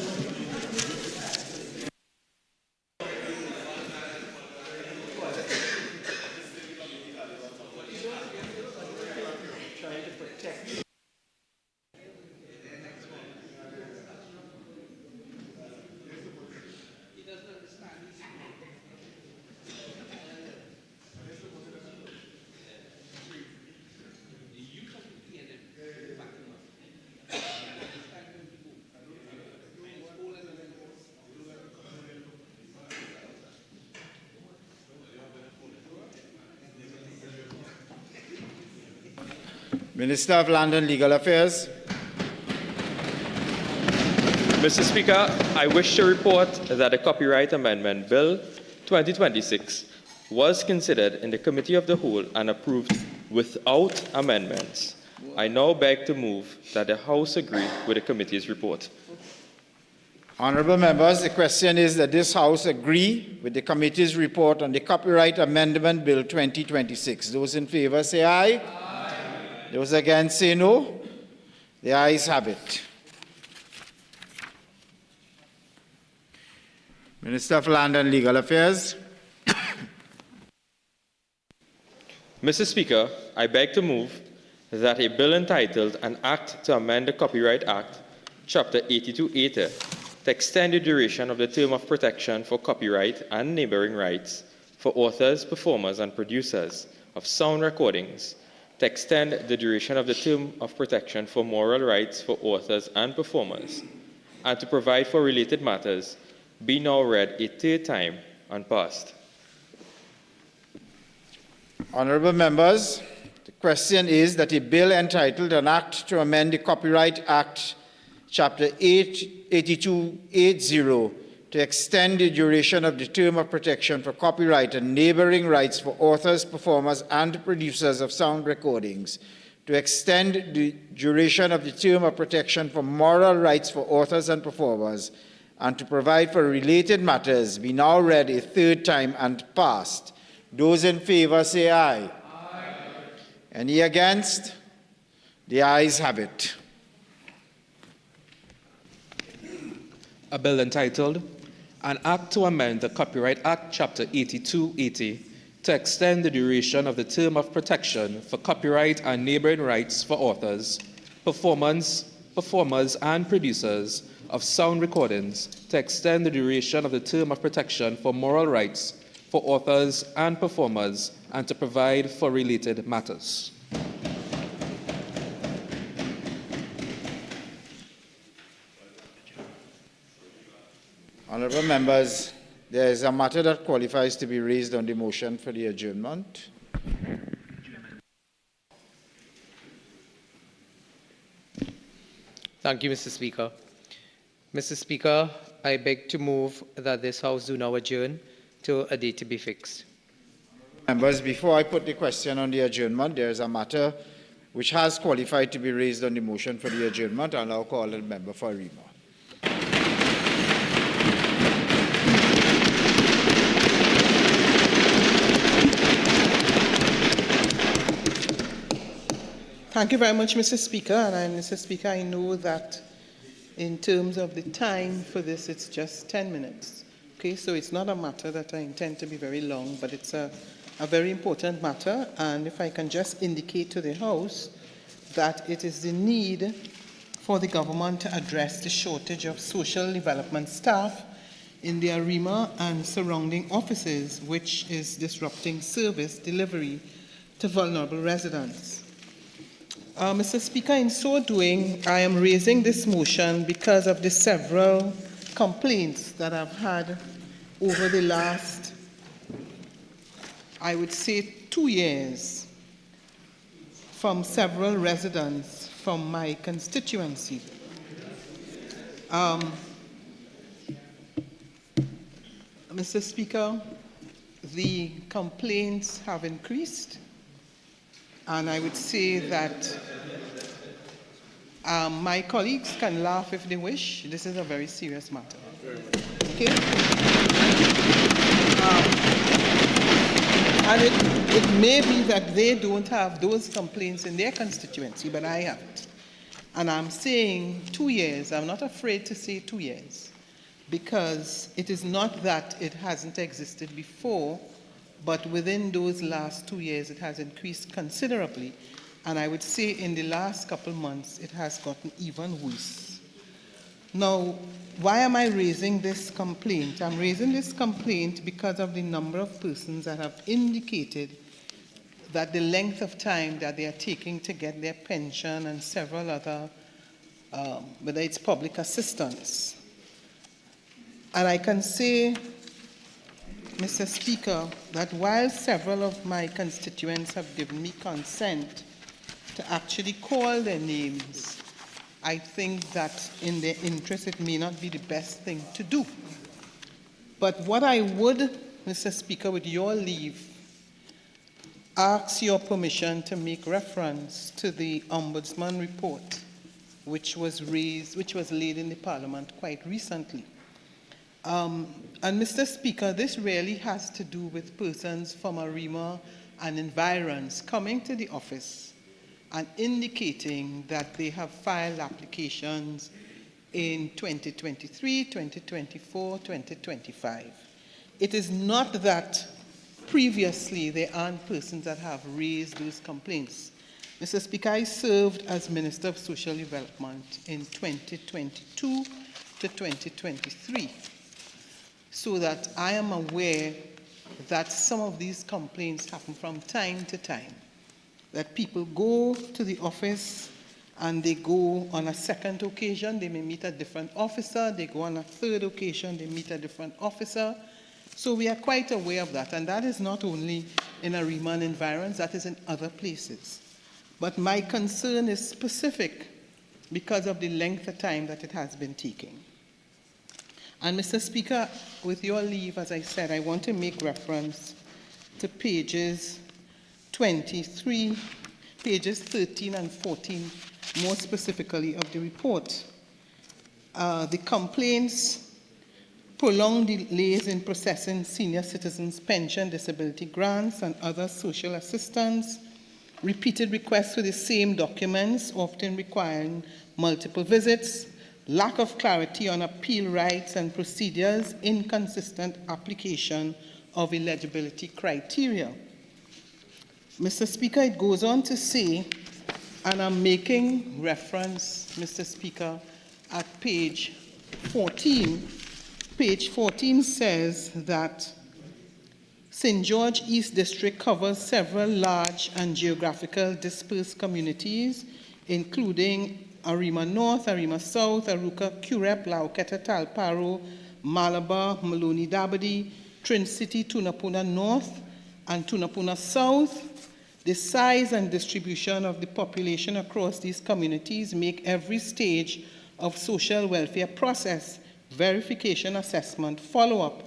Minister of Land and Legal Affairs. Mr. Speaker, I wish to report that the Copyright Amendment Bill 2026 was considered in the Committee of the Whole and approved without amendments. I now beg to move that the House agree with the committee's report. Honourable members, the question is that this House agree with the committee's report on the Copyright Amendment Bill 2026. Those in favour say aye. Aye. Those against say no. The ayes have it. Minister of Land and Legal Affairs. Mr. Speaker, I beg to move that a bill entitled An Act to Amend the Copyright Act, Chapter 8280, to extend the duration of the term of protection for copyright and neighboring rights for authors, performers, and producers of sound recordings, to extend the duration of the term of protection for moral rights for authors and performers, and to provide for related matters, be now read a third time and passed. Honourable members, the question is that a bill entitled An Act to Amend the Copyright Act, Chapter 8280, to extend the duration of the term of protection for copyright and neighbouring rights for authors, performers, and producers of sound recordings, to extend the duration of the term of protection for moral rights for authors and performers, and to provide for related matters, be now read a third time and passed. Those in favour say aye. Aye. Any against? The ayes have it. A bill entitled An Act to Amend the Copyright Act, Chapter 8280, to extend the duration of the term of protection for copyright and neighboring rights for authors, performers, and producers of sound recordings, to extend the duration of the term of protection for moral rights for authors and performers, and to provide for related matters. Honourable members, there is a matter that qualifies to be raised on the motion for the adjournment. Thank you, Mr. Speaker. Mr. Speaker, I beg to move that this House do now adjourn to a date to be fixed. Members, before I put the question on the adjournment, there is a matter which has qualified to be raised on the motion for the adjournment, and I'll call the member for a remark. Thank you very much, Mr. Speaker. And Mr. Speaker, I know that in terms of the time for this, it's just 10 minutes. Okay, so it's not a matter that I intend to be very long, but it's a very important matter. And if I can just indicate to the House that it is the need for the government to address the shortage of social development staff in the ARIMA and surrounding offices, which is disrupting service delivery to vulnerable residents. Mr. Speaker, in so doing, I am raising this motion because of the several complaints that I've had over the last, I would say, 2 years from several residents from my constituency. Mr. Speaker, the complaints have increased. And I would say that my colleagues can laugh if they wish. This is a very serious matter. Okay? And it may be that they don't have those complaints in their constituency, but I have it. And I'm saying 2 years. I'm not afraid to say 2 years, because it is not that it hasn't existed before, but within those last 2 years, it has increased considerably. And I would say in the last couple months, it has gotten even worse. Now, why am I raising this complaint? I'm raising this complaint because of the number of persons that have indicated that the length of time that they are taking to get their pension and several other, whether it's public assistance. And I can say, Mr. Speaker, that while several of my constituents have given me consent to actually call their names, I think that in their interest it may not be the best thing to do. But what I would Mr. Speaker, with your leave, ask your permission to make reference to the Ombudsman report, which was laid in the Parliament quite recently. And Mr. Speaker, this really has to do with persons from ARIMA and environs coming to the office and indicating that they have filed applications in 2023, 2024, 2025. It is not that previously there aren't persons that have raised those complaints. Mr. Speaker, I served as Minister of Social Development in 2022 to 2023, so that I am aware that some of these complaints happen from time to time, that people go to the office and they go on a second occasion, they may meet a different officer, they go on a third occasion, they meet a different officer. So we are quite aware of that, and that is not only in ARIMA and environs, that is in other places. But my concern is specific because of the length of time that it has been taking. And Mr. Speaker, with your leave, as I said, I want to make reference to pages 13 and 14, more specifically of the report. The complaints: prolonged delays in processing senior citizens' pension, disability grants, and other social assistance, repeated requests for the same documents, often requiring multiple visits, lack of clarity on appeal rights and procedures, inconsistent application of eligibility criteria. Mr. Speaker, it goes on to say, and I'm making reference, Mr. Speaker, at page 14. Page 14 says that St. George East District covers several large and geographical dispersed communities, including Arima North, Arima South, Aruka, Curep, Lauketa, Talparo, Malabar, Maloney, Dabadi, Trin City, Tunapuna North, and Tunapuna South. The size and distribution of the population across these communities make every stage of social welfare process, verification, assessment, follow-up,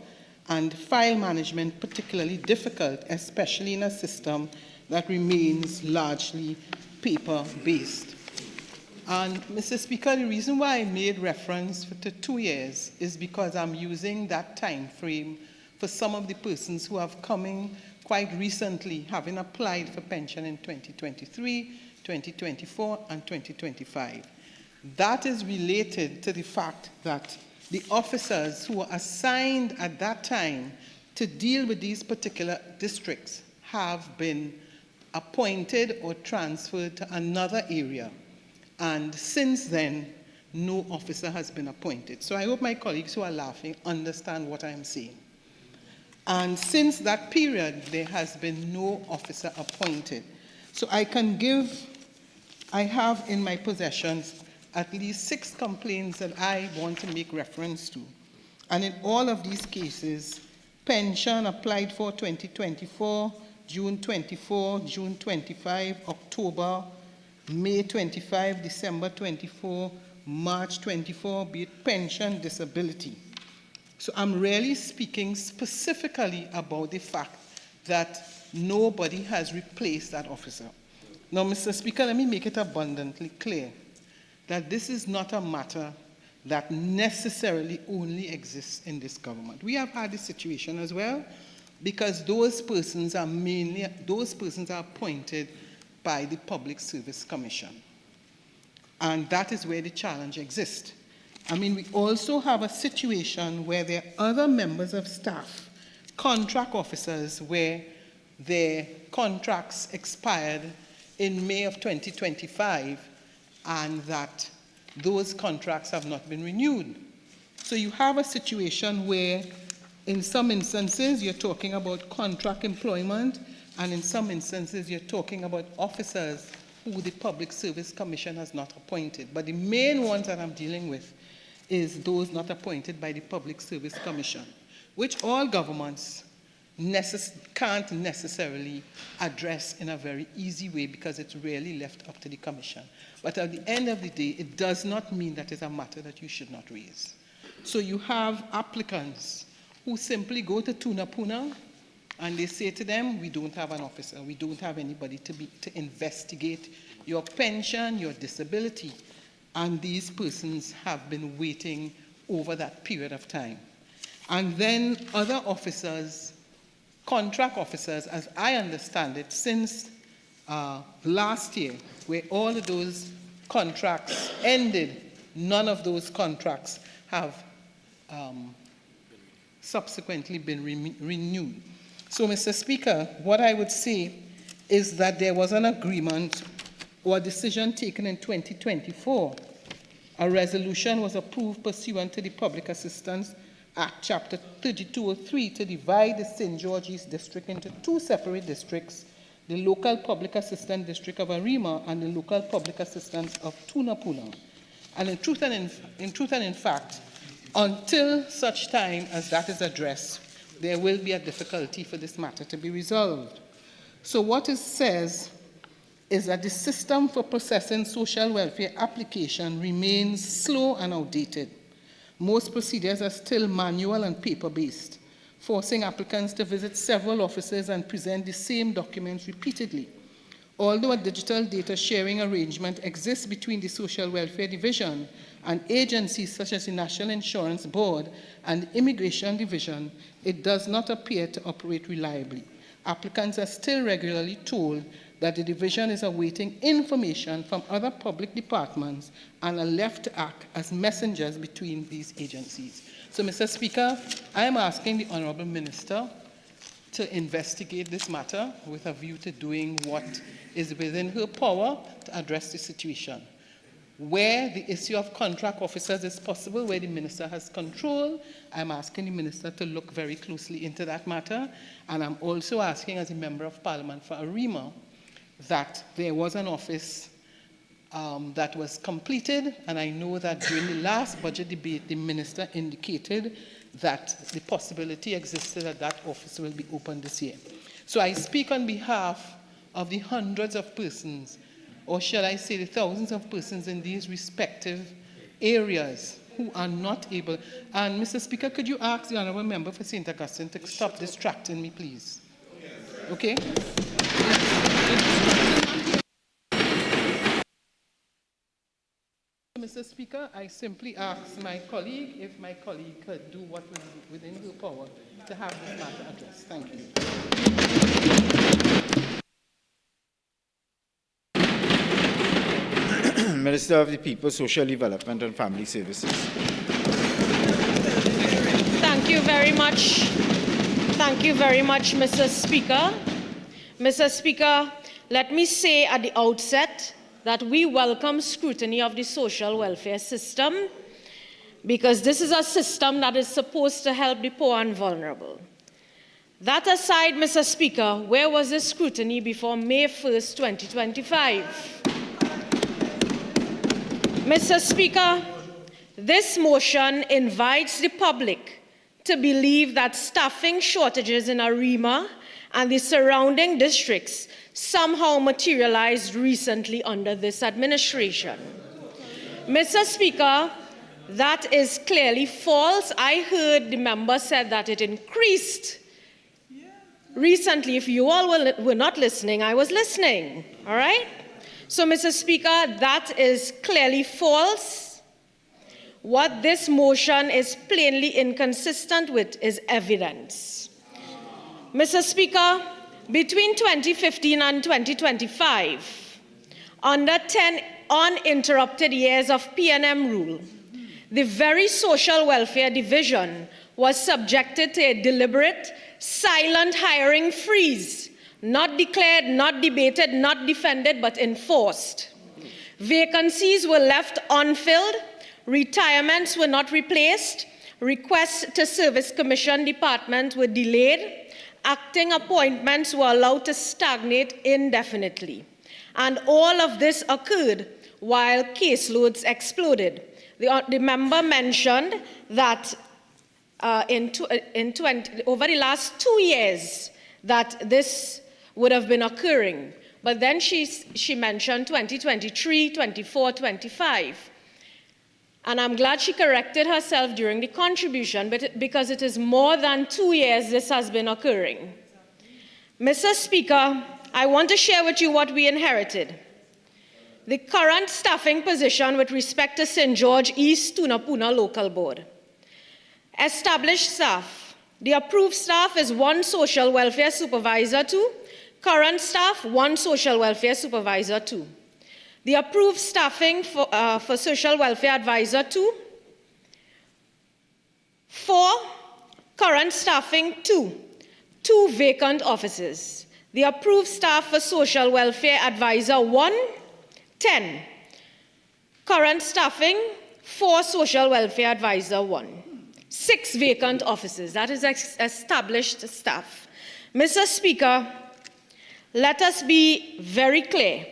and file management particularly difficult, especially in a system that remains largely paper-based. And Mr. Speaker, the reason why I made reference to 2 years is because I'm using that time frame for some of the persons who have come in quite recently, having applied for pension in 2023, 2024, and 2025. That is related to the fact that the officers who were assigned at that time to deal with these particular districts have been appointed or transferred to another area. And since then, no officer has been appointed. So I hope my colleagues who are laughing understand what I'm saying. And since that period, there has been no officer appointed. So I have in my possessions at least 6 complaints that I want to make reference to. And in all of these cases, pension applied for 2024, June 24, June 25, October, May 25, December 24, March 24, be it pension, disability. So I'm really speaking specifically about the fact that nobody has replaced that officer. Now, Mr. Speaker, let me make it abundantly clear that this is not a matter that necessarily only exists in this government. We have had this situation as well, because those persons are appointed by the Public Service Commission. And that is where the challenge exists. I mean, we also have a situation where there are other members of staff, contract officers, where their contracts expired in May of 2025, and that those contracts have not been renewed. So you have a situation where, in some instances, you're talking about contract employment, and in some instances, you're talking about officers who the Public Service Commission has not appointed. But the main ones that I'm dealing with is those not appointed by the Public Service Commission, which all governments can't necessarily address in a very easy way because it's really left up to the Commission. But at the end of the day, it does not mean that it's a matter that you should not raise. So you have applicants who simply go to Tunapuna and they say to them, we don't have an officer, we don't have anybody to investigate your pension, your disability. And these persons have been waiting over that period of time. And then other officers, contract officers, as I understand it, since last year, where all of those contracts ended, none of those contracts have subsequently been renewed. So, Mr. Speaker, what I would say is that there was an agreement or a decision taken in 2024. A resolution was approved pursuant to the Public Assistance Act, Chapter 3203, to divide the St. George's District into two separate districts, the Local Public Assistance District of Arima and the Local Public Assistance of Tunapuna. And in truth and in fact, until such time as that is addressed, there will be a difficulty for this matter to be resolved. So what it says is that the system for processing social welfare application remains slow and outdated. Most procedures are still manual and paper-based, forcing applicants to visit several offices and present the same documents repeatedly. Although a digital data sharing arrangement exists between the Social Welfare Division and agencies such as the National Insurance Board and the Immigration Division, it does not appear to operate reliably. Applicants are still regularly told that the division is awaiting information from other public departments and are left to act as messengers between these agencies. So, Mr. Speaker, I am asking the Honourable Minister to investigate this matter with a view to doing what is within her power to address the situation. Where the issue of contract officers is possible, where the Minister has control, I'm asking the Minister to look very closely into that matter. And I'm also asking, as a Member of Parliament for Arima, that there was an office that was completed, and I know that during the last budget debate, the Minister indicated that the possibility existed that that office will be opened this year. So I speak on behalf of the hundreds of persons, or shall I say the thousands of persons in these respective areas who are not able. And Mr. Speaker, could you ask the Honourable Member for St. Augustine to stop distracting me, please? Okay? Mr. Speaker, I simply ask my colleague if my colleague could do what was within her power to have this matter addressed. Thank you. Minister of the People, Social Development and Family Services. Thank you very much. Thank you very much, Mr. Speaker. Mr. Speaker, let me say at the outset that we welcome scrutiny of the social welfare system because this is a system that is supposed to help the poor and vulnerable. That aside, Mr. Speaker, where was this scrutiny before May 1st, 2025? Mr. Speaker, this motion invites the public to believe that staffing shortages in Arima and the surrounding districts somehow materialized recently under this administration. Mr. Speaker, that is clearly false. I heard the member said that it increased recently. If you all were not listening, I was listening, all right? So, Mr. Speaker, that is clearly false. What this motion is plainly inconsistent with is evidence. Mr. Speaker, between 2015 and 2025, under 10 uninterrupted years of PNM rule, the very Social Welfare Division was subjected to a deliberate, silent hiring freeze, not declared, not debated, not defended, but enforced. Vacancies were left unfilled, retirements were not replaced, requests to Service Commission Department were delayed, acting appointments were allowed to stagnate indefinitely. And all of this occurred while caseloads exploded. The member mentioned that over the last 2 years that this would have been occurring. But then she mentioned 2023, 24, 25. And I'm glad she corrected herself during the contribution, because it is more than 2 years this has been occurring. Mr. Speaker, I want to share with you what we inherited. The current staffing position with respect to St. George East Tunapuna Local Board. Established staff. The approved staff is 1 social welfare supervisor 2. Current staff, 1 social welfare supervisor 2. The approved staffing for social welfare advisor 2. 4. Current staffing 2. 2 vacant offices. The approved staff for social welfare advisor 1. 10. Current staffing, 4 social welfare advisor 1. 6 vacant offices. That is established staff. Mr. Speaker, let us be very clear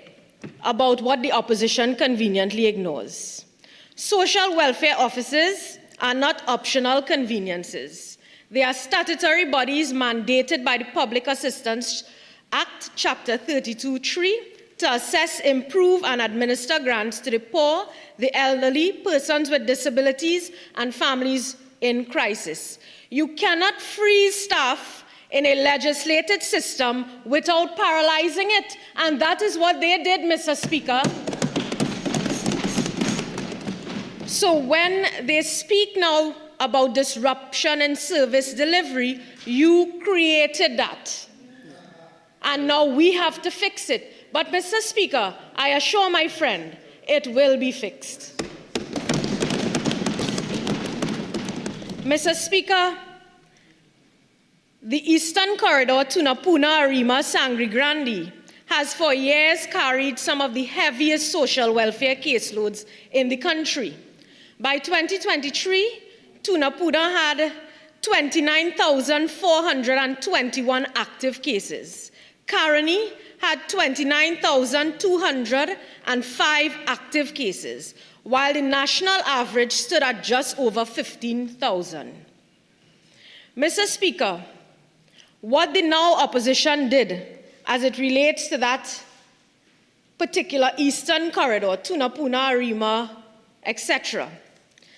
about what the opposition conveniently ignores. Social welfare offices are not optional conveniences. They are statutory bodies mandated by the Public Assistance Act, Chapter 32(3), to assess, improve, and administer grants to the poor, the elderly, persons with disabilities, and families in crisis. You cannot freeze staff in a legislated system without paralyzing it, and that is what they did, Mr. Speaker. So when they speak now about disruption in service delivery, you created that. And now we have to fix it. But, Mr. Speaker, I assure my friend, it will be fixed. Mr. Speaker, the Eastern Corridor, Tunapuna, Arima, Sangre Grande, has for years carried some of the heaviest social welfare caseloads in the country. By 2023, Tunapuna had 29,421 active cases. Caroni had 29,205 active cases, while the national average stood at just over 15,000. Mr. Speaker, what the now opposition did as it relates to that particular Eastern Corridor, Tunapuna, Arima, etc.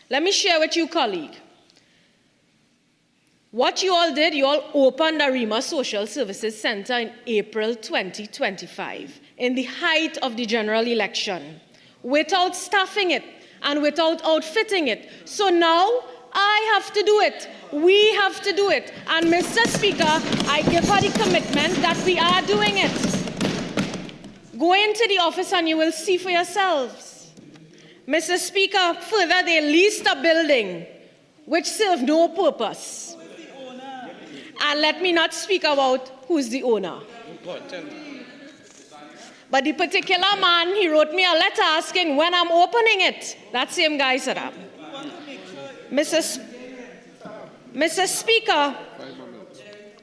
Let me share with you, colleague. What you all did, you all opened Arima Social Services Center in April 2025, in the height of the general election, without staffing it and without outfitting it. So now I have to do it. We have to do it. And Mr. Speaker, I give her the commitment that we are doing it. Go into the office and you will see for yourselves. Mr. Speaker, further, they leased a building which served no purpose. And let me not speak about who's the owner. But the particular man, he wrote me a letter asking when I'm opening it. That same guy, Saddam. Mr. Speaker,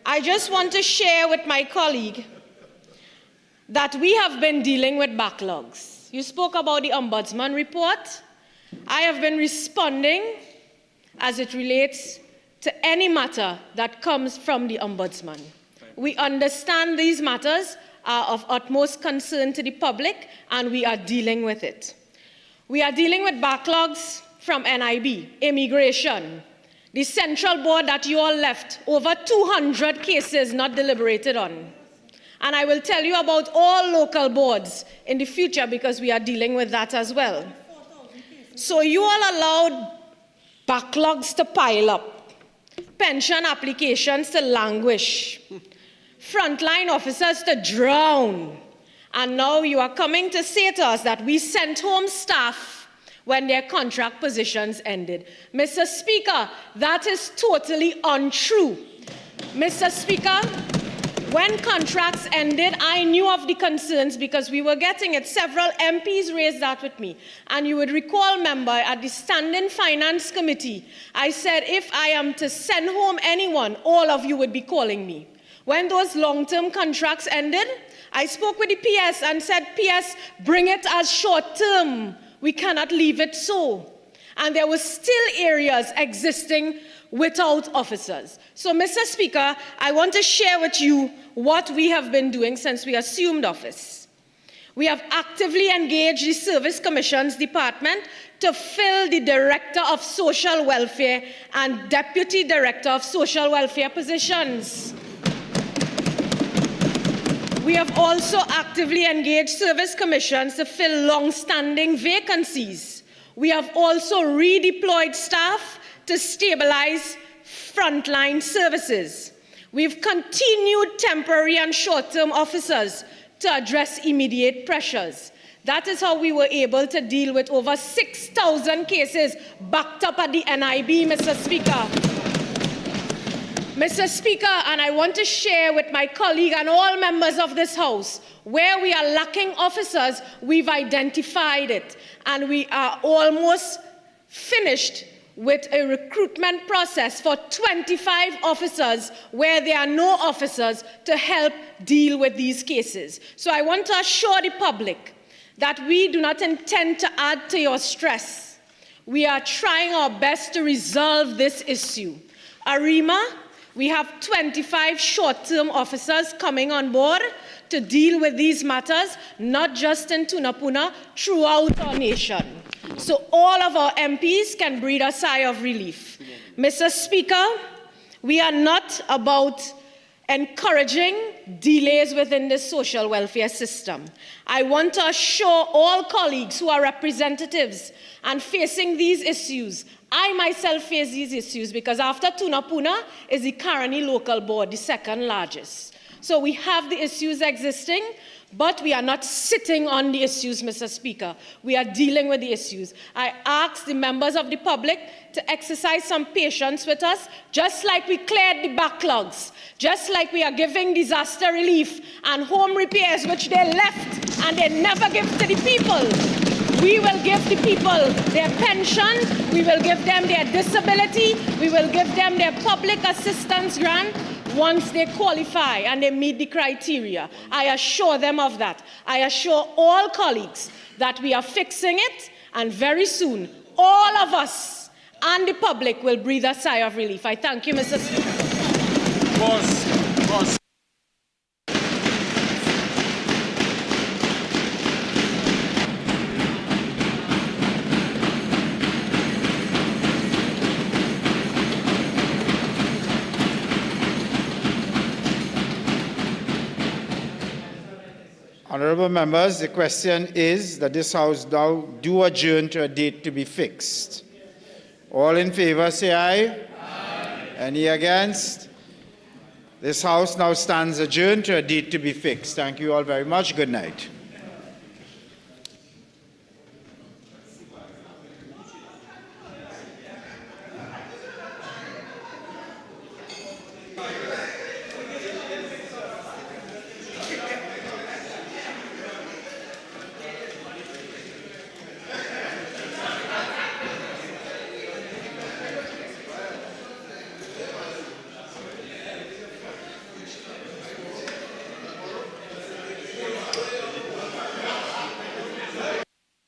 I just want to share with my colleague that we have been dealing with backlogs. You spoke about the Ombudsman report. I have been responding as it relates to any matter that comes from the Ombudsman. We understand these matters are of utmost concern to the public, and we are dealing with it. We are dealing with backlogs from NIB, immigration, the central board that you all left, over 200 cases not deliberated on. And I will tell you about all local boards in the future because we are dealing with that as well. So you all allowed backlogs to pile up, pension applications to languish, frontline officers to drown, and now you are coming to say to us that we sent home staff when their contract positions ended. Mr. Speaker, that is totally untrue. Mr. Speaker, when contracts ended, I knew of the concerns because we were getting it. Several MPs raised that with me. And you would recall, member, at the Standing Finance Committee, I said, if I am to send home anyone, all of you would be calling me. When those long-term contracts ended, I spoke with the PS and said, PS, bring it as short-term. We cannot leave it so. And there were still areas existing without officers. So, Mr. Speaker, I want to share with you what we have been doing since we assumed office. We have actively engaged the Service Commissions Department to fill the Director of Social Welfare and Deputy Director of Social Welfare positions. We have also actively engaged service commissions to fill long-standing vacancies. We have also redeployed staff to stabilize frontline services. We've continued temporary and short-term officers to address immediate pressures. That is how we were able to deal with over 6,000 cases backed up at the NIB, Mr. Speaker. Mr. Speaker, and I want to share with my colleague and all members of this House, where we are lacking officers, we've identified it, and we are almost finished with a recruitment process for 25 officers where there are no officers to help deal with these cases. So I want to assure the public that we do not intend to add to your stress. We are trying our best to resolve this issue. Arima, we have 25 short-term officers coming on board to deal with these matters, not just in Tunapuna, throughout our nation. So all of our MPs can breathe a sigh of relief. Mr. Speaker, we are not about encouraging delays within the social welfare system. I want to assure all colleagues who are representatives and facing these issues. I myself face these issues because after Tunapuna is the Karani local board, the second largest. So we have the issues existing, but we are not sitting on the issues, Mr. Speaker. We are dealing with the issues. I ask the members of the public to exercise some patience with us, just like we cleared the backlogs, just like we are giving disaster relief and home repairs, which they left and they never give to the people. We will give the people their pension, we will give them their disability, we will give them their public assistance grant once they qualify and they meet the criteria. I assure them of that. I assure all colleagues that we are fixing it, and very soon, all of us and the public will breathe a sigh of relief. I thank you, Mr. Speaker. Boss. Honourable members, the question is that this House now do adjourn to a date to be fixed. All in favour say aye. Aye. Any against? This House now stands adjourned to a date to be fixed. Thank you all very much. Good night.